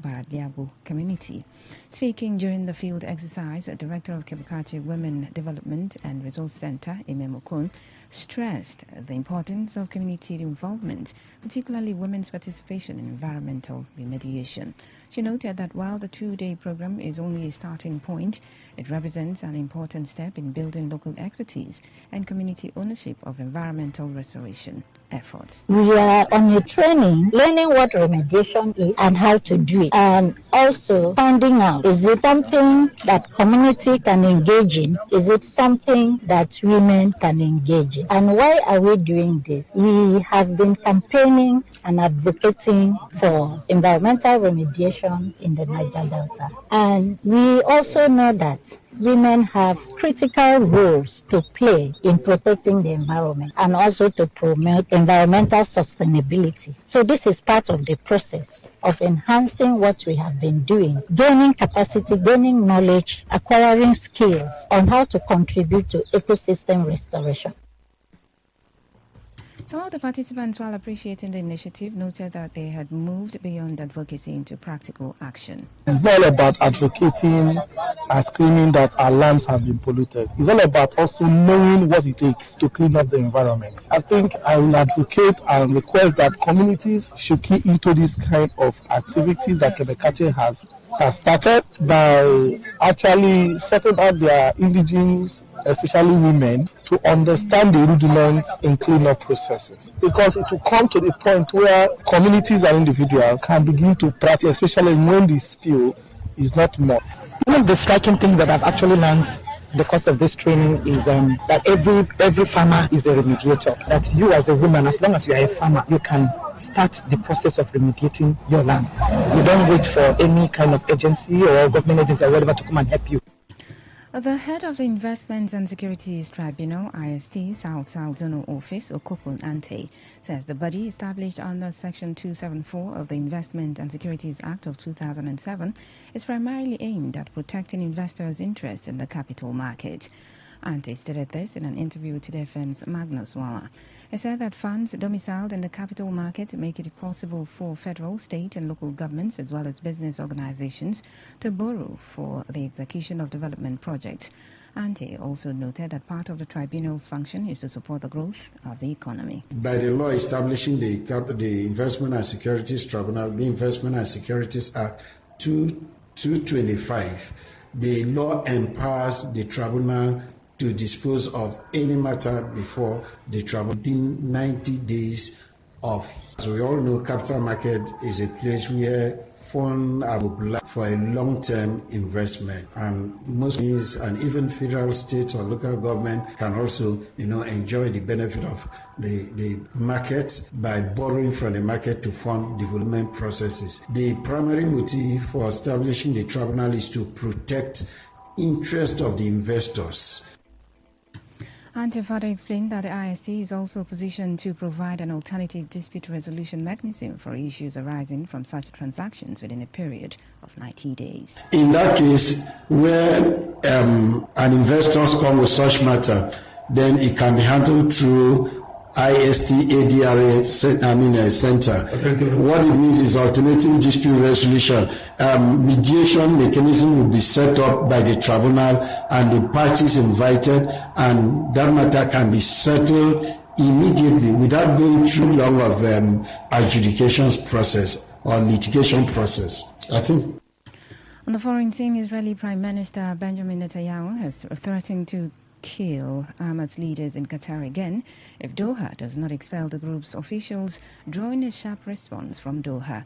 Baradiabu community. Speaking during the field exercise, Director of Kebakachi Women Development and Resource Center, Ime Mokun, stressed the importance of community involvement, particularly women's participation in environmental remediation. She noted that while the two-day program is only a starting point, it represents an important step in building local expertise and community ownership of environmental restoration efforts. We are on a training, learning what remediation is and how to do it, and also finding out, is it something that community can engage in? Is it something that women can engage in? And why are we doing this? We have been campaigning and advocating for environmental remediation in the Niger Delta. And we also know that women have critical roles to play in protecting the environment and also to promote environmental sustainability. So this is part of the process of enhancing what we have been doing, gaining capacity, gaining knowledge, acquiring skills on how to contribute to ecosystem restoration. Some of the participants, while appreciating the initiative, noted that they had moved beyond advocacy into practical action. It's not all about advocating and screaming that our lands have been polluted. It's all about also knowing what it takes to clean up the environment. I think I will advocate and request that communities should key into this kind of activities that Kebekache has started by actually setting up their indigenous, especially women, to understand the rudiments in cleanup processes. Because it will come to the point where communities and individuals can begin to practice, especially when the spill is not more. One of the striking things that I've actually learned in the course of this training is that every farmer is a remediator. That you as a woman, as long as you are a farmer, you can start the process of remediating your land. You don't wait for any kind of agency or government agency or whatever to come and help you. The head of the Investments and Securities Tribunal, IST, South Zonal Office, Okokun Ante, says the body established under Section 274 of the Investment and Securities Act of 2007 is primarily aimed at protecting investors' interests in the capital market. Ante stated this in an interview with Today FM's Magnus Wala. He said that funds domiciled in the capital market make it possible for federal, state and local governments as well as business organizations to borrow for the execution of development projects. Ante also noted that part of the tribunal's function is to support the growth of the economy. By the law establishing the Investment and Securities Tribunal, the Investment and Securities Act 225, the law empowers the tribunal to dispose of any matter before the tribunal within 90 days of. As we all know, capital market is a place where funds are mobilized for a long-term investment, and most companies and even federal, state or local government can also, enjoy the benefit of the market by borrowing from the market to fund development processes. The primary motive for establishing the tribunal is to protect interest of the investors. Ante further explained that the IST is also positioned to provide an alternative dispute resolution mechanism for issues arising from such transactions within a period of 90 days. In that case, when an investor comes with such matter, then it can be handled through IST ADRA center. What it means is alternative dispute resolution. Mediation mechanism will be set up by the tribunal and the parties invited, and that matter can be settled immediately without going through long of adjudication process or litigation process. I think. On the foreign scene, Israeli Prime Minister Benjamin Netanyahu has threatened to kill Hamas leaders in Qatar again if Doha does not expel the group's officials, drawing a sharp response from Doha.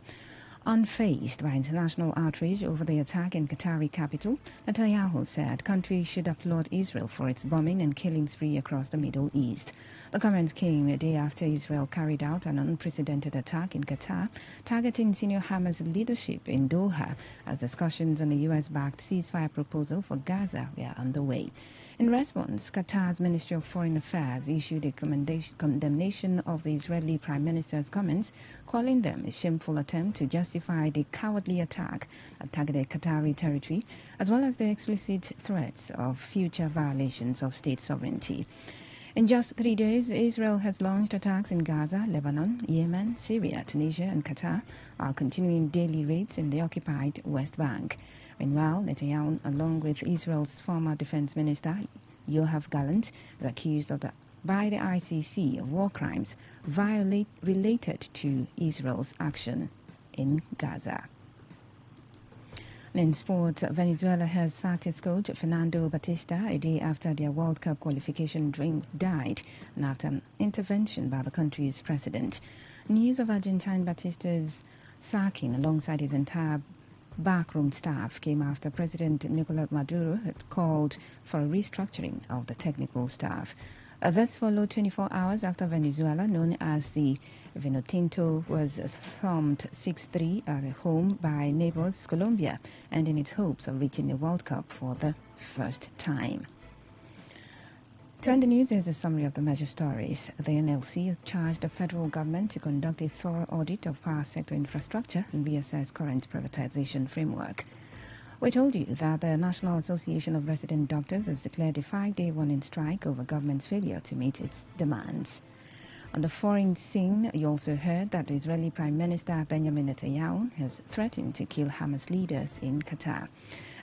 Unfazed by international outrage over the attack in Qatari capital, Netanyahu said countries should applaud Israel for its bombing and killing spree across the Middle East. The comments came a day after Israel carried out an unprecedented attack in Qatar, targeting senior Hamas leadership in Doha as discussions on a U.S.-backed ceasefire proposal for Gaza were underway. In response, Qatar's Ministry of Foreign Affairs issued a condemnation of the Israeli Prime Minister's comments, calling them a shameful attempt to justify the cowardly attack that targeted Qatari territory, as well as the explicit threats of future violations of state sovereignty. In just 3 days, Israel has launched attacks in Gaza, Lebanon, Yemen, Syria, Tunisia and Qatar, while continuing daily raids in the occupied West Bank. Meanwhile, Netanyahu, along with Israel's former defense minister, Yoav Gallant, is accused by the ICC of war crimes related to Israel's action in Gaza. In sports, Venezuela has sacked its coach, Fernando Batista, a day after their World Cup qualification dream died and after an intervention by the country's president. News of Argentine Batista's sacking alongside his entire backroom staff came after President Nicolas Maduro had called for a restructuring of the technical staff. This followed 24 hours after Venezuela, known as the Vinotinto, was thumped 6-3 at home by neighbors Colombia, ending its hopes of reaching the World Cup for the first time. Turn the news is a summary of the major stories. The NLC has charged the federal government to conduct a thorough audit of power sector infrastructure and reassess current privatization framework. We told you that the National Association of Resident Doctors has declared a 5-day warning strike over government's failure to meet its demands. On the foreign scene, you also heard that Israeli Prime Minister Benjamin Netanyahu has threatened to kill Hamas leaders in Qatar.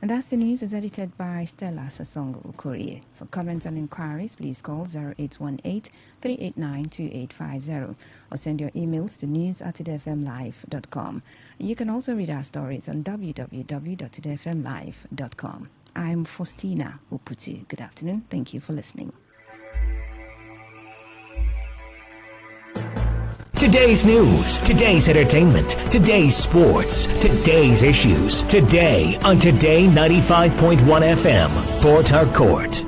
And that's the news is edited by Stella Sasongo Korea. For comments and inquiries, please call 0818-389-2850 or send your emails to news@todayfmlive.com. You can also read our stories on www.todayfmlive.com. I'm Faustina Uputu. Good afternoon. Thank you for listening. Today's news, today's entertainment, today's sports, today's issues. Today on Today 95.1 FM, Port Harcourt.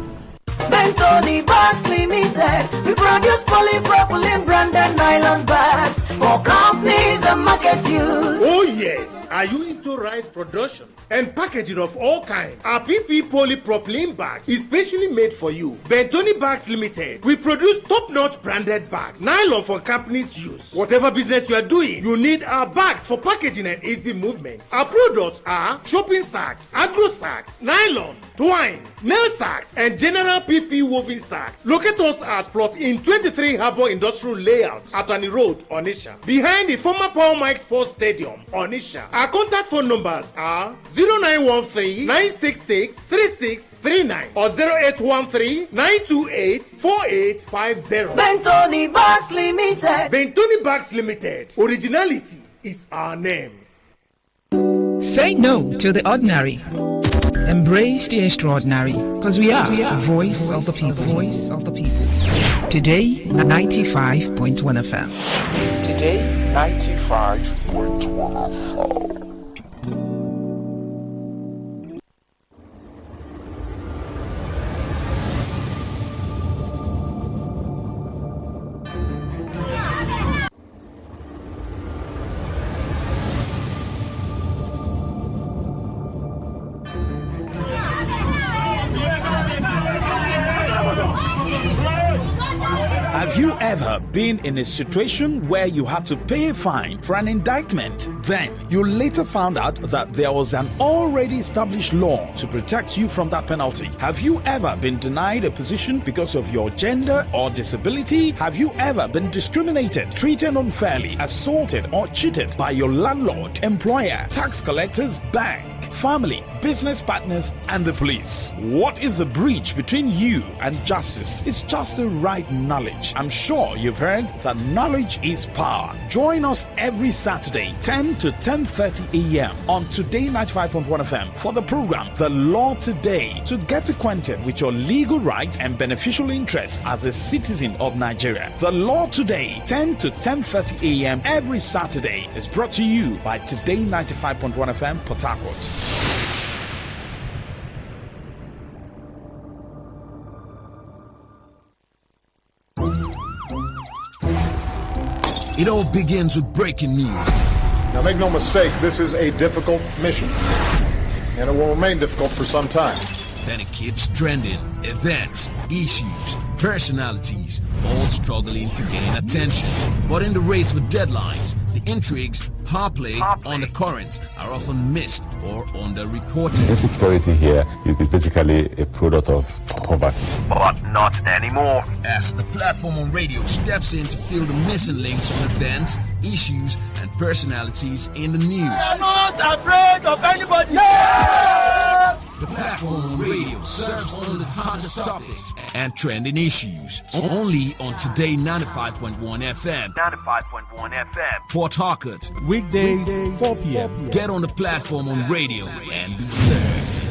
Bentoni Bags Limited. We produce polypropylene branded nylon bags for companies and market use. Oh yes, are you into rice production and packaging of all kinds? Our PP polypropylene bags is specially made for you. Bentoni Bags Limited. We produce top-notch branded bags, nylon for companies use. Whatever business you are doing, you need our bags for packaging and easy movement. Our products are shopping sacks, agro sacks, nylon, twine, nail sacks, and general PP woven sacks. Locate us at plot in 23 Harbour Industrial Layout, Atani Road, Onisha, behind the former Paul Mike Sports Stadium, Onisha. Our contact phone numbers are 0913-966-3639 or 0813-928-4850. Bentoni Bags Limited. Bentoni Bags Limited. Originality is our name. Say no to the ordinary. Embrace the extraordinary, because we are the voice of the people. Voice of the people. Today, 95.1 FM. Today, 95.1 FM. Have you ever been in a situation where you had to pay a fine for an indictment? Then you later found out that there was an already established law to protect you from that penalty. Have you ever been denied a position because of your gender or disability? Have you ever been discriminated, treated unfairly, assaulted or cheated by your landlord, employer, tax collectors, bank, family, business partners, and the police? What if the breach between you and justice is just the right knowledge? I'm sure you've heard that knowledge is power. Join us every Saturday, 10 to 10:30 a.m. on Today 95.1 FM for the program The Law Today, to get acquainted with your legal rights and beneficial interests as a citizen of Nigeria. The Law Today, 10 to 10:30 a.m. every Saturday, is brought to you by Today 95.1 FM, Port Harcourt. It all begins with breaking news. Now make no mistake, this is a difficult mission, and it will remain difficult for some time. Then it keeps trending. Events, issues, personalities, all struggling to gain attention. But in the race for deadlines, the intrigues, power play, undercurrents are often missed or underreported. Insecurity here is basically a product of poverty. But not anymore. As the platform on radio steps in to fill the missing links on events, issues, and personalities in the news. We are not afraid of anybody. Yeah! The platform on radio serves only the hottest topics and trending issues. Only on Today 95.1 FM. 95.1 FM. Port Harcourt. Weekdays, 4 p.m. Get on the platform on radio and be served.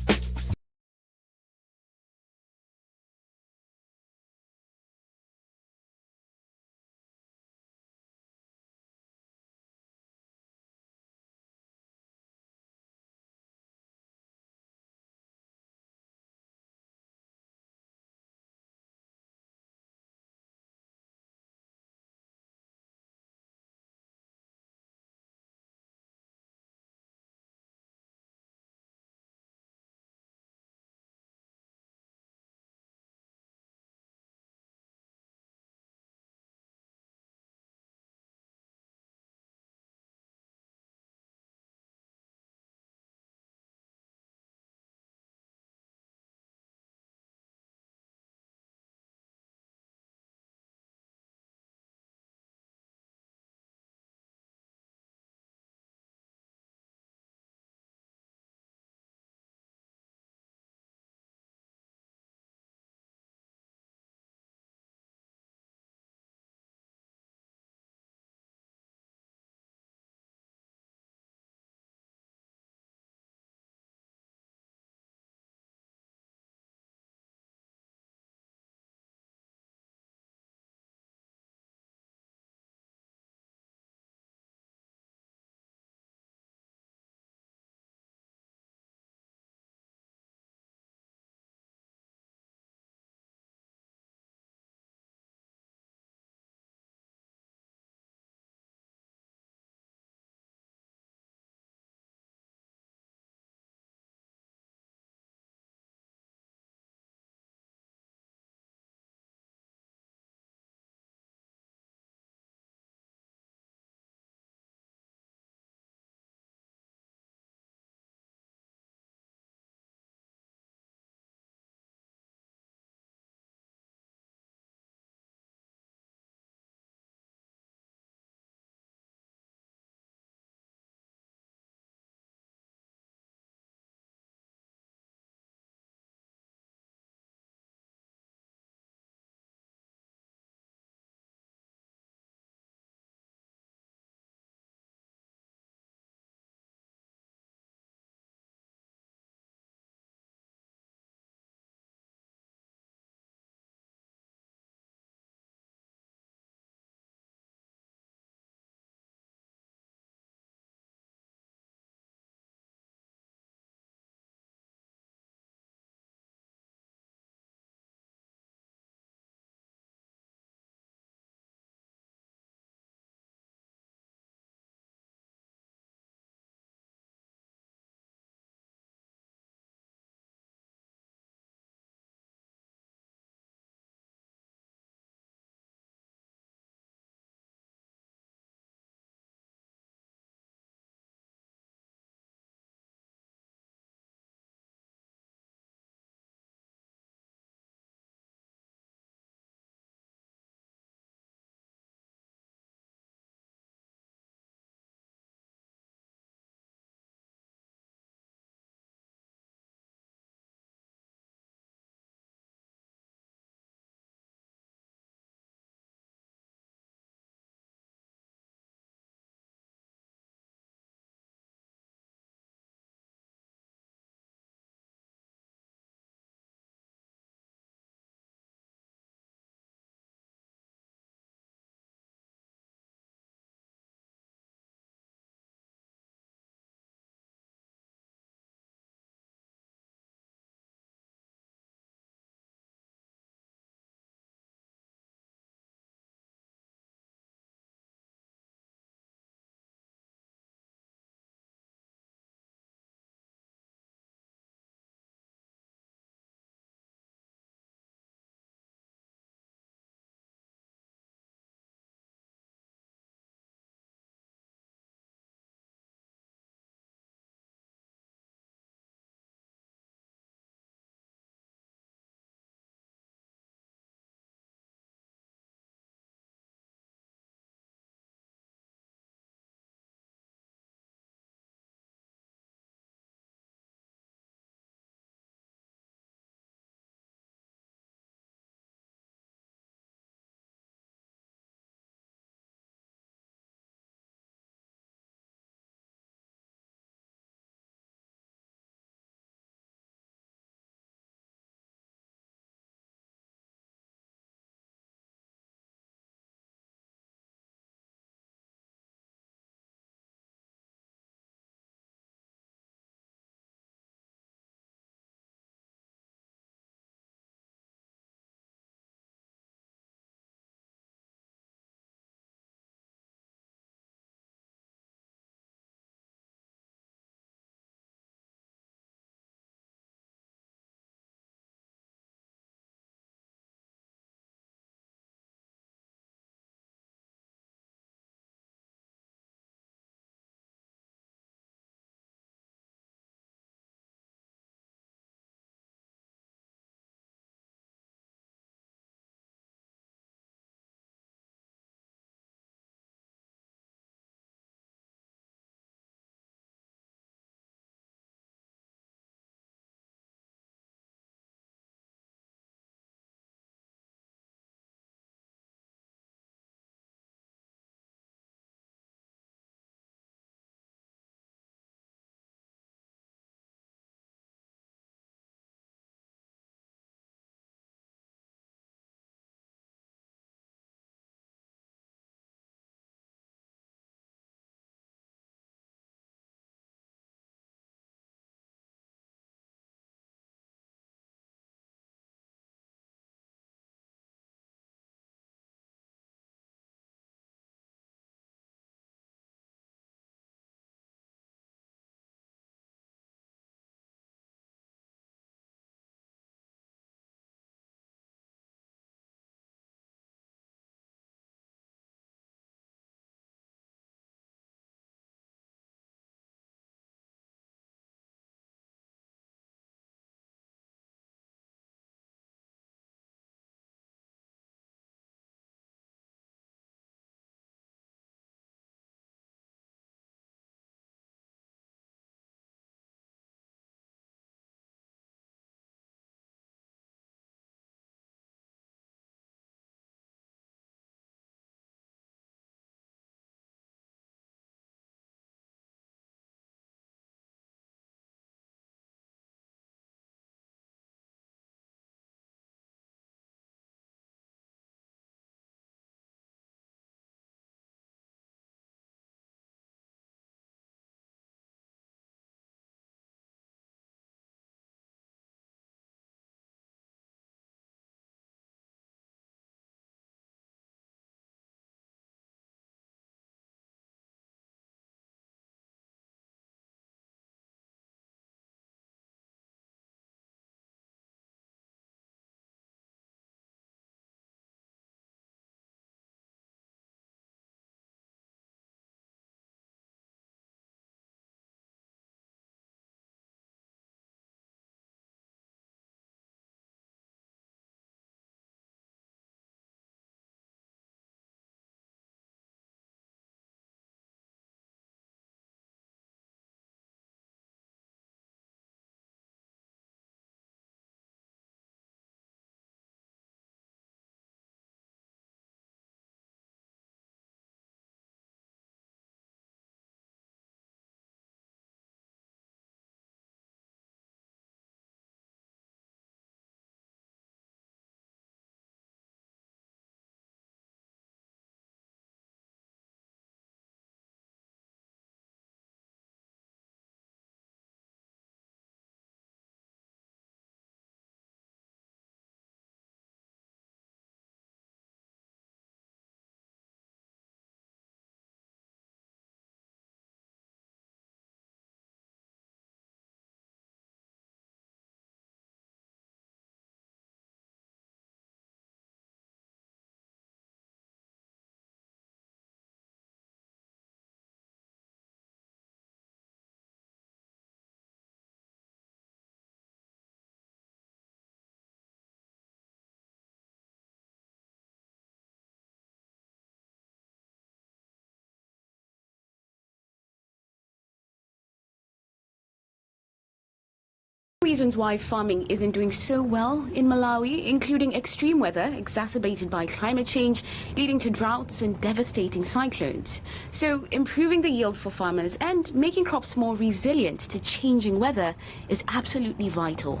reasons why farming isn't doing so well in Malawi, including extreme weather exacerbated by climate change, leading to droughts and devastating cyclones. So improving the yield for farmers and making crops more resilient to changing weather is absolutely vital.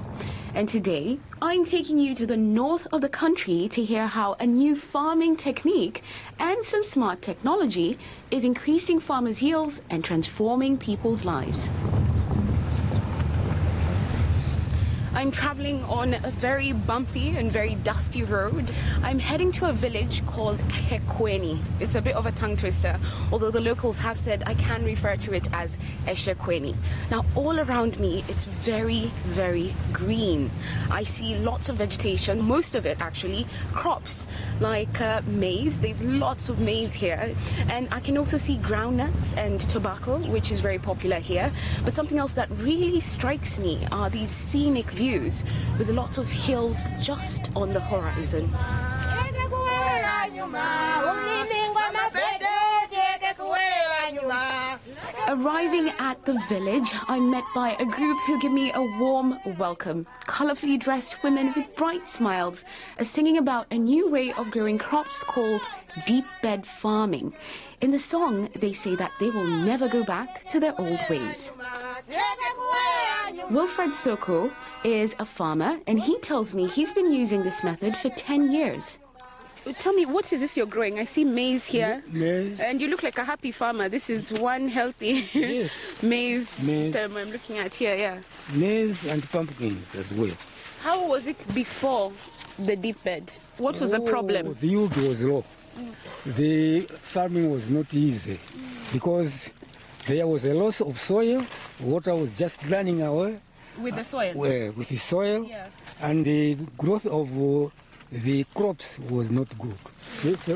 And today, I'm taking you to the north of the country to hear how a new farming technique and some smart technology is increasing farmers' yields and transforming people's lives. I'm traveling on a very bumpy and very dusty road. I'm heading to a village called Eshekweni. It's a bit of a tongue twister, although the locals have said I can refer to it as Eshekweni. Now, all around me, it's very, very green. I see lots of vegetation, most of it actually, crops like maize. There's lots of maize here. And I can also see groundnuts and tobacco, which is very popular here. But something else that really strikes me are these scenic views with lots of hills just on the horizon. Arriving at the village, I'm met by a group who give me a warm welcome. Colorfully dressed women with bright smiles are singing about a new way of growing crops called deep bed farming. In the song, they say that they will never go back to their old ways. Wilfred Soko is a farmer, and he tells me he's been using this method for 10 years. Tell me, what is this you're growing? I see maize here. Maize. And you look like a happy farmer. This is one healthy maize stem I'm looking at here, yeah. Maize and pumpkins as well. How was it before the deep bed? What was the problem? The yield was low. The farming was not easy because there was a loss of soil. Water was just running away. With the soil? With the soil. Yeah. And the growth of the crops was not good.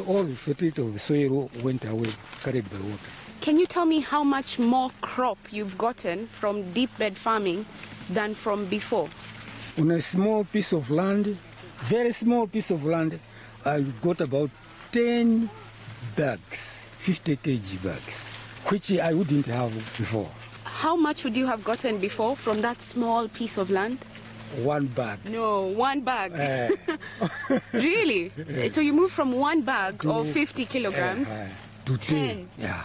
All the fertility of the soil went away, carried by water. Can you tell me how much more crop you've gotten from deep bed farming than from before? On a small piece of land, very small piece of land, I got about 10 bags, 50 kg bags, which I wouldn't have before. How much would you have gotten before from that small piece of land? 1 bag. No, 1 bag. Really? So you moved from 1 bag of 50 kilograms to 10. Yeah.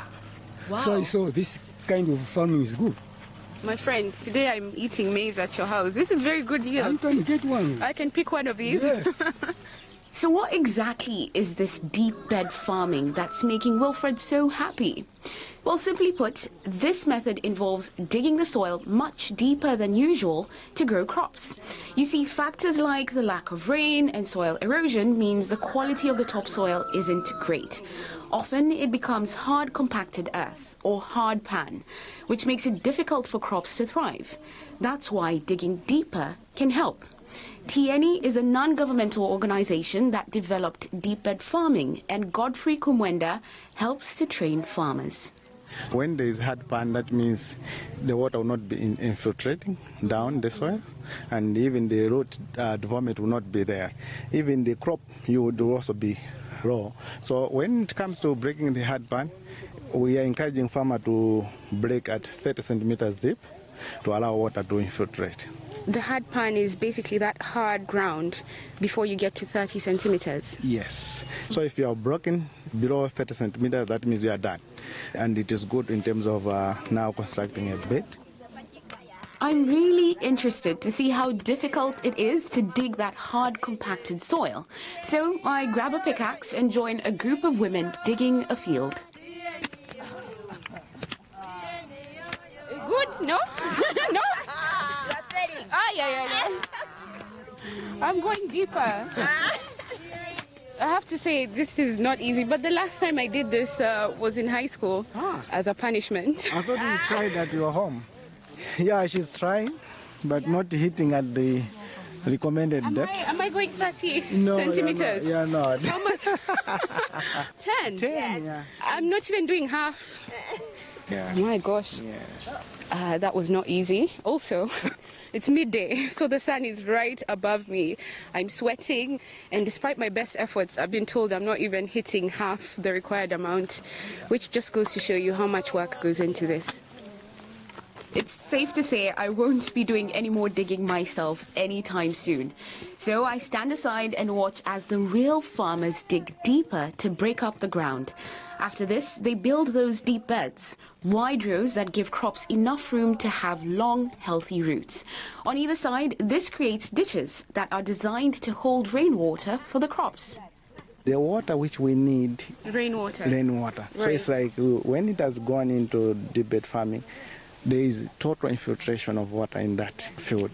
Wow. So this kind of farming is good. My friends, today I'm eating maize at your house. This is very good yield. I can get one. I can pick one of these. Yes. So what exactly is this deep bed farming that's making Wilfred so happy? Well, simply put, this method involves digging the soil much deeper than usual to grow crops. You see, factors like the lack of rain and soil erosion means the quality of the topsoil isn't great. Often it becomes hard compacted earth or hard pan, which makes it difficult for crops to thrive. That's why digging deeper can help. TNE is a non-governmental organization that developed deep bed farming, and Godfrey Kumwenda helps to train farmers. When there is hard pan, that means the water will not be infiltrating down the soil, and even the root development will not be there. Even the crop you would also be raw. So when it comes to breaking the hard pan, we are encouraging farmers to break at 30 centimeters deep to allow water to infiltrate. The hard pan is basically that hard ground before you get to 30 centimeters. Yes. So if you are broken below 30 centimeters, that means you are done. And it is good in terms of now constructing a bed. I'm really interested to see how difficult it is to dig that hard compacted soil. So I grab a pickaxe and join a group of women digging a field. Good? No? No? Yeah. I'm going deeper. I have to say, this is not easy, but the last time I did this was in high school as a punishment. I thought you tried at your home. Yeah, she's trying, but not hitting at the recommended depth. Am I going 30 No, centimeters? you're not. How much? 10? 10, yeah. I'm not even doing half. Yeah. My gosh. Yeah. That was not easy. Also, it's midday, so the sun is right above me. I'm sweating, and despite my best efforts, I've been told I'm not even hitting half the required amount, which just goes to show you how much work goes into this. It's safe to say I won't be doing any more digging myself anytime soon. So I stand aside and watch as the real farmers dig deeper to break up the ground. After this, they build those deep beds, wide rows that give crops enough room to have long, healthy roots. On either side, this creates ditches that are designed to hold rainwater for the crops. The water which we need, Rainwater. Right. So it's like when it has gone into deep bed farming, there is total infiltration of water in that field.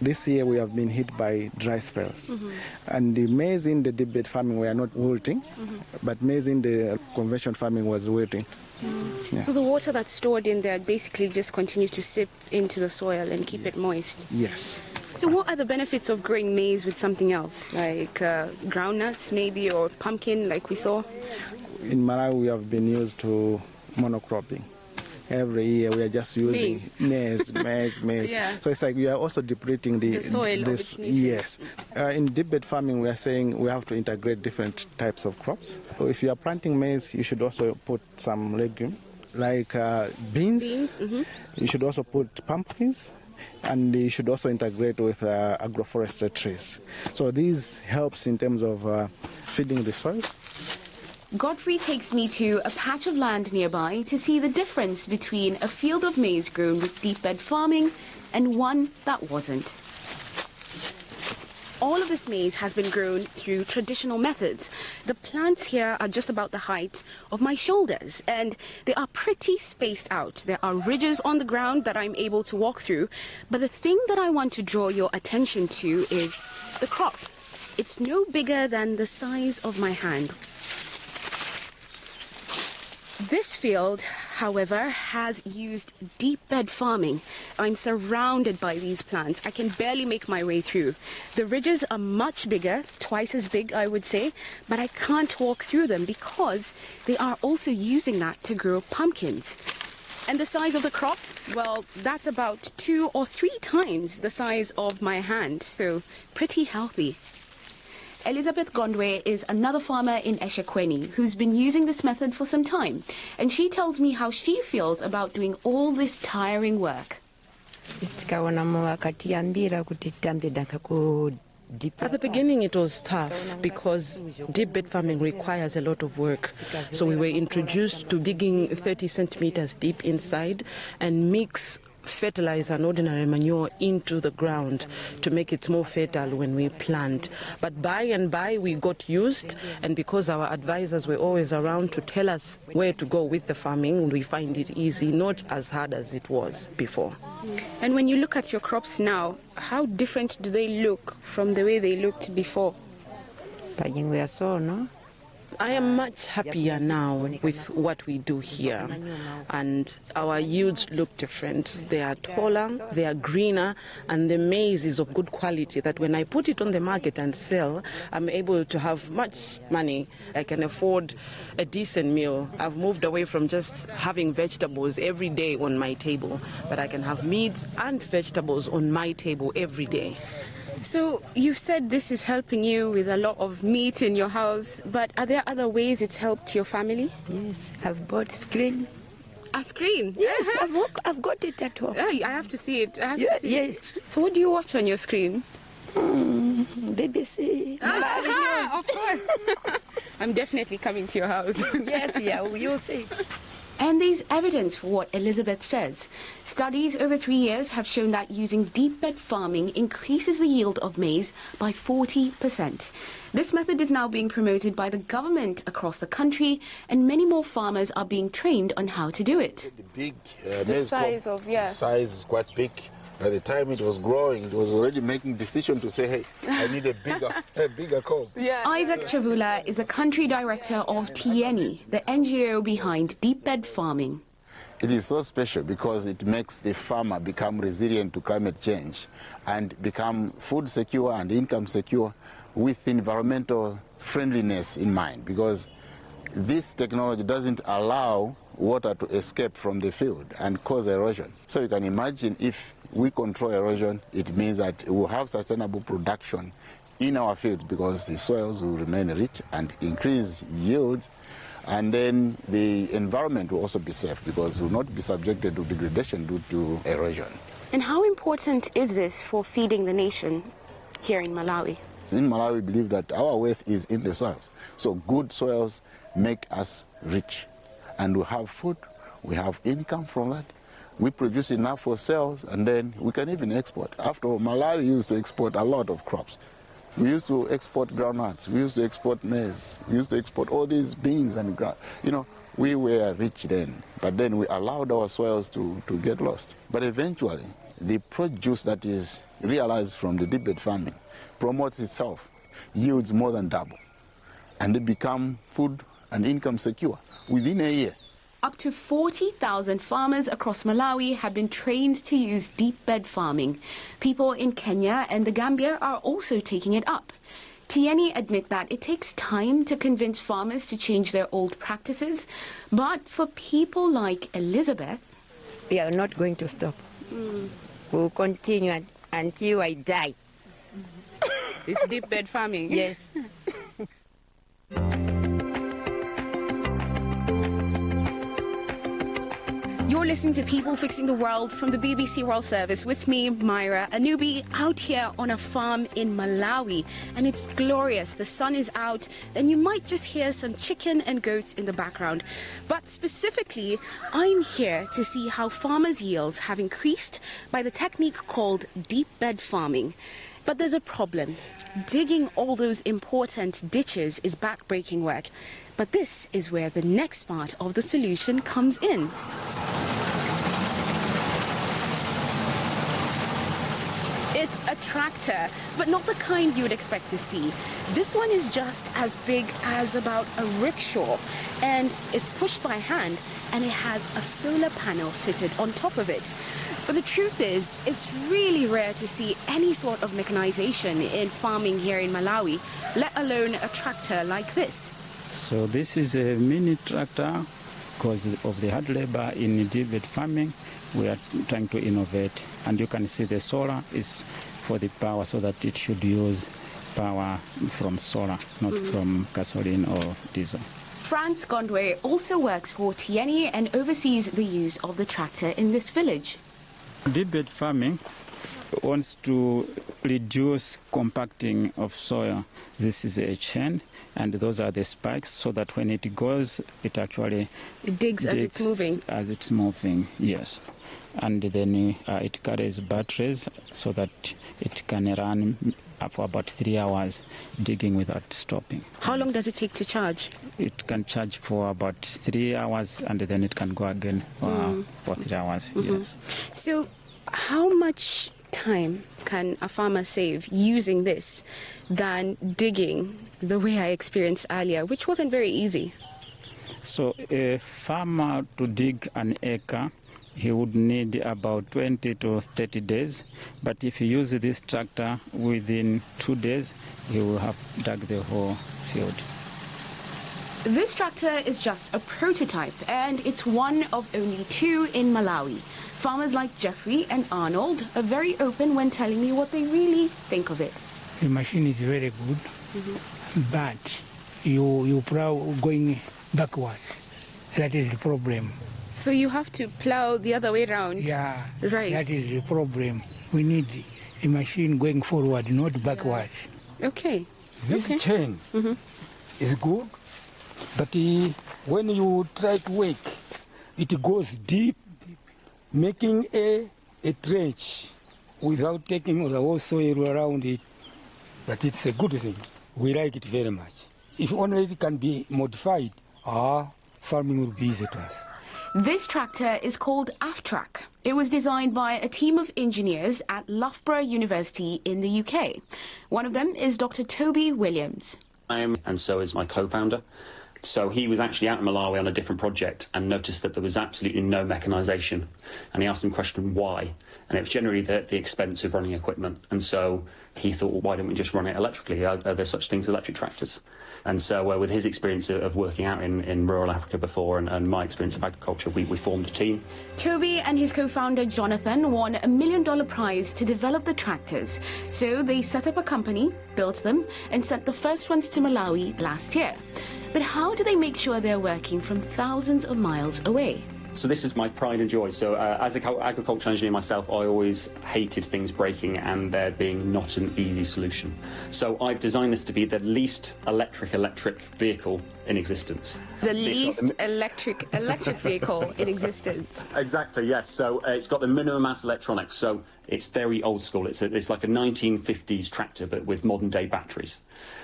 This year we have been hit by dry spells. And the maize in the deep bed farming were not wilting, but maize in the conventional farming was wilting. Yeah. So the water that's stored in there basically just continues to seep into the soil and keep it moist? Yes. So what are the benefits of growing maize with something else, like groundnuts maybe, or pumpkin like we saw? In Malawi we have been used to monocropping. Every year we are just using maize. Yeah. So it's like we are also depleting the soil. Yes. In deep bed farming we are saying we have to integrate different types of crops. So if you are planting maize, you should also put some legume like beans. You should also put pumpkins. And you should also integrate with agroforestry trees. So this helps in terms of feeding the soil. Godfrey takes me to a patch of land nearby to see the difference between a field of maize grown with deep bed farming and one that wasn't. All of this maize has been grown through traditional methods. The plants here are just about the height of my shoulders, and they are pretty spaced out. There are ridges on the ground that I'm able to walk through, but the thing that I want to draw your attention to is the crop. It's no bigger than the size of my hand. This field, however, has used deep bed farming. I'm surrounded by these plants. I can barely make my way through. The ridges are much bigger, twice as big, I would say, but I can't walk through them because they are also using that to grow pumpkins. And the size of the crop, well, that's about 2 or 3 times the size of my hand, so pretty healthy. Elizabeth Gondwe is another farmer in Eshekweni who's been using this method for some time, and she tells me how she feels about doing all this tiring work. At the beginning it was tough because deep bed farming requires a lot of work. So we were introduced to digging 30 centimeters deep inside and mix fertilizer and ordinary manure into the ground to make it more fertile when we plant. But by and by we got used, and because our advisors were always around to tell us where to go with the farming, we find it easy, not as hard as it was before. And when you look at your crops now, how different do they look from the way they looked before? I am much happier now with what we do here, and our yields look different. They are taller, they are greener, and the maize is of good quality that when I put it on the market and sell, I'm able to have much money. I can afford a decent meal. I've moved away from just having vegetables every day on my table, but I can have meats and vegetables on my table every day. So you've said this is helping you with a lot of meat in your house, but are there other ways it's helped your family? Yes, I've bought screen. A screen? Yes, I've got it at home. Oh, I have to see it. Yes. So what do you watch on your screen? BBC. Of course. I'm definitely coming to your house. Yes, you'll see. And there's evidence for what Elizabeth says. Studies over 3 years have shown that using deep bed farming increases the yield of maize by 40%. This method is now being promoted by the government across the country, and many more farmers are being trained on how to do it. The big maize crop, size is quite big. By the time it was growing, it was already making decision to say, hey, I need a bigger cob. Isaac Chavula is a country director of Tieni, the NGO behind deep bed farming. It is so special because it makes the farmer become resilient to climate change and become food secure and income secure with environmental friendliness in mind, because this technology doesn't allow water to escape from the field and cause erosion. So you can imagine if we control erosion, it means that we will have sustainable production in our fields because the soils will remain rich and increase yields And then the environment will also be safe because it will not be subjected to degradation due to erosion. And how important is this for feeding the nation here in Malawi? In Malawi, we believe that our wealth is in the soils. So good soils make us rich. And we have food, we have income from that. We produce enough for sales, and then we can even export. After all, Malawi used to export a lot of crops. We used to export groundnuts, we used to export maize, we used to export all these beans and grass. You know, we were rich then, but then we allowed our soils to get lost. But eventually, the produce that is realized from the deep bed farming promotes itself, yields more than double, and they become food and income secure within a year. Up to 40,000 farmers across Malawi have been trained to use deep bed farming. People in Kenya and the Gambia are also taking it up. Tieni admit that it takes time to convince farmers to change their old practices, but for people like Elizabeth, we are not going to stop. We'll continue until I die. It's deep bed farming. Yes. You're listening to People Fixing the World from the BBC World Service with me, Myra Anubi, out here on a farm in Malawi. And it's glorious. The sun is out, and you might just hear some chicken and goats in the background. But specifically, I'm here to see how farmers' yields have increased by the technique called deep bed farming. But there's a problem. Digging all those important ditches is backbreaking work. But this is where the next part of the solution comes in. It's a tractor, but not the kind you would expect to see. This one is just as big as about a rickshaw, and it's pushed by hand, and it has a solar panel fitted on top of it. But the truth is, it's really rare to see any sort of mechanization in farming here in Malawi, let alone a tractor like this. So this is a mini tractor. Because of the hard labor in deep bed farming, we are trying to innovate. And you can see the solar is for the power, so that it should use power from solar, not from gasoline or diesel. Franz Gondwe also works for Tieni and oversees the use of the tractor in this village. Deep bed farming wants to reduce compacting of soil. This is a chain, and those are the spikes, so that when it goes, it actually digs as it's moving. As it's moving, yes. And then it carries batteries, so that it can run for about 3 hours digging without stopping. How long does it take to charge? It can charge for about 3 hours, and then it can go again for 3 hours, yes. So how much time can a farmer save using this than digging the way I experienced earlier, which wasn't very easy? So a farmer to dig an acre, he would need about 20 to 30 days. But if you use this tractor, within 2 days, he will have dug the whole field. This tractor is just a prototype, and it's one of only 2 in Malawi. Farmers like Jeffrey and Arnold are very open when telling me what they really think of it. The machine is very good, but you plow going backward. That is the problem. So you have to plow the other way around? Yeah, right. That is the problem. We need a machine going forward, not backward. Okay. This chain is good, but when you try to work, it goes deep, making a trench without taking the whole soil around it. But it's a good thing. We like it very much. If only it can be modified, farming will be easy to us. This tractor is called AFTRAC. It was designed by a team of engineers at Loughborough University in the UK. One of them is Dr. Toby Williams. And so is my co-founder. So he was actually out in Malawi on a different project and noticed that there was absolutely no mechanisation. And he asked him the question, why? And it was generally the expense of running equipment. And so he thought, well, why don't we just run it electrically? Are there such things as electric tractors? And so with his experience of working out in rural Africa before and my experience of agriculture, we formed a team. Toby and his co-founder Jonathan won $1 million prize to develop the tractors. So they set up a company, built them, and sent the first ones to Malawi last year. But how do they make sure they're working from thousands of miles away? So this is my pride and joy. So as an agricultural engineer myself, I always hated things breaking and there being not an easy solution. So I've designed this to be the least electric vehicle in existence. The least electric vehicle in existence. Exactly, yes. So it's got the minimum amount of electronics. So it's very old school. It's like a 1950s tractor, but with modern day batteries.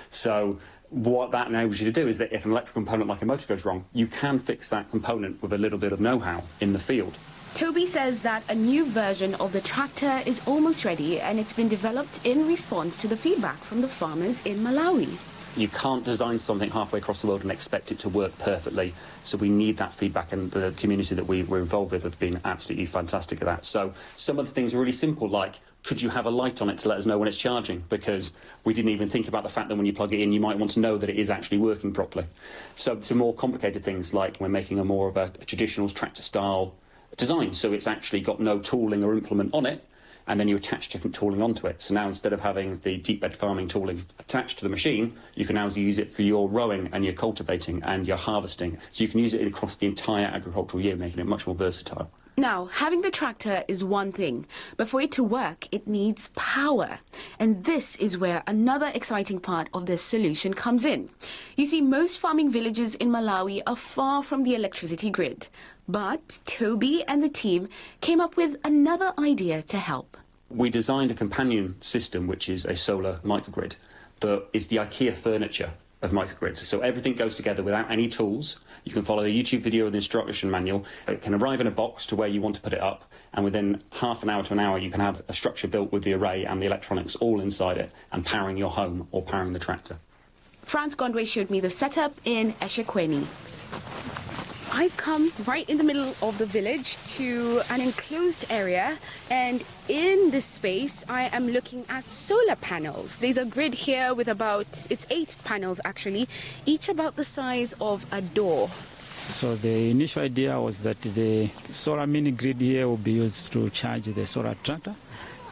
So what that enables you to do is that if an electrical component like a motor goes wrong, you can fix that component with a little bit of know-how in the field. Toby says that a new version of the tractor is almost ready and it's been developed in response to the feedback from the farmers in Malawi. You can't design something halfway across the world and expect it to work perfectly. So we need that feedback, and the community that we're involved with have been absolutely fantastic at that. So some of the things are really simple, like, could you have a light on it to let us know when it's charging? Because we didn't even think about the fact that when you plug it in, you might want to know that it is actually working properly. So some more complicated things, like we're making a more of a traditional tractor-style design. So it's actually got no tooling or implement on it, and then you attach different tooling onto it. So now instead of having the deep bed farming tooling attached to the machine, you can now use it for your rowing and your cultivating and your harvesting. So you can use it across the entire agricultural year, making it much more versatile. Now, having the tractor is one thing, but for it to work, it needs power. And this is where another exciting part of this solution comes in. You see, most farming villages in Malawi are far from the electricity grid. But Toby and the team came up with another idea to help. We designed a companion system, which is a solar microgrid, that is the IKEA furniture of microgrids. So everything goes together without any tools. You can follow the YouTube video with the instruction manual. It can arrive in a box to where you want to put it up, and within half an hour to an hour you can have a structure built with the array and the electronics all inside it and powering your home or powering the tractor. Franz Gondwe showed me the setup in eShekweni. I've come right in the middle of the village to an enclosed area, and in this space I am looking at solar panels. There's a grid here with it's 8 panels actually, each about the size of a door. So the initial idea was that the solar mini grid here will be used to charge the solar tractor.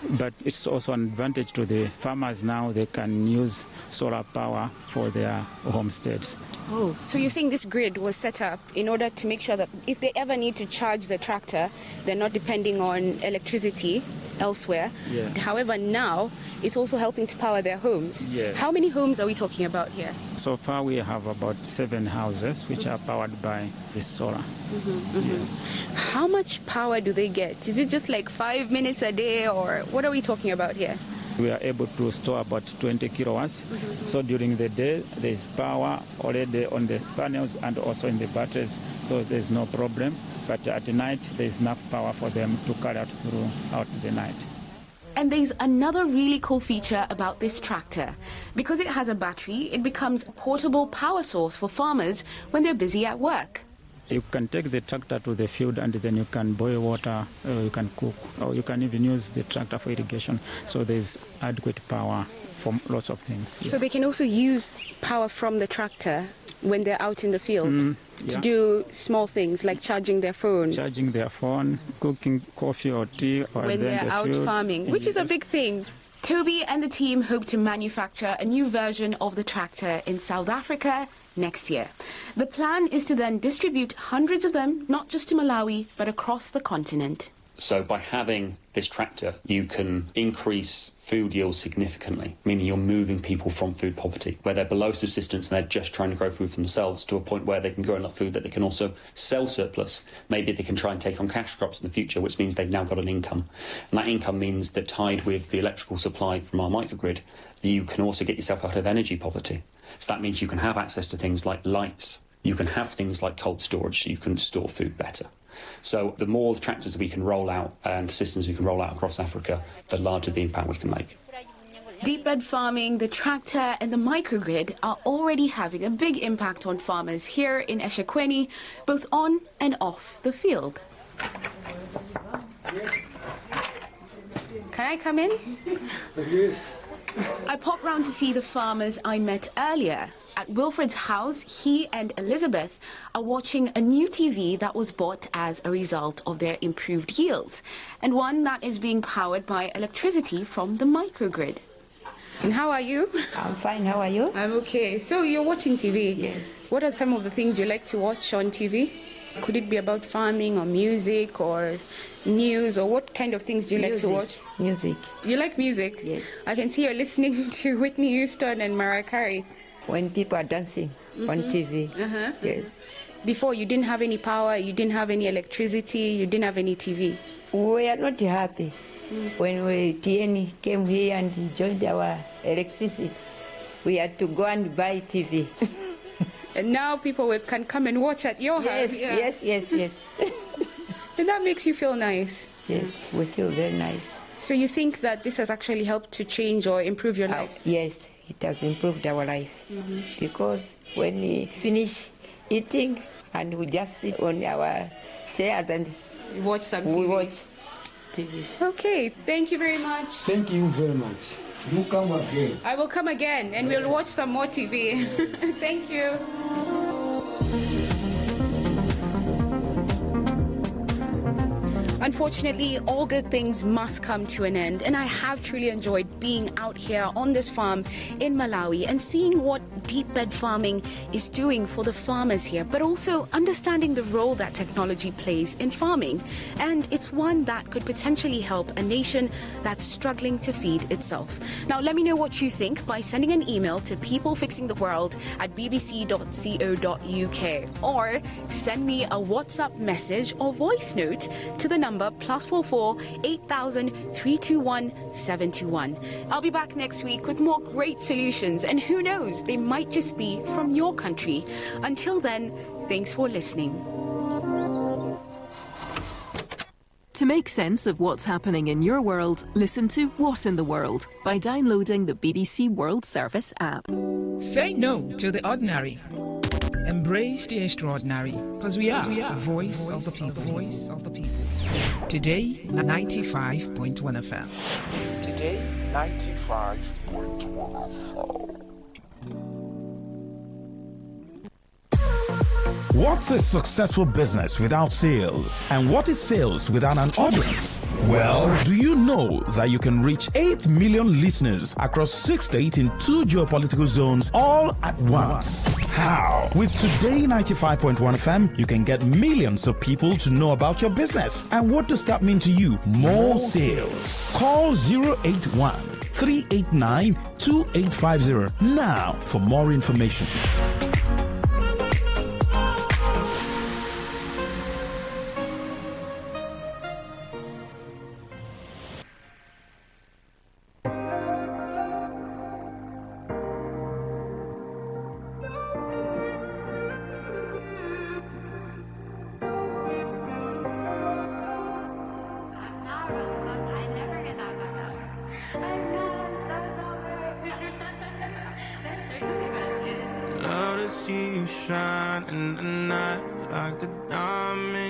But it's also an advantage to the farmers now. They can use solar power for their homesteads. Oh, so you're saying this grid was set up in order to make sure that if they ever need to charge the tractor, they're not depending on electricity elsewhere. Yeah. However, now it's also helping to power their homes. Yeah. How many homes are we talking about here? So far we have about 7 houses which are powered by this solar. Yes. How much power do they get? Is it just like 5 minutes a day, or what are we talking about here? We are able to store about 20 kilowatts. So during the day, there is power already on the panels and also in the batteries, so there's no problem. But at night, there's enough power for them to carry out throughout the night. And there's another really cool feature about this tractor. Because it has a battery, it becomes a portable power source for farmers when they're busy at work. You can take the tractor to the field and then you can boil water, or you can cook, or you can even use the tractor for irrigation. So there's adequate power for lots of things. So they can also use power from the tractor when they're out in the field to do small things like charging their phone. Charging their phone, cooking coffee or tea. Or when they're out farming, which is a big thing. Toby and the team hope to manufacture a new version of the tractor in South Africa next year. The plan is to then distribute hundreds of them, not just to Malawi, but across the continent. So by having this tractor, you can increase food yield significantly, meaning you're moving people from food poverty, where they're below subsistence and they're just trying to grow food for themselves, to a point where they can grow enough food that they can also sell surplus. Maybe they can try and take on cash crops in the future, which means they've now got an income. And that income means that, tied with the electrical supply from our microgrid, you can also get yourself out of energy poverty. So that means you can have access to things like lights. You can have things like cold storage, so you can store food better. So the more tractors we can roll out and systems we can roll out across Africa, the larger the impact we can make. Deep bed farming, the tractor and the microgrid are already having a big impact on farmers here in eShekweni, both on and off the field. Can I come in? Yes. I popped round to see the farmers I met earlier. At Wilfred's house, he and Elizabeth are watching a new TV that was bought as a result of their improved yields, and one that is being powered by electricity from the microgrid. And how are you? I'm fine, how are you? I'm okay. So you're watching TV? Yes. What are some of the things you like to watch on TV? Could it be about farming or music or news, or what kind of things do you like to watch? Music. You like music? Yes. I can see you're listening to Whitney Houston and Mariah Carey. When people are dancing on TV. Yes. Before, you didn't have any power, you didn't have any electricity, you didn't have any TV. We are not happy. When TN came here and joined our electricity, we had to go and buy TV. And now people can come and watch at your house. Yes. And that makes you feel nice. Yes, we feel very nice. So you think that this has actually helped to change or improve your life? Yes, it has improved our life. Because when we finish eating and we just sit on our chairs and watch some TV. We watch TV. Okay, thank you very much. Thank you very much. You come again. I will come again and we'll watch some more TV. Thank you. Unfortunately, all good things must come to an end, and I have truly enjoyed being out here on this farm in Malawi and seeing what deep bed farming is doing for the farmers here, but also understanding the role that technology plays in farming. And it's one that could potentially help a nation that's struggling to feed itself. Now, let me know what you think by sending an email to peoplefixingtheworld@bbc.co.uk, or send me a WhatsApp message or voice note to the number +44 8000 321 721. I'll be back next week with more great solutions, and who knows, they might just be from your country. Until then, thanks for listening. To make sense of what's happening in your world, listen to What in the World by downloading the BBC World Service app. Say no to the ordinary. Embrace the extraordinary, because we are the voice of the people. Voice of the people. Today, 95.1 FM. Today, 95.1 FM. What's a successful business without sales? And what is sales without an audience? Well, do you know that you can reach 8 million listeners across 6 states in 2 geopolitical zones all at once? How? With Today 95.1 FM, you can get millions of people to know about your business. And what does that mean to you? More sales. Call 081 389 2850 now for more information. Love to see you shine in the night like a diamond.